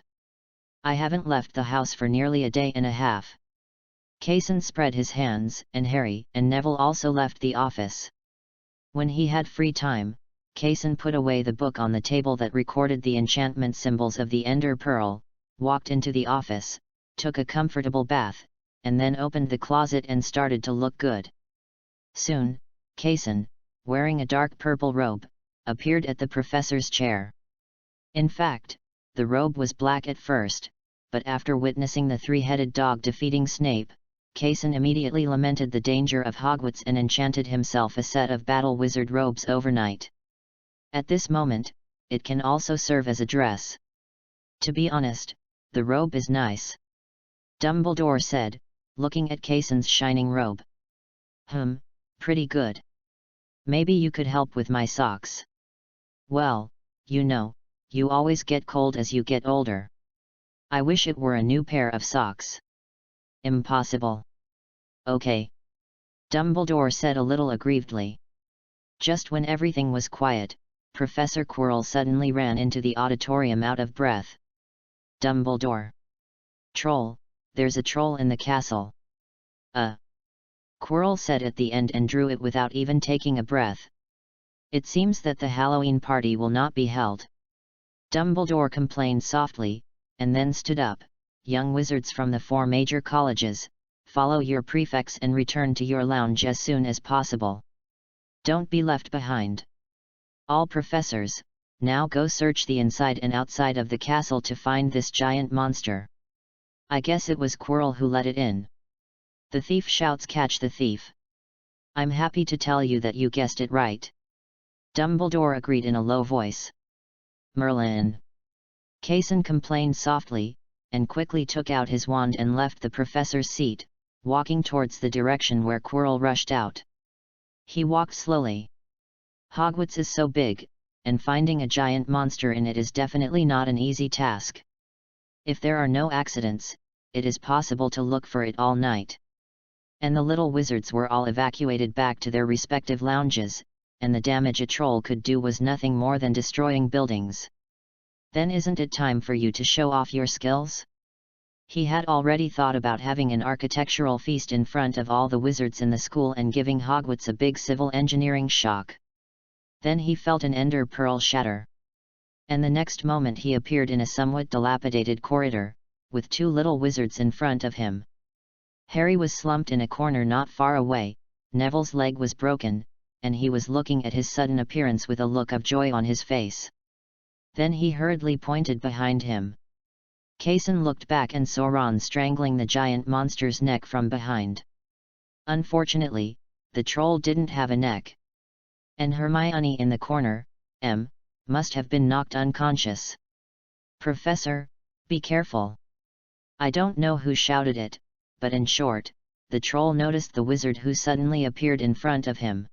I haven't left the house for nearly a day and a half. Kaysen spread his hands, and Harry and Neville also left the office. When he had free time, Kaysen put away the book on the table that recorded the enchantment symbols of the ender pearl, walked into the office, took a comfortable bath, and then opened the closet and started to look good. Soon, Kaysen, wearing a dark purple robe, appeared at the professor's chair. In fact, the robe was black at first, but after witnessing the three-headed dog defeating Snape, Kaysen immediately lamented the danger of Hogwarts and enchanted himself a set of battle wizard robes overnight. At this moment, it can also serve as a dress. To be honest, the robe is nice. Dumbledore said, looking at Kaysen's shining robe. Pretty good. Maybe you could help with my socks. Well, you know, you always get cold as you get older. I wish it were a new pair of socks. Impossible. Okay. Dumbledore said a little aggrievedly. Just when everything was quiet, Professor Quirrell suddenly ran into the auditorium out of breath. Dumbledore. Troll, there's a troll in the castle. Quirrell said at the end and drew it without even taking a breath. It seems that the Halloween party will not be held. Dumbledore complained softly, and then stood up. Young wizards from the 4 major colleges, follow your prefects and return to your lounge as soon as possible. Don't be left behind. All professors, now go search the inside and outside of the castle to find this giant monster. I guess it was Quirrell who let it in. The thief shouts, catch the thief. I'm happy to tell you that you guessed it right. Dumbledore agreed in a low voice. Merlin. Kaysen complained softly, and quickly took out his wand and left the professor's seat, walking towards the direction where Quirrell rushed out. He walked slowly. Hogwarts is so big, and finding a giant monster in it is definitely not an easy task. If there are no accidents, it is possible to look for it all night. And the little wizards were all evacuated back to their respective lounges, and the damage a troll could do was nothing more than destroying buildings. Then isn't it time for you to show off your skills? He had already thought about having an architectural feast in front of all the wizards in the school and giving Hogwarts a big civil engineering shock. Then he felt an ender pearl shatter. And the next moment he appeared in a somewhat dilapidated corridor, with 2 little wizards in front of him. Harry was slumped in a corner not far away, Neville's leg was broken, and he was looking at his sudden appearance with a look of joy on his face. Then he hurriedly pointed behind him. Kaysen looked back and saw Ron strangling the giant monster's neck from behind. Unfortunately, the troll didn't have a neck. And Hermione in the corner, must have been knocked unconscious. Professor, be careful. I don't know who shouted it, but in short, the troll noticed the wizard who suddenly appeared in front of him.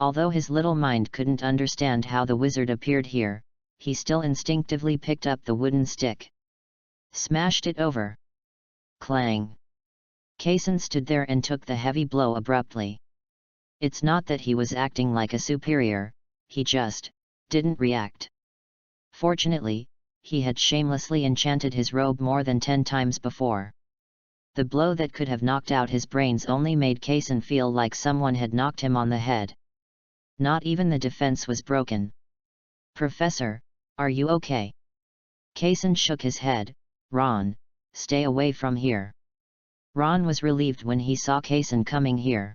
Although his little mind couldn't understand how the wizard appeared here, he still instinctively picked up the wooden stick. Smashed it over. Clang! Kaysen stood there and took the heavy blow abruptly. It's not that he was acting like a superior, he just didn't react. Fortunately, he had shamelessly enchanted his robe more than 10 times before. The blow that could have knocked out his brains only made Kaysen feel like someone had knocked him on the head. Not even the defense was broken. Professor, are you okay? Kaysen shook his head. Ron, stay away from here. Ron was relieved when he saw Kaysen coming here.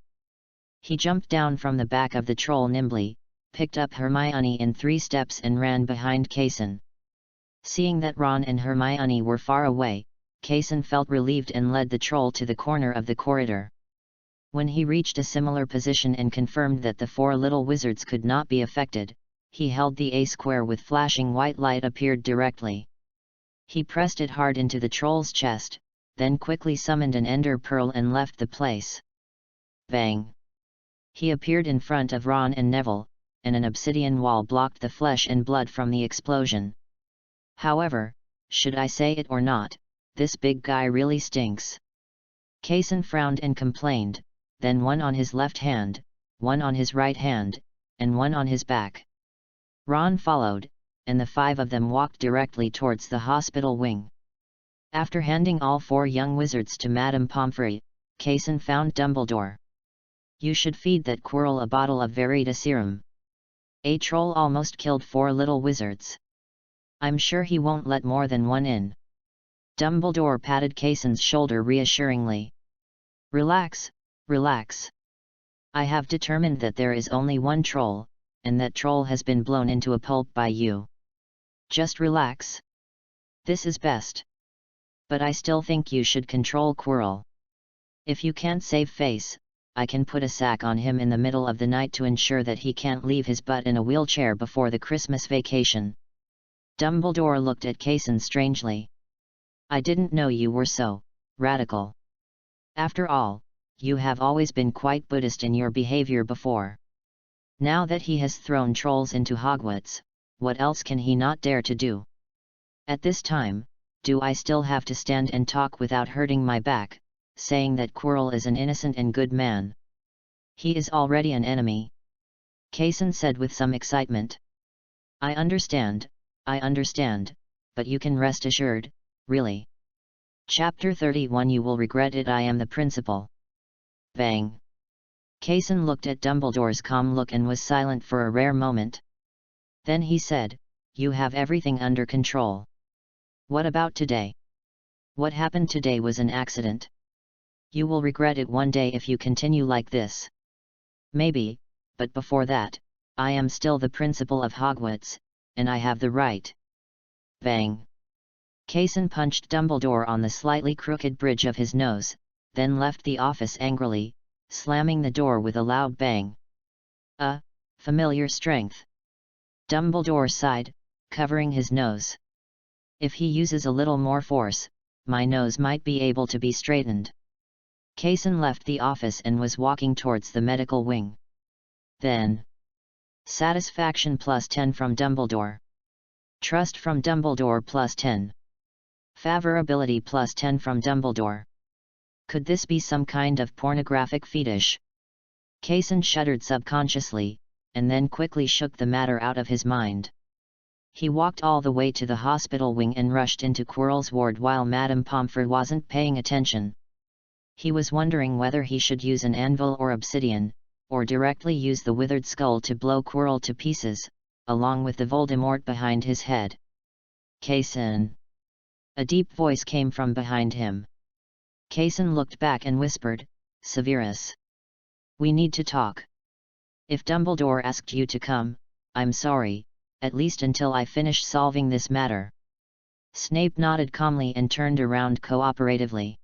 He jumped down from the back of the troll nimbly, picked up Hermione in 3 steps and ran behind Kaysen. Seeing that Ron and Hermione were far away, Kaysen felt relieved and led the troll to the corner of the corridor. When he reached a similar position and confirmed that the four little wizards could not be affected, he held the A square with flashing white light appeared directly. He pressed it hard into the troll's chest, then quickly summoned an ender pearl and left the place. Bang! He appeared in front of Ron and Neville, and an obsidian wall blocked the flesh and blood from the explosion. However, should I say it or not, this big guy really stinks. Kaysen frowned and complained, then one on his left hand, one on his right hand, and one on his back. Ron followed, and the five of them walked directly towards the hospital wing. After handing all four young wizards to Madame Pomfrey, Kaysen found Dumbledore. You should feed that Quirrell a bottle of Verita serum. A troll almost killed four little wizards. I'm sure he won't let more than one in. Dumbledore patted Kaysen's shoulder reassuringly. Relax, relax. I have determined that there is only one troll, and that troll has been blown into a pulp by you. Just relax. This is best. But I still think you should control Quirrell. If you can't save face, I can put a sack on him in the middle of the night to ensure that he can't leave his butt in a wheelchair before the Christmas vacation. Dumbledore looked at Kaysen strangely. I didn't know you were so radical. After all, you have always been quite Buddhist in your behavior before. Now that he has thrown trolls into Hogwarts, what else can he not dare to do? At this time, do I still have to stand and talk without hurting my back, saying that Quirrell is an innocent and good man? He is already an enemy. Kaysen said with some excitement. I understand, but you can rest assured, really. Chapter 31 You will regret it. I am the principal. Bang! Kaysen looked at Dumbledore's calm look and was silent for a rare moment. Then he said, You have everything under control. What about today? What happened today was an accident. You will regret it one day if you continue like this. Maybe, but before that, I am still the principal of Hogwarts, and I have the right. Bang! Kaysen punched Dumbledore on the slightly crooked bridge of his nose, then left the office angrily, slamming the door with a loud bang. Familiar strength. Dumbledore sighed, covering his nose. If he uses a little more force, my nose might be able to be straightened. Kaysen left the office and was walking towards the medical wing. Then, satisfaction +10 from Dumbledore. Trust from Dumbledore +10. Favorability +10 from Dumbledore. Could this be some kind of pornographic fetish? Kaysen shuddered subconsciously, and then quickly shook the matter out of his mind. He walked all the way to the hospital wing and rushed into Quirrell's ward while Madame Pomfrey wasn't paying attention. He was wondering whether he should use an anvil or obsidian, or directly use the withered skull to blow Quirrell to pieces, along with the Voldemort behind his head. Kaysen! A deep voice came from behind him. Kaysen looked back and whispered, Severus. We need to talk. If Dumbledore asked you to come, I'm sorry, at least until I finish solving this matter. Snape nodded calmly and turned around cooperatively.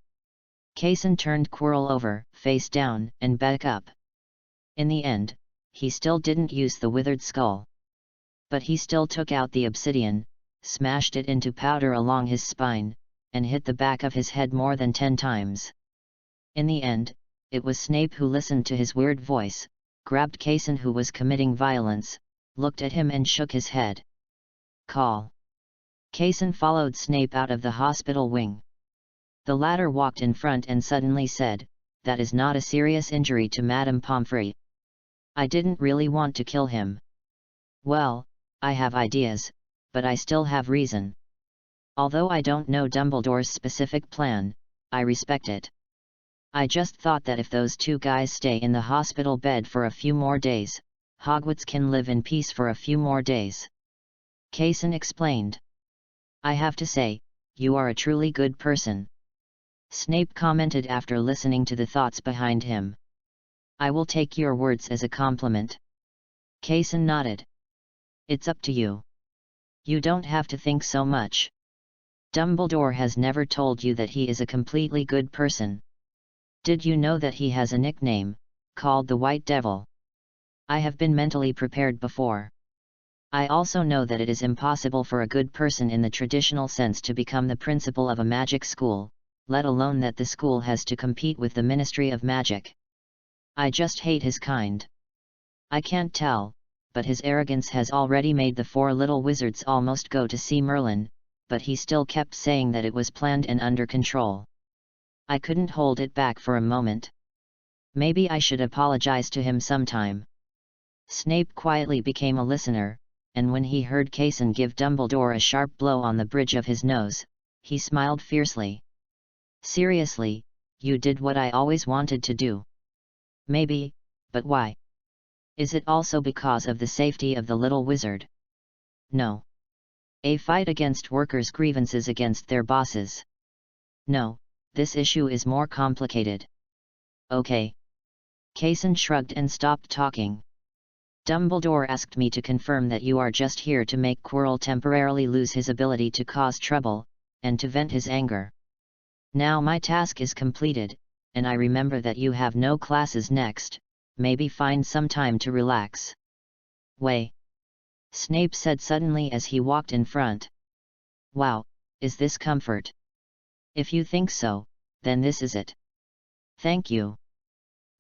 Kaysen turned Quirrell over, face down, and back up. In the end, he still didn't use the withered skull. But he still took out the obsidian, smashed it into powder along his spine, and hit the back of his head more than 10 times. In the end, it was Snape who listened to his weird voice, grabbed Kaysen who was committing violence, looked at him and shook his head. Call. Kaysen followed Snape out of the hospital wing. The latter walked in front and suddenly said, That is not a serious injury to Madame Pomfrey. I didn't really want to kill him. Well, I have ideas, but I still have reason. Although I don't know Dumbledore's specific plan, I respect it. I just thought that if those two guys stay in the hospital bed for a few more days, Hogwarts can live in peace for a few more days. Kaysen explained. I have to say, you are a truly good person. Snape commented after listening to the thoughts behind him. I will take your words as a compliment. Kaysen nodded. It's up to you. You don't have to think so much. Dumbledore has never told you that he is a completely good person. Did you know that he has a nickname, called the White Devil? I have been mentally prepared before. I also know that it is impossible for a good person in the traditional sense to become the principal of a magic school, let alone that the school has to compete with the Ministry of Magic. I just hate his kind. I can't tell, but his arrogance has already made the 4 little wizards almost go to see Merlin, but he still kept saying that it was planned and under control. I couldn't hold it back for a moment. Maybe I should apologize to him sometime. Snape quietly became a listener, and when he heard Kaysen give Dumbledore a sharp blow on the bridge of his nose, he smiled fiercely. Seriously, you did what I always wanted to do. Maybe, but why? Is it also because of the safety of the little wizard? No. A fight against workers' grievances against their bosses. No, this issue is more complicated. Okay. Kaysen shrugged and stopped talking. Dumbledore asked me to confirm that you are just here to make Quirrell temporarily lose his ability to cause trouble, and to vent his anger. Now my task is completed, and I remember that you have no classes next. Maybe find some time to relax. Way. Snape said suddenly as he walked in front. Wow, is this comfort? If you think so, then this is it. Thank you.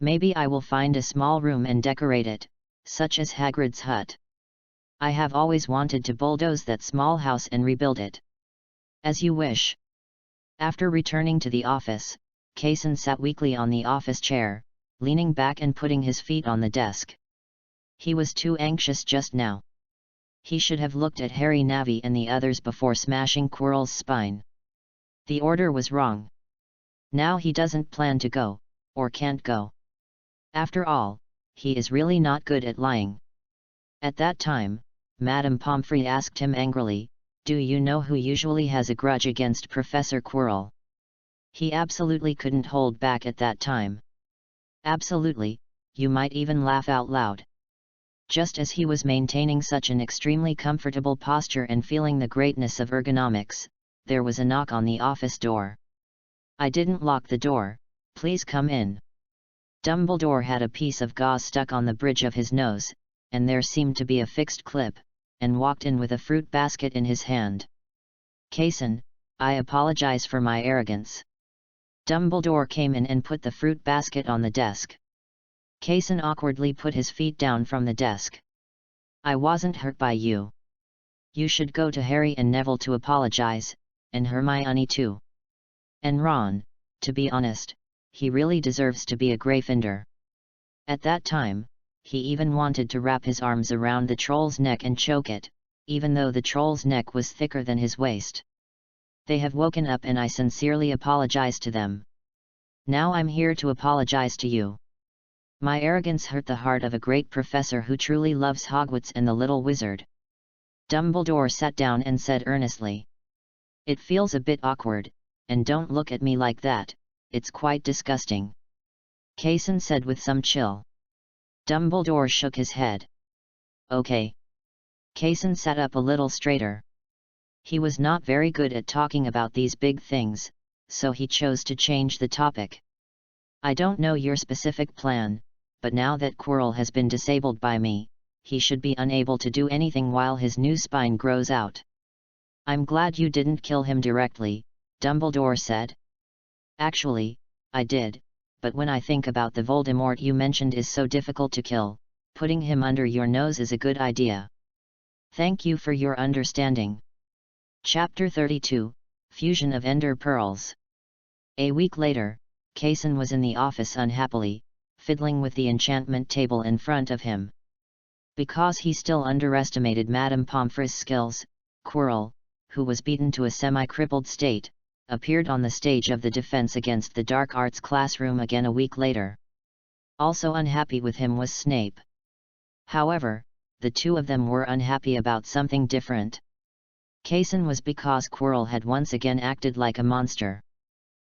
Maybe I will find a small room and decorate it, such as Hagrid's hut. I have always wanted to bulldoze that small house and rebuild it. As you wish. After returning to the office, Kaysen sat weakly on the office chair, leaning back and putting his feet on the desk. He was too anxious just now. He should have looked at Harry Navi and the others before smashing Quirrell's spine. The order was wrong. Now he doesn't plan to go, or can't go. After all, he is really not good at lying. At that time, Madame Pomfrey asked him angrily, "Do you know who usually has a grudge against Professor Quirrell?" He absolutely couldn't hold back at that time. Absolutely, you might even laugh out loud. Just as he was maintaining such an extremely comfortable posture and feeling the greatness of ergonomics, there was a knock on the office door. "I didn't lock the door, please come in." Dumbledore had a piece of gauze stuck on the bridge of his nose, and there seemed to be a fixed clip, and walked in with a fruit basket in his hand. "Kaysen, I apologize for my arrogance." Dumbledore came in and put the fruit basket on the desk. Kaysen awkwardly put his feet down from the desk. "I wasn't hurt by you. You should go to Harry and Neville to apologize, and Hermione too. And Ron, to be honest, he really deserves to be a Gryffindor." At that time, he even wanted to wrap his arms around the troll's neck and choke it, even though the troll's neck was thicker than his waist. "They have woken up and I sincerely apologize to them. Now I'm here to apologize to you. My arrogance hurt the heart of a great professor who truly loves Hogwarts and the little wizard." Dumbledore sat down and said earnestly. "It feels a bit awkward, and don't look at me like that, it's quite disgusting," Kaysen said with some chill. Dumbledore shook his head. "Okay." Kaysen sat up a little straighter. He was not very good at talking about these big things, so he chose to change the topic. "I don't know your specific plan, but now that Quirrell has been disabled by me, he should be unable to do anything while his new spine grows out." "I'm glad you didn't kill him directly," Dumbledore said. "Actually, I did, but when I think about the Voldemort you mentioned is so difficult to kill, putting him under your nose is a good idea. Thank you for your understanding." Chapter 32, Fusion of Ender Pearls. A week later, Kaysen was in the office unhappily, fiddling with the enchantment table in front of him. Because he still underestimated Madame Pomfrey's skills, Quirrell, who was beaten to a semi-crippled state, appeared on the stage of the Defense Against the Dark Arts classroom again a week later. Also unhappy with him was Snape. However, the two of them were unhappy about something different. Kaysen was because Quirrell had once again acted like a monster.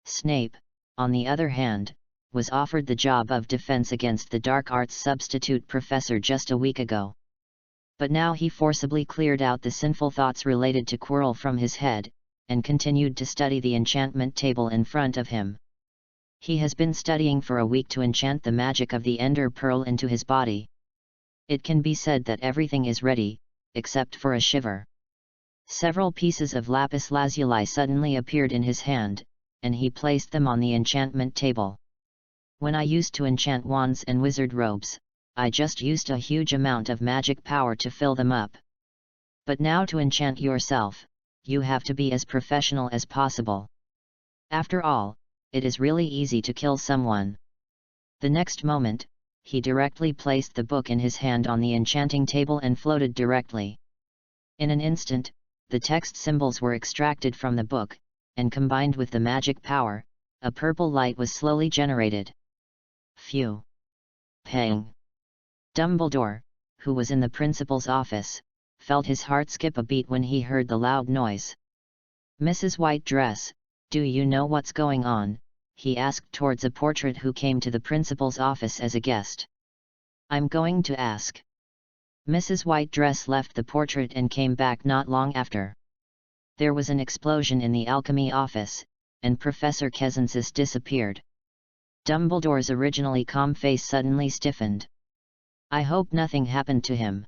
Snape, on the other hand, was offered the job of Defense Against the Dark Arts substitute professor just a week ago. But now he forcibly cleared out the sinful thoughts related to Quirrell from his head, and continued to study the enchantment table in front of him. He has been studying for a week to enchant the magic of the Ender Pearl into his body. It can be said that everything is ready, except for a shiver. Several pieces of lapis lazuli suddenly appeared in his hand, and he placed them on the enchantment table. When I used to enchant wands and wizard robes, I just used a huge amount of magic power to fill them up. But now to enchant yourself, you have to be as professional as possible. After all, it is really easy to kill someone. The next moment, he directly placed the book in his hand on the enchanting table and floated directly. In an instant, the text symbols were extracted from the book, and combined with the magic power, a purple light was slowly generated. Phew! Pang! Dumbledore, who was in the principal's office, felt his heart skip a beat when he heard the loud noise. "Mrs. White Dress, do you know what's going on?" he asked towards a portrait who came to the principal's office as a guest. "I'm going to ask." Mrs. White Dress left the portrait and came back not long after. There was an explosion in the alchemy office, and Professor Kezensis disappeared. Dumbledore's originally calm face suddenly stiffened. "I hope nothing happened to him."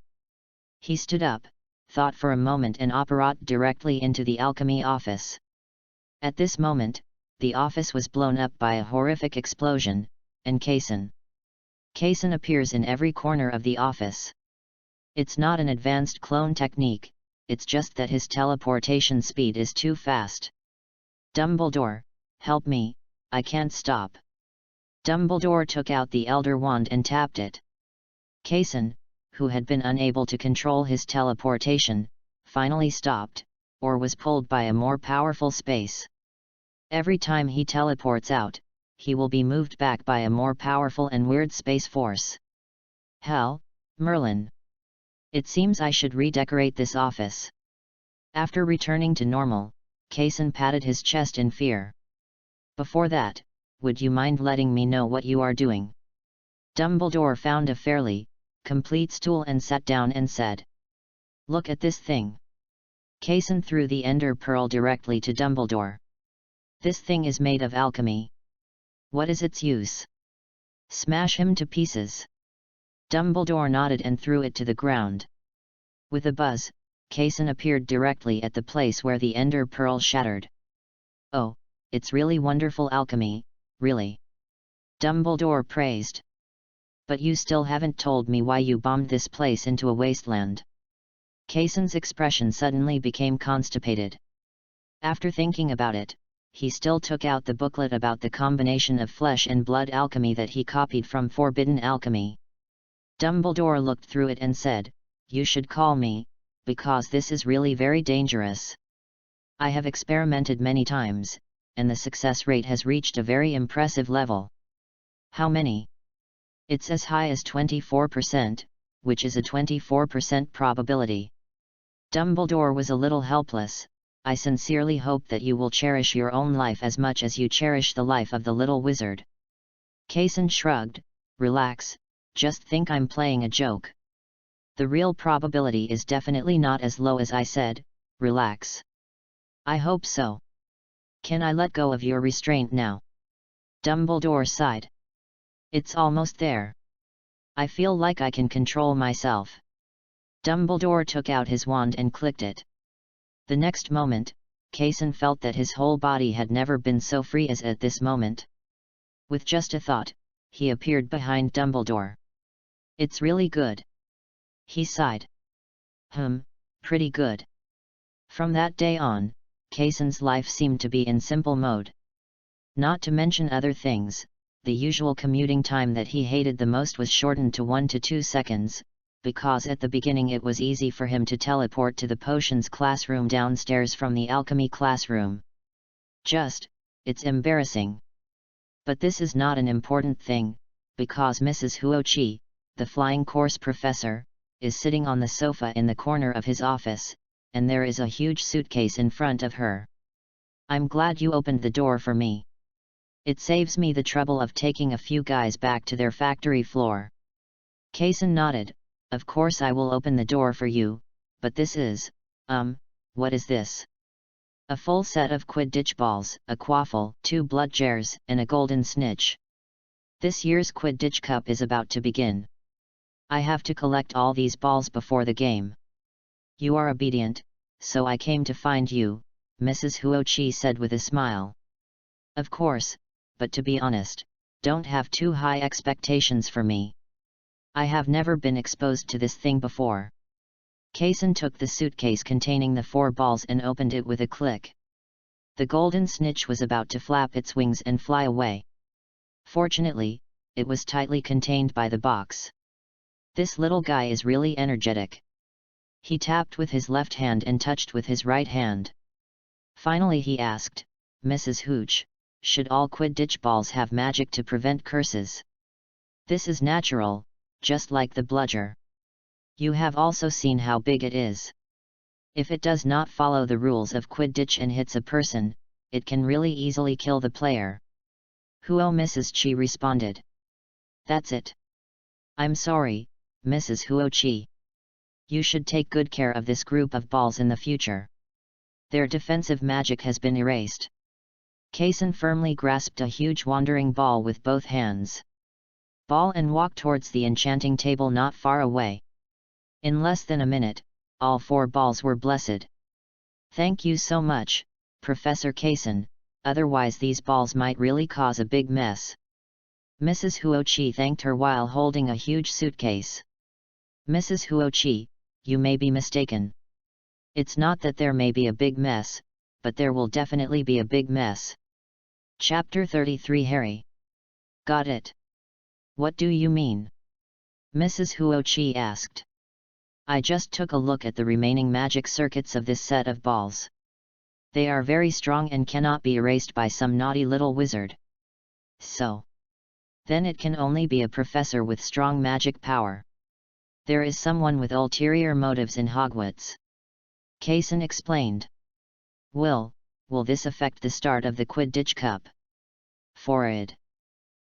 He stood up, thought for a moment and apparat directly into the alchemy office. At this moment, the office was blown up by a horrific explosion, and Kaysen appears in every corner of the office. It's not an advanced clone technique, it's just that his teleportation speed is too fast. "Dumbledore, help me, I can't stop." Dumbledore took out the Elder Wand and tapped it. Kaysen, who had been unable to control his teleportation, finally stopped, or was pulled by a more powerful space. Every time he teleports out, he will be moved back by a more powerful and weird space force. Hell, Merlin! It seems I should redecorate this office. After returning to normal, Kaysen patted his chest in fear. "Before that, would you mind letting me know what you are doing?" Dumbledore found a fairly complete stool and sat down and said, "Look at this thing." Kaysen threw the Ender Pearl directly to Dumbledore. "This thing is made of alchemy. What is its use?" "Smash him to pieces." Dumbledore nodded and threw it to the ground. With a buzz, Kaysen appeared directly at the place where the Ender Pearl shattered. "Oh, it's really wonderful alchemy, really," Dumbledore praised. "But you still haven't told me why you bombed this place into a wasteland." Kaysen's expression suddenly became constipated. After thinking about it, he still took out the booklet about the combination of flesh and blood alchemy that he copied from Forbidden Alchemy. Dumbledore looked through it and said, "You should call me, because this is really very dangerous. I have experimented many times, and the success rate has reached a very impressive level." "How many?" "It's as high as 24%, which is a 24% probability." Dumbledore was a little helpless. "I sincerely hope that you will cherish your own life as much as you cherish the life of the little wizard." Kaysen shrugged. "Relax, just think I'm playing a joke. The real probability is definitely not as low as I said. Relax." "I hope so. Can I let go of your restraint now?" Dumbledore sighed. "It's almost there. I feel like I can control myself." Dumbledore took out his wand and clicked it. The next moment, Kaysen felt that his whole body had never been so free as at this moment. With just a thought, he appeared behind Dumbledore. "It's really good." He sighed. Pretty good." From that day on, Kaysen's life seemed to be in simple mode. Not to mention other things, the usual commuting time that he hated the most was shortened to 1 to 2 seconds, because at the beginning it was easy for him to teleport to the potions classroom downstairs from the alchemy classroom. It's embarrassing. But this is not an important thing, because Mrs. Huochi, the flying course professor, is sitting on the sofa in the corner of his office, and there is a huge suitcase in front of her. "I'm glad you opened the door for me. It saves me the trouble of taking a few guys back to their factory floor." Kaysen nodded. "Of course I will open the door for you, but this is, what is this?" A full set of Quidditch balls, a quaffle, 2 blood jars, and a golden snitch. This year's Quidditch Cup is about to begin. I have to collect all these balls before the game. You are obedient, so I came to find you, Mrs. Huochi said with a smile. Of course, but to be honest, don't have too high expectations for me. I have never been exposed to this thing before. Kason took the suitcase containing the 4 balls and opened it with a click. The golden snitch was about to flap its wings and fly away. Fortunately, it was tightly contained by the box. This little guy is really energetic. He tapped with his left hand and touched with his right hand. Finally he asked, Mrs. Hooch, should all Quidditch balls have magic to prevent curses? This is natural, just like the bludger. You have also seen how big it is. If it does not follow the rules of Quidditch and hits a person, it can really easily kill the player. Huo Mrs. Chi responded. That's it. I'm sorry, Mrs. Huochi. You should take good care of this group of balls in the future. Their defensive magic has been erased. Kason firmly grasped a huge wandering ball with both hands. Ball and walked towards the enchanting table not far away. In less than a minute, all 4 balls were blessed. Thank you so much, Professor Kason, otherwise these balls might really cause a big mess. Mrs. Huochi thanked her while holding a huge suitcase. Mrs. Huochi, you may be mistaken. It's not that there may be a big mess, but there will definitely be a big mess. Chapter 33 Harry. Got it. What do you mean? Mrs. Huochi asked. I just took a look at the remaining magic circuits of this set of balls. They are very strong and cannot be erased by some naughty little wizard. So. Then it can only be a professor with strong magic power. There is someone with ulterior motives in Hogwarts. Kason explained. Will this affect the start of the Quidditch Cup? Forward.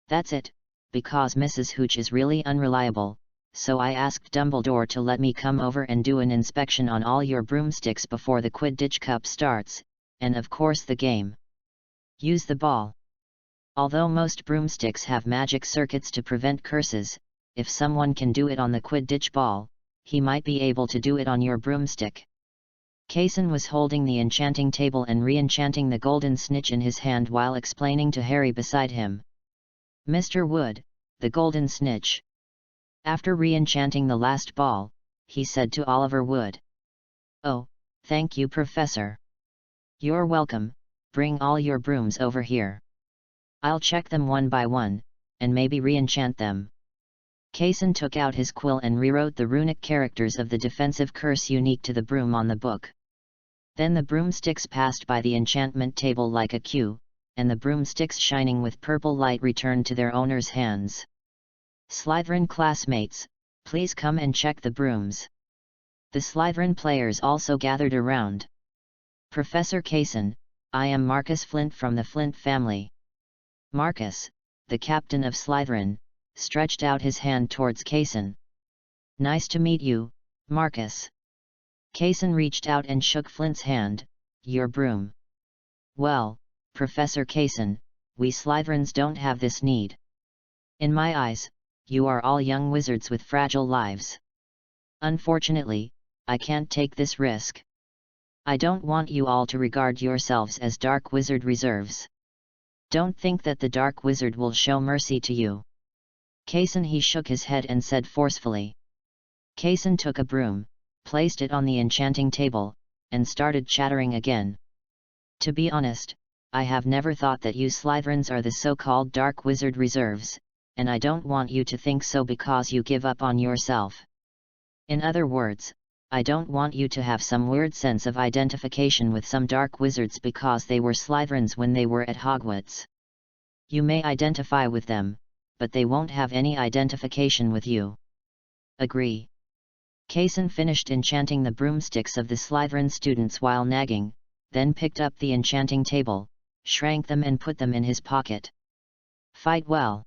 That's it, because Mrs. Hooch is really unreliable, so I asked Dumbledore to let me come over and do an inspection on all your broomsticks before the Quidditch Cup starts, and of course the game. Use the ball. Although most broomsticks have magic circuits to prevent curses, if someone can do it on the Quidditch ball, he might be able to do it on your broomstick. Kason was holding the enchanting table and re-enchanting the golden snitch in his hand while explaining to Harry beside him. Mr. Wood, the golden snitch. After re-enchanting the last ball, he said to Oliver Wood. Oh, thank you, Professor. You're welcome, bring all your brooms over here. I'll check them one by one, and maybe re-enchant them. Kason took out his quill and rewrote the runic characters of the defensive curse unique to the broom on the book. Then the broomsticks passed by the enchantment table like a cue, and the broomsticks shining with purple light returned to their owners' hands. Slytherin classmates, please come and check the brooms. The Slytherin players also gathered around. Professor Kason, I am Marcus Flint from the Flint family. Marcus, the captain of Slytherin, stretched out his hand towards Kason. Nice to meet you, Marcus. Kason reached out and shook Flint's hand. Your broom. Well, Professor Kason, we Slytherins don't have this need. In my eyes, you are all young wizards with fragile lives. Unfortunately, I can't take this risk. I don't want you all to regard yourselves as Dark Wizard reserves. Don't think that the Dark Wizard will show mercy to you. Kason he shook his head and said forcefully. Kason took a broom, placed it on the enchanting table, and started chattering again. To be honest, I have never thought that you Slytherins are the so-called Dark Wizard reserves, and I don't want you to think so because you give up on yourself. In other words, I don't want you to have some weird sense of identification with some dark wizards because they were Slytherins when they were at Hogwarts. You may identify with them, but they won't have any identification with you. Agree. Kason finished enchanting the broomsticks of the Slytherin students while nagging, then picked up the enchanting table, shrank them and put them in his pocket. Fight well.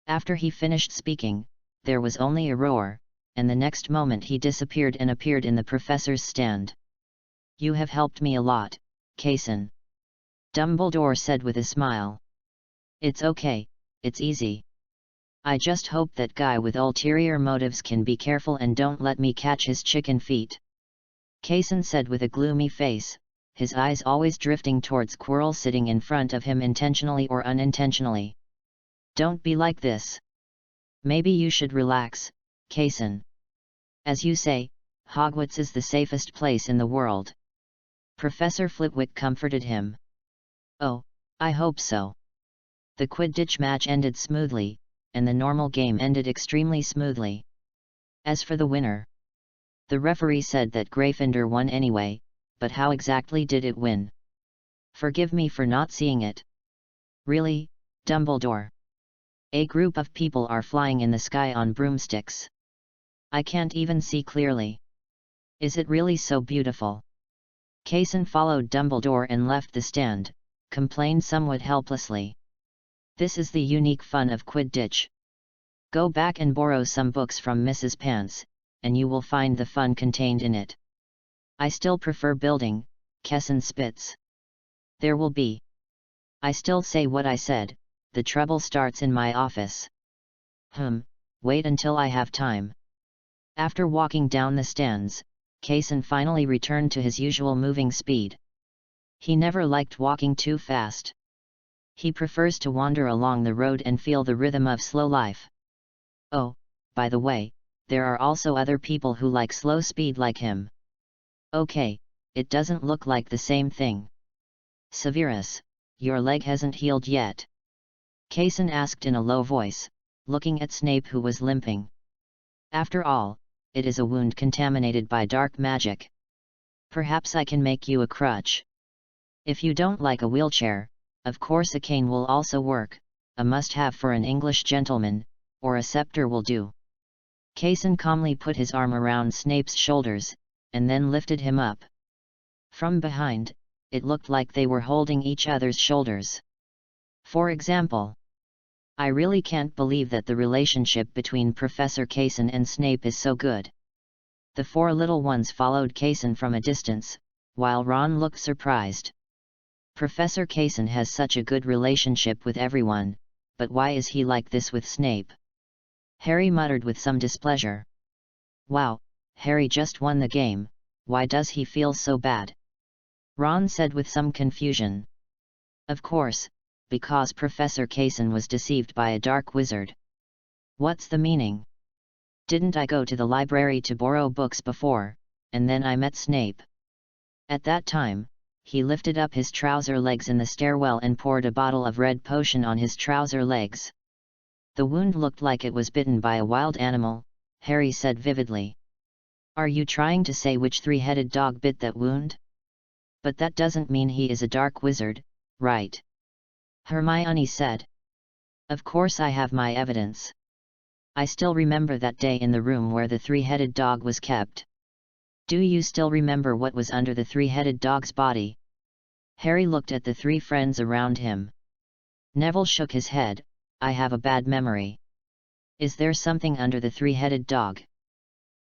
After he finished speaking, there was only a roar, and the next moment he disappeared and appeared in the professor's stand. You have helped me a lot, Kaysen. Dumbledore said with a smile. It's okay, it's easy. I just hope that guy with ulterior motives can be careful and don't let me catch his chicken feet. Kaysen said with a gloomy face, his eyes always drifting towards Quirrell sitting in front of him intentionally or unintentionally. Don't be like this. Maybe you should relax, Kaysen. As you say, Hogwarts is the safest place in the world. Professor Flitwick comforted him. Oh, I hope so. The Quidditch match ended smoothly, and the normal game ended extremely smoothly. As for the winner, the referee said that Gryffindor won anyway, but how exactly did it win? Forgive me for not seeing it. Really, Dumbledore? A group of people are flying in the sky on broomsticks. I can't even see clearly. Is it really so beautiful? Kaysen followed Dumbledore and left the stand, complained somewhat helplessly. This is the unique fun of Quidditch. Go back and borrow some books from Mrs. Pants, and you will find the fun contained in it. I still prefer building, Kaysen spits. There will be. I still say what I said, the trouble starts in my office. Wait until I have time. After walking down the stands, Kaysen finally returned to his usual moving speed. He never liked walking too fast. He prefers to wander along the road and feel the rhythm of slow life. Oh, by the way, there are also other people who like slow speed like him. Okay, it doesn't look like the same thing. Severus, your leg hasn't healed yet? Kaysen asked in a low voice, looking at Snape who was limping. After all, it is a wound contaminated by dark magic. Perhaps I can make you a crutch. If you don't like a wheelchair, of course a cane will also work, a must-have for an English gentleman, or a scepter will do. Kaysen calmly put his arm around Snape's shoulders, and then lifted him up. From behind, it looked like they were holding each other's shoulders. For example, I really can't believe that the relationship between Professor Kaysen and Snape is so good. The four little ones followed Kaysen from a distance, while Ron looked surprised. Professor Kaysen has such a good relationship with everyone, but why is he like this with Snape? Harry muttered with some displeasure. Wow, Harry just won the game, why does he feel so bad? Ron said with some confusion. Of course, because Professor Kaysen was deceived by a dark wizard. What's the meaning? Didn't I go to the library to borrow books before, and then I met Snape? At that time, he lifted up his trouser legs in the stairwell and poured a bottle of red potion on his trouser legs. The wound looked like it was bitten by a wild animal, Harry said vividly. Are you trying to say which three-headed dog bit that wound? But that doesn't mean he is a dark wizard, right? Hermione said. Of course I have my evidence. I still remember that day in the room where the three-headed dog was kept. Do you still remember what was under the three-headed dog's body? Harry looked at the three friends around him. Neville shook his head, I have a bad memory. Is there something under the three-headed dog?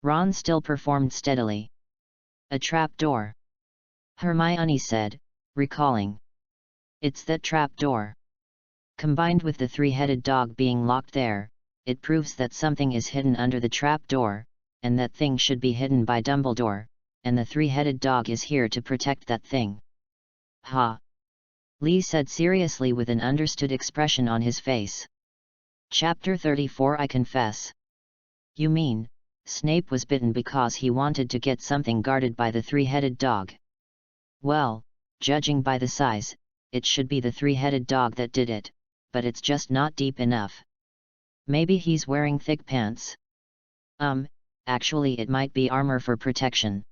Ron still performed steadily. A trapdoor. Hermione said, recalling. It's that trapdoor. Combined with the three-headed dog being locked there, it proves that something is hidden under the trapdoor, and that thing should be hidden by Dumbledore, and the three-headed dog is here to protect that thing. Ha! Lee said seriously with an understood expression on his face. Chapter 34 I confess. You mean, Snape was bitten because he wanted to get something guarded by the three-headed dog? Well, judging by the size, it should be the three-headed dog that did it, but it's just not deep enough. Maybe he's wearing thick pants. Actually it might be armor for protection.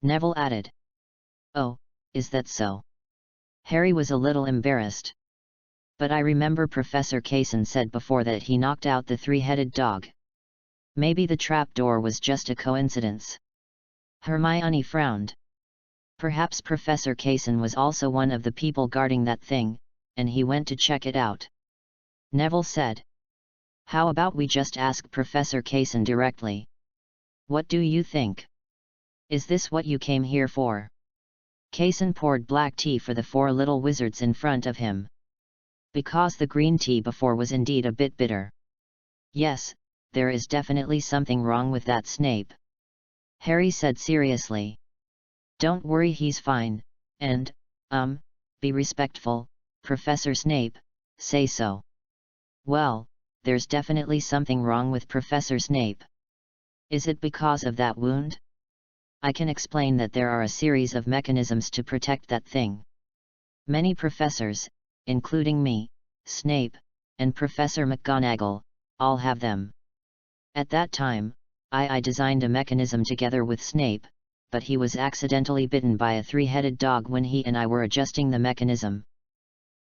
Neville added. Oh, is that so? Harry was a little embarrassed. But I remember Professor Kaysen said before that he knocked out the three-headed dog. Maybe the trapdoor was just a coincidence. Hermione frowned. Perhaps Professor Kaysen was also one of the people guarding that thing, and he went to check it out. Neville said. How about we just ask Professor Kaysen directly? What do you think? Is this what you came here for? Kaysen poured black tea for the four little wizards in front of him. Because the green tea before was indeed a bit bitter. Yes, there is definitely something wrong with that Snape, Harry said seriously. Don't worry, he's fine, and, be respectful, Professor Snape, say so. Well, there's definitely something wrong with Professor Snape. Is it because of that wound? I can explain that there are a series of mechanisms to protect that thing. Many professors, including me, Snape, and Professor McGonagall, all have them. At that time, I designed a mechanism together with Snape, but he was accidentally bitten by a three-headed dog when he and I were adjusting the mechanism.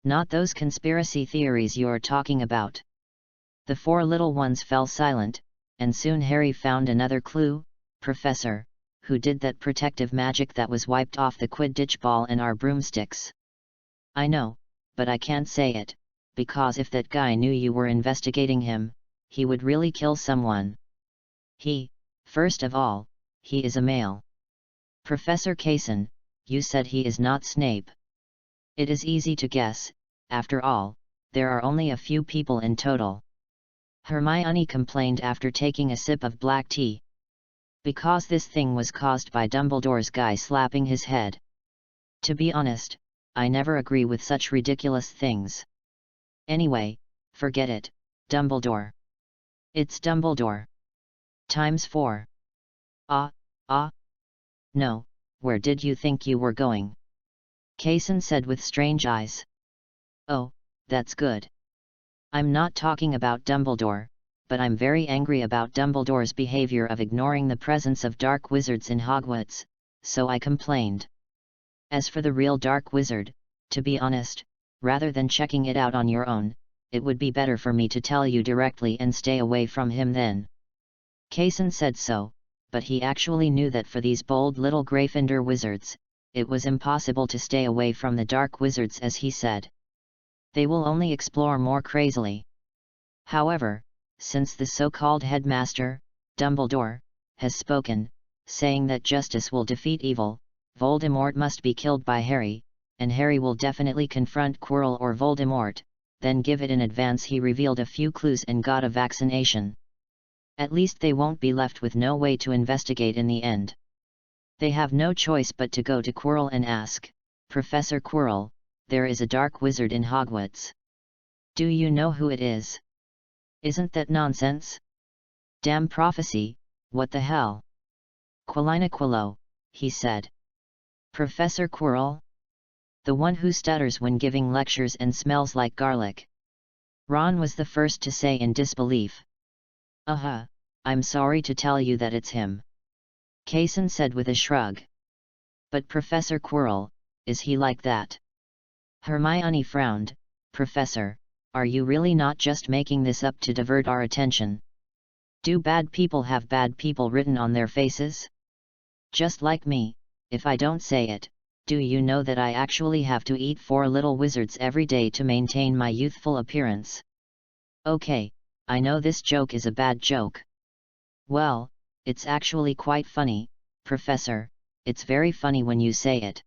Not those conspiracy theories you're talking about. The four little ones fell silent, and soon Harry found another clue. Professor, who did that protective magic that was wiped off the Quidditch ball and our broomsticks? I know, but I can't say it, because if that guy knew you were investigating him, he would really kill someone. First of all, he is a male. Professor Kaysen, you said he is not Snape. It is easy to guess, after all, there are only a few people in total. Hermione complained after taking a sip of black tea. Because this thing was caused by Dumbledore's guy slapping his head. To be honest, I never agree with such ridiculous things. Anyway, forget it, Dumbledore. It's Dumbledore. Times 4. No, where did you think you were going? Kaysen said with strange eyes. Oh, that's good. I'm not talking about Dumbledore, but I'm very angry about Dumbledore's behavior of ignoring the presence of dark wizards in Hogwarts, so I complained. As for the real dark wizard, to be honest, rather than checking it out on your own, it would be better for me to tell you directly and stay away from him then. Kaysen said so, but he actually knew that for these bold little Gryffindor wizards, it was impossible to stay away from the dark wizards, as he said. They will only explore more crazily. However, since the so-called headmaster, Dumbledore, has spoken, saying that justice will defeat evil, Voldemort must be killed by Harry, and Harry will definitely confront Quirrell or Voldemort, then give it in advance. He revealed a few clues and got a vaccination. At least they won't be left with no way to investigate in the end. They have no choice but to go to Quirrell and ask, Professor Quirrell, there is a dark wizard in Hogwarts. Do you know who it is? Isn't that nonsense? Damn prophecy, what the hell? Quilina Quillo, he said. Professor Quirrell? The one who stutters when giving lectures and smells like garlic. Ron was the first to say in disbelief. I'm sorry to tell you that it's him. Kaysen said with a shrug. But Professor Quirrell, is he like that? Hermione frowned. Professor, are you really not just making this up to divert our attention? Do bad people have bad people written on their faces? Just like me, if I don't say it, do you know that I actually have to eat 4 little wizards every day to maintain my youthful appearance? Okay, I know this joke is a bad joke. Well, it's actually quite funny, Professor, it's very funny when you say it.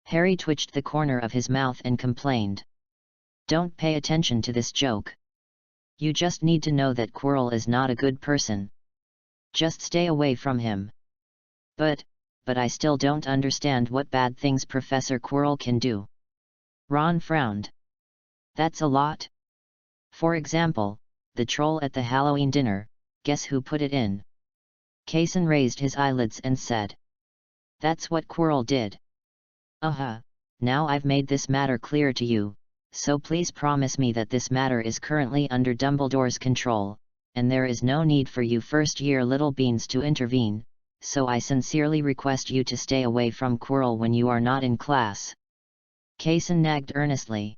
Harry twitched the corner of his mouth and complained. Don't pay attention to this joke. You just need to know that Quirrell is not a good person. Just stay away from him. But I still don't understand what bad things Professor Quirrell can do. Ron frowned. That's a lot. For example, the troll at the Halloween dinner, guess who put it in? Kaysen raised his eyelids and said. That's what Quirrell did. Now I've made this matter clear to you, so please promise me that this matter is currently under Dumbledore's control, and there is no need for you first-year little beans to intervene, so I sincerely request you to stay away from Quirrell when you are not in class. Kaysen nagged earnestly.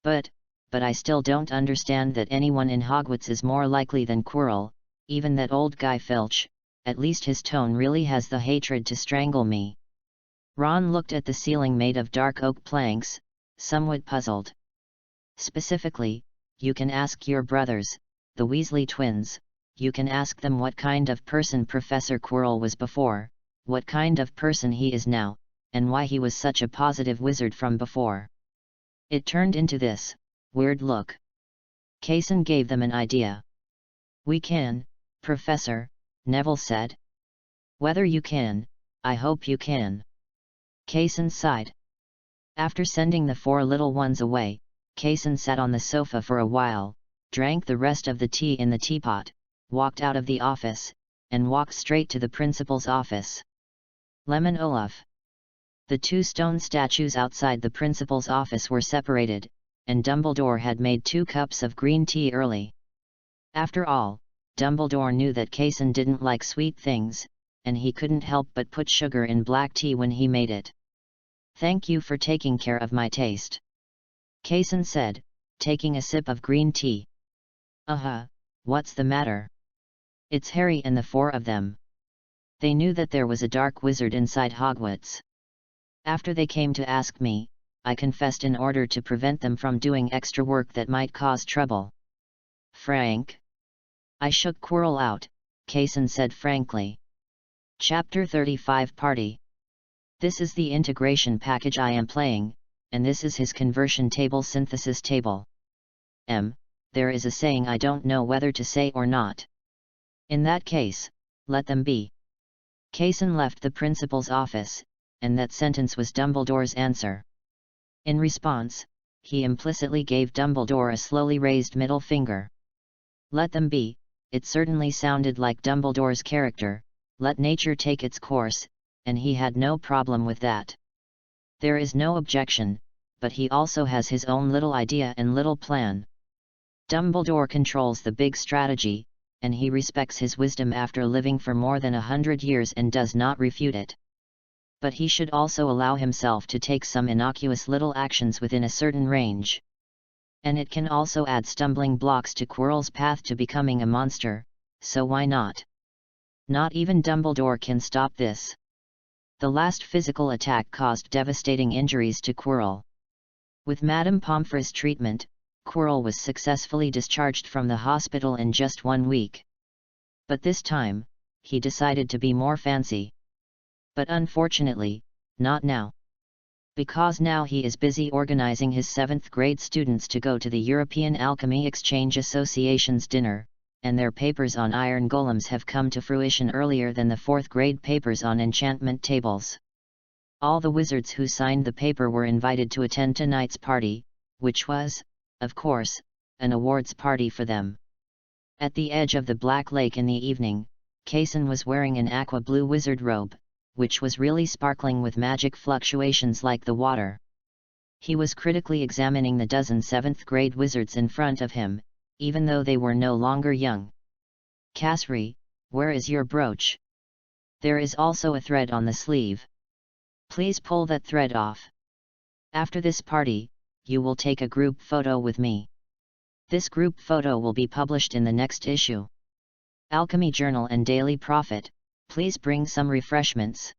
But I still don't understand that anyone in Hogwarts is more likely than Quirrell, even that old guy Filch, at least his tone really has the hatred to strangle me. Ron looked at the ceiling made of dark oak planks, somewhat puzzled. Specifically, you can ask your brothers, the Weasley twins, you can ask them what kind of person Professor Quirrell was before, what kind of person he is now, and why he was such a positive wizard from before. It turned into this weird look. Kaysen gave them an idea. "We can, Professor," Neville said. "Whether you can, I hope you can." Kaysen sighed. After sending the 4 little ones away, Kaysen sat on the sofa for a while, drank the rest of the tea in the teapot, walked out of the office, and walked straight to the principal's office. Lemon Olaf. The 2 stone statues outside the principal's office were separated, and Dumbledore had made 2 cups of green tea early. After all, Dumbledore knew that Kaysen didn't like sweet things, and he couldn't help but put sugar in black tea when he made it. "Thank you for taking care of my taste," Kaysen said, taking a sip of green tea. What's the matter?" "It's Harry and the 4 of them. They knew that there was a dark wizard inside Hogwarts. After they came to ask me, I confessed in order to prevent them from doing extra work that might cause trouble." "Frank?" "I shook Quirrell out," Kaysen said frankly. Chapter 35 Party. This is the integration package I am playing, and this is his conversion table synthesis table. There is a saying I don't know whether to say or not. In that case, let them be. Kaysen left the principal's office, and that sentence was Dumbledore's answer. In response, he implicitly gave Dumbledore a slowly raised middle finger. Let them be, it certainly sounded like Dumbledore's character, let nature take its course, and he had no problem with that. There is no objection, but he also has his own little idea and little plan. Dumbledore controls the big strategy, and he respects his wisdom after living for more than 100 years and does not refute it. But he should also allow himself to take some innocuous little actions within a certain range. And it can also add stumbling blocks to Quirrell's path to becoming a monster, so why not? Not even Dumbledore can stop this. The last physical attack caused devastating injuries to Quirrell. With Madame Pomfrey's treatment, Quirrell was successfully discharged from the hospital in just 1 week. But this time, he decided to be more fancy. But unfortunately, not now. Because now he is busy organizing his 7th grade students to go to the European Alchemy Exchange Association's dinner, and their papers on iron golems have come to fruition earlier than the 4th grade papers on enchantment tables. All the wizards who signed the paper were invited to attend tonight's party, which was, of course, an awards party for them. At the edge of the Black Lake in the evening, Kaysen was wearing an aqua blue wizard robe, which was really sparkling with magic fluctuations like the water. He was critically examining the dozen 7th grade wizards in front of him, even though they were no longer young. "Casri, where is your brooch? There is also a thread on the sleeve. Please pull that thread off. After this party, you will take a group photo with me. This group photo will be published in the next issue. Alchemy Journal and Daily Prophet, please bring some refreshments."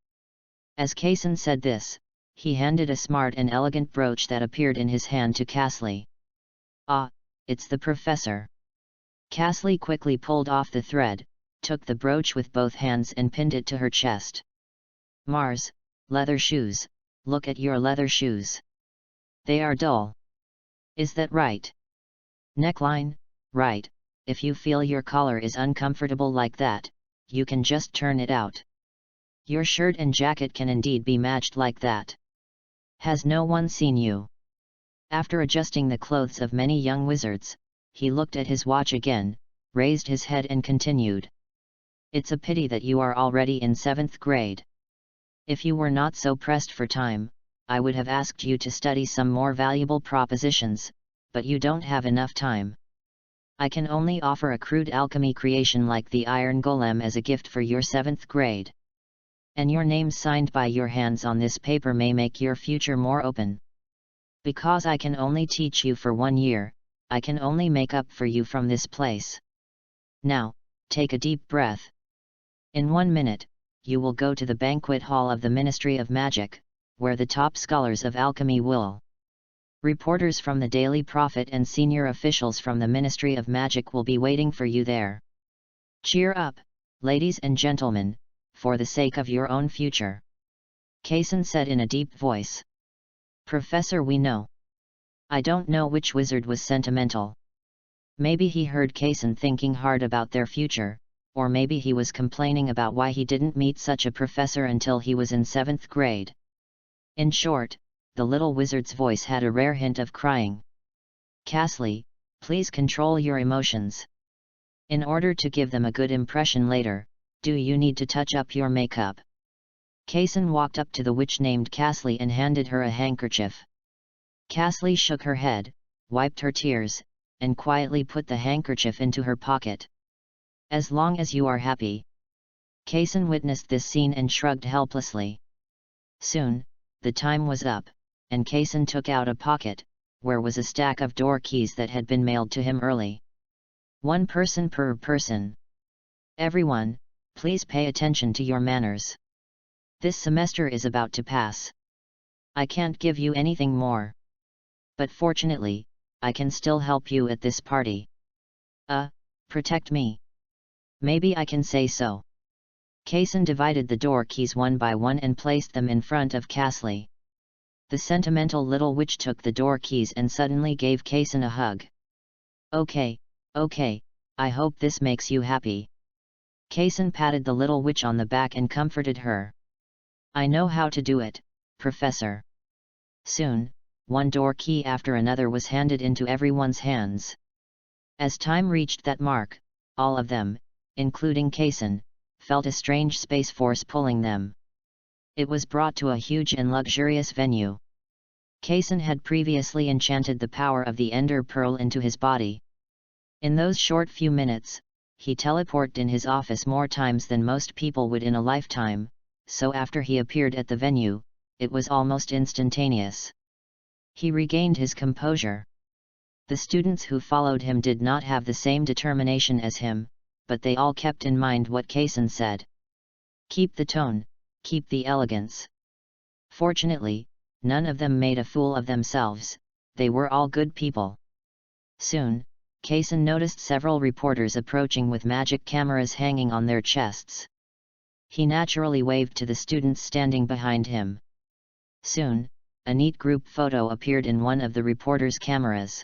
As Kaysen said this, he handed a smart and elegant brooch that appeared in his hand to Casli. "Ah, it's the professor." Casli quickly pulled off the thread, took the brooch with both hands and pinned it to her chest. "Mars, leather shoes, look at your leather shoes. They are dull. Is that right? Neckline, right, if you feel your collar is uncomfortable like that, you can just turn it out. Your shirt and jacket can indeed be matched like that. Has no one seen you?" After adjusting the clothes of many young wizards, he looked at his watch again, raised his head and continued. "It's a pity that you are already in 7th grade. If you were not so pressed for time, I would have asked you to study some more valuable propositions, but you don't have enough time. I can only offer a crude alchemy creation like the iron golem as a gift for your 7th grade. And your name signed by your hands on this paper may make your future more open. Because I can only teach you for 1 year, I can only make up for you from this place. Now, take a deep breath. In 1 minute, you will go to the banquet hall of the Ministry of Magic, where the top scholars of alchemy will. Reporters from the Daily Prophet and senior officials from the Ministry of Magic will be waiting for you there. Cheer up, ladies and gentlemen, for the sake of your own future. Kaysen said in a deep voice. Professor, we know. I don't know which wizard was sentimental. Maybe he heard Kaysen thinking hard about their future, or maybe he was complaining about why he didn't meet such a professor until he was in 7th grade. In short, the little wizard's voice had a rare hint of crying. Cassie, please control your emotions. In order to give them a good impression later, do you need to touch up your makeup? Kaysen walked up to the witch named Cassie and handed her a handkerchief. Cassie shook her head, wiped her tears, and quietly put the handkerchief into her pocket. As long as you are happy. Kaysen witnessed this scene and shrugged helplessly. Soon, the time was up, and Kaysen took out a pocket, where was a stack of door keys that had been mailed to him early. 1 person per person. Everyone, please pay attention to your manners. This semester is about to pass. I can't give you anything more. But fortunately, I can still help you at this party. Protect me. Maybe I can say so. Kaysen divided the door keys one by one and placed them in front of Cassie. The sentimental little witch took the door keys and suddenly gave Kaysen a hug. Okay, I hope this makes you happy. Kaysen patted the little witch on the back and comforted her. I know how to do it, Professor. Soon, one door key after another was handed into everyone's hands. As time reached that mark, all of them, including Kaysen, felt a strange space force pulling them. It was brought to a huge and luxurious venue. Kaysen had previously enchanted the power of the Ender Pearl into his body. In those short few minutes, he teleported in his office more times than most people would in a lifetime, so after he appeared at the venue, it was almost instantaneous. He regained his composure. The students who followed him did not have the same determination as him, but they all kept in mind what Kaysen said. Keep the tone, keep the elegance. Fortunately, none of them made a fool of themselves, they were all good people. Soon, Kaysen noticed several reporters approaching with magic cameras hanging on their chests. He naturally waved to the students standing behind him. Soon, a neat group photo appeared in one of the reporters' cameras.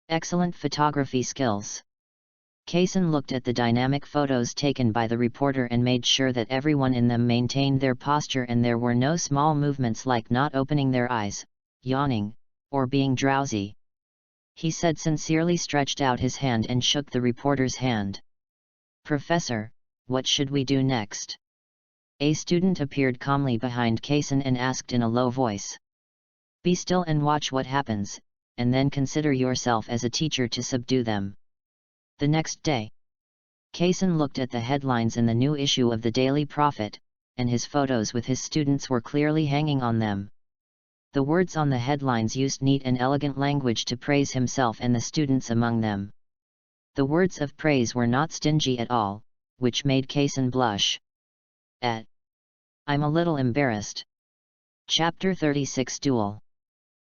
Excellent photography skills. Kaysen looked at the dynamic photos taken by the reporter and made sure that everyone in them maintained their posture and there were no small movements like not opening their eyes, yawning, or being drowsy. He said sincerely, stretched out his hand and shook the reporter's hand. Professor, what should we do next? A student appeared calmly behind Kaysen and asked in a low voice. Be still and watch what happens, and then consider yourself as a teacher to subdue them. The next day, Kaysen looked at the headlines in the new issue of the Daily Prophet, and his photos with his students were clearly hanging on them. The words on the headlines used neat and elegant language to praise himself and the students among them. The words of praise were not stingy at all, which made Kaysen blush. I'm a little embarrassed. Chapter 36 Duel.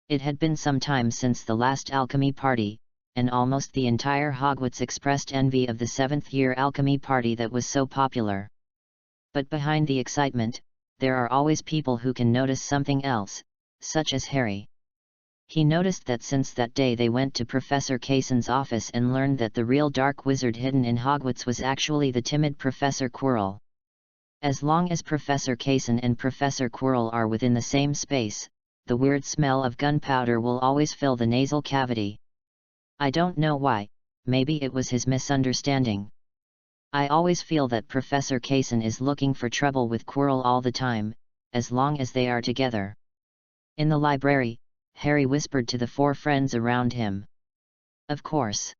It had been some time since the last alchemy party, and almost the entire Hogwarts expressed envy of the 7th-year alchemy party that was so popular. But behind the excitement, there are always people who can notice something else, such as Harry. He noticed that since that day they went to Professor Kaysen's office and learned that the real dark wizard hidden in Hogwarts was actually the timid Professor Quirrell. As long as Professor Kaysen and Professor Quirrell are within the same space, the weird smell of gunpowder will always fill the nasal cavity. I don't know why, maybe it was his misunderstanding. I always feel that Professor Kaysen is looking for trouble with Quirrell all the time, as long as they are together. In the library, Harry whispered to the 4 friends around him. Of course.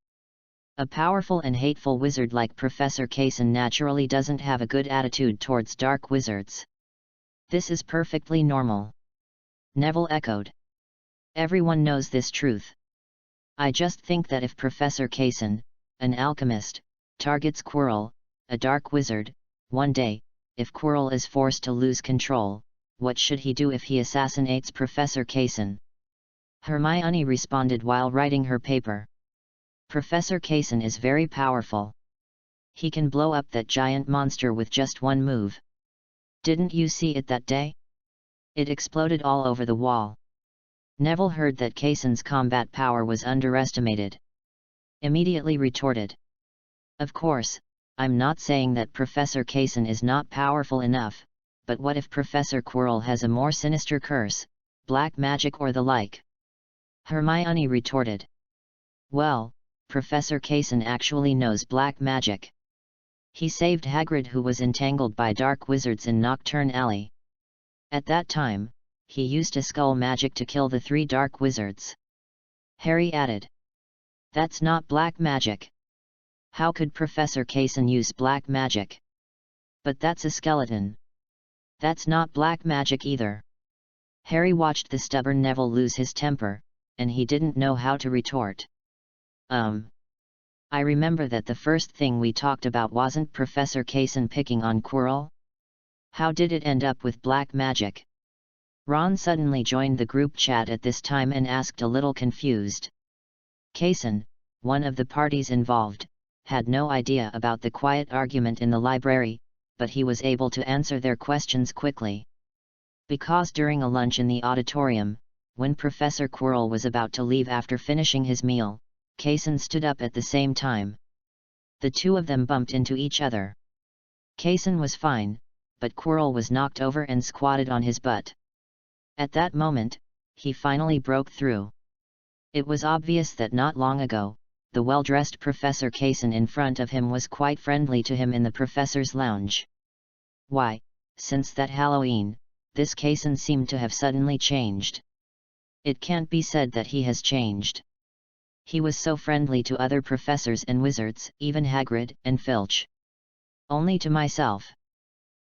A powerful and hateful wizard like Professor Kaysen naturally doesn't have a good attitude towards dark wizards. This is perfectly normal. Neville echoed. Everyone knows this truth. I just think that if Professor Kaysen, an alchemist, targets Quirrell, a dark wizard, one day, if Quirrell is forced to lose control, what should he do if he assassinates Professor Kaysen? Hermione responded while writing her paper. Professor Kaysen is very powerful. He can blow up that giant monster with just one move. Didn't you see it that day? It exploded all over the wall. Neville heard that Cason's combat power was underestimated. Immediately retorted. Of course, I'm not saying that Professor Cason is not powerful enough, but what if Professor Quirrell has a more sinister curse, black magic or the like? Hermione retorted. Well, Professor Cason actually knows black magic. He saved Hagrid, who was entangled by dark wizards in Nocturne Alley. At that time, he used a skull magic to kill the 3 dark wizards. Harry added. That's not black magic. How could Professor Cason use black magic? But that's a skeleton. That's not black magic either. Harry watched the stubborn Neville lose his temper, and he didn't know how to retort. I remember that the first thing we talked about wasn't Professor Cason picking on Quirrell? How did it end up with black magic? Ron suddenly joined the group chat at this time and asked, a little confused. Cason, one of the parties involved, had no idea about the quiet argument in the library, but he was able to answer their questions quickly. Because during a lunch in the auditorium, when Professor Quirrell was about to leave after finishing his meal, Cason stood up at the same time. The two of them bumped into each other. Cason was fine, but Quirrell was knocked over and squatted on his butt. At that moment, he finally broke through. It was obvious that not long ago, the well-dressed Professor Cason in front of him was quite friendly to him in the professor's lounge. Why, since that Halloween, this Cason seemed to have suddenly changed. It can't be said that he has changed. He was so friendly to other professors and wizards, even Hagrid and Filch. Only to myself.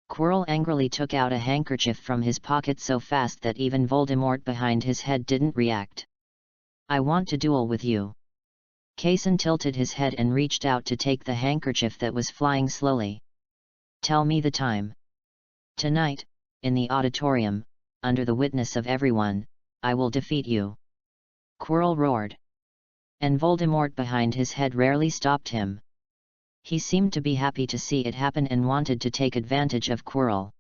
Quirrell angrily took out a handkerchief from his pocket so fast that even Voldemort behind his head didn't react. I want to duel with you. Cason tilted his head and reached out to take the handkerchief that was flying slowly. Tell me the time. Tonight, in the auditorium, under the witness of everyone, I will defeat you. Quirrell roared. And Voldemort behind his head rarely stopped him. He seemed to be happy to see it happen and wanted to take advantage of Quirrell.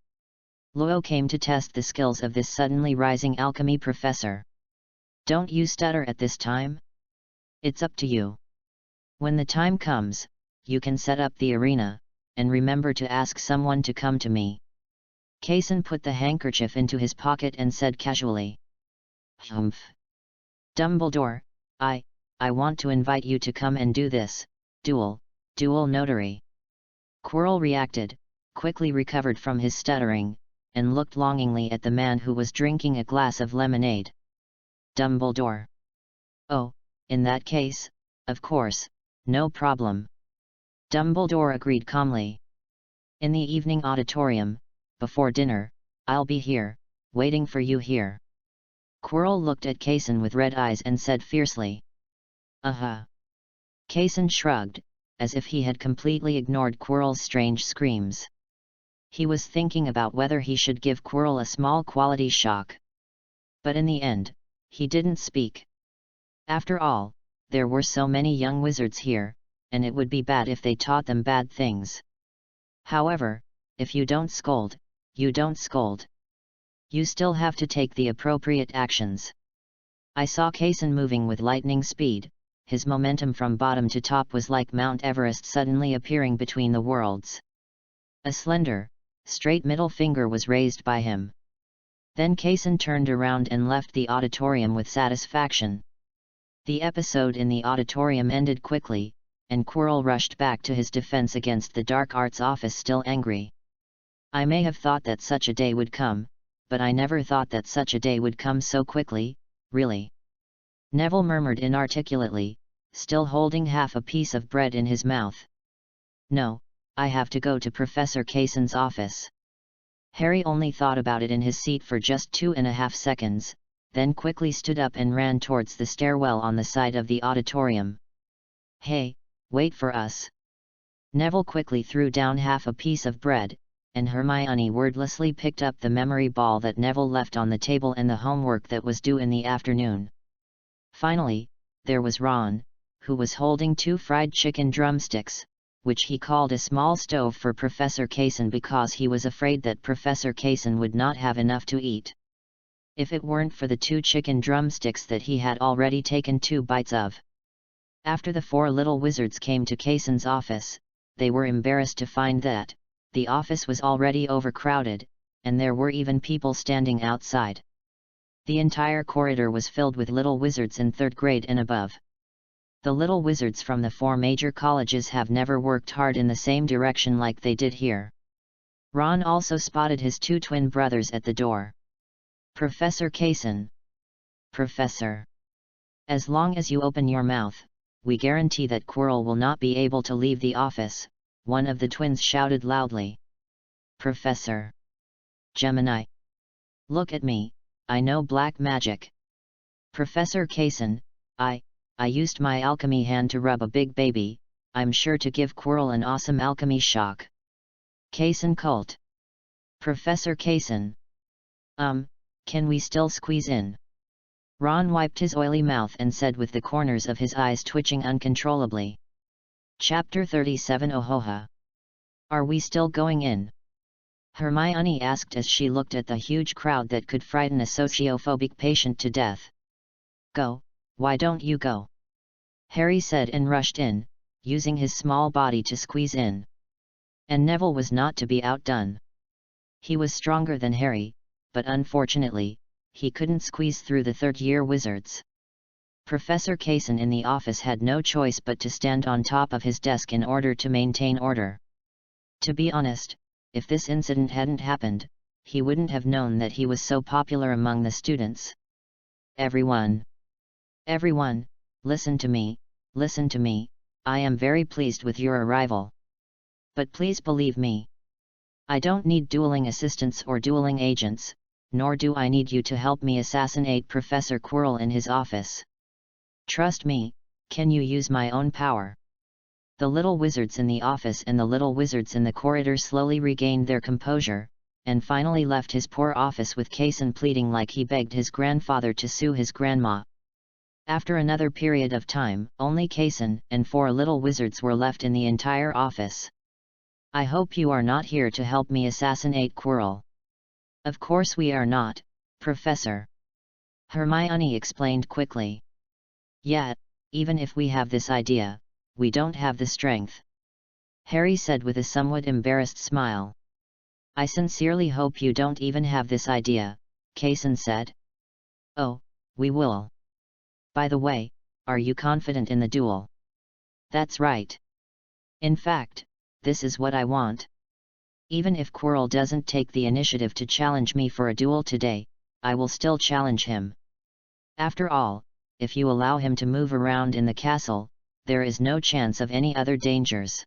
Leo came to test the skills of this suddenly rising alchemy professor. Don't you stutter at this time? It's up to you. When the time comes, you can set up the arena, and remember to ask someone to come to me. Cason put the handkerchief into his pocket and said casually. Humph. Dumbledore, I want to invite you to come and do this, duel notary. Quirrell reacted, quickly recovered from his stuttering, and looked longingly at the man who was drinking a glass of lemonade. Dumbledore. Oh, in that case, of course, no problem. Dumbledore agreed calmly. In the evening auditorium, before dinner, I'll be here, waiting for you here. Quirrell looked at Cason with red eyes and said fiercely. Cason shrugged, as if he had completely ignored Quirrell's strange screams. He was thinking about whether he should give Quirrell a small quality shock. But in the end, he didn't speak. After all, there were so many young wizards here, and it would be bad if they taught them bad things. However, if you don't scold, you don't scold. You still have to take the appropriate actions. I saw Cason moving with lightning speed. His momentum from bottom to top was like Mount Everest suddenly appearing between the worlds. A slender, straight middle finger was raised by him. Then Cason turned around and left the auditorium with satisfaction. The episode in the auditorium ended quickly, and Quirrell rushed back to his defense against the Dark Arts office still angry. I may have thought that such a day would come, but I never thought that such a day would come so quickly, really. Neville murmured inarticulately, still holding half a piece of bread in his mouth. No, I have to go to Professor Cason's office. Harry only thought about it in his seat for just 2.5 seconds, then quickly stood up and ran towards the stairwell on the side of the auditorium. Hey, wait for us. Neville quickly threw down half a piece of bread, and Hermione wordlessly picked up the memory ball that Neville left on the table and the homework that was due in the afternoon. Finally, there was Ron, who was holding 2 fried chicken drumsticks, which he called a small stove for Professor Cason because he was afraid that Professor Cason would not have enough to eat. if it weren't for the 2 chicken drumsticks that he had already taken 2 bites of. After the 4 little wizards came to Kaysen's office, they were embarrassed to find that the office was already overcrowded, and there were even people standing outside. The entire corridor was filled with little wizards in 3rd grade and above. The little wizards from the 4 major colleges have never worked hard in the same direction like they did here. Ron also spotted his 2 twin brothers at the door. Professor Kaysen. Professor. As long as you open your mouth, we guarantee that Quirrell will not be able to leave the office, one of the twins shouted loudly. Professor. Gemini. Look at me, I know black magic. Professor Kaysen, I used my alchemy hand to rub a big baby, I'm sure to give Quirrell an awesome alchemy shock. Kaysen cult. Professor Kaysen. Can we still squeeze in? Ron wiped his oily mouth and said with the corners of his eyes twitching uncontrollably. Chapter 37 Ohoha. Are we still going in? Hermione asked as she looked at the huge crowd that could frighten a sociophobic patient to death. Go, why don't you go? Harry said and rushed in, using his small body to squeeze in. And Neville was not to be outdone. He was stronger than Harry, but unfortunately, he couldn't squeeze through the 3rd-year wizards. Professor Kaysen in the office had no choice but to stand on top of his desk in order to maintain order. To be honest, if this incident hadn't happened, he wouldn't have known that he was so popular among the students. Everyone, listen to me, I am very pleased with your arrival. But please believe me. I don't need dueling assistants or dueling agents, nor do I need you to help me assassinate Professor Quirrell in his office. Trust me, can you use my own power? The little wizards in the office and the little wizards in the corridor slowly regained their composure, and finally left his poor office with Kaysen pleading like he begged his grandfather to sue his grandma. After another period of time, only Kaysen and 4 little wizards were left in the entire office. I hope you are not here to help me assassinate Quirrell. Of course we are not, Professor. Hermione explained quickly. Yet, even if we have this idea, we don't have the strength. Harry said with a somewhat embarrassed smile. I sincerely hope you don't even have this idea, Kaysen said. Oh, we will. By the way, are you confident in the duel? That's right. In fact, this is what I want. Even if Quirrell doesn't take the initiative to challenge me for a duel today, I will still challenge him. After all, if you allow him to move around in the castle, there is no chance of any other dangers.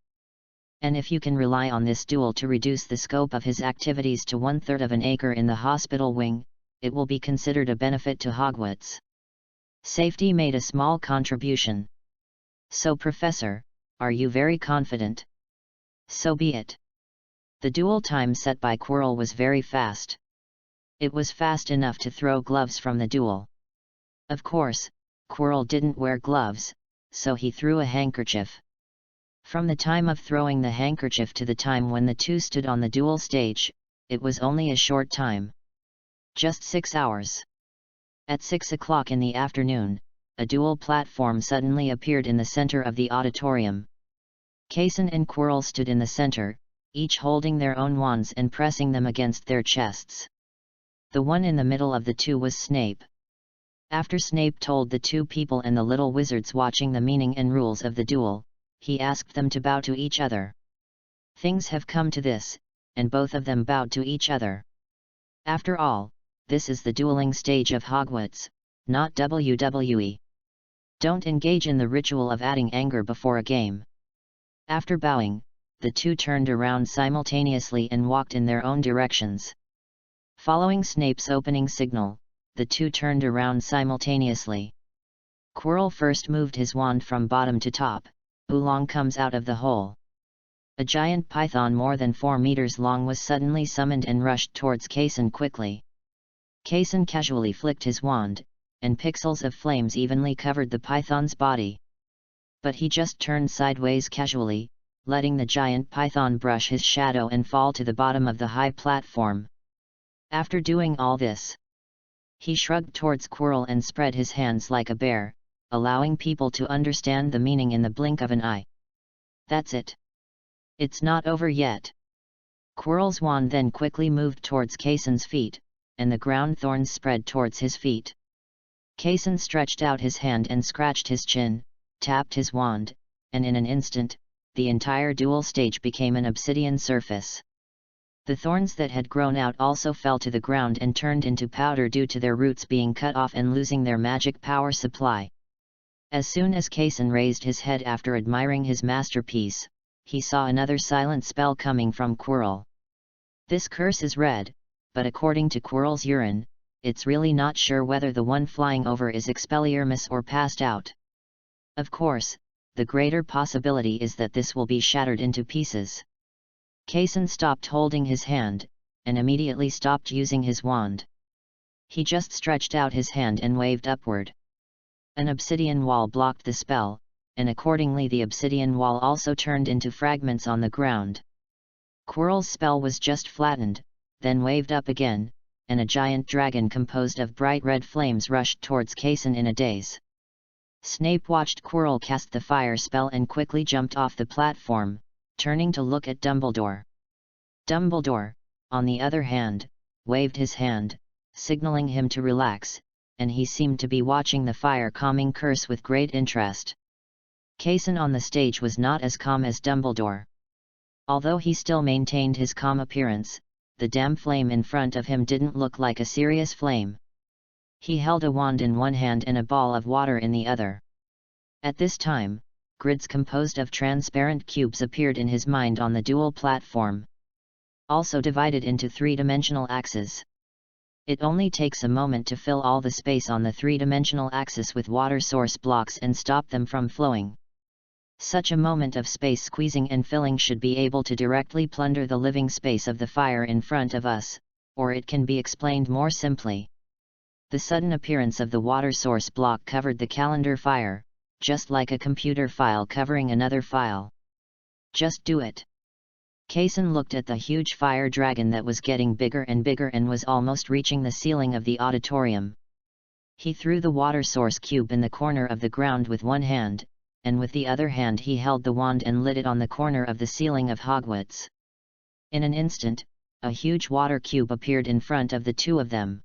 And if you can rely on this duel to reduce the scope of his activities to 1/3 of an acre in the hospital wing, it will be considered a benefit to Hogwarts. Safety made a small contribution. So Professor, are you very confident? So be it. The duel time set by Quirrell was very fast. It was fast enough to throw gloves from the duel. Of course, Quirrell didn't wear gloves, so he threw a handkerchief. From the time of throwing the handkerchief to the time when the 2 stood on the duel stage, it was only a short time. Just 6 hours. At 6 o'clock in the afternoon, a duel platform suddenly appeared in the center of the auditorium. Kaysen and Quirrell stood in the center, each holding their own wands and pressing them against their chests. The one in the middle of the 2 was Snape. After Snape told the 2 people and the little wizards watching the meaning and rules of the duel, he asked them to bow to each other. Things have come to this, and both of them bowed to each other. After all, this is the dueling stage of Hogwarts, not WWE. Don't engage in the ritual of adding anger before a game. After bowing, the 2 turned around simultaneously and walked in their own directions. Following Snape's opening signal, the 2 turned around simultaneously. Quirrell first moved his wand from bottom to top. Oolong comes out of the hole. A giant python more than 4 meters long was suddenly summoned and rushed towards Kaysen quickly. Kaysen casually flicked his wand, and pixels of flames evenly covered the python's body. But he just turned sideways casually, letting the giant python brush his shadow and fall to the bottom of the high platform. After doing all this, He shrugged towards Quirrell and spread his hands like a bear, allowing people to understand the meaning in the blink of an eye. That's it. It's not over yet. Quirrell's wand then quickly moved towards Cason's feet, and the ground thorns spread towards his feet. Cason stretched out his hand and scratched his chin, tapped his wand, and in an instant, the entire duel stage became an obsidian surface. The thorns that had grown out also fell to the ground and turned into powder due to their roots being cut off and losing their magic power supply. As soon as Cason raised his head after admiring his masterpiece, he saw another silent spell coming from Quirrell. This curse is red, but according to Quirrell's urine, it's really not sure whether the one flying over is Expelliarmus or passed out. Of course, the greater possibility is that this will be shattered into pieces. Cason stopped holding his hand, and immediately stopped using his wand. He just stretched out his hand and waved upward. An obsidian wall blocked the spell, and accordingly the obsidian wall also turned into fragments on the ground. Quirrell's spell was just flattened, then waved up again, and a giant dragon composed of bright red flames rushed towards Cason in a daze. Snape watched Quirrell cast the fire spell and quickly jumped off the platform, turning to look at Dumbledore. Dumbledore, on the other hand, waved his hand, signaling him to relax, and he seemed to be watching the fire-calming curse with great interest. Cason on the stage was not as calm as Dumbledore. Although he still maintained his calm appearance, the damn flame in front of him didn't look like a serious flame. He held a wand in one hand and a ball of water in the other. At this time, grids composed of transparent cubes appeared in his mind on the dual platform, also divided into three-dimensional axes. It only takes a moment to fill all the space on the three-dimensional axis with water source blocks and stop them from flowing. Such a moment of space squeezing and filling should be able to directly plunder the living space of the fire in front of us, or it can be explained more simply. The sudden appearance of the water source block covered the calendar fire, just like a computer file covering another file. Just do it. Cason looked at the huge fire dragon that was getting bigger and bigger and was almost reaching the ceiling of the auditorium. He threw the water source cube in the corner of the ground with one hand, and with the other hand he held the wand and lit it on the corner of the ceiling of Hogwarts. In an instant, a huge water cube appeared in front of the two of them.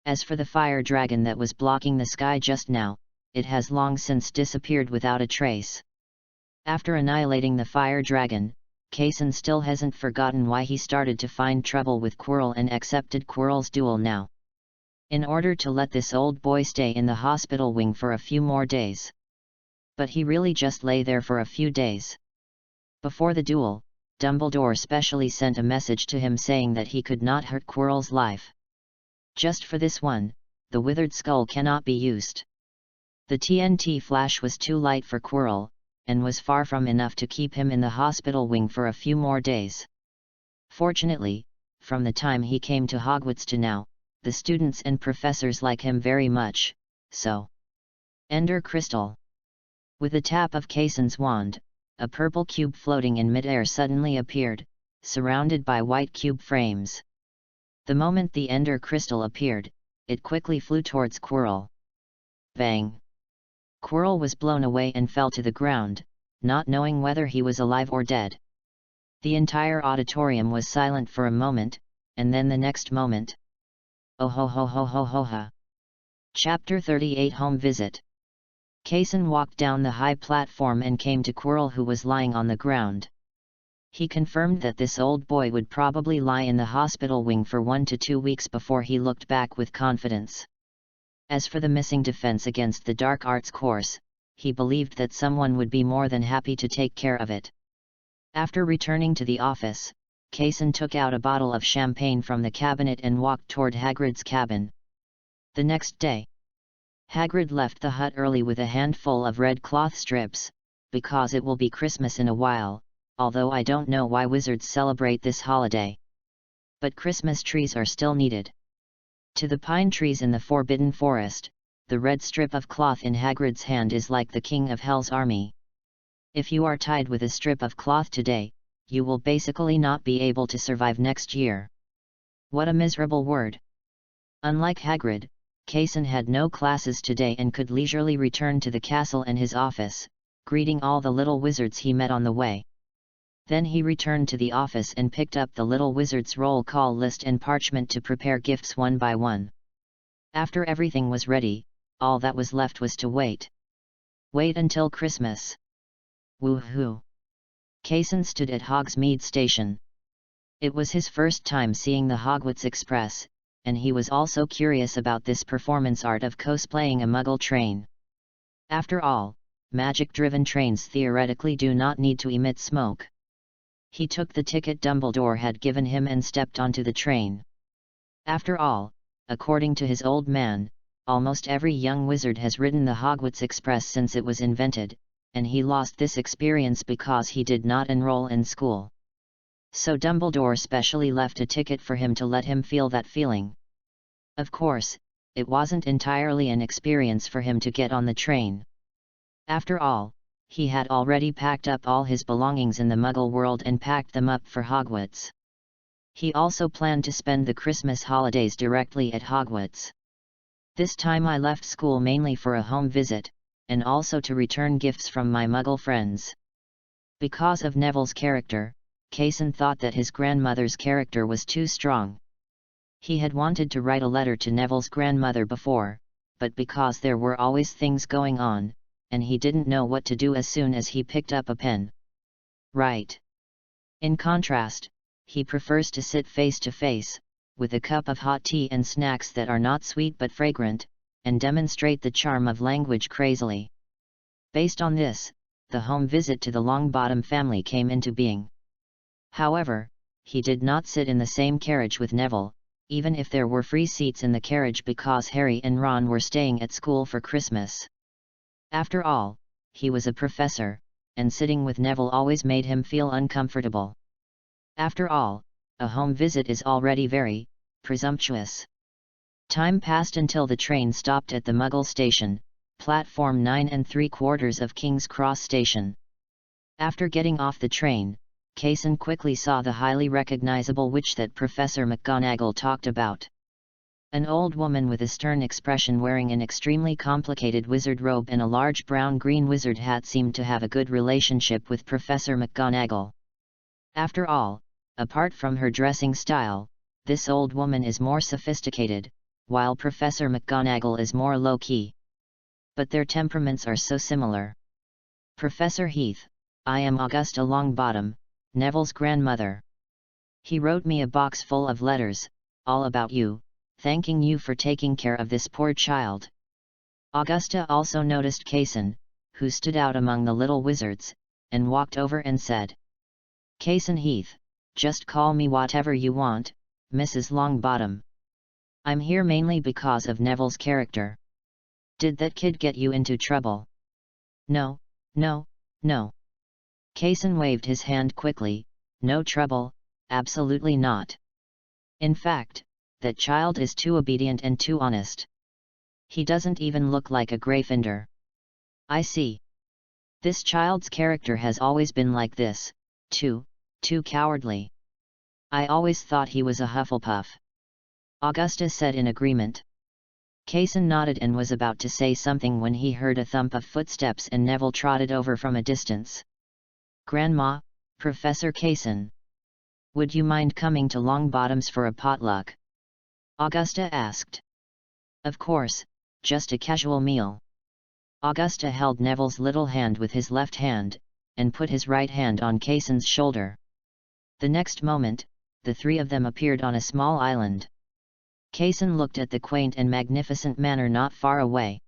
As for the fire dragon that was blocking the sky just now, it has long since disappeared without a trace. After annihilating the fire dragon, Cason still hasn't forgotten why he started to find trouble with Quirrell and accepted Quirrell's duel now. In order to let this old boy stay in the hospital wing for a few more days. But he really just lay there for a few days. Before the duel, Dumbledore specially sent a message to him saying that he could not hurt Quirrell's life. Just for this one, the withered skull cannot be used. The TNT flash was too light for Quirrell, and was far from enough to keep him in the hospital wing for a few more days. Fortunately, from the time he came to Hogwarts to now, the students and professors like him very much, so. Ender Crystal. With a tap of Cason's wand, a purple cube floating in midair suddenly appeared, surrounded by white cube frames. The moment the Ender Crystal appeared, it quickly flew towards Quirrell. Bang! Quirrell was blown away and fell to the ground, not knowing whether he was alive or dead. The entire auditorium was silent for a moment, and then the next moment. Oh ho ho ho ho ho ha! Chapter 38 Home Visit. Cason walked down the high platform and came to Quirrell, who was lying on the ground. He confirmed that this old boy would probably lie in the hospital wing for 1 to 2 weeks before he looked back with confidence. As for the missing defense against the dark arts course, he believed that someone would be more than happy to take care of it. After returning to the office, Cason took out a bottle of champagne from the cabinet and walked toward Hagrid's cabin. The next day, Hagrid left the hut early with a handful of red cloth strips, because it will be Christmas in a while, although I don't know why wizards celebrate this holiday. But Christmas trees are still needed. To the pine trees in the Forbidden Forest, the red strip of cloth in Hagrid's hand is like the king of Hell's army. If you are tied with a strip of cloth today, you will basically not be able to survive next year. What a miserable word! Unlike Hagrid, Kaysen had no classes today and could leisurely return to the castle and his office, greeting all the little wizards he met on the way. Then he returned to the office and picked up the little wizards' roll call list and parchment to prepare gifts one by one. After everything was ready, all that was left was to wait. Wait until Christmas. Woohoo! Kaysen stood at Hogsmeade Station. It was his first time seeing the Hogwarts Express, and he was also curious about this performance art of cosplaying a Muggle train. After all, magic-driven trains theoretically do not need to emit smoke. He took the ticket Dumbledore had given him and stepped onto the train. After all, according to his old man, almost every young wizard has ridden the Hogwarts Express since it was invented, and he lost this experience because he did not enroll in school. So Dumbledore specially left a ticket for him to let him feel that feeling. Of course, it wasn't entirely an experience for him to get on the train. After all, he had already packed up all his belongings in the Muggle world and packed them up for Hogwarts. He also planned to spend the Christmas holidays directly at Hogwarts. This time I left school mainly for a home visit, and also to return gifts from my Muggle friends. Because of Neville's character, Kaysen thought that his grandmother's character was too strong. He had wanted to write a letter to Neville's grandmother before, but because there were always things going on, and he didn't know what to do as soon as he picked up a pen. Right. In contrast, he prefers to sit face to face, with a cup of hot tea and snacks that are not sweet but fragrant, and demonstrate the charm of language crazily. Based on this, the home visit to the Longbottom family came into being. However, he did not sit in the same carriage with Neville, even if there were free seats in the carriage because Harry and Ron were staying at school for Christmas. After all, he was a professor, and sitting with Neville always made him feel uncomfortable. After all, a home visit is already very presumptuous. Time passed until the train stopped at the Muggle station, platform 9 3/4 of King's Cross Station. After getting off the train, Kaysen quickly saw the highly recognizable witch that Professor McGonagall talked about. An old woman with a stern expression wearing an extremely complicated wizard robe and a large brown-green wizard hat seemed to have a good relationship with Professor McGonagall. After all, apart from her dressing style, this old woman is more sophisticated, while Professor McGonagall is more low-key. But their temperaments are so similar. Professor Heath, I am Augusta Longbottom, Neville's grandmother. He wrote me a box full of letters, all about you, thanking you for taking care of this poor child. Augusta also noticed Kaysen, who stood out among the little wizards, and walked over and said, Kaysen Heath, just call me whatever you want, Mrs. Longbottom. I'm here mainly because of Neville's character. Did that kid get you into trouble? No, no, no. Kaysen waved his hand quickly, no trouble, absolutely not. In fact, that child is too obedient and too honest. He doesn't even look like a Gryffindor. I see. This child's character has always been like this, too cowardly. I always thought he was a Hufflepuff. Augusta said in agreement. Kaysen nodded and was about to say something when he heard a thump of footsteps and Neville trotted over from a distance. Grandma, Professor Kaysen. Would you mind coming to Longbottom's for a potluck? Augusta asked. Of course, just a casual meal. Augusta held Neville's little hand with his left hand, and put his right hand on Kaysen's shoulder. The next moment, the three of them appeared on a small island. Kaysen looked at the quaint and magnificent manor not far away.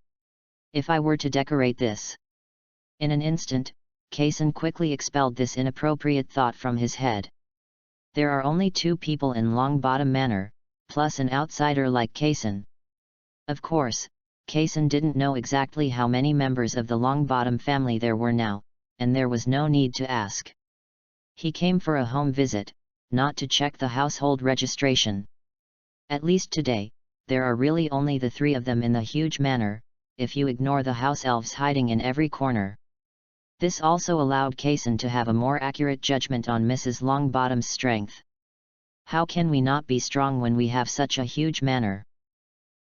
If I were to decorate this? In an instant, Kaysen quickly expelled this inappropriate thought from his head. There are only 2 people in Longbottom Manor, plus an outsider like Kaysen. Of course, Kaysen didn't know exactly how many members of the Longbottom family there were now, and there was no need to ask. He came for a home visit, not to check the household registration. At least today, there are really only the 3 of them in the huge manor, if you ignore the house elves hiding in every corner. This also allowed Kaysen to have a more accurate judgment on Mrs. Longbottom's strength. How can we not be strong when we have such a huge manor?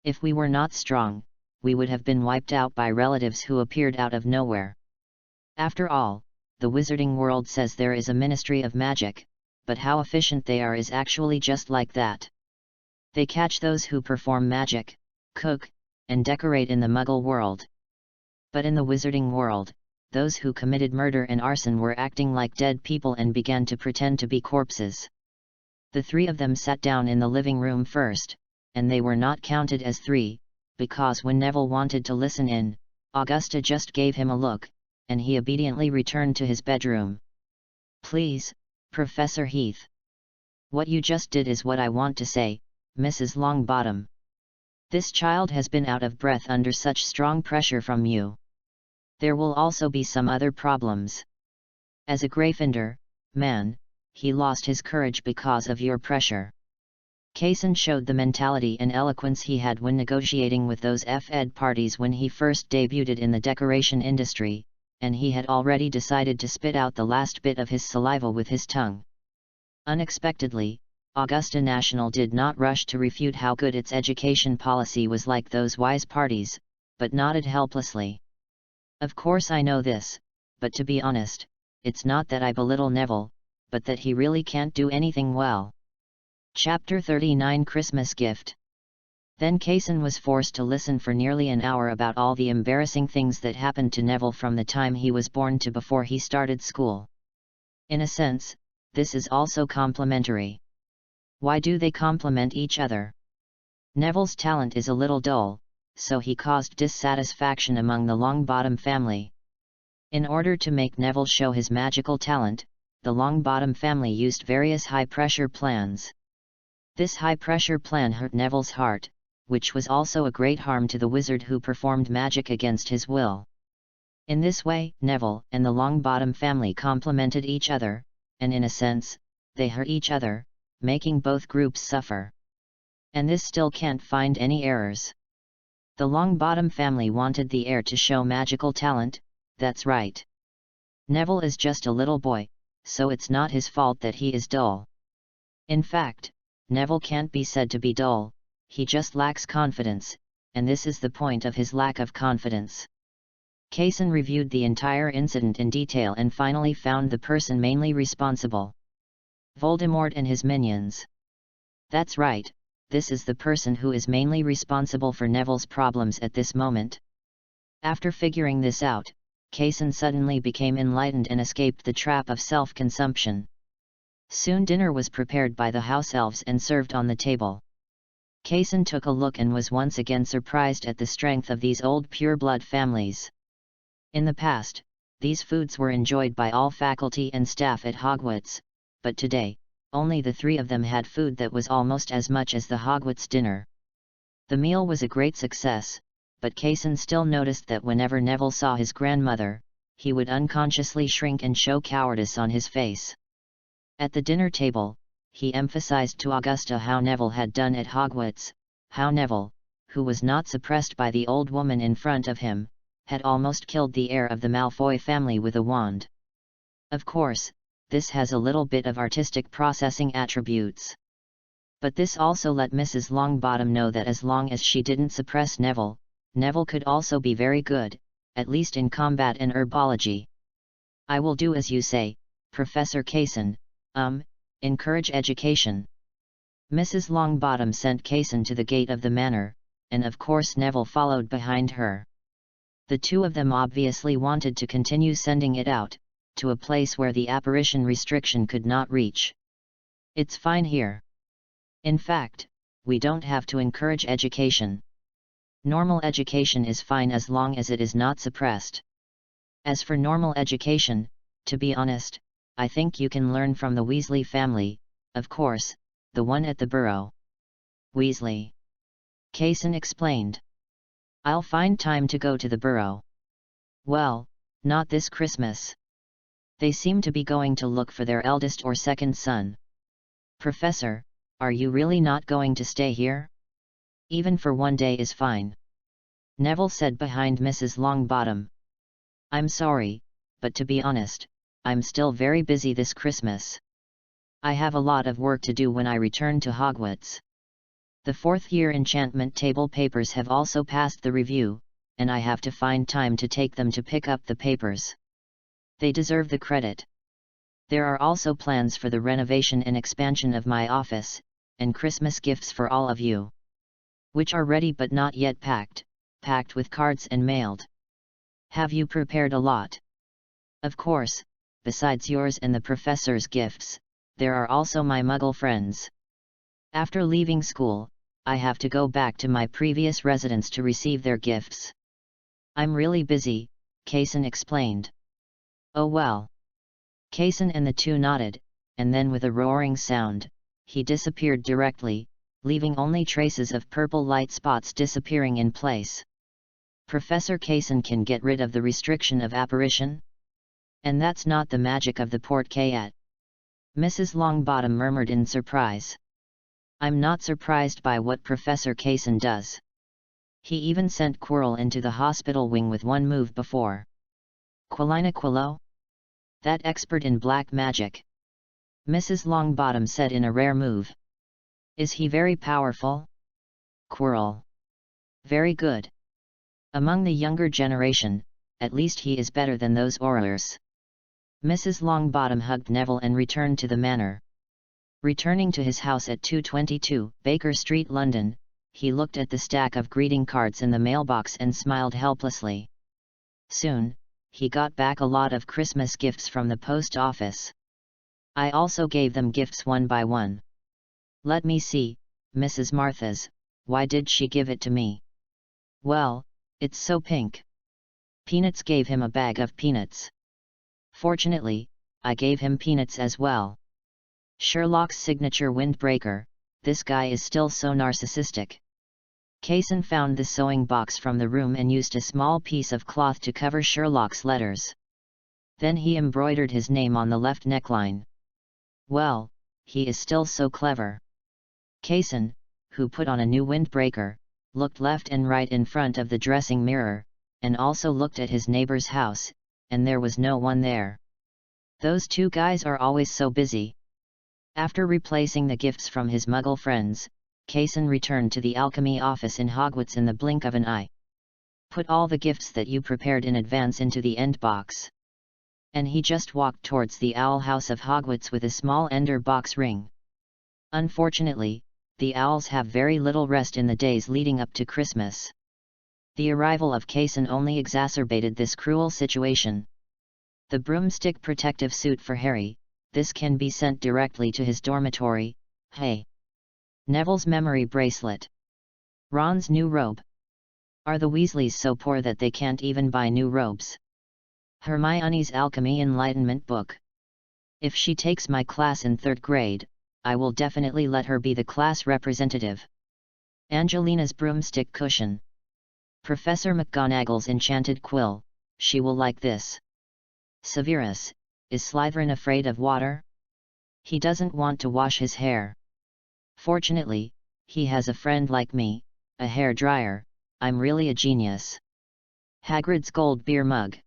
If we were not strong, we would have been wiped out by relatives who appeared out of nowhere. After all, the wizarding world says there is a ministry of magic, but how efficient they are is actually just like that. They catch those who perform magic, cook, and decorate in the Muggle world. But in the wizarding world, those who committed murder and arson were acting like dead people and began to pretend to be corpses. The three of them sat down in the living room first, and they were not counted as three, because when Neville wanted to listen in, Augusta just gave him a look, and he obediently returned to his bedroom. "Please, Professor Heath. What you just did is what I want to say, Mrs. Longbottom. This child has been out of breath under such strong pressure from you. There will also be some other problems. As a Gryffindor, man, he lost his courage because of your pressure." Kaysen showed the mentality and eloquence he had when negotiating with those F-Ed parties when he first debuted in the decoration industry, and he had already decided to spit out the last bit of his saliva with his tongue. Unexpectedly, Augusta National did not rush to refute how good its education policy was like those wise parties, but nodded helplessly. "Of course I know this, but to be honest, it's not that I belittle Neville, but that he really can't do anything well." Chapter 39 Christmas Gift. Then Kaysen was forced to listen for nearly an hour about all the embarrassing things that happened to Neville from the time he was born to before he started school. In a sense, this is also complementary. Why do they complement each other? Neville's talent is a little dull, so he caused dissatisfaction among the Longbottom family. In order to make Neville show his magical talent, the Longbottom family used various high-pressure plans. This high-pressure plan hurt Neville's heart, which was also a great harm to the wizard who performed magic against his will. In this way, Neville and the Longbottom family complemented each other, and in a sense, they hurt each other, making both groups suffer. And this still can't find any errors. The Longbottom family wanted the heir to show magical talent, that's right. Neville is just a little boy, so it's not his fault that he is dull. In fact, Neville can't be said to be dull, he just lacks confidence, and this is the point of his lack of confidence. Kaysen reviewed the entire incident in detail and finally found the person mainly responsible. Voldemort and his minions. That's right, this is the person who is mainly responsible for Neville's problems at this moment. After figuring this out, Kaysen suddenly became enlightened and escaped the trap of self-consumption. Soon dinner was prepared by the house elves and served on the table. Kaysen took a look and was once again surprised at the strength of these old pure-blood families. In the past, these foods were enjoyed by all faculty and staff at Hogwarts, but today, only the three of them had food that was almost as much as the Hogwarts dinner. The meal was a great success, but Kaysen still noticed that whenever Neville saw his grandmother, he would unconsciously shrink and show cowardice on his face. At the dinner table, he emphasized to Augusta how Neville had done at Hogwarts, how Neville, who was not suppressed by the old woman in front of him, had almost killed the heir of the Malfoy family with a wand. Of course, this has a little bit of artistic processing attributes. But this also let Mrs. Longbottom know that as long as she didn't suppress Neville, Neville could also be very good, at least in combat and herbology. "I will do as you say, Professor Kaysen, encourage education." Mrs. Longbottom sent Kaysen to the gate of the manor, and of course Neville followed behind her. The two of them obviously wanted to continue sending it out, to a place where the apparition restriction could not reach. "It's fine here. In fact, we don't have to encourage education. Normal education is fine as long as it is not suppressed. As for normal education, to be honest, I think you can learn from the Weasley family, of course, the one at the Burrow." "Weasley?" Kaysen explained. "I'll find time to go to the Burrow." "Well, not this Christmas. They seem to be going to look for their eldest or second son." "Professor, are you really not going to stay here? Even for one day is fine," Neville said behind Mrs. Longbottom. "I'm sorry, but to be honest, I'm still very busy this Christmas. I have a lot of work to do when I return to Hogwarts." The fourth-year enchantment table papers have also passed the review, and I have to find time to take them to pick up the papers. They deserve the credit. There are also plans for the renovation and expansion of my office, and Christmas gifts for all of you, which are ready but not yet packed with cards and mailed. Have you prepared a lot? Of course, besides yours and the professor's gifts, there are also my Muggle friends. After leaving school, I have to go back to my previous residence to receive their gifts. I'm really busy, Kaysen explained. Oh well. Kaysen and the two nodded, and then with a roaring sound, he disappeared directly, leaving only traces of purple light spots disappearing in place. Professor Kaysen can get rid of the restriction of apparition? And that's not the magic of the Portkayat. Mrs. Longbottom murmured in surprise. I'm not surprised by what Professor Kaysen does. He even sent Quirrell into the hospital wing with one move before. Quilina Quillo? That expert in black magic. Mrs. Longbottom said in a rare move. Is he very powerful? Quirrell. Very good. Among the younger generation, at least he is better than those Aurors. Mrs. Longbottom hugged Neville and returned to the manor. Returning to his house at 222 Baker Street, London, he looked at the stack of greeting cards in the mailbox and smiled helplessly. Soon, he got back a lot of Christmas gifts from the post office. I also gave them gifts one by one. Let me see, Mrs. Martha's, why did she give it to me? Well, it's so pink. Peanuts gave him a bag of peanuts. Fortunately, I gave him peanuts as well. Sherlock's signature windbreaker, this guy is still so narcissistic. Kaysen found the sewing box from the room and used a small piece of cloth to cover Sherlock's letters. Then he embroidered his name on the left neckline. Well, he is still so clever. Kaysen, who put on a new windbreaker, looked left and right in front of the dressing mirror, and also looked at his neighbor's house, and there was no one there. Those two guys are always so busy. After replacing the gifts from his Muggle friends, Kaysen returned to the alchemy office in Hogwarts in the blink of an eye. Put all the gifts that you prepared in advance into the end box. And he just walked towards the owl house of Hogwarts with a small ender box ring. Unfortunately, the owls have very little rest in the days leading up to Christmas. The arrival of Kaysen only exacerbated this cruel situation. The broomstick protective suit for Harry, this can be sent directly to his dormitory. Hey! Neville's memory bracelet. Ron's new robe. Are the Weasleys so poor that they can't even buy new robes? Hermione's Alchemy Enlightenment book. If she takes my class in 3rd grade, I will definitely let her be the class representative. Angelina's broomstick cushion. Professor McGonagall's enchanted quill, she will like this. Severus, is Slytherin afraid of water? He doesn't want to wash his hair. Fortunately, he has a friend like me, a hair dryer. I'm really a genius. Hagrid's gold beer mug.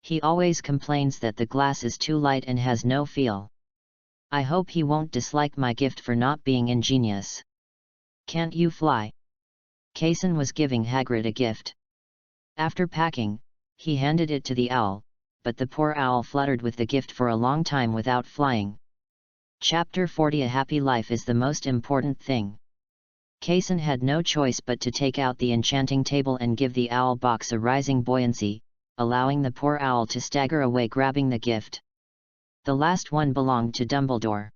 He always complains that the glass is too light and has no feel. I hope he won't dislike my gift for not being ingenious. Can't you fly? Kaysen was giving Hagrid a gift. After packing, he handed it to the owl, but the poor owl fluttered with the gift for a long time without flying. Chapter 40 A happy life is the most important thing. Kaysen had no choice but to take out the enchanting table and give the owl box a rising buoyancy, allowing the poor owl to stagger away grabbing the gift. The last one belonged to Dumbledore.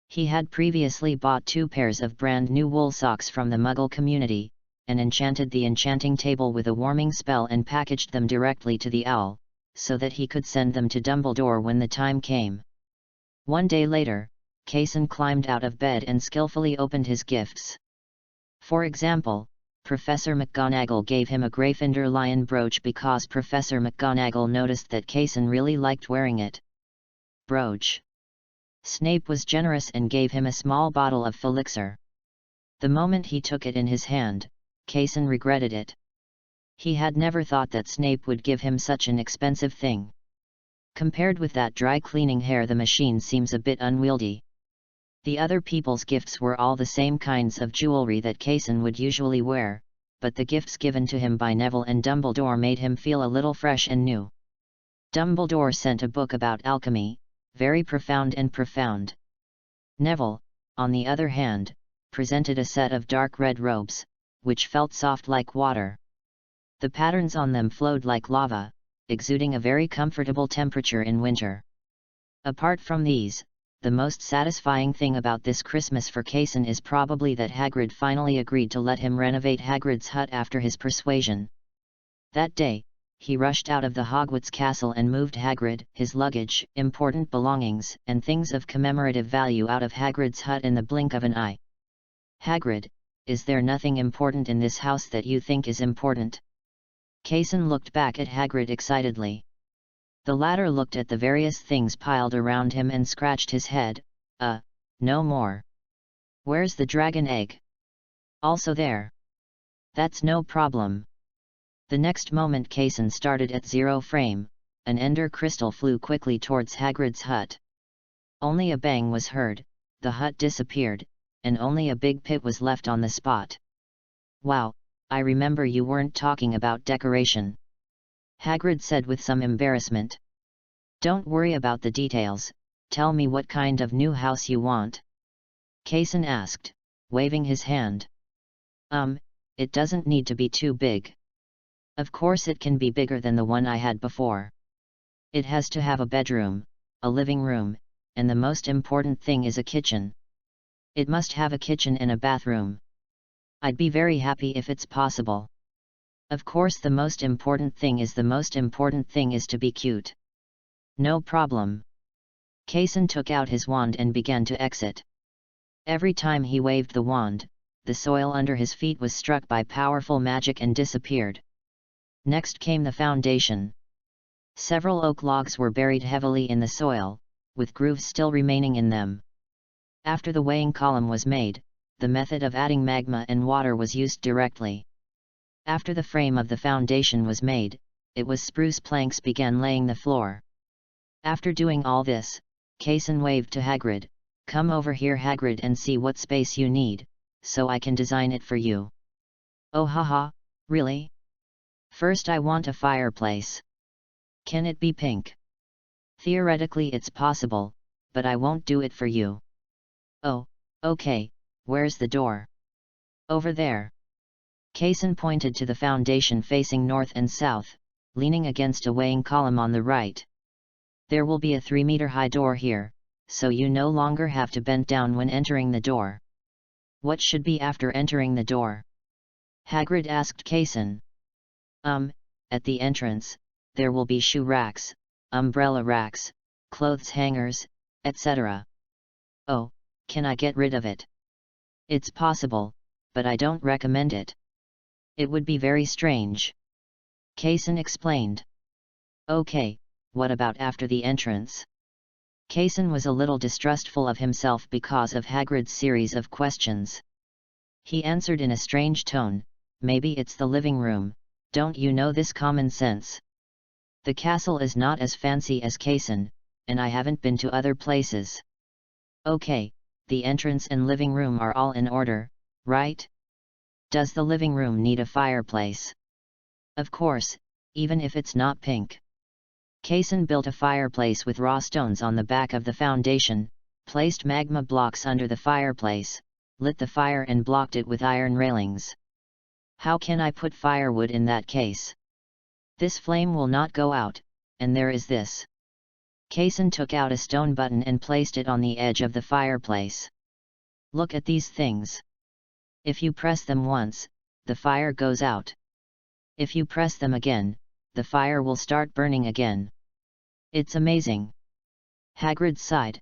He had previously bought 2 pairs of brand new wool socks from the Muggle community, and enchanted the enchanting table with a warming spell and packaged them directly to the owl, so that he could send them to Dumbledore when the time came. One day later, Kaysen climbed out of bed and skillfully opened his gifts. For example, Professor McGonagall gave him a Gryffindor lion brooch because Professor McGonagall noticed that Kaysen really liked wearing it. Brooch. Snape was generous and gave him a small bottle of Felixir. The moment he took it in his hand, Kaysen regretted it. He had never thought that Snape would give him such an expensive thing. Compared with that dry cleaning hair, the machine seems a bit unwieldy. The other people's gifts were all the same kinds of jewelry that Kaysen would usually wear, but the gifts given to him by Neville and Dumbledore made him feel a little fresh and new. Dumbledore sent a book about alchemy, very profound and profound. Neville, on the other hand, presented a set of dark red robes, which felt soft like water. The patterns on them flowed like lava, exuding a very comfortable temperature in winter. Apart from these, the most satisfying thing about this Christmas for Kaysen is probably that Hagrid finally agreed to let him renovate Hagrid's hut after his persuasion. That day, he rushed out of the Hogwarts castle and moved Hagrid, his luggage, important belongings, and things of commemorative value out of Hagrid's hut in the blink of an eye. "Hagrid, is there nothing important in this house that you think is important?" Kaysen looked back at Hagrid excitedly. The latter looked at the various things piled around him and scratched his head. No more. Where's the dragon egg?" "Also there." "That's no problem." The next moment Kaysen started at 0 frame, an ender crystal flew quickly towards Hagrid's hut. Only a bang was heard, the hut disappeared, and only a big pit was left on the spot. "Wow, I remember you weren't talking about decoration," Hagrid said with some embarrassment. "Don't worry about the details, tell me what kind of new house you want," Kaysen asked, waving his hand. It doesn't need to be too big. Of course it can be bigger than the one I had before. It has to have a bedroom, a living room, and the most important thing is a kitchen. It must have a kitchen and a bathroom. I'd be very happy if it's possible. Of course the most important thing is to be cute." "No problem." Kaysen took out his wand and began to exit. Every time he waved the wand, the soil under his feet was struck by powerful magic and disappeared. Next came the foundation. Several oak logs were buried heavily in the soil, with grooves still remaining in them. After the weighing column was made, the method of adding magma and water was used directly. After the frame of the foundation was made, it was spruce planks began laying the floor. After doing all this, Kaysen waved to Hagrid, "Come over here Hagrid and see what space you need, so I can design it for you." "Oh haha, really? First I want a fireplace. Can it be pink?" "Theoretically it's possible, but I won't do it for you." "Oh, okay, where's the door?" "Over there." Kaysen pointed to the foundation facing north and south, leaning against a weighing column on the right. "There will be a 3-meter-high door here, so you no longer have to bend down when entering the door." "What should be after entering the door?" Hagrid asked Kaysen. At the entrance, there will be shoe racks, umbrella racks, clothes hangers, etc." "Oh, can I get rid of it?" "It's possible, but I don't recommend it. It would be very strange," Kaysen explained. "Okay, what about after the entrance?" Kaysen was a little distrustful of himself because of Hagrid's series of questions. He answered in a strange tone, "Maybe it's the living room, don't you know this common sense? The castle is not as fancy as Kaysen, and I haven't been to other places." "Okay, the entrance and living room are all in order, right? Does the living room need a fireplace?" "Of course, even if it's not pink." Kaysen built a fireplace with raw stones on the back of the foundation, placed magma blocks under the fireplace, lit the fire and blocked it with iron railings. "How can I put firewood in that case? This flame will not go out, and there is this." Kaysen took out a stone button and placed it on the edge of the fireplace. "Look at these things. If you press them once, the fire goes out. If you press them again, the fire will start burning again. It's amazing." Hagrid sighed.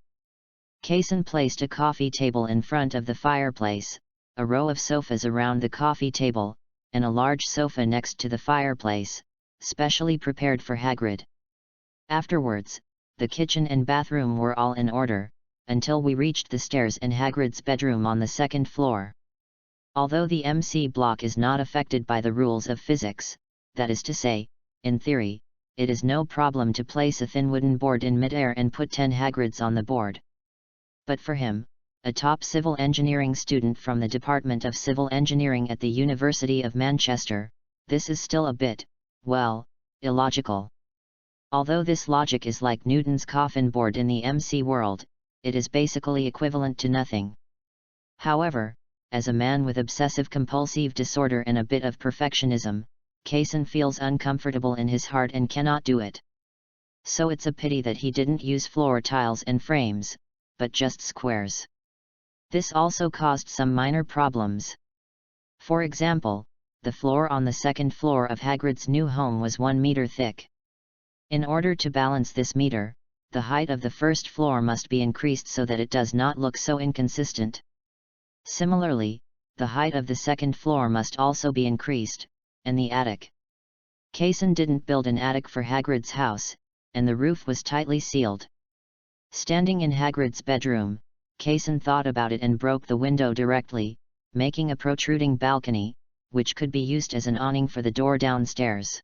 Kaysen placed a coffee table in front of the fireplace, a row of sofas around the coffee table, and a large sofa next to the fireplace, specially prepared for Hagrid. Afterwards, the kitchen and bathroom were all in order, until we reached the stairs and Hagrid's bedroom on the second floor. Although the MC block is not affected by the rules of physics, that is to say, in theory, it is no problem to place a thin wooden board in midair and put 10 Hagrids on the board. But for him, a top civil engineering student from the Department of Civil Engineering at the University of Manchester, this is still a bit, well, illogical. Although this logic is like Newton's coffin board in the MC world, it is basically equivalent to nothing. However, as a man with obsessive-compulsive disorder and a bit of perfectionism, Kaysen feels uncomfortable in his heart and cannot do it. So it's a pity that he didn't use floor tiles and frames, but just squares. This also caused some minor problems. For example, the floor on the second floor of Hagrid's new home was 1 meter thick. In order to balance this meter, the height of the first floor must be increased so that it does not look so inconsistent. Similarly, the height of the second floor must also be increased, and the attic. Kaysen didn't build an attic for Hagrid's house, and the roof was tightly sealed. Standing in Hagrid's bedroom, Kaysen thought about it and broke the window directly, making a protruding balcony, which could be used as an awning for the door downstairs.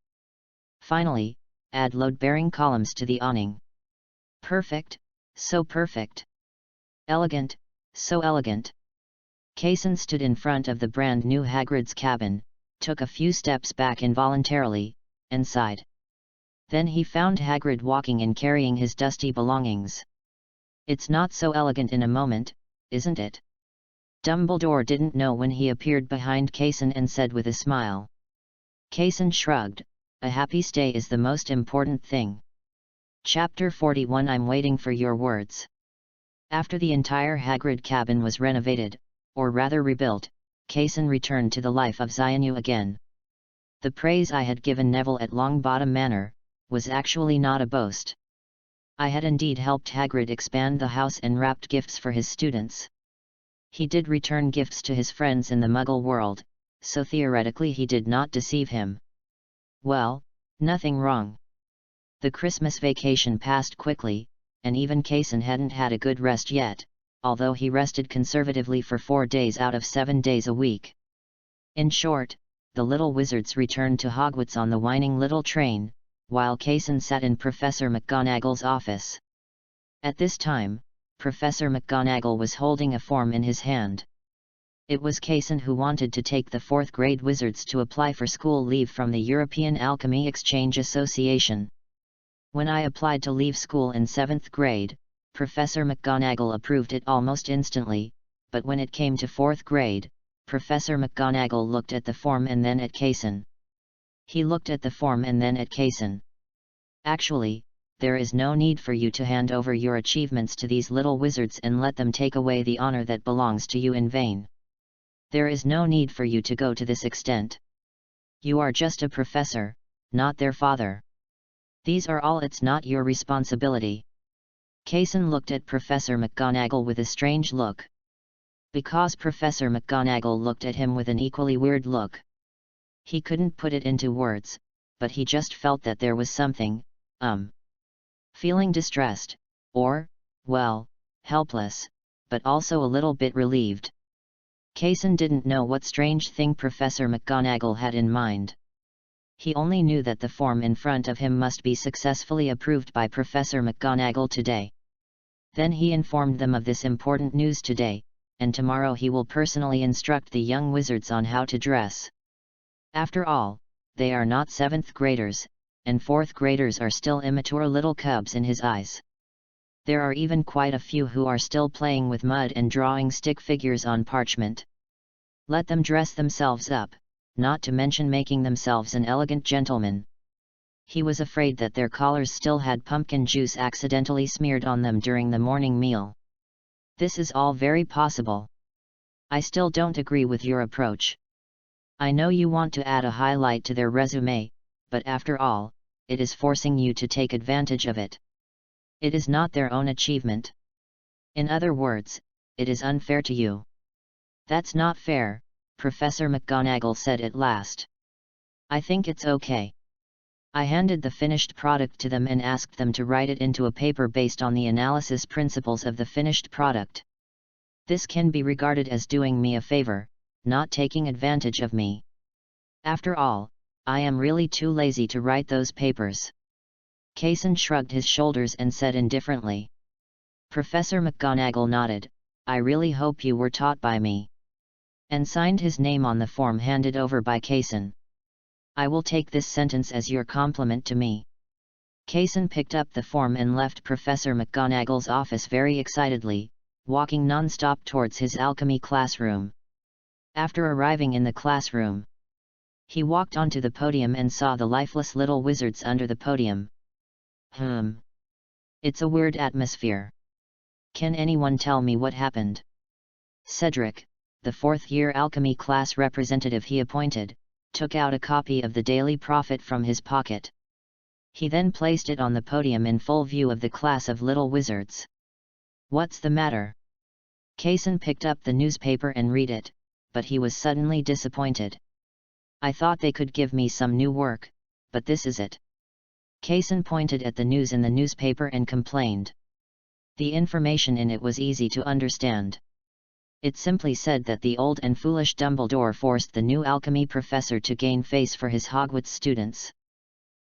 Finally, add load-bearing columns to the awning. Perfect, so perfect. Elegant, so elegant. Kaysen stood in front of the brand new Hagrid's cabin, took a few steps back involuntarily, and sighed. Then he found Hagrid walking and carrying his dusty belongings. It's not so elegant in a moment, isn't it? Dumbledore didn't know when he appeared behind Kaysen and said with a smile. Kaysen shrugged, a happy stay is the most important thing. Chapter 41 I'm waiting for your words. After the entire Hagrid cabin was renovated, or rather rebuilt, Kaysen returned to the life of Xianu again. The praise I had given Neville at Longbottom Manor was actually not a boast. I had indeed helped Hagrid expand the house and wrapped gifts for his students. He did return gifts to his friends in the Muggle world, so theoretically he did not deceive him. Well, nothing wrong. The Christmas vacation passed quickly, and even Kaysen hadn't had a good rest yet, although he rested conservatively for 4 days out of 7 days a week. In short, the little wizards returned to Hogwarts on the whining little train, while Kaysen sat in Professor McGonagall's office. At this time, Professor McGonagall was holding a form in his hand. It was Kaysen who wanted to take the 4th grade wizards to apply for school leave from the European Alchemy Exchange Association. When I applied to leave school in 7th grade, Professor McGonagall approved it almost instantly, but when it came to 4th grade, Professor McGonagall looked at the form and then at Kaysen. He looked at the form and then at Kaysen. Actually, there is no need for you to hand over your achievements to these little wizards and let them take away the honor that belongs to you in vain. There is no need for you to go to this extent. You are just a professor, not their father. These are all, it's not your responsibility. Kaysen looked at Professor McGonagall with a strange look. Because Professor McGonagall looked at him with an equally weird look. He couldn't put it into words, but he just felt that there was something, feeling distressed, or, well, helpless, but also a little bit relieved. Kaysen didn't know what strange thing Professor McGonagall had in mind. He only knew that the form in front of him must be successfully approved by Professor McGonagall today. Then he informed them of this important news today, and tomorrow he will personally instruct the young wizards on how to dress. After all, they are not 7th graders, and 4th graders are still immature little cubs in his eyes. There are even quite a few who are still playing with mud and drawing stick figures on parchment. Let them dress themselves up, not to mention making themselves an elegant gentleman. He was afraid that their collars still had pumpkin juice accidentally smeared on them during the morning meal. This is all very possible. I still don't agree with your approach. I know you want to add a highlight to their resume, but after all, it is forcing you to take advantage of it. It is not their own achievement. In other words, it is unfair to you. That's not fair, Professor McGonagall said at last. I think it's okay. I handed the finished product to them and asked them to write it into a paper based on the analysis principles of the finished product. This can be regarded as doing me a favor, not taking advantage of me. After all, I am really too lazy to write those papers. Kaysen shrugged his shoulders and said indifferently. Professor McGonagall nodded, I really hope you were taught by me." And signed his name on the form handed over by Kaysen. "I will take this sentence as your compliment to me." Kaysen picked up the form and left Professor McGonagall's office very excitedly, walking non-stop towards his alchemy classroom. After arriving in the classroom, he walked onto the podium and saw the lifeless little wizards under the podium. It's a weird atmosphere. Can anyone tell me what happened?" Cedric, the fourth-year alchemy class representative he appointed, took out a copy of the Daily Prophet from his pocket. He then placed it on the podium in full view of the class of little wizards. "What's the matter?" Kaysen picked up the newspaper and read it, but he was suddenly disappointed. "I thought they could give me some new work, but this is it." Kaysen pointed at the news in the newspaper and complained. The information in it was easy to understand. It simply said that the old and foolish Dumbledore forced the new alchemy professor to gain face for his Hogwarts students.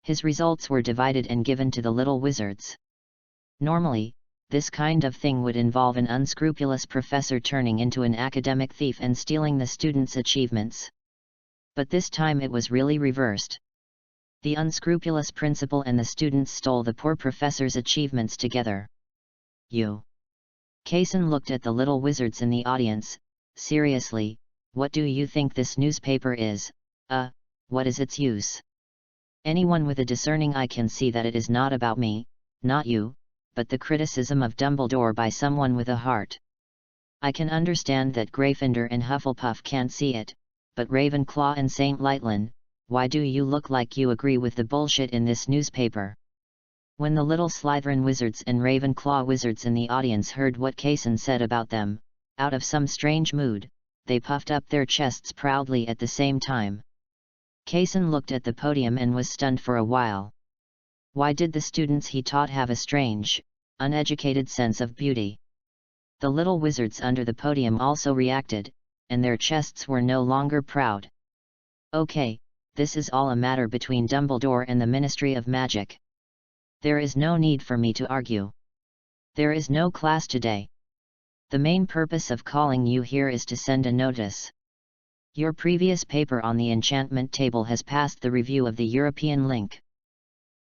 His results were divided and given to the little wizards. Normally, this kind of thing would involve an unscrupulous professor turning into an academic thief and stealing the students' achievements. But this time it was really reversed. The unscrupulous principal and the students stole the poor professor's achievements together. "You." Kaysen looked at the little wizards in the audience. "Seriously, what do you think this newspaper is? What is its use? Anyone with a discerning eye can see that it is not about me, not you, but the criticism of Dumbledore by someone with a heart. I can understand that Gryffindor and Hufflepuff can't see it, but Ravenclaw and St. Lightland, why do you look like you agree with the bullshit in this newspaper?" When the little Slytherin wizards and Ravenclaw wizards in the audience heard what Kaysen said about them, out of some strange mood, they puffed up their chests proudly at the same time. Kaysen looked at the podium and was stunned for a while. Why did the students he taught have a strange, uneducated sense of beauty? The little wizards under the podium also reacted, and their chests were no longer proud. "Okay, this is all a matter between Dumbledore and the Ministry of Magic. There is no need for me to argue. There is no class today. The main purpose of calling you here is to send a notice. Your previous paper on the enchantment table has passed the review of the European link.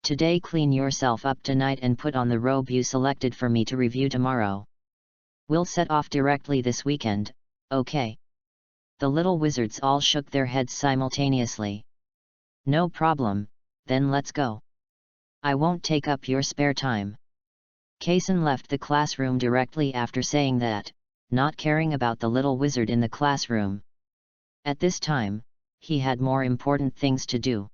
Today clean yourself up tonight and put on the robe you selected for me to review tomorrow. We'll set off directly this weekend, okay?" The little wizards all shook their heads simultaneously. "No problem, then let's go. I won't take up your spare time." Kaysen left the classroom directly after saying that, not caring about the little wizard in the classroom. At this time, he had more important things to do.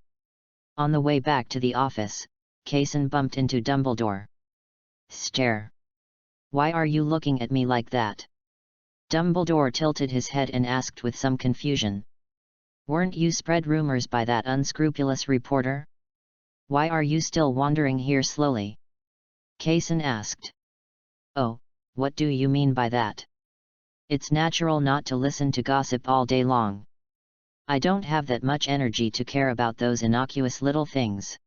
On the way back to the office, Kaysen bumped into Dumbledore. "Stare. Why are you looking at me like that?" Dumbledore tilted his head and asked with some confusion. "Weren't you spread rumors by that unscrupulous reporter? Why are you still wandering here slowly?" Kaysen asked. "Oh, what do you mean by that? It's natural not to listen to gossip all day long. I don't have that much energy to care about those innocuous little things.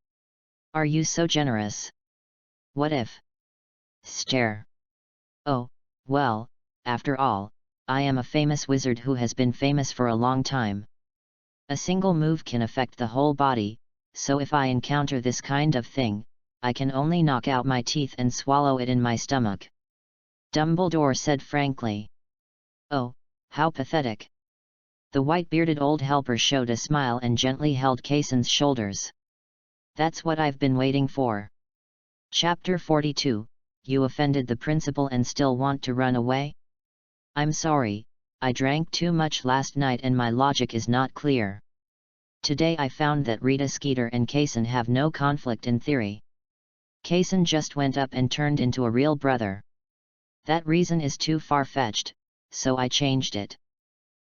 Are you so generous? What if?" Stare. "Oh, well, after all, I am a famous wizard who has been famous for a long time. A single move can affect the whole body, so if I encounter this kind of thing, I can only knock out my teeth and swallow it in my stomach," Dumbledore said frankly. "Oh, how pathetic." The white-bearded old helper showed a smile and gently held Kaysen's shoulders. "That's what I've been waiting for." Chapter 42, You offended the principal and still want to run away? "I'm sorry, I drank too much last night and my logic is not clear. Today I found that Rita Skeeter and Kaysen have no conflict in theory. Kaysen just went up and turned into a real brother. That reason is too far-fetched, so I changed it.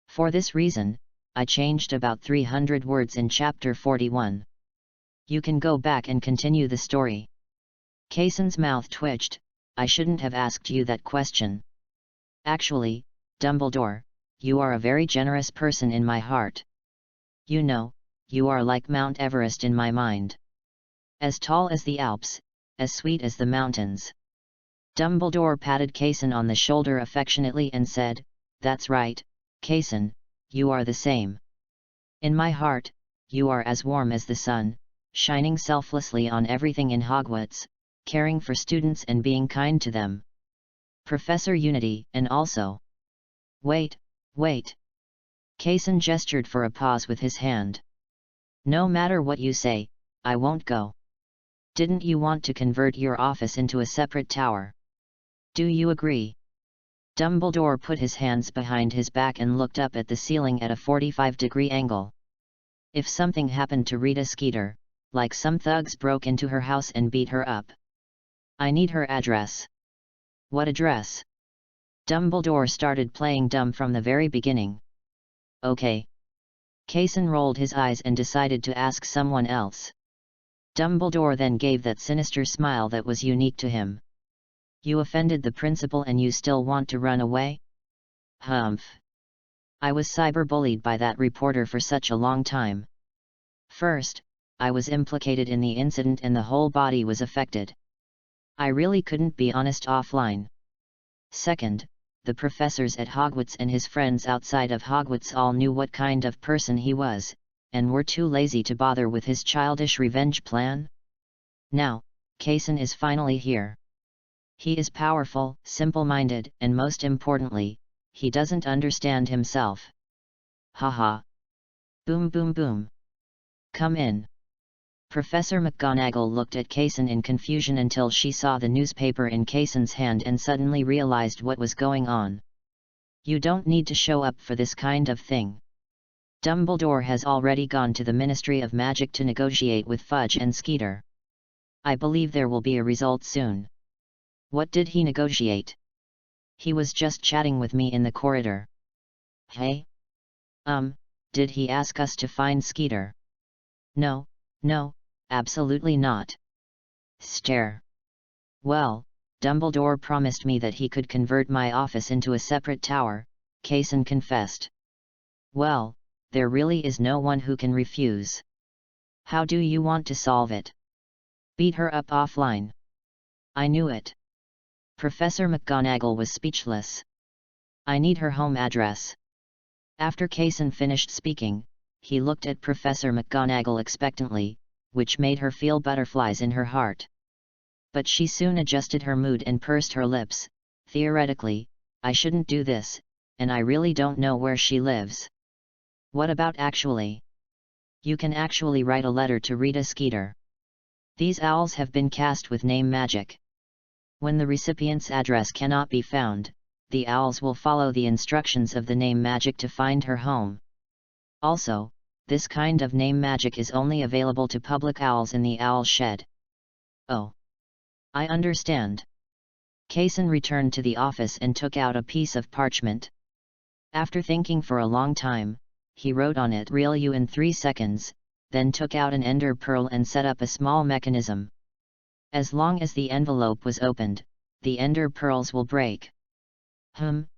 For this reason, I changed about 300 words in Chapter 41. You can go back and continue the story." Kaysen's mouth twitched. "I shouldn't have asked you that question. Actually, Dumbledore, you are a very generous person in my heart. You know, you are like Mount Everest in my mind. As tall as the Alps, as sweet as the mountains. Dumbledore patted Kaysen on the shoulder affectionately and said, "That's right, Kaysen, you are the same. In my heart, you are as warm as the sun, shining selflessly on everything in Hogwarts, caring for students and being kind to them. Professor Unity, and also..." Wait. Kaysen gestured for a pause with his hand. "No matter what you say, I won't go. Didn't you want to convert your office into a separate tower? Do you agree?" Dumbledore put his hands behind his back and looked up at the ceiling at a 45-degree angle. "If something happened to Rita Skeeter, like some thugs broke into her house and beat her up, I need her address." "What address?" Dumbledore started playing dumb from the very beginning. "Okay." Kaysen rolled his eyes and decided to ask someone else. Dumbledore then gave that sinister smile that was unique to him. "You offended the principal and you still want to run away?" "Humph. I was cyberbullied by that reporter for such a long time. First, I was implicated in the incident and the whole body was affected. I really couldn't be honest offline. Second, the professors at Hogwarts and his friends outside of Hogwarts all knew what kind of person he was, and were too lazy to bother with his childish revenge plan. Now, Kaysen is finally here. He is powerful, simple-minded, and most importantly, he doesn't understand himself. Haha. Boom boom boom. Come in." Professor McGonagall looked at Kaysen in confusion until she saw the newspaper in Kaysen's hand and suddenly realized what was going on. "You don't need to show up for this kind of thing. Dumbledore has already gone to the Ministry of Magic to negotiate with Fudge and Skeeter. I believe there will be a result soon." "What did he negotiate?" "He was just chatting with me in the corridor." "Hey? Did he ask us to find Skeeter?" No, absolutely not." Stare. "Well, Dumbledore promised me that he could convert my office into a separate tower," Kaysen confessed. "Well, there really is no one who can refuse. How do you want to solve it?" "Beat her up offline." "I knew it." Professor McGonagall was speechless. "I need her home address." After Kaysen finished speaking, he looked at Professor McGonagall expectantly, which made her feel butterflies in her heart. But she soon adjusted her mood and pursed her lips. "Theoretically, I shouldn't do this, and I really don't know where she lives." "What about actually? You can actually write a letter to Rita Skeeter. These owls have been cast with name magic. When the recipient's address cannot be found, the owls will follow the instructions of the name magic to find her home. Also, this kind of name magic is only available to public owls in the owl shed." "Oh. I understand." Kaysen returned to the office and took out a piece of parchment. After thinking for a long time, he wrote on it "Real you" in 3 seconds, then took out an ender pearl and set up a small mechanism. As long as the envelope was opened, the ender pearls will break. Hum.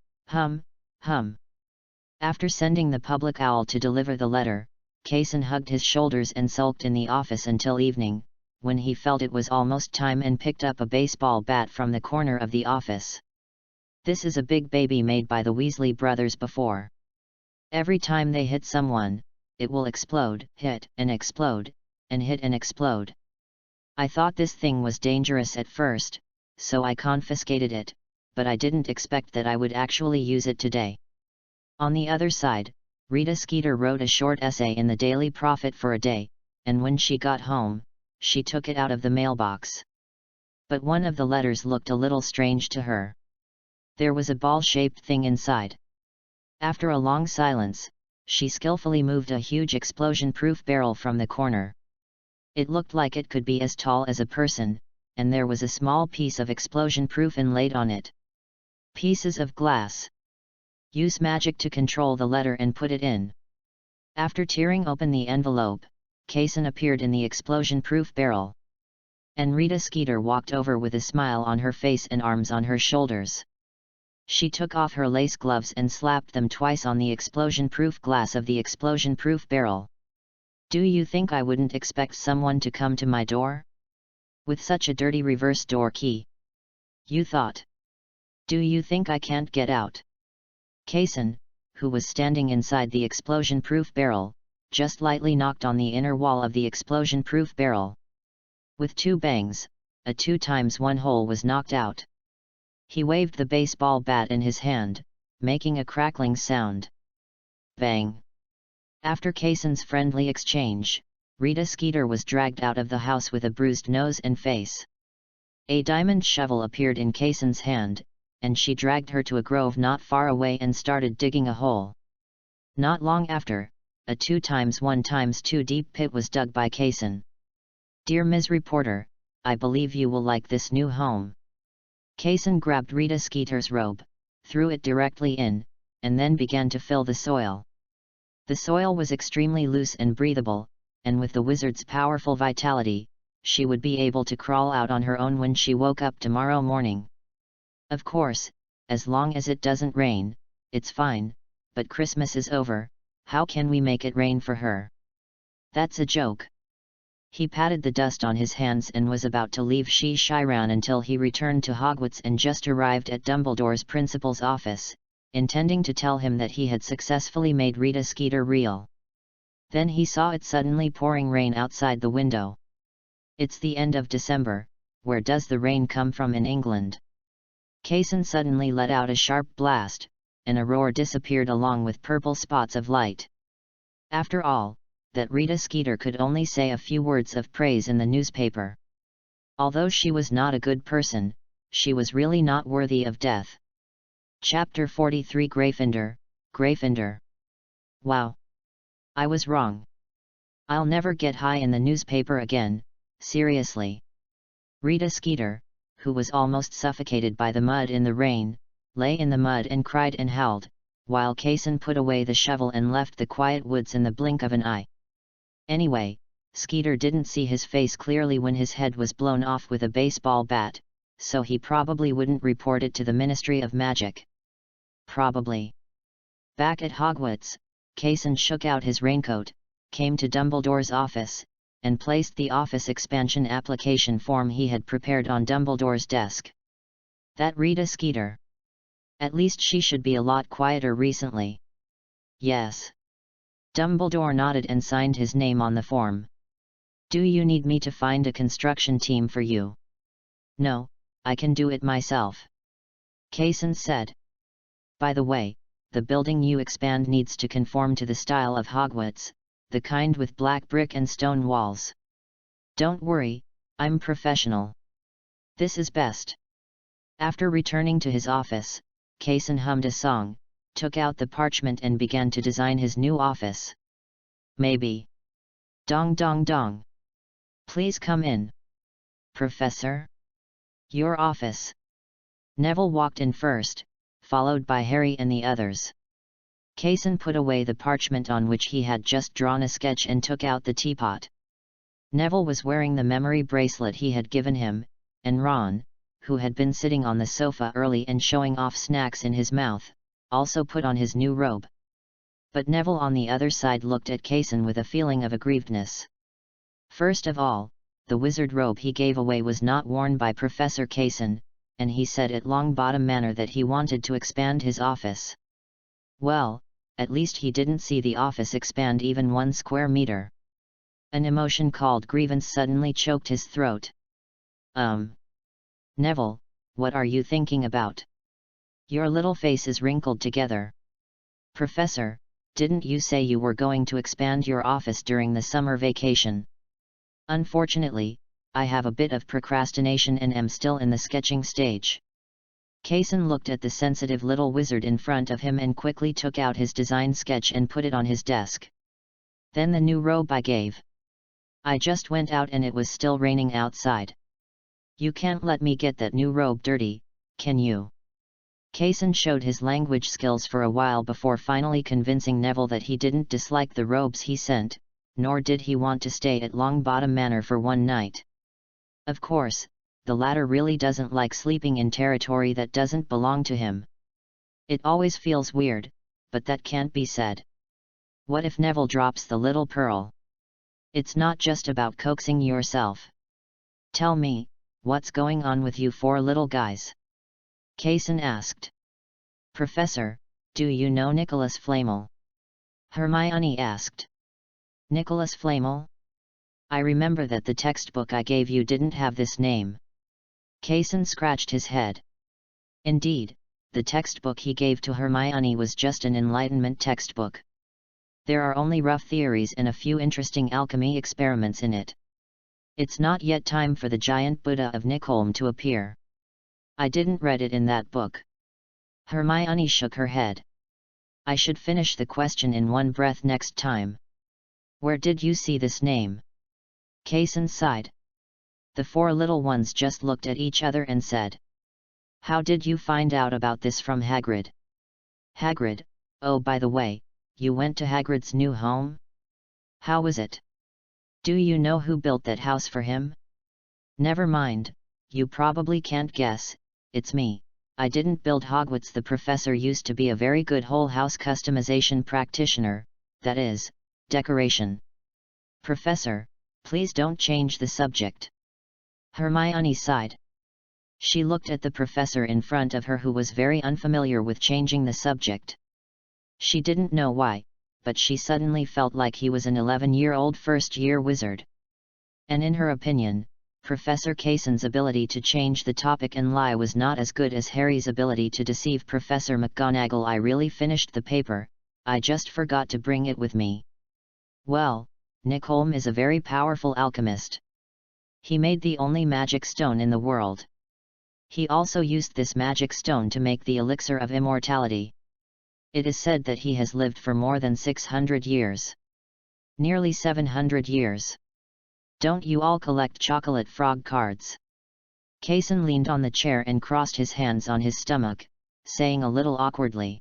After sending the public owl to deliver the letter, Kaysen hugged his shoulders and sulked in the office until evening, when he felt it was almost time and picked up a baseball bat from the corner of the office. This is a big baby made by the Weasley brothers before. Every time they hit someone, it will explode, hit and explode, and hit and explode. I thought this thing was dangerous at first, so I confiscated it, but I didn't expect that I would actually use it today." On the other side, Rita Skeeter wrote a short essay in the Daily Prophet for a day, and when she got home, she took it out of the mailbox. But one of the letters looked a little strange to her. There was a ball-shaped thing inside. After a long silence, she skillfully moved a huge explosion-proof barrel from the corner. It looked like it could be as tall as a person, and there was a small piece of explosion-proof inlaid on it. "Pieces of glass. Use magic to control the letter and put it in." After tearing open the envelope, Kaysen appeared in the explosion-proof barrel. And Rita Skeeter walked over with a smile on her face and arms on her shoulders. She took off her lace gloves and slapped them twice on the explosion-proof glass of the explosion-proof barrel. "Do you think I wouldn't expect someone to come to my door? With such a dirty reverse door key? You thought. Do you think I can't get out? Kaysen, who was standing inside the explosion-proof barrel, just lightly knocked on the inner wall of the explosion-proof barrel. With 2 bangs, a 2x1 hole was knocked out. He waved the baseball bat in his hand, making a crackling sound. Bang! After Kaysen's friendly exchange, Rita Skeeter was dragged out of the house with a bruised nose and face. A diamond shovel appeared in Kaysen's hand, and she dragged her to a grove not far away and started digging a hole. Not long after, a 2x1x2 deep pit was dug by Kaysen. Dear Ms. Reporter, I believe you will like this new home. Kaysen grabbed Rita Skeeter's robe, threw it directly in, and then began to fill the soil. The soil was extremely loose and breathable, and with the wizard's powerful vitality, she would be able to crawl out on her own when she woke up tomorrow morning. Of course, as long as it doesn't rain, it's fine, but Christmas is over, how can we make it rain for her? That's a joke. He patted the dust on his hands and was about to leave Chiron until he returned to Hogwarts and just arrived at Dumbledore's principal's office, intending to tell him that he had successfully made Rita Skeeter real. Then he saw it suddenly pouring rain outside the window. It's the end of December, where does the rain come from in England? Kaysen suddenly let out a sharp blast, and a roar disappeared along with purple spots of light. After all, that Rita Skeeter could only say a few words of praise in the newspaper. Although she was not a good person, she was really not worthy of death. Chapter 43 Gryffindor. Wow! I was wrong. I'll never get high in the newspaper again, seriously. Rita Skeeter, who was almost suffocated by the mud in the rain, lay in the mud and cried and howled, while Kaysen put away the shovel and left the quiet woods in the blink of an eye. Anyway, Skeeter didn't see his face clearly when his head was blown off with a baseball bat, so he probably wouldn't report it to the Ministry of Magic. Probably. Back at Hogwarts, Kaysen shook out his raincoat, came to Dumbledore's office, and placed the office expansion application form he had prepared on Dumbledore's desk. That Rita Skeeter. At least she should be a lot quieter recently. Yes. Dumbledore nodded and signed his name on the form. Do you need me to find a construction team for you? No, I can do it myself. Kaysen said. By the way, the building you expand needs to conform to the style of Hogwarts, the kind with black brick and stone walls. Don't worry, I'm professional. This is best. After returning to his office, Kaysen hummed a song, took out the parchment and began to design his new office. Maybe. Dong dong dong. Please come in. Professor? Your office. Neville walked in first, followed by Harry and the others. Kaysen put away the parchment on which he had just drawn a sketch and took out the teapot. Neville was wearing the memory bracelet he had given him, and Ron, who had been sitting on the sofa early and showing off snacks in his mouth, also put on his new robe. But Neville on the other side looked at Kaysen with a feeling of aggrievedness. First of all, the wizard robe he gave away was not worn by Professor Kaysen, and he said in Longbottom manner that he wanted to expand his office. Well, at least he didn't see the office expand even 1 square meter. An emotion called grievance suddenly choked his throat. Neville, what are you thinking about? Your little face is wrinkled together. Professor, didn't you say you were going to expand your office during the summer vacation? Unfortunately, I have a bit of procrastination and am still in the sketching stage. Kaysen looked at the sensitive little wizard in front of him and quickly took out his design sketch and put it on his desk. Then the new robe I gave. I just went out and it was still raining outside. You can't let me get that new robe dirty, can you? Kaysen showed his language skills for a while before finally convincing Neville that he didn't dislike the robes he sent, nor did he want to stay at Longbottom Manor for one night. Of course, the latter really doesn't like sleeping in territory that doesn't belong to him. It always feels weird, but that can't be said. What if Neville drops the little pearl? It's not just about coaxing yourself. Tell me, what's going on with you 4 little guys? Kaysen asked. Professor, do you know Nicholas Flamel? Hermione asked. Nicholas Flamel? I remember that the textbook I gave you didn't have this name. Kaysen scratched his head. Indeed, the textbook he gave to Hermione was just an Enlightenment textbook. There are only rough theories and a few interesting alchemy experiments in it. It's not yet time for the giant Buddha of Nickholm to appear. I didn't read it in that book. Hermione shook her head. I should finish the question in one breath next time. Where did you see this name? Kaysen sighed. The four little ones just looked at each other and said, How did you find out about this from Hagrid? Hagrid, oh by the way, you went to Hagrid's new home? How was it? Do you know who built that house for him? Never mind, you probably can't guess, it's me. I didn't build Hogwarts. The professor used to be a very good whole house customization practitioner, that is, decoration. Professor, please don't change the subject. Hermione sighed. She looked at the professor in front of her, who was very unfamiliar with changing the subject. She didn't know why, but she suddenly felt like he was an 11-year-old first-year wizard. And in her opinion, Professor Kaysen's ability to change the topic and lie was not as good as Harry's ability to deceive Professor McGonagall. I really finished the paper, I just forgot to bring it with me. Well, Nickholm is a very powerful alchemist. He made the only magic stone in the world. He also used this magic stone to make the elixir of immortality. It is said that he has lived for more than 600 years. Nearly 700 years. Don't you all collect chocolate frog cards? Kaysen leaned on the chair and crossed his hands on his stomach, saying a little awkwardly.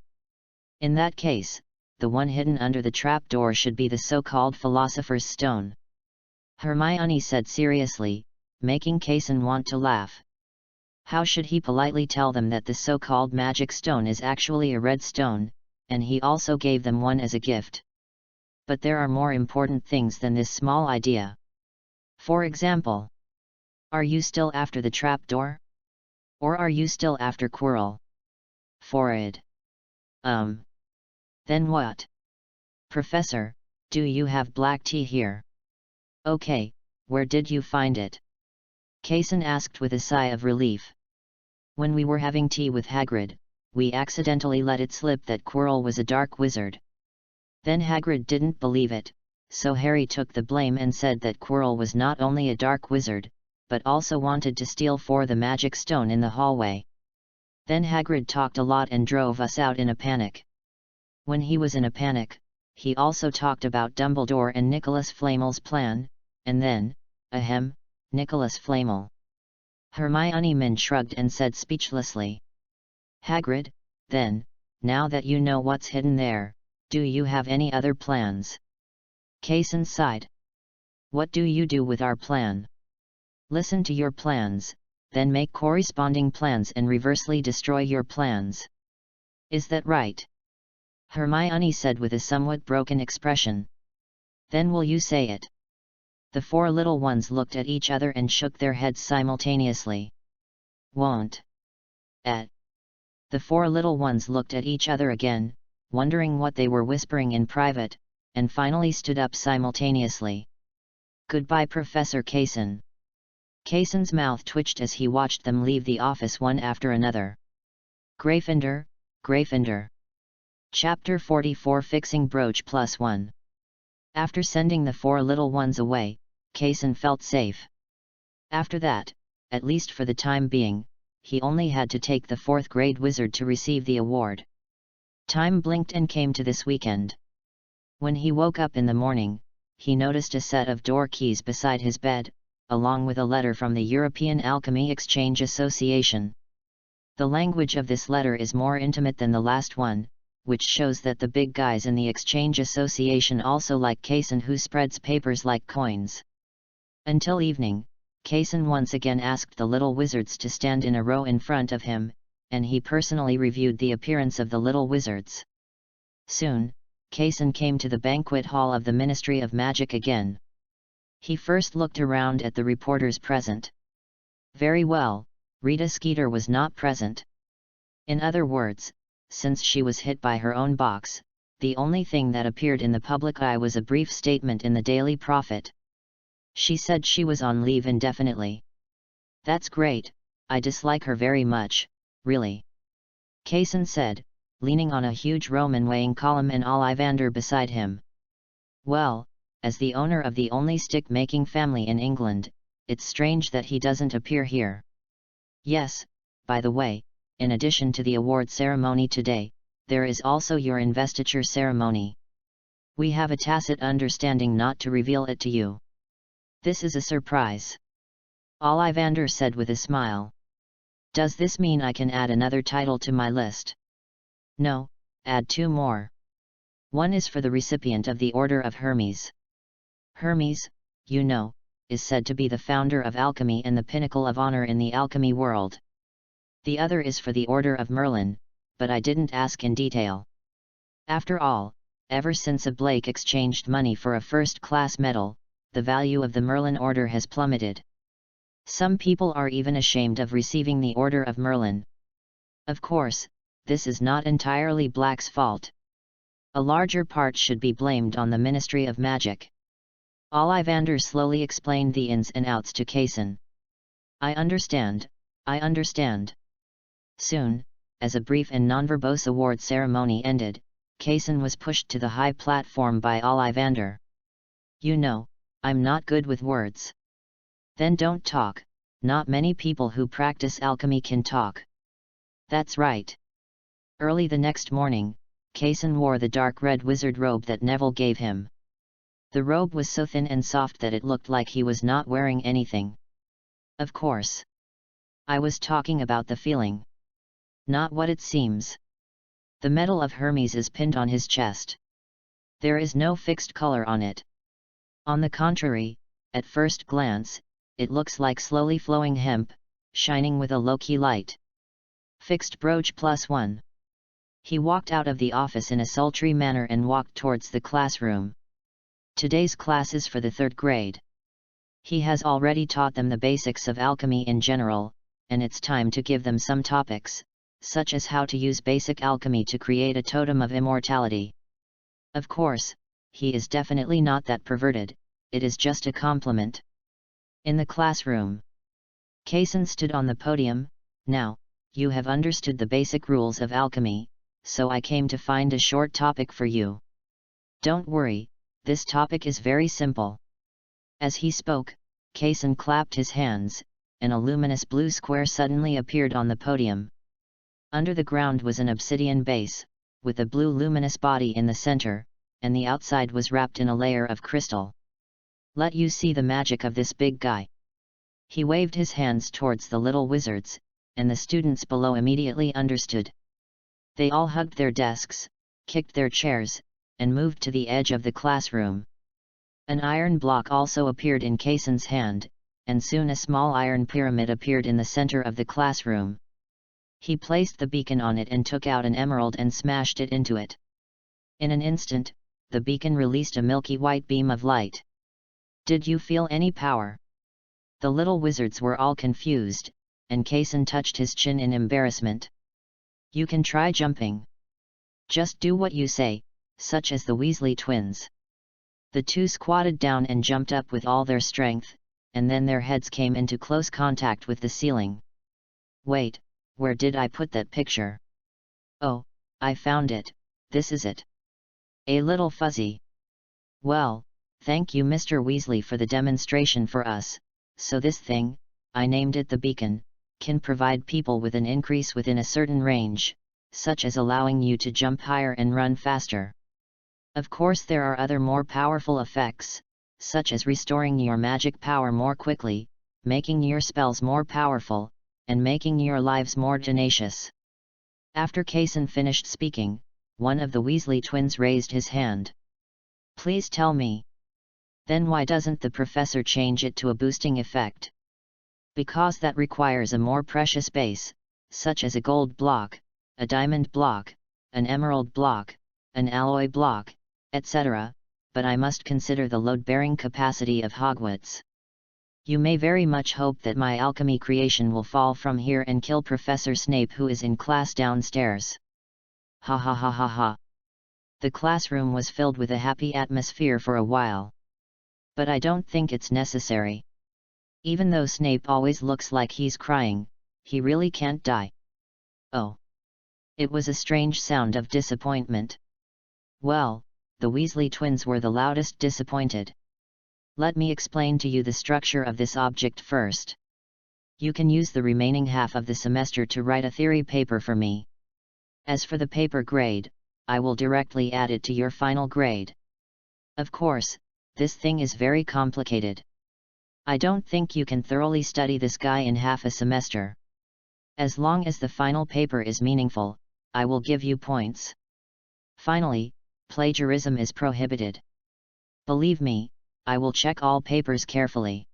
In that case, the one hidden under the trapdoor should be the so-called Philosopher's Stone. Hermione said seriously, making Kaysen want to laugh. How should he politely tell them that the so-called magic stone is actually a red stone, and he also gave them one as a gift? But there are more important things than this small idea. For example, are you still after the trapdoor? Or are you still after Quirrell? Forrid. Then what? Professor, do you have black tea here? Okay, where did you find it? Kaysen asked with a sigh of relief. When we were having tea with Hagrid, we accidentally let it slip that Quirrell was a dark wizard. Then Hagrid didn't believe it, so Harry took the blame and said that Quirrell was not only a dark wizard, but also wanted to steal the magic stone in the hallway. Then Hagrid talked a lot and drove us out in a panic. When he was in a panic, he also talked about Dumbledore and Nicholas Flamel's plan, and then, Nicholas Flamel. Hermione shrugged and said speechlessly. Hagrid, then, now that you know what's hidden there, do you have any other plans? Kaysen sighed. What do you do with our plan? Listen to your plans, then make corresponding plans and reversely destroy your plans. Is that right? Hermione said with a somewhat broken expression. Then will you say it? The four little ones looked at each other and shook their heads simultaneously. Won't. The four little ones looked at each other again, wondering what they were whispering in private, and finally stood up simultaneously. Goodbye, Professor Kaysen. Kaysen's mouth twitched as he watched them leave the office one after another. Gryffindor, Gryffindor. Chapter 44 Fixing Brooch +1. After sending the four little ones away, Kaysen felt safe. After that, at least for the time being, he only had to take the 4th grade wizard to receive the award. Time blinked and came to this weekend. When he woke up in the morning, he noticed a set of door keys beside his bed, along with a letter from the European Alchemy Exchange Association. The language of this letter is more intimate than the last one, which shows that the big guys in the Exchange Association also like Kaysen, who spreads papers like coins. Until evening, Kaysen once again asked the little wizards to stand in a row in front of him, and he personally reviewed the appearance of the little wizards. Soon, Kaysen came to the banquet hall of the Ministry of Magic again. He first looked around at the reporters present. Very well, Rita Skeeter was not present. In other words, since she was hit by her own box, the only thing that appeared in the public eye was a brief statement in the Daily Prophet. She said she was on leave indefinitely. That's great, I dislike her very much, really. Kaysen said, leaning on a huge Roman weighing column and Ollivander beside him. Well, as the owner of the only stick-making family in England, it's strange that he doesn't appear here. Yes, by the way, in addition to the award ceremony today, there is also your investiture ceremony. We have a tacit understanding not to reveal it to you. This is a surprise. Ollivander said with a smile. Does this mean I can add another title to my list? No, add 2 more. One is for the recipient of the Order of Hermes. Hermes, you know, is said to be the founder of alchemy and the pinnacle of honor in the alchemy world. The other is for the Order of Merlin, but I didn't ask in detail. After all, ever since a Blake exchanged money for a first-class medal, the value of the Merlin Order has plummeted. Some people are even ashamed of receiving the Order of Merlin. Of course, this is not entirely Black's fault. A larger part should be blamed on the Ministry of Magic. Ollivander slowly explained the ins and outs to Kaysen. I understand. Soon, as a brief and non-verbose award ceremony ended, Kaysen was pushed to the high platform by Ollivander. You know, I'm not good with words. Then don't talk, not many people who practice alchemy can talk. That's right. Early the next morning, Kaysen wore the dark red wizard robe that Neville gave him. The robe was so thin and soft that it looked like he was not wearing anything. Of course. I was talking about the feeling. Not what it seems. The medal of Hermes is pinned on his chest. There is no fixed color on it. On the contrary, at first glance, it looks like slowly flowing hemp, shining with a low-key light. Fixed brooch +1. He walked out of the office in a sultry manner and walked towards the classroom. Today's class is for the 3rd grade. He has already taught them the basics of alchemy in general, and it's time to give them some topics, such as how to use basic alchemy to create a totem of immortality. Of course, he is definitely not that perverted, it is just a compliment. In the classroom, Kaysen stood on the podium. Now, you have understood the basic rules of alchemy, so I came to find a short topic for you. Don't worry, this topic is very simple. As he spoke, Kaysen clapped his hands, and a luminous blue square suddenly appeared on the podium. Under the ground was an obsidian base, with a blue luminous body in the center, and the outside was wrapped in a layer of crystal. Let you see the magic of this big guy. He waved his hands towards the little wizards, and the students below immediately understood. They all hugged their desks, kicked their chairs, and moved to the edge of the classroom. An iron block also appeared in Kaysen's hand, and soon a small iron pyramid appeared in the center of the classroom. He placed the beacon on it and took out an emerald and smashed it into it. In an instant, the beacon released a milky white beam of light. Did you feel any power? The little wizards were all confused, and Kaysen touched his chin in embarrassment. You can try jumping. Just do what you say, such as the Weasley twins. The 2 squatted down and jumped up with all their strength, and then their heads came into close contact with the ceiling. Wait, where did I put that picture? Oh, I found it, this is it. A little fuzzy. Well, thank you Mr. Weasley for the demonstration for us. So this thing, I named it the beacon, can provide people with an increase within a certain range, such as allowing you to jump higher and run faster. Of course there are other more powerful effects, such as restoring your magic power more quickly, making your spells more powerful, and making your lives more tenacious. After Kaysen finished speaking, one of the Weasley twins raised his hand. Please tell me. Then why doesn't the professor change it to a boosting effect? Because that requires a more precious base, such as a gold block, a diamond block, an emerald block, an alloy block, etc., but I must consider the load-bearing capacity of Hogwarts. You may very much hope that my alchemy creation will fall from here and kill Professor Snape, who is in class downstairs. Ha ha ha ha ha. The classroom was filled with a happy atmosphere for a while. But I don't think it's necessary. Even though Snape always looks like he's crying, he really can't die. Oh. It was a strange sound of disappointment. Well, the Weasley twins were the loudest disappointed. Let me explain to you the structure of this object first. You can use the remaining half of the semester to write a theory paper for me. As for the paper grade, I will directly add it to your final grade. Of course, this thing is very complicated. I don't think you can thoroughly study this guy in half a semester. As long as the final paper is meaningful, I will give you points. Finally, plagiarism is prohibited. Believe me, I will check all papers carefully.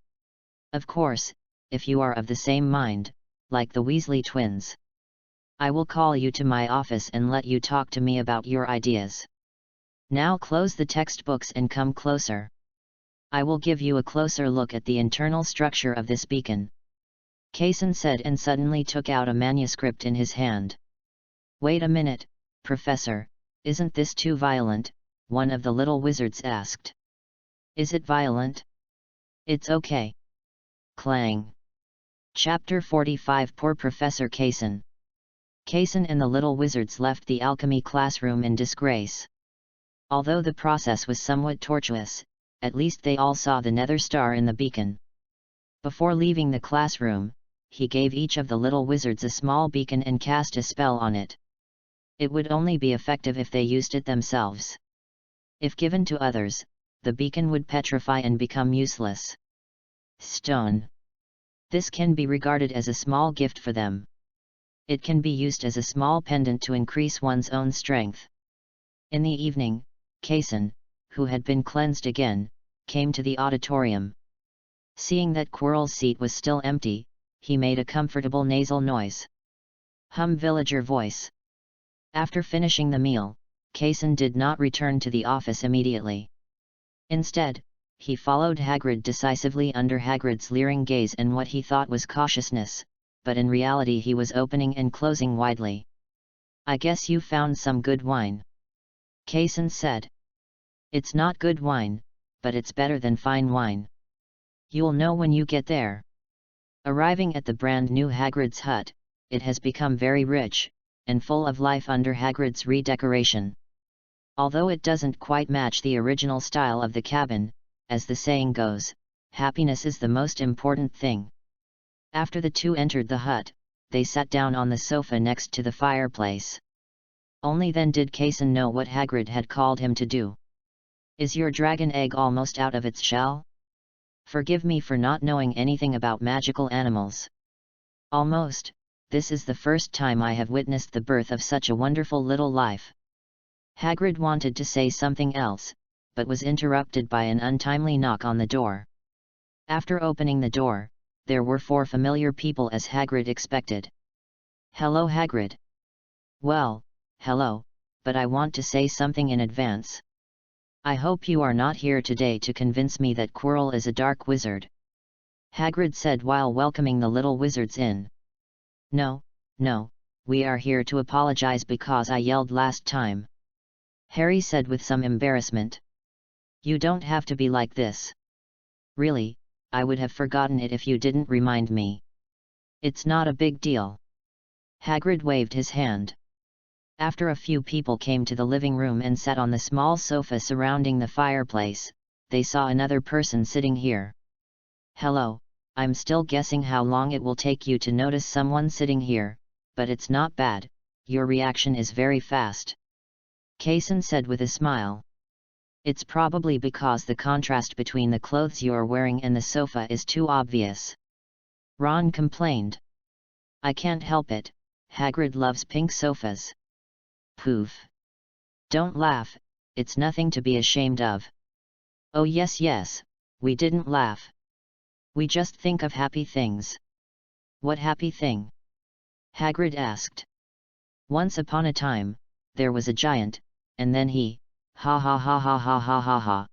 Of course, if you are of the same mind, like the Weasley twins, I will call you to my office and let you talk to me about your ideas. Now close the textbooks and come closer. I will give you a closer look at the internal structure of this beacon. Kaysen said and suddenly took out a manuscript in his hand. Wait a minute, Professor, isn't this too violent? One of the little wizards asked. Is it violent? It's okay. Clang. Chapter 45 Poor Professor Kaysen. Kaysen and the little wizards left the alchemy classroom in disgrace. Although the process was somewhat tortuous, at least they all saw the nether star in the beacon. Before leaving the classroom, he gave each of the little wizards a small beacon and cast a spell on it. It would only be effective if they used it themselves. If given to others, the beacon would petrify and become useless. Stone. This can be regarded as a small gift for them. It can be used as a small pendant to increase one's own strength. In the evening, Kaysen, who had been cleansed again, came to the auditorium. Seeing that Quirrell's seat was still empty, he made a comfortable nasal noise. Villager voice. After finishing the meal, Kaysen did not return to the office immediately. Instead, he followed Hagrid decisively under Hagrid's leering gaze and what he thought was cautiousness, but in reality he was opening and closing widely. I guess you found some good wine. Kaysen said. It's not good wine, but it's better than fine wine. You'll know when you get there. Arriving at the brand new Hagrid's hut, it has become very rich, and full of life under Hagrid's redecoration. Although it doesn't quite match the original style of the cabin, as the saying goes, happiness is the most important thing. After the two entered the hut, they sat down on the sofa next to the fireplace. Only then did Kaysen know what Hagrid had called him to do. Is your dragon egg almost out of its shell? Forgive me for not knowing anything about magical animals. Almost, this is the first time I have witnessed the birth of such a wonderful little life. Hagrid wanted to say something else, but was interrupted by an untimely knock on the door. After opening the door, there were 4 familiar people as Hagrid expected. Hello Hagrid. Well, hello, but I want to say something in advance. I hope you are not here today to convince me that Quirrell is a dark wizard. Hagrid said while welcoming the little wizards in. No, we are here to apologize because I yelled last time. Harry said with some embarrassment. You don't have to be like this. Really, I would have forgotten it if you didn't remind me. It's not a big deal. Hagrid waved his hand. After a few people came to the living room and sat on the small sofa surrounding the fireplace, they saw another person sitting here. Hello, I'm still guessing how long it will take you to notice someone sitting here, but it's not bad, your reaction is very fast. Kaysen said with a smile. It's probably because the contrast between the clothes you're wearing and the sofa is too obvious. Ron complained. I can't help it, Hagrid loves pink sofas. Poof. Don't laugh, it's nothing to be ashamed of. Oh yes, we didn't laugh. We just think of happy things. What happy thing? Hagrid asked. Once upon a time, there was a giant, and then he, ha ha ha ha ha ha ha ha.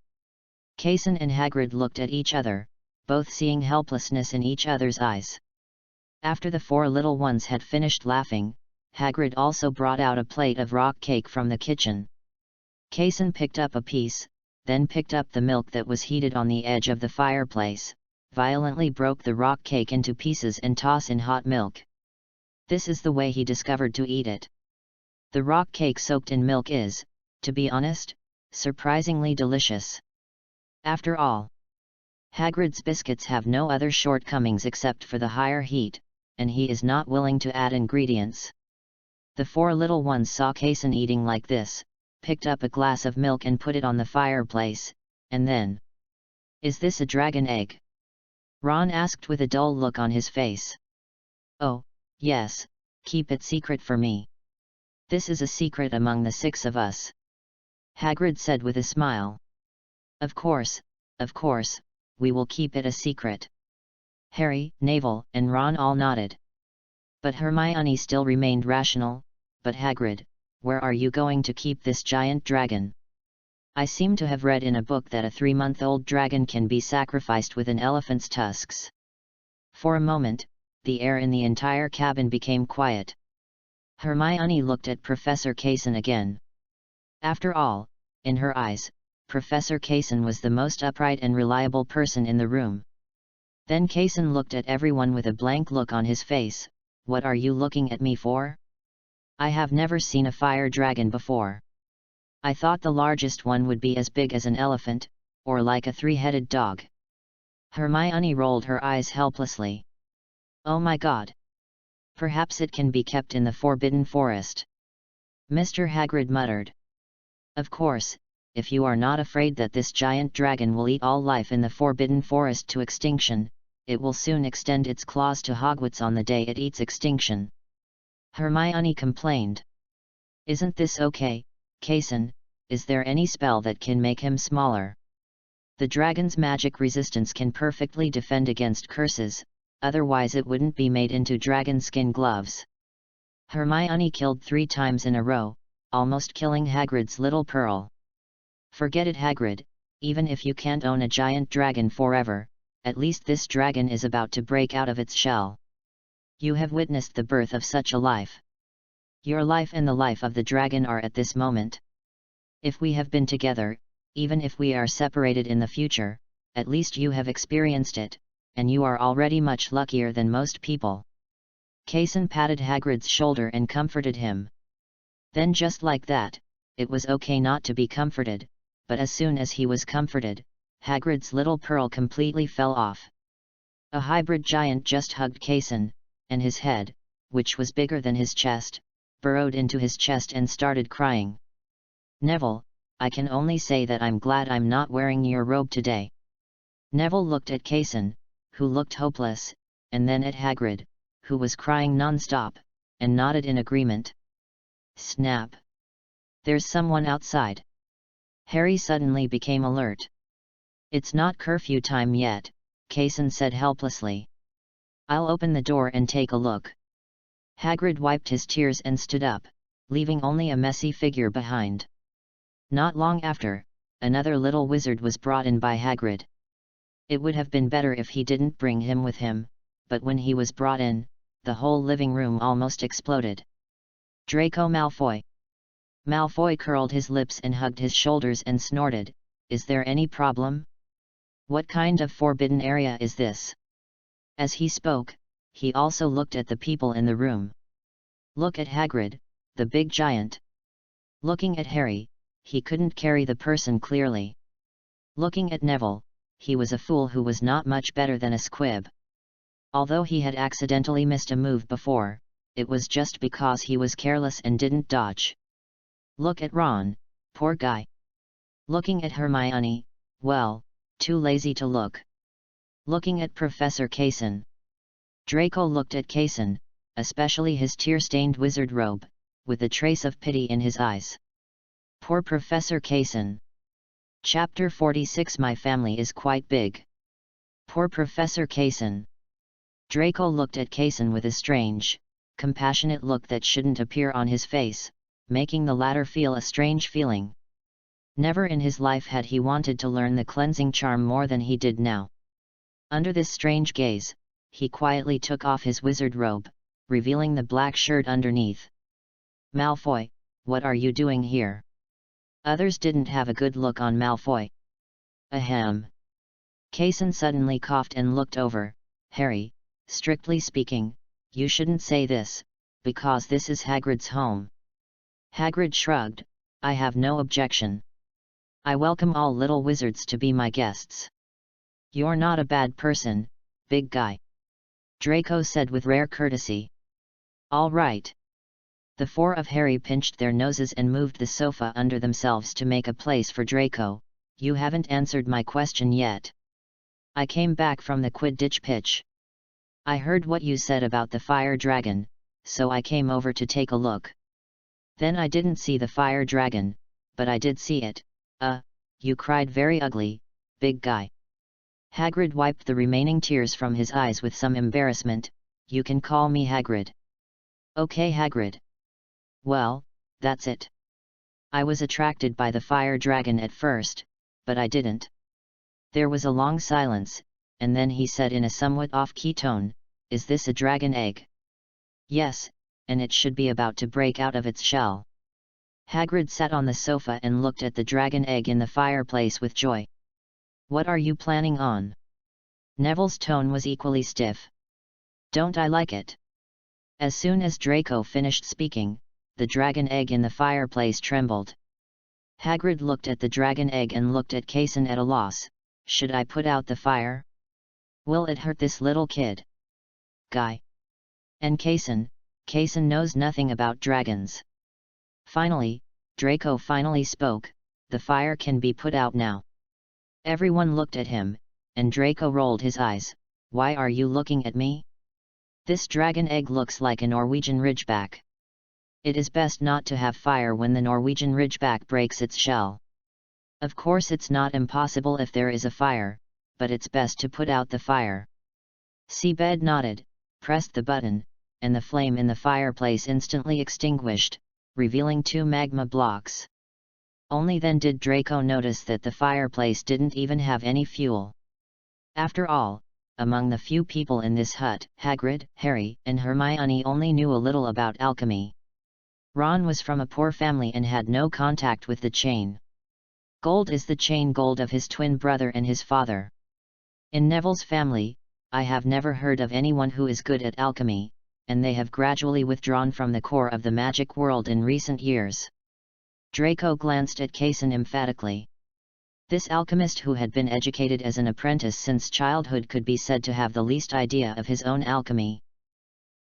Kaysen and Hagrid looked at each other, both seeing helplessness in each other's eyes. After the four little ones had finished laughing, Hagrid also brought out a plate of rock cake from the kitchen. Kaysen picked up a piece, then picked up the milk that was heated on the edge of the fireplace, violently broke the rock cake into pieces and tossed in hot milk. This is the way he discovered to eat it. The rock cake soaked in milk is, to be honest, surprisingly delicious. After all, Hagrid's biscuits have no other shortcomings except for the higher heat, and he is not willing to add ingredients. The four little ones saw Kaysen eating like this, picked up a glass of milk and put it on the fireplace, and then, "Is this a dragon egg?" Ron asked with a dull look on his face. "Oh, yes, keep it secret for me. This is a secret among the six of us," Hagrid said with a smile. Of course, we will keep it a secret." Harry, Neville, and Ron all nodded. But Hermione still remained rational. "But Hagrid, where are you going to keep this giant dragon? I seem to have read in a book that a 3-month-old dragon can be sacrificed with an elephant's tusks." For a moment, the air in the entire cabin became quiet. Hermione looked at Professor Kaysen again. After all, in her eyes, Professor Kaysen was the most upright and reliable person in the room. Then Kaysen looked at everyone with a blank look on his face. "What are you looking at me for? I have never seen a fire dragon before. I thought the largest one would be as big as an elephant, or like a 3-headed dog." Hermione rolled her eyes helplessly. "Oh my God! Perhaps it can be kept in the Forbidden Forest," Mr. Hagrid muttered. "Of course, if you are not afraid that this giant dragon will eat all life in the Forbidden Forest to extinction, it will soon extend its claws to Hogwarts on the day it eats extinction," Hermione complained. "Isn't this okay, Kaysen? Is there any spell that can make him smaller? The dragon's magic resistance can perfectly defend against curses, otherwise it wouldn't be made into dragon skin gloves." Hermione killed 3 times in a row, almost killing Hagrid's little Pearl. "Forget it, Hagrid, even if you can't own a giant dragon forever, at least this dragon is about to break out of its shell. You have witnessed the birth of such a life. Your life and the life of the dragon are at this moment. If we have been together, even if we are separated in the future, at least you have experienced it, and you are already much luckier than most people." Kaysen patted Hagrid's shoulder and comforted him. Then just like that, it was okay not to be comforted, but as soon as he was comforted, Hagrid's little Pearl completely fell off. A hybrid giant just hugged Kaysen, and his head, which was bigger than his chest, burrowed into his chest and started crying. "Neville, I can only say that I'm glad I'm not wearing your robe today." Neville looked at Kaysen, who looked hopeless, and then at Hagrid, who was crying non-stop, and nodded in agreement. Snap! "There's someone outside." Harry suddenly became alert. "It's not curfew time yet," Kaysen said helplessly. "I'll open the door and take a look." Hagrid wiped his tears and stood up, leaving only a messy figure behind. Not long after, another little wizard was brought in by Hagrid. It would have been better if he didn't bring him with him, but when he was brought in, the whole living room almost exploded. "Draco Malfoy!" Malfoy curled his lips and hugged his shoulders and snorted, "Is there any problem? What kind of forbidden area is this?" As he spoke, he also looked at the people in the room. Look at Hagrid, the big giant. Looking at Harry, he couldn't carry the person clearly. Looking at Neville, he was a fool who was not much better than a squib. Although he had accidentally missed a move before, it was just because he was careless and didn't dodge. Look at Ron, poor guy. Looking at Hermione, well, too lazy to look. Looking at Professor Kaysen. Draco looked at Kaysen, especially his tear-stained wizard robe, with a trace of pity in his eyes. Poor Professor Kaysen. Chapter 46. My family is quite big. Poor Professor Kaysen. Draco looked at Kaysen with a strange, compassionate look that shouldn't appear on his face, making the latter feel a strange feeling. Never in his life had he wanted to learn the cleansing charm more than he did now. Under this strange gaze, he quietly took off his wizard robe, revealing the black shirt underneath. Malfoy, what are you doing here? Others didn't have a good look on Malfoy. Ahem. Kaysen suddenly coughed and looked over. Harry, strictly speaking, you shouldn't say this, because this is Hagrid's home. Hagrid shrugged, I have no objection. I welcome all little wizards to be my guests. You're not a bad person, big guy. Draco said with rare courtesy. All right. The four of Harry pinched their noses and moved the sofa under themselves to make a place for Draco. You haven't answered my question yet. I came back from the Quidditch pitch. I heard what you said about the fire dragon, so I came over to take a look. Then I didn't see the fire dragon, but I did see it. You cried very ugly, big guy. Hagrid wiped the remaining tears from his eyes with some embarrassment. You can call me Hagrid. Okay, Hagrid. Well, that's it. I was attracted by the fire dragon at first, but I didn't. There was a long silence, and then he said in a somewhat off-key tone, Is this a dragon egg? Yes, and it should be about to break out of its shell. Hagrid sat on the sofa and looked at the dragon egg in the fireplace with joy. What are you planning on? Neville's tone was equally stiff. Don't I like it? As soon as Draco finished speaking, the dragon egg in the fireplace trembled. Hagrid looked at the dragon egg and looked at Kaysen at a loss. Should I put out the fire? Will it hurt this little kid? Guy. And Kaysen knows nothing about dragons. Finally, Draco finally spoke, the fire can be put out now. Everyone looked at him, and Draco rolled his eyes. Why are you looking at me? This dragon egg looks like a Norwegian ridgeback. It is best not to have fire when the Norwegian ridgeback breaks its shell. Of course it's not impossible if there is a fire, but it's best to put out the fire. Seabed nodded, pressed the button, and the flame in the fireplace instantly extinguished, revealing 2 magma blocks. Only then did Draco notice that the fireplace didn't even have any fuel. After all, among the few people in this hut, Hagrid, Harry, and Hermione only knew a little about alchemy. Ron was from a poor family and had no contact with the chain. Gold is the chain gold of his twin brother and his father. In Neville's family, I have never heard of anyone who is good at alchemy, and they have gradually withdrawn from the core of the magic world in recent years. Draco glanced at Kaysen emphatically. This alchemist who had been educated as an apprentice since childhood could be said to have the least idea of his own alchemy.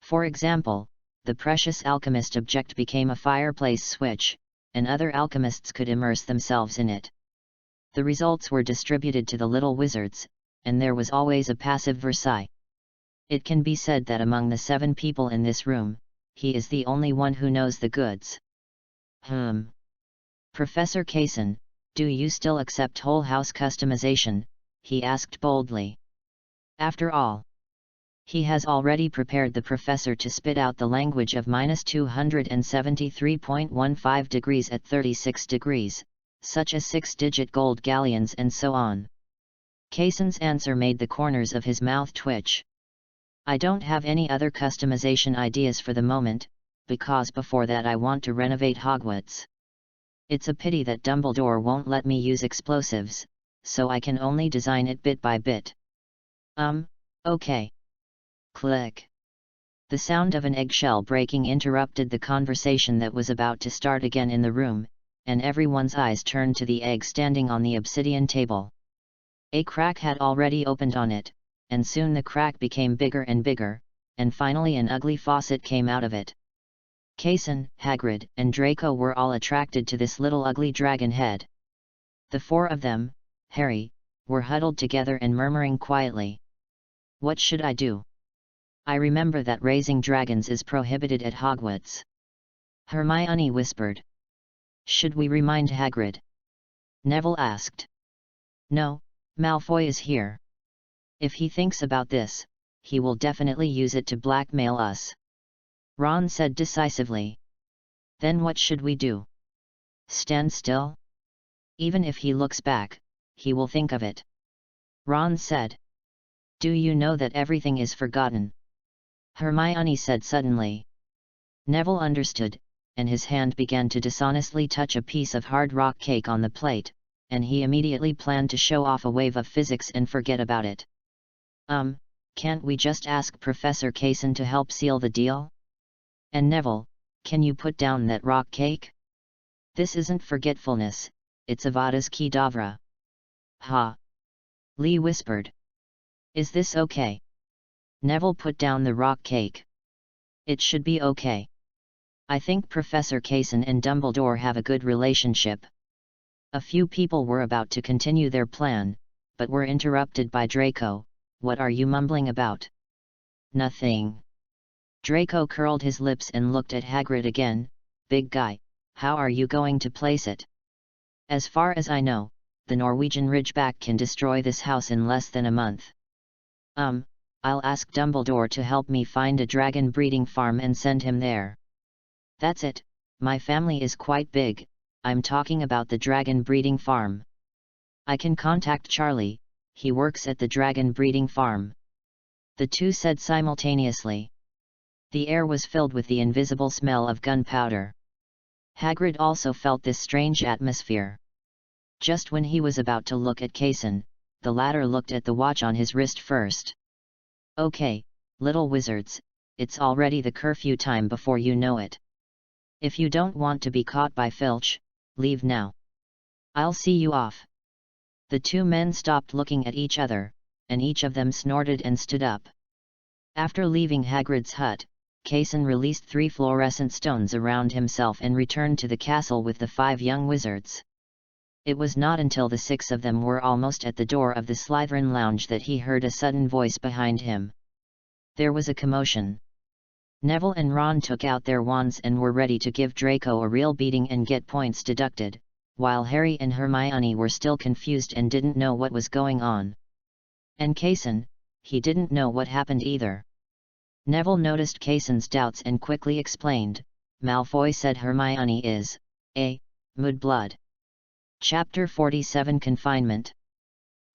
For example, the precious alchemist object became a fireplace switch, and other alchemists could immerse themselves in it. The results were distributed to the little wizards, and there was always a passive Versailles. It can be said that among the 7 people in this room, he is the only one who knows the goods. Professor Kaysen, do you still accept whole house customization? He asked boldly. After all, he has already prepared the professor to spit out the language of -273.15 degrees at 36 degrees, such as 6-digit gold galleons and so on. Kaysen's answer made the corners of his mouth twitch. I don't have any other customization ideas for the moment, because before that I want to renovate Hogwarts. It's a pity that Dumbledore won't let me use explosives, so I can only design it bit by bit. Okay. Click. The sound of an eggshell breaking interrupted the conversation that was about to start again in the room, and everyone's eyes turned to the egg standing on the obsidian table. A crack had already opened on it, and soon the crack became bigger and bigger, and finally an ugly faucet came out of it. Kaysen, Hagrid, and Draco were all attracted to this little ugly dragon head. The 4 of them, Harry, were huddled together and murmuring quietly. What should I do? I remember that raising dragons is prohibited at Hogwarts. Hermione whispered. Should we remind Hagrid? Neville asked. No, Malfoy is here. If he thinks about this, he will definitely use it to blackmail us. Ron said decisively. Then what should we do? Stand still? Even if he looks back, he will think of it. Ron said. Do you know that everything is forgotten? Hermione said suddenly. Neville understood, and his hand began to dishonestly touch a piece of hard rock cake on the plate, and he immediately planned to show off a wave of physics and forget about it. Can't we just ask Professor Kaysen to help seal the deal? And Neville, can you put down that rock cake? This isn't forgetfulness, it's Avada's Kedavra. Ha! Lee whispered. Is this okay? Neville put down the rock cake. It should be okay. I think Professor Kaysen and Dumbledore have a good relationship. A few people were about to continue their plan, but were interrupted by Draco. What are you mumbling about? Nothing. Draco curled his lips and looked at Hagrid again. Big guy, how are you going to place it? As far as I know, the Norwegian Ridgeback can destroy this house in less than a month. I'll ask Dumbledore to help me find a dragon breeding farm and send him there. That's it, my family is quite big, I'm talking about the dragon breeding farm. I can contact Charlie, he works at the dragon breeding farm. The two said simultaneously. The air was filled with the invisible smell of gunpowder. Hagrid also felt this strange atmosphere. Just when he was about to look at Kaysen, the latter looked at the watch on his wrist first. Okay, little wizards, it's already the curfew time before you know it. If you don't want to be caught by Filch, leave now. I'll see you off. The two men stopped looking at each other, and each of them snorted and stood up. After leaving Hagrid's hut, Kaysen released 3 fluorescent stones around himself and returned to the castle with the 5 young wizards. It was not until the 6 of them were almost at the door of the Slytherin lounge that he heard a sudden voice behind him. There was a commotion. Neville and Ron took out their wands and were ready to give Draco a real beating and get points deducted, while Harry and Hermione were still confused and didn't know what was going on. And Kaysen, he didn't know what happened either. Neville noticed Kaysen's doubts and quickly explained, Malfoy said Hermione is a mudblood. Chapter 47 Confinement.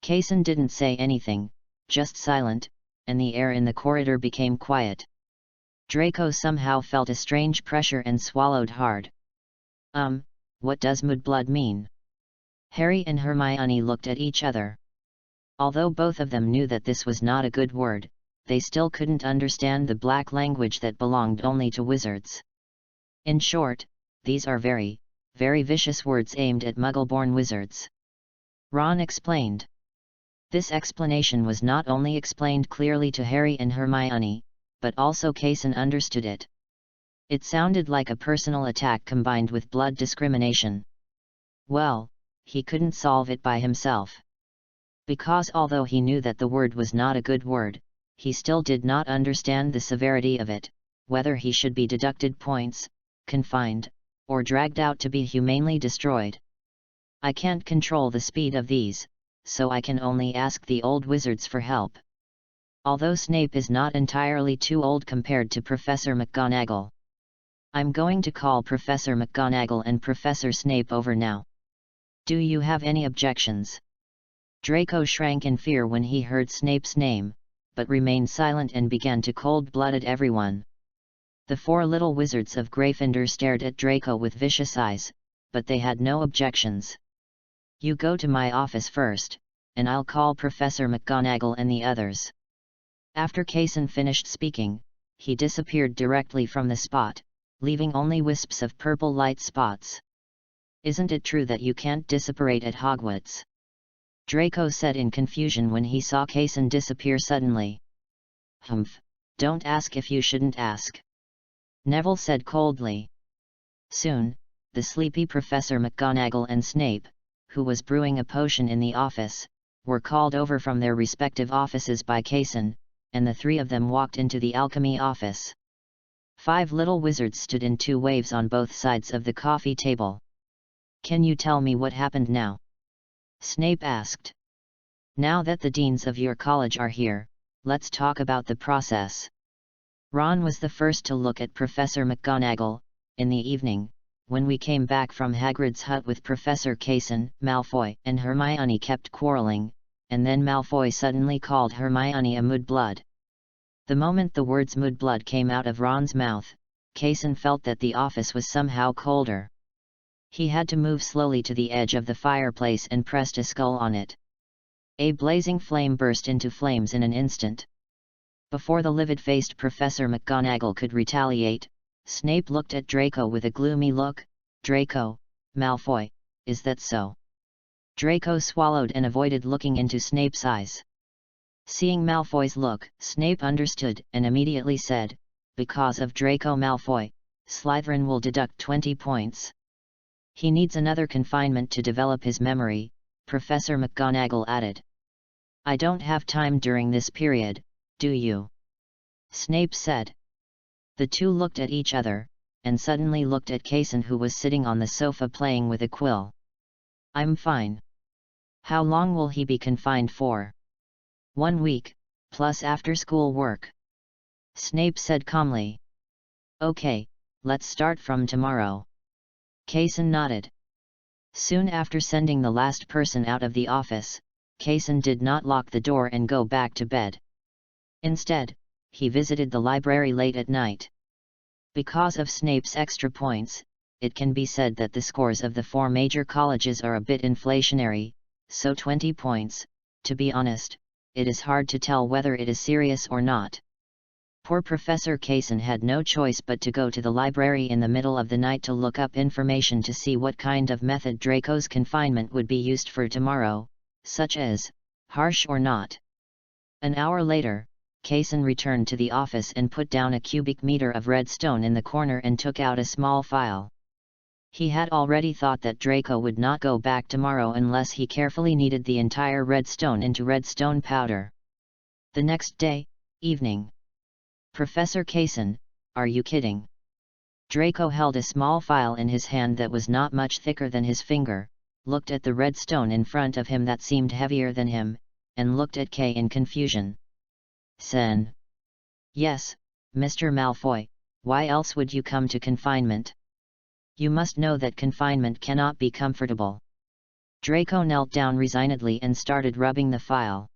Kaysen didn't say anything, just silent, and the air in the corridor became quiet. Draco somehow felt a strange pressure and swallowed hard. What does mudblood mean? Harry and Hermione looked at each other. Although both of them knew that this was not a good word, they still couldn't understand the black language that belonged only to wizards. In short, these are very, very vicious words aimed at Muggle-born wizards. Ron explained. This explanation was not only explained clearly to Harry and Hermione, but also Kaysen understood it. It sounded like a personal attack combined with blood discrimination. Well, he couldn't solve it by himself. Because although he knew that the word was not a good word, he still did not understand the severity of it, whether he should be deducted points, confined, or dragged out to be humanely destroyed. I can't control the speed of these, so I can only ask the old wizards for help. Although Snape is not entirely too old compared to Professor McGonagall. I'm going to call Professor McGonagall and Professor Snape over now. Do you have any objections? Draco shrank in fear when he heard Snape's name, but remained silent and began to cold-blooded everyone. The 4 little wizards of Gryffindor stared at Draco with vicious eyes, but they had no objections. You go to my office first, and I'll call Professor McGonagall and the others. After Kaysen finished speaking, he disappeared directly from the spot, leaving only wisps of purple light spots. Isn't it true that you can't disapparate at Hogwarts? Draco said in confusion when he saw Kaysen disappear suddenly. Humph, don't ask if you shouldn't ask. Neville said coldly. Soon, the sleepy Professor McGonagall and Snape, who was brewing a potion in the office, were called over from their respective offices by Kaysen, and the 3 of them walked into the alchemy office. 5 little wizards stood in 2 waves on both sides of the coffee table. Can you tell me what happened now? Snape asked. Now that the deans of your college are here, let's talk about the process. Ron was the first to look at Professor McGonagall. In the evening, when we came back from Hagrid's hut with Professor Kaysen, Malfoy and Hermione kept quarreling, and then Malfoy suddenly called Hermione a mudblood. The moment the words mudblood came out of Ron's mouth, Kaysen felt that the office was somehow colder. He had to move slowly to the edge of the fireplace and pressed a skull on it. A blazing flame burst into flames in an instant. Before the livid-faced Professor McGonagall could retaliate, Snape looked at Draco with a gloomy look. "Draco, Malfoy, is that so?" Draco swallowed and avoided looking into Snape's eyes. Seeing Malfoy's look, Snape understood and immediately said, "Because of Draco Malfoy, Slytherin will deduct 20 points. He needs another confinement to develop his memory," Professor McGonagall added. "I don't have time during this period, do you?" Snape said. The two looked at each other, and suddenly looked at Kaysen, who was sitting on the sofa playing with a quill. "I'm fine." "How long will he be confined for?" 1 week, plus after-school work," Snape said calmly. "Okay, let's start from tomorrow." Kaysen nodded. Soon after sending the last person out of the office, Kaysen did not lock the door and go back to bed. Instead, he visited the library late at night. Because of Snape's extra points, it can be said that the scores of the 4 major colleges are a bit inflationary, so 20 points, to be honest, it is hard to tell whether it is serious or not. Poor Professor Kaysen had no choice but to go to the library in the middle of the night to look up information to see what kind of method Draco's confinement would be used for tomorrow, such as, harsh or not. An hour later, Kaysen returned to the office and put down a cubic meter of red stone in the corner and took out a small file. He had already thought that Draco would not go back tomorrow unless he carefully kneaded the entire red stone into red stone powder. The next day, evening. "Professor Kaysen, are you kidding?" Draco held a small file in his hand that was not much thicker than his finger, looked at the red stone in front of him that seemed heavier than him, and looked at Kay in confusion. "Sen." "Yes, Mr. Malfoy, why else would you come to confinement? You must know that confinement cannot be comfortable." Draco knelt down resignedly and started rubbing the file.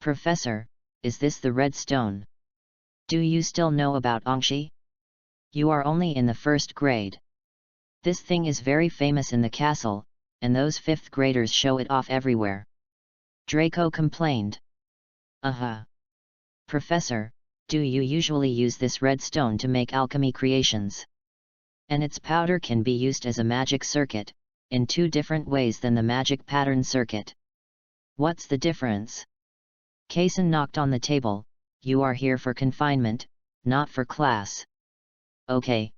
"Professor, is this the red stone? Do you still know about ALCHEMY? You are only in the 1st grade. This thing is very famous in the castle, and those 5th graders show it off everywhere." Draco complained. "Professor, do you usually use this red stone to make alchemy creations? And its powder can be used as a magic circuit, in 2 different ways than the magic pattern circuit. What's the difference?" Kaysen knocked on the table. "You are here for confinement, not for class." "Okay."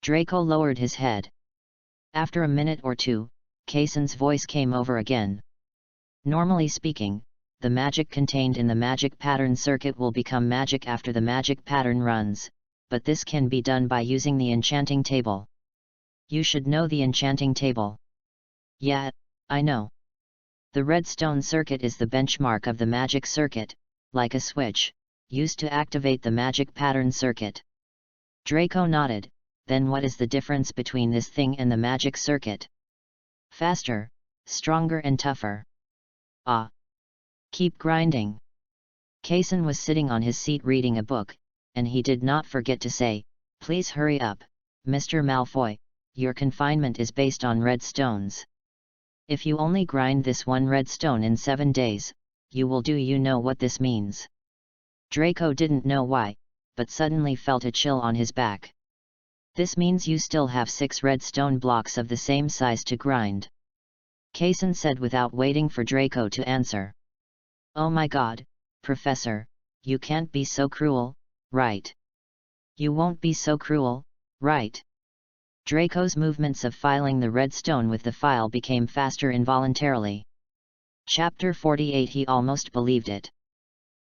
Draco lowered his head. After a minute or two, Kaysen's voice came over again. "Normally speaking, the magic contained in the magic pattern circuit will become magic after the magic pattern runs, but this can be done by using the enchanting table. You should know the enchanting table." "Yeah, I know. The redstone circuit is the benchmark of the magic circuit, like a switch, used to activate the magic pattern circuit." Draco nodded. "Then what is the difference between this thing and the magic circuit?" "Faster, stronger and tougher." "Ah. Keep grinding." Kaysen was sitting on his seat reading a book, and he did not forget to say, "Please hurry up, Mr. Malfoy, your confinement is based on red stones. If you only grind this 1 red stone in 7 days, you will do. You know what this means?" Draco didn't know why, but suddenly felt a chill on his back. "This means you still have 6 red stone blocks of the same size to grind," Kaysen said without waiting for Draco to answer. "Oh my god, Professor, you can't be so cruel, right? You won't be so cruel, right?" Draco's movements of filing the red stone with the file became faster involuntarily. Chapter 48. He almost believed it.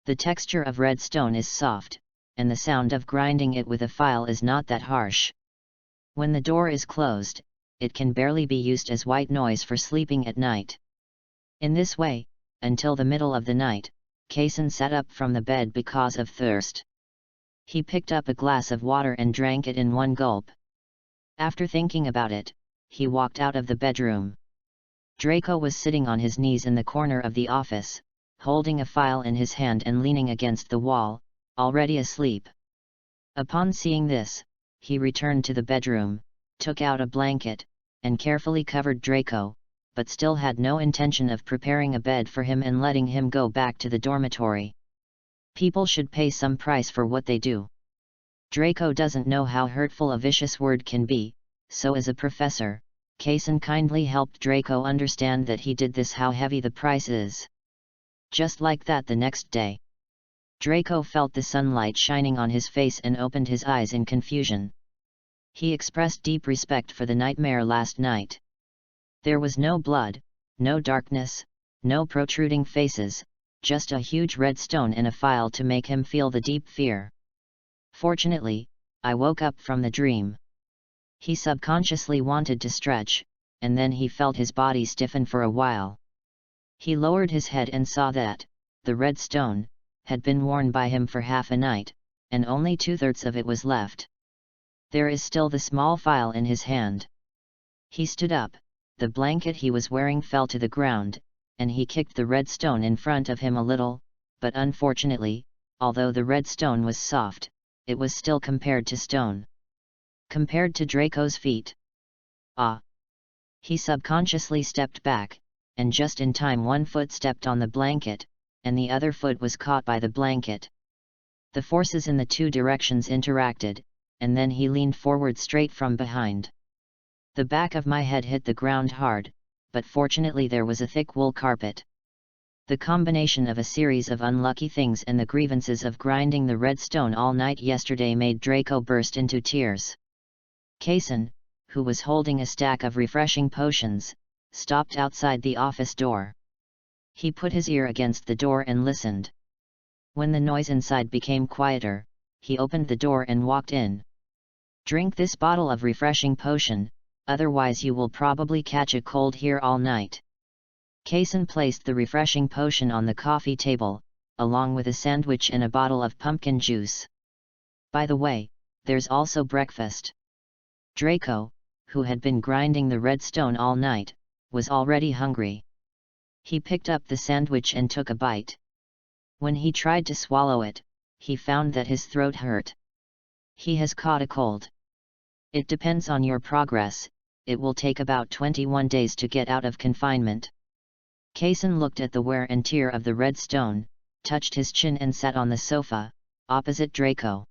The texture of red stone is soft, and the sound of grinding it with a file is not that harsh. When the door is closed, it can barely be used as white noise for sleeping at night. In this way, until the middle of the night, Kaysen sat up from the bed because of thirst. He picked up a glass of water and drank it in 1 gulp. After thinking about it, he walked out of the bedroom. Draco was sitting on his knees in the corner of the office, holding a file in his hand and leaning against the wall, already asleep. Upon seeing this, he returned to the bedroom, took out a blanket, and carefully covered Draco, but still had no intention of preparing a bed for him and letting him go back to the dormitory. People should pay some price for what they do. Draco doesn't know how hurtful a vicious word can be, so as a professor, Kaysen kindly helped Draco understand that he did this, how heavy the price is. Just like that, the next day, Draco felt the sunlight shining on his face and opened his eyes in confusion. He expressed deep respect for the nightmare last night. There was no blood, no darkness, no protruding faces, just a huge red stone and a file to make him feel the deep fear. Fortunately, I woke up from the dream. He subconsciously wanted to stretch, and then he felt his body stiffen for a while. He lowered his head and saw that the red stone had been worn by him for half a night, and only 2/3 of it was left. There is still the small file in his hand. He stood up, the blanket he was wearing fell to the ground, and he kicked the red stone in front of him a little, but unfortunately, although the red stone was soft, it was still compared to stone. Compared to Draco's feet. Ah! He subconsciously stepped back, and just in time one foot stepped on the blanket, and the other foot was caught by the blanket. The forces in the two directions interacted, and then he leaned forward straight from behind. The back of my head hit the ground hard, but fortunately there was a thick wool carpet. The combination of a series of unlucky things and the grievances of grinding the red stone all night yesterday made Draco burst into tears. Kaysen, who was holding a stack of refreshing potions, stopped outside the office door. He put his ear against the door and listened. When the noise inside became quieter, he opened the door and walked in. "Drink this bottle of refreshing potion, otherwise you will probably catch a cold here all night." Kaysen placed the refreshing potion on the coffee table, along with a sandwich and a bottle of pumpkin juice. "By the way, there's also breakfast." Draco, who had been grinding the red stone all night, was already hungry. He picked up the sandwich and took a bite. When he tried to swallow it, he found that his throat hurt. He has caught a cold. It depends on your progress, it will take about 21 days to get out of confinement. Kaysen looked at the wear and tear of the red stone, touched his chin and sat on the sofa, opposite Draco.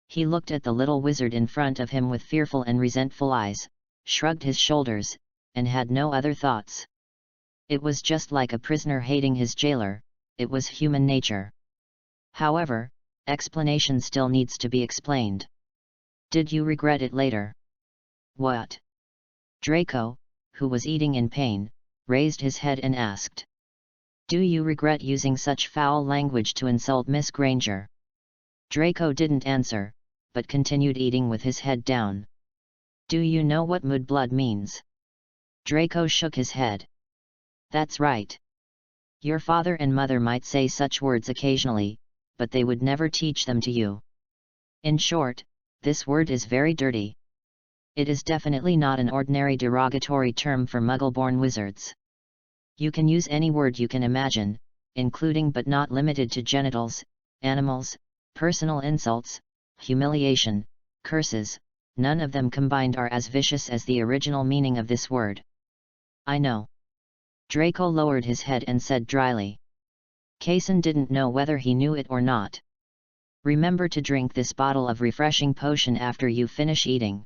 He looked at the little wizard in front of him with fearful and resentful eyes, shrugged his shoulders, and had no other thoughts. It was just like a prisoner hating his jailer, it was human nature. However, explanation still needs to be explained. "Did you regret it later?" "What?" Draco, who was eating in pain, raised his head and asked. "Do you regret using such foul language to insult Miss Granger?" Draco didn't answer, but continued eating with his head down. "Do you know what mudblood means?" Draco shook his head. "That's right. Your father and mother might say such words occasionally, but they would never teach them to you. In short, this word is very dirty. It is definitely not an ordinary derogatory term for Muggle-born wizards. You can use any word you can imagine, including but not limited to genitals, animals, personal insults, humiliation, curses, none of them combined are as vicious as the original meaning of this word." "I know." Draco lowered his head and said dryly. Kaysen didn't know whether he knew it or not. "Remember to drink this bottle of refreshing potion after you finish eating.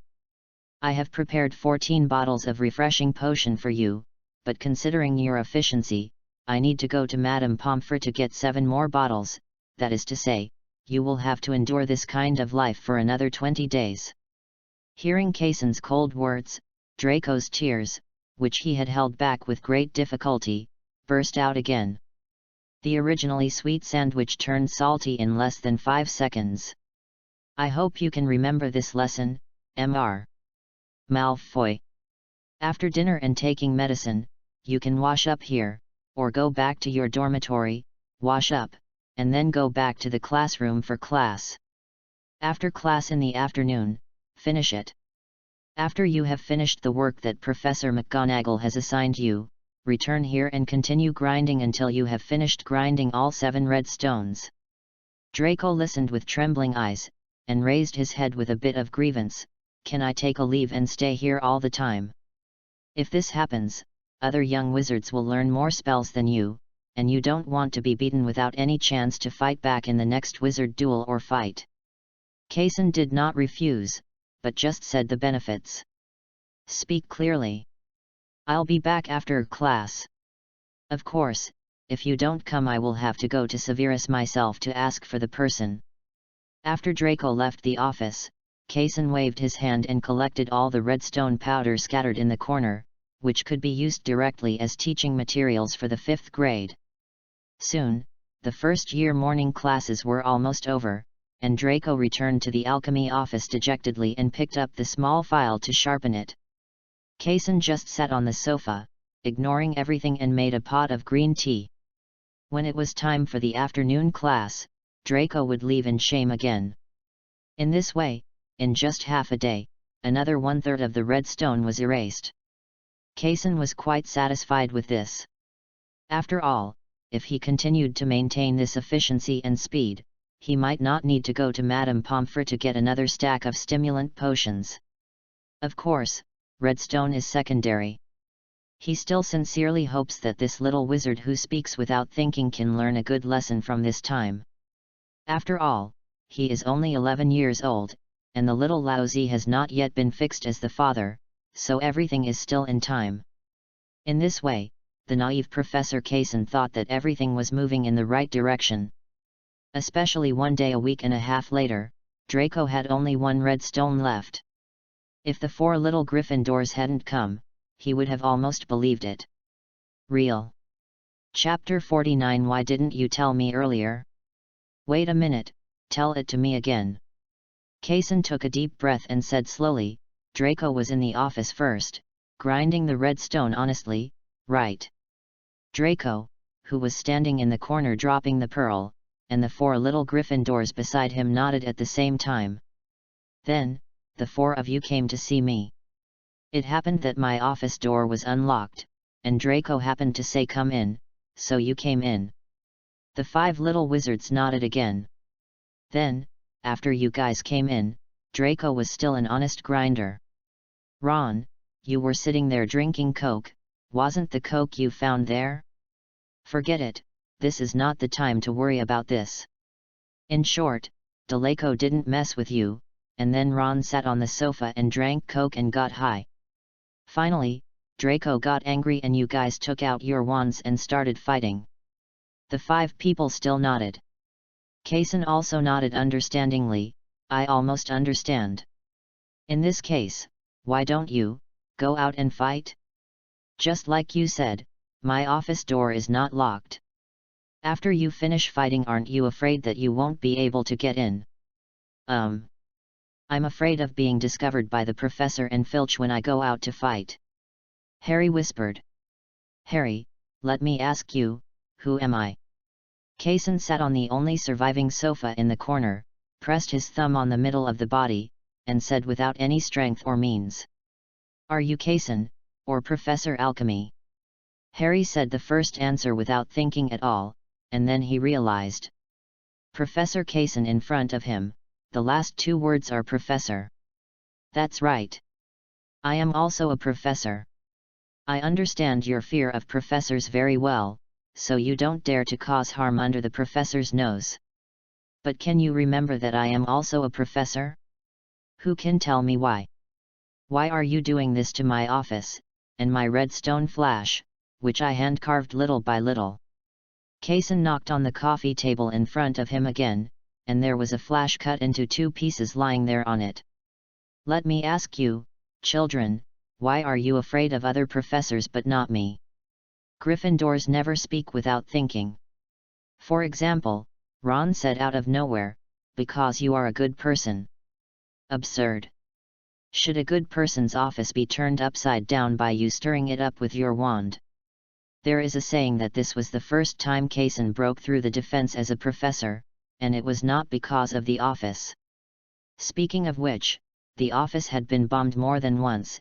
I have prepared 14 bottles of refreshing potion for you, but considering your efficiency, I need to go to Madame Pomfret to get 7 more bottles, that is to say, you will have to endure this kind of life for another 20 days. Hearing Kaysen's cold words, Draco's tears, which he had held back with great difficulty, burst out again. The originally sweet sandwich turned salty in less than 5 seconds. "I hope you can remember this lesson, Mr. Malfoy. After dinner and taking medicine, you can wash up here, or go back to your dormitory, wash up, and then go back to the classroom for class. After class in the afternoon, finish it. After you have finished the work that Professor McGonagall has assigned you, return here and continue grinding until you have finished grinding all 7 red stones." Draco listened with trembling eyes, and raised his head with a bit of grievance. "Can I take a leave and stay here all the time? If this happens, other young wizards will learn more spells than you, and you don't want to be beaten without any chance to fight back in the next wizard duel or fight." Kaysen did not refuse, but just said the benefits. "Speak clearly." "I'll be back after class. Of course, if you don't come I will have to go to Severus myself to ask for the person." After Draco left the office, Kaysen waved his hand and collected all the redstone powder scattered in the corner, which could be used directly as teaching materials for the 5th grade. Soon, the first-year morning classes were almost over, and Draco returned to the alchemy office dejectedly and picked up the small file to sharpen it. Kaysen just sat on the sofa, ignoring everything, and made a pot of green tea. When it was time for the afternoon class, Draco would leave in shame again. In this way, in just half a day, another 1/3 of the redstone was erased. Kaysen was quite satisfied with this. After all, if he continued to maintain this efficiency and speed, he might not need to go to Madame Pomfrey to get another stack of stimulant potions. Of course, redstone is secondary. He still sincerely hopes that this little wizard who speaks without thinking can learn a good lesson from this time. After all, he is only 11 years old, and the little lousy has not yet been fixed as the father, so everything is still in time. In this way, the naive Professor Kaysen thought that everything was moving in the right direction. Especially one day a week and a half later, Draco had only 1 redstone left. If the 4 little Gryffindors hadn't come, he would have almost believed it. Real. Chapter 49. Why didn't you tell me earlier? Wait a minute, tell it to me again. Kaysen took a deep breath and said slowly, "Draco was in the office first, grinding the redstone honestly, right?" Draco, who was standing in the corner dropping the pearl, and the 4 little Gryffindors beside him nodded at the same time. "Then, the 4 of you came to see me. It happened that my office door was unlocked, and Draco happened to say come in, so you came in." The 5 little wizards nodded again. "Then, after you guys came in, Draco was still an honest grinder. Ron, you were sitting there drinking Coke, wasn't the Coke you found there? Forget it, this is not the time to worry about this. In short, Draco didn't mess with you, and then Ron sat on the sofa and drank Coke and got high. Finally, Draco got angry and you guys took out your wands and started fighting." The 5 people still nodded. Kaysen also nodded understandingly. "I almost understand. In this case, why don't you go out and fight? Just like you said, my office door is not locked. After you finish fighting, aren't you afraid that you won't be able to get in?" I'm afraid of being discovered by the professor and Filch when I go out to fight," Harry whispered. "Harry, let me ask you, who am I?" Kaysen sat on the only surviving sofa in the corner, pressed his thumb on the middle of the body, and said without any strength or means, "Are you Kaysen, or Professor Alchemy?" Harry said the first answer without thinking at all, and then he realized. Professor Kaysen in front of him, the last 2 words are Professor. "That's right. I am also a professor. I understand your fear of professors very well, so you don't dare to cause harm under the professor's nose. But can you remember that I am also a professor? Who can tell me why? Why are you doing this to my office, and my redstone flash, which I hand-carved little by little?" Kaysen knocked on the coffee table in front of him again, and there was a flash cut into 2 pieces lying there on it. "Let me ask you, children, why are you afraid of other professors but not me? Gryffindors never speak without thinking. For example, Ron said out of nowhere, 'Because you are a good person.' Absurd. Should a good person's office be turned upside down by you stirring it up with your wand?" There is a saying that this was the first time Kaysen broke through the defense as a professor, and it was not because of the office. Speaking of which, the office had been bombed more than once,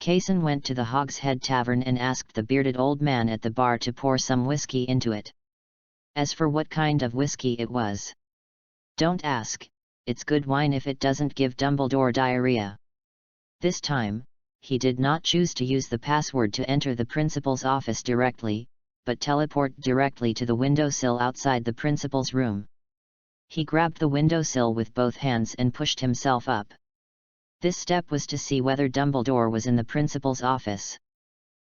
Kaysen went to the Hogshead Tavern and asked the bearded old man at the bar to pour some whiskey into it. As for what kind of whiskey it was, don't ask, it's good wine if it doesn't give Dumbledore diarrhea. This time, he did not choose to use the password to enter the principal's office directly, but teleport directly to the windowsill outside the principal's room. He grabbed the windowsill with both hands and pushed himself up. This step was to see whether Dumbledore was in the principal's office.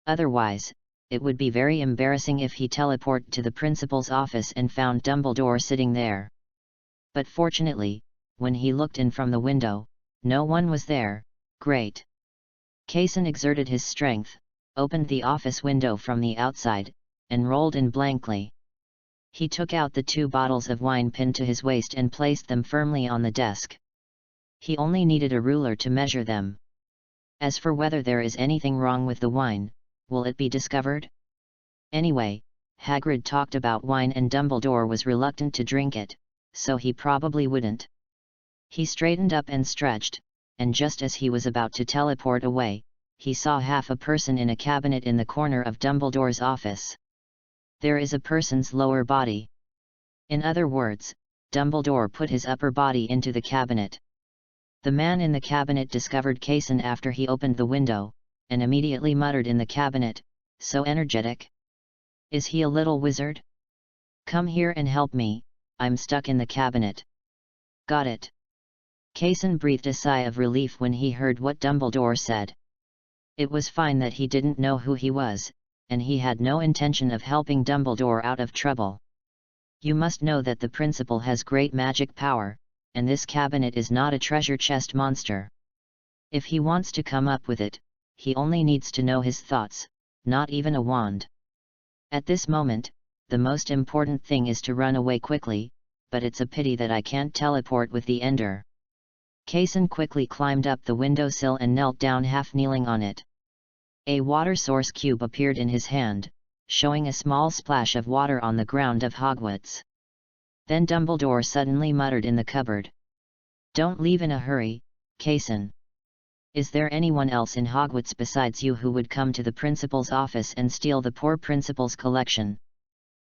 Otherwise, it would be very embarrassing if he teleported to the principal's office and found Dumbledore sitting there. But fortunately, when he looked in from the window, no one was there. Great. Kaysen exerted his strength, opened the office window from the outside, and rolled in blankly. He took out the 2 bottles of wine pinned to his waist and placed them firmly on the desk. He only needed a ruler to measure them. As for whether there is anything wrong with the wine, will it be discovered? Anyway, Hagrid talked about wine and Dumbledore was reluctant to drink it, so he probably wouldn't. He straightened up and stretched, and just as he was about to teleport away, he saw half a person in a cabinet in the corner of Dumbledore's office. There is a person's lower body. In other words, Dumbledore put his upper body into the cabinet. The man in the cabinet discovered Kaysen after he opened the window, and immediately muttered in the cabinet, "So energetic. Is he a little wizard? Come here and help me, I'm stuck in the cabinet." Got it. Kaysen breathed a sigh of relief when he heard what Dumbledore said. It was fine that he didn't know who he was, and he had no intention of helping Dumbledore out of trouble. You must know that the principal has great magic power, and this cabinet is not a treasure chest monster. If he wants to come up with it, he only needs to know his thoughts, not even a wand. At this moment, the most important thing is to run away quickly, but it's a pity that I can't teleport with the Ender. Kaysen quickly climbed up the windowsill and knelt down half-kneeling on it. A water source cube appeared in his hand, showing a small splash of water on the ground of Hogwarts. Then Dumbledore suddenly muttered in the cupboard. "Don't leave in a hurry, Kaysen. Is there anyone else in Hogwarts besides you who would come to the principal's office and steal the poor principal's collection?"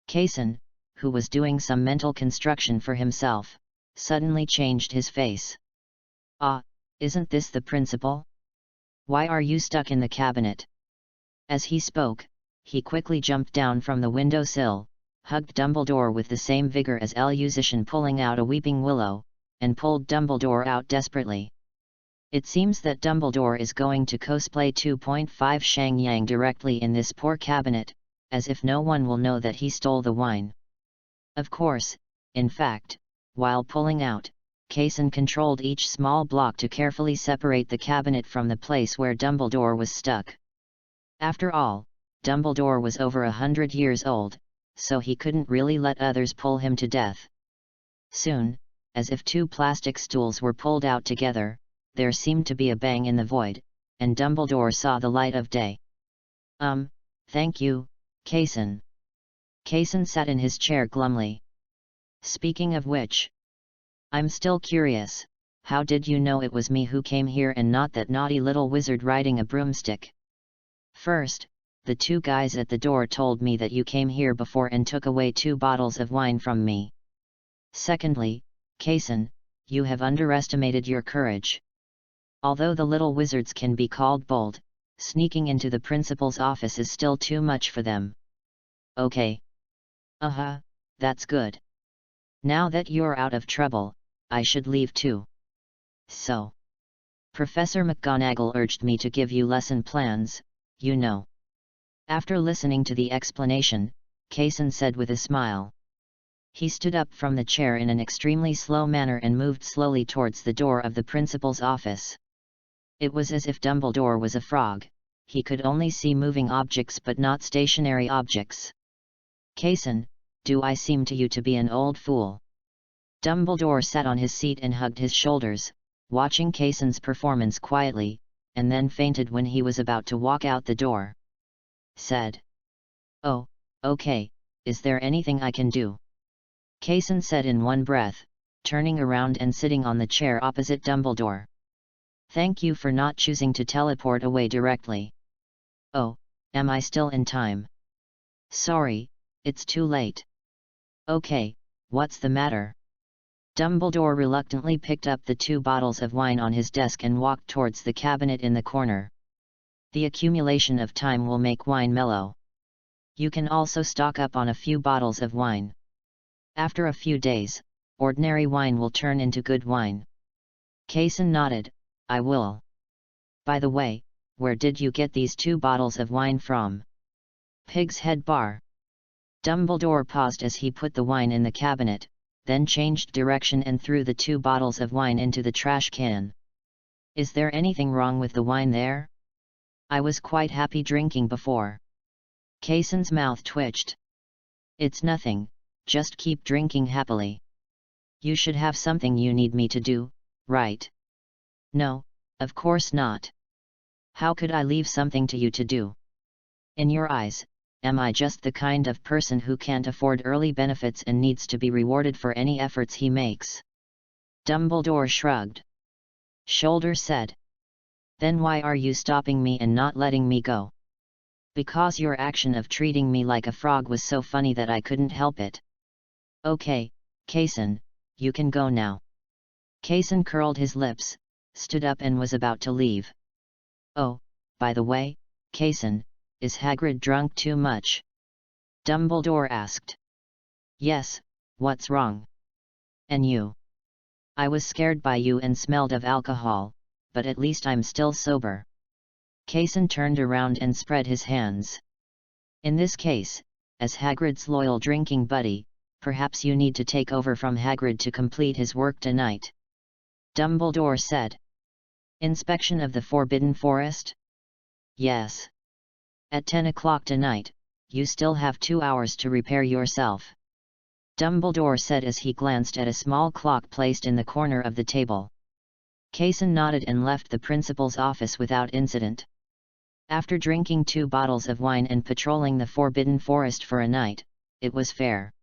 Kaysen, who was doing some mental construction for himself, suddenly changed his face. "Ah, isn't this the principal? Why are you stuck in the cabinet?" As he spoke, he quickly jumped down from the windowsill, hugged Dumbledore with the same vigor as Elusician pulling out a weeping willow, and pulled Dumbledore out desperately. It seems that Dumbledore is going to cosplay 2.5 Shang Yang directly in this poor cabinet, as if no one will know that he stole the wine. Of course, in fact, while pulling out, Kaysen controlled each small block to carefully separate the cabinet from the place where Dumbledore was stuck. After all, Dumbledore was over 100 years old, so he couldn't really let others pull him to death. Soon, as if 2 plastic stools were pulled out together, there seemed to be a bang in the void, and Dumbledore saw the light of day. Thank you, Kaysen." Kaysen sat in his chair glumly. "Speaking of which, I'm still curious, how did you know it was me who came here and not that naughty little wizard riding a broomstick? First, the 2 guys at the door told me that you came here before and took away 2 bottles of wine from me. Secondly, Kaysen, you have underestimated your courage. Although the little wizards can be called bold, sneaking into the principal's office is still too much for them." "Okay. That's good. Now that you're out of trouble, I should leave too. So, Professor McGonagall urged me to give you lesson plans, you know." After listening to the explanation, Kaysen said with a smile. He stood up from the chair in an extremely slow manner and moved slowly towards the door of the principal's office. It was as if Dumbledore was a frog, he could only see moving objects but not stationary objects. "Kaysen, do I seem to you to be an old fool?" Dumbledore sat on his seat and hugged his shoulders, watching Kaysen's performance quietly, and then fainted when he was about to walk out the door. Said, "Oh, okay, is there anything I can do?" Kaysen said in one breath, turning around and sitting on the chair opposite Dumbledore. Thank you for not choosing to teleport away directly. Oh, am I still in time? Sorry, it's too late. Okay, what's the matter? Dumbledore reluctantly picked up the 2 bottles of wine on his desk and walked towards the cabinet in the corner. The accumulation of time will make wine mellow. You can also stock up on a few bottles of wine. After a few days, ordinary wine will turn into good wine. Kaysen nodded. I will. By the way, where did you get these 2 bottles of wine from? Pig's Head Bar. Dumbledore paused as he put the wine in the cabinet, then changed direction and threw the 2 bottles of wine into the trash can. Is there anything wrong with the wine there? I was quite happy drinking before. Kaysen's mouth twitched. It's nothing, just keep drinking happily. You should have something you need me to do, right? No, of course not. How could I leave something to you to do? In your eyes, am I just the kind of person who can't afford early benefits and needs to be rewarded for any efforts he makes? Dumbledore shrugged. Shoulders said. Then why are you stopping me and not letting me go? Because your action of treating me like a frog was so funny that I couldn't help it. Okay, Kaysen, you can go now. Kaysen curled his lips, stood up and was about to leave. Oh, by the way, Kaysen, is Hagrid drunk too much? Dumbledore asked. Yes, what's wrong? And you? I was scared by you and smelled of alcohol, but at least I'm still sober. Kaysen turned around and spread his hands. In this case, as Hagrid's loyal drinking buddy, perhaps you need to take over from Hagrid to complete his work tonight. Dumbledore said. Inspection of the Forbidden Forest? Yes. At 10 o'clock tonight, you still have 2 hours to repair yourself. Dumbledore said as he glanced at a small clock placed in the corner of the table. Kaysen nodded and left the principal's office without incident. After drinking 2 bottles of wine and patrolling the Forbidden Forest for a night, it was fair.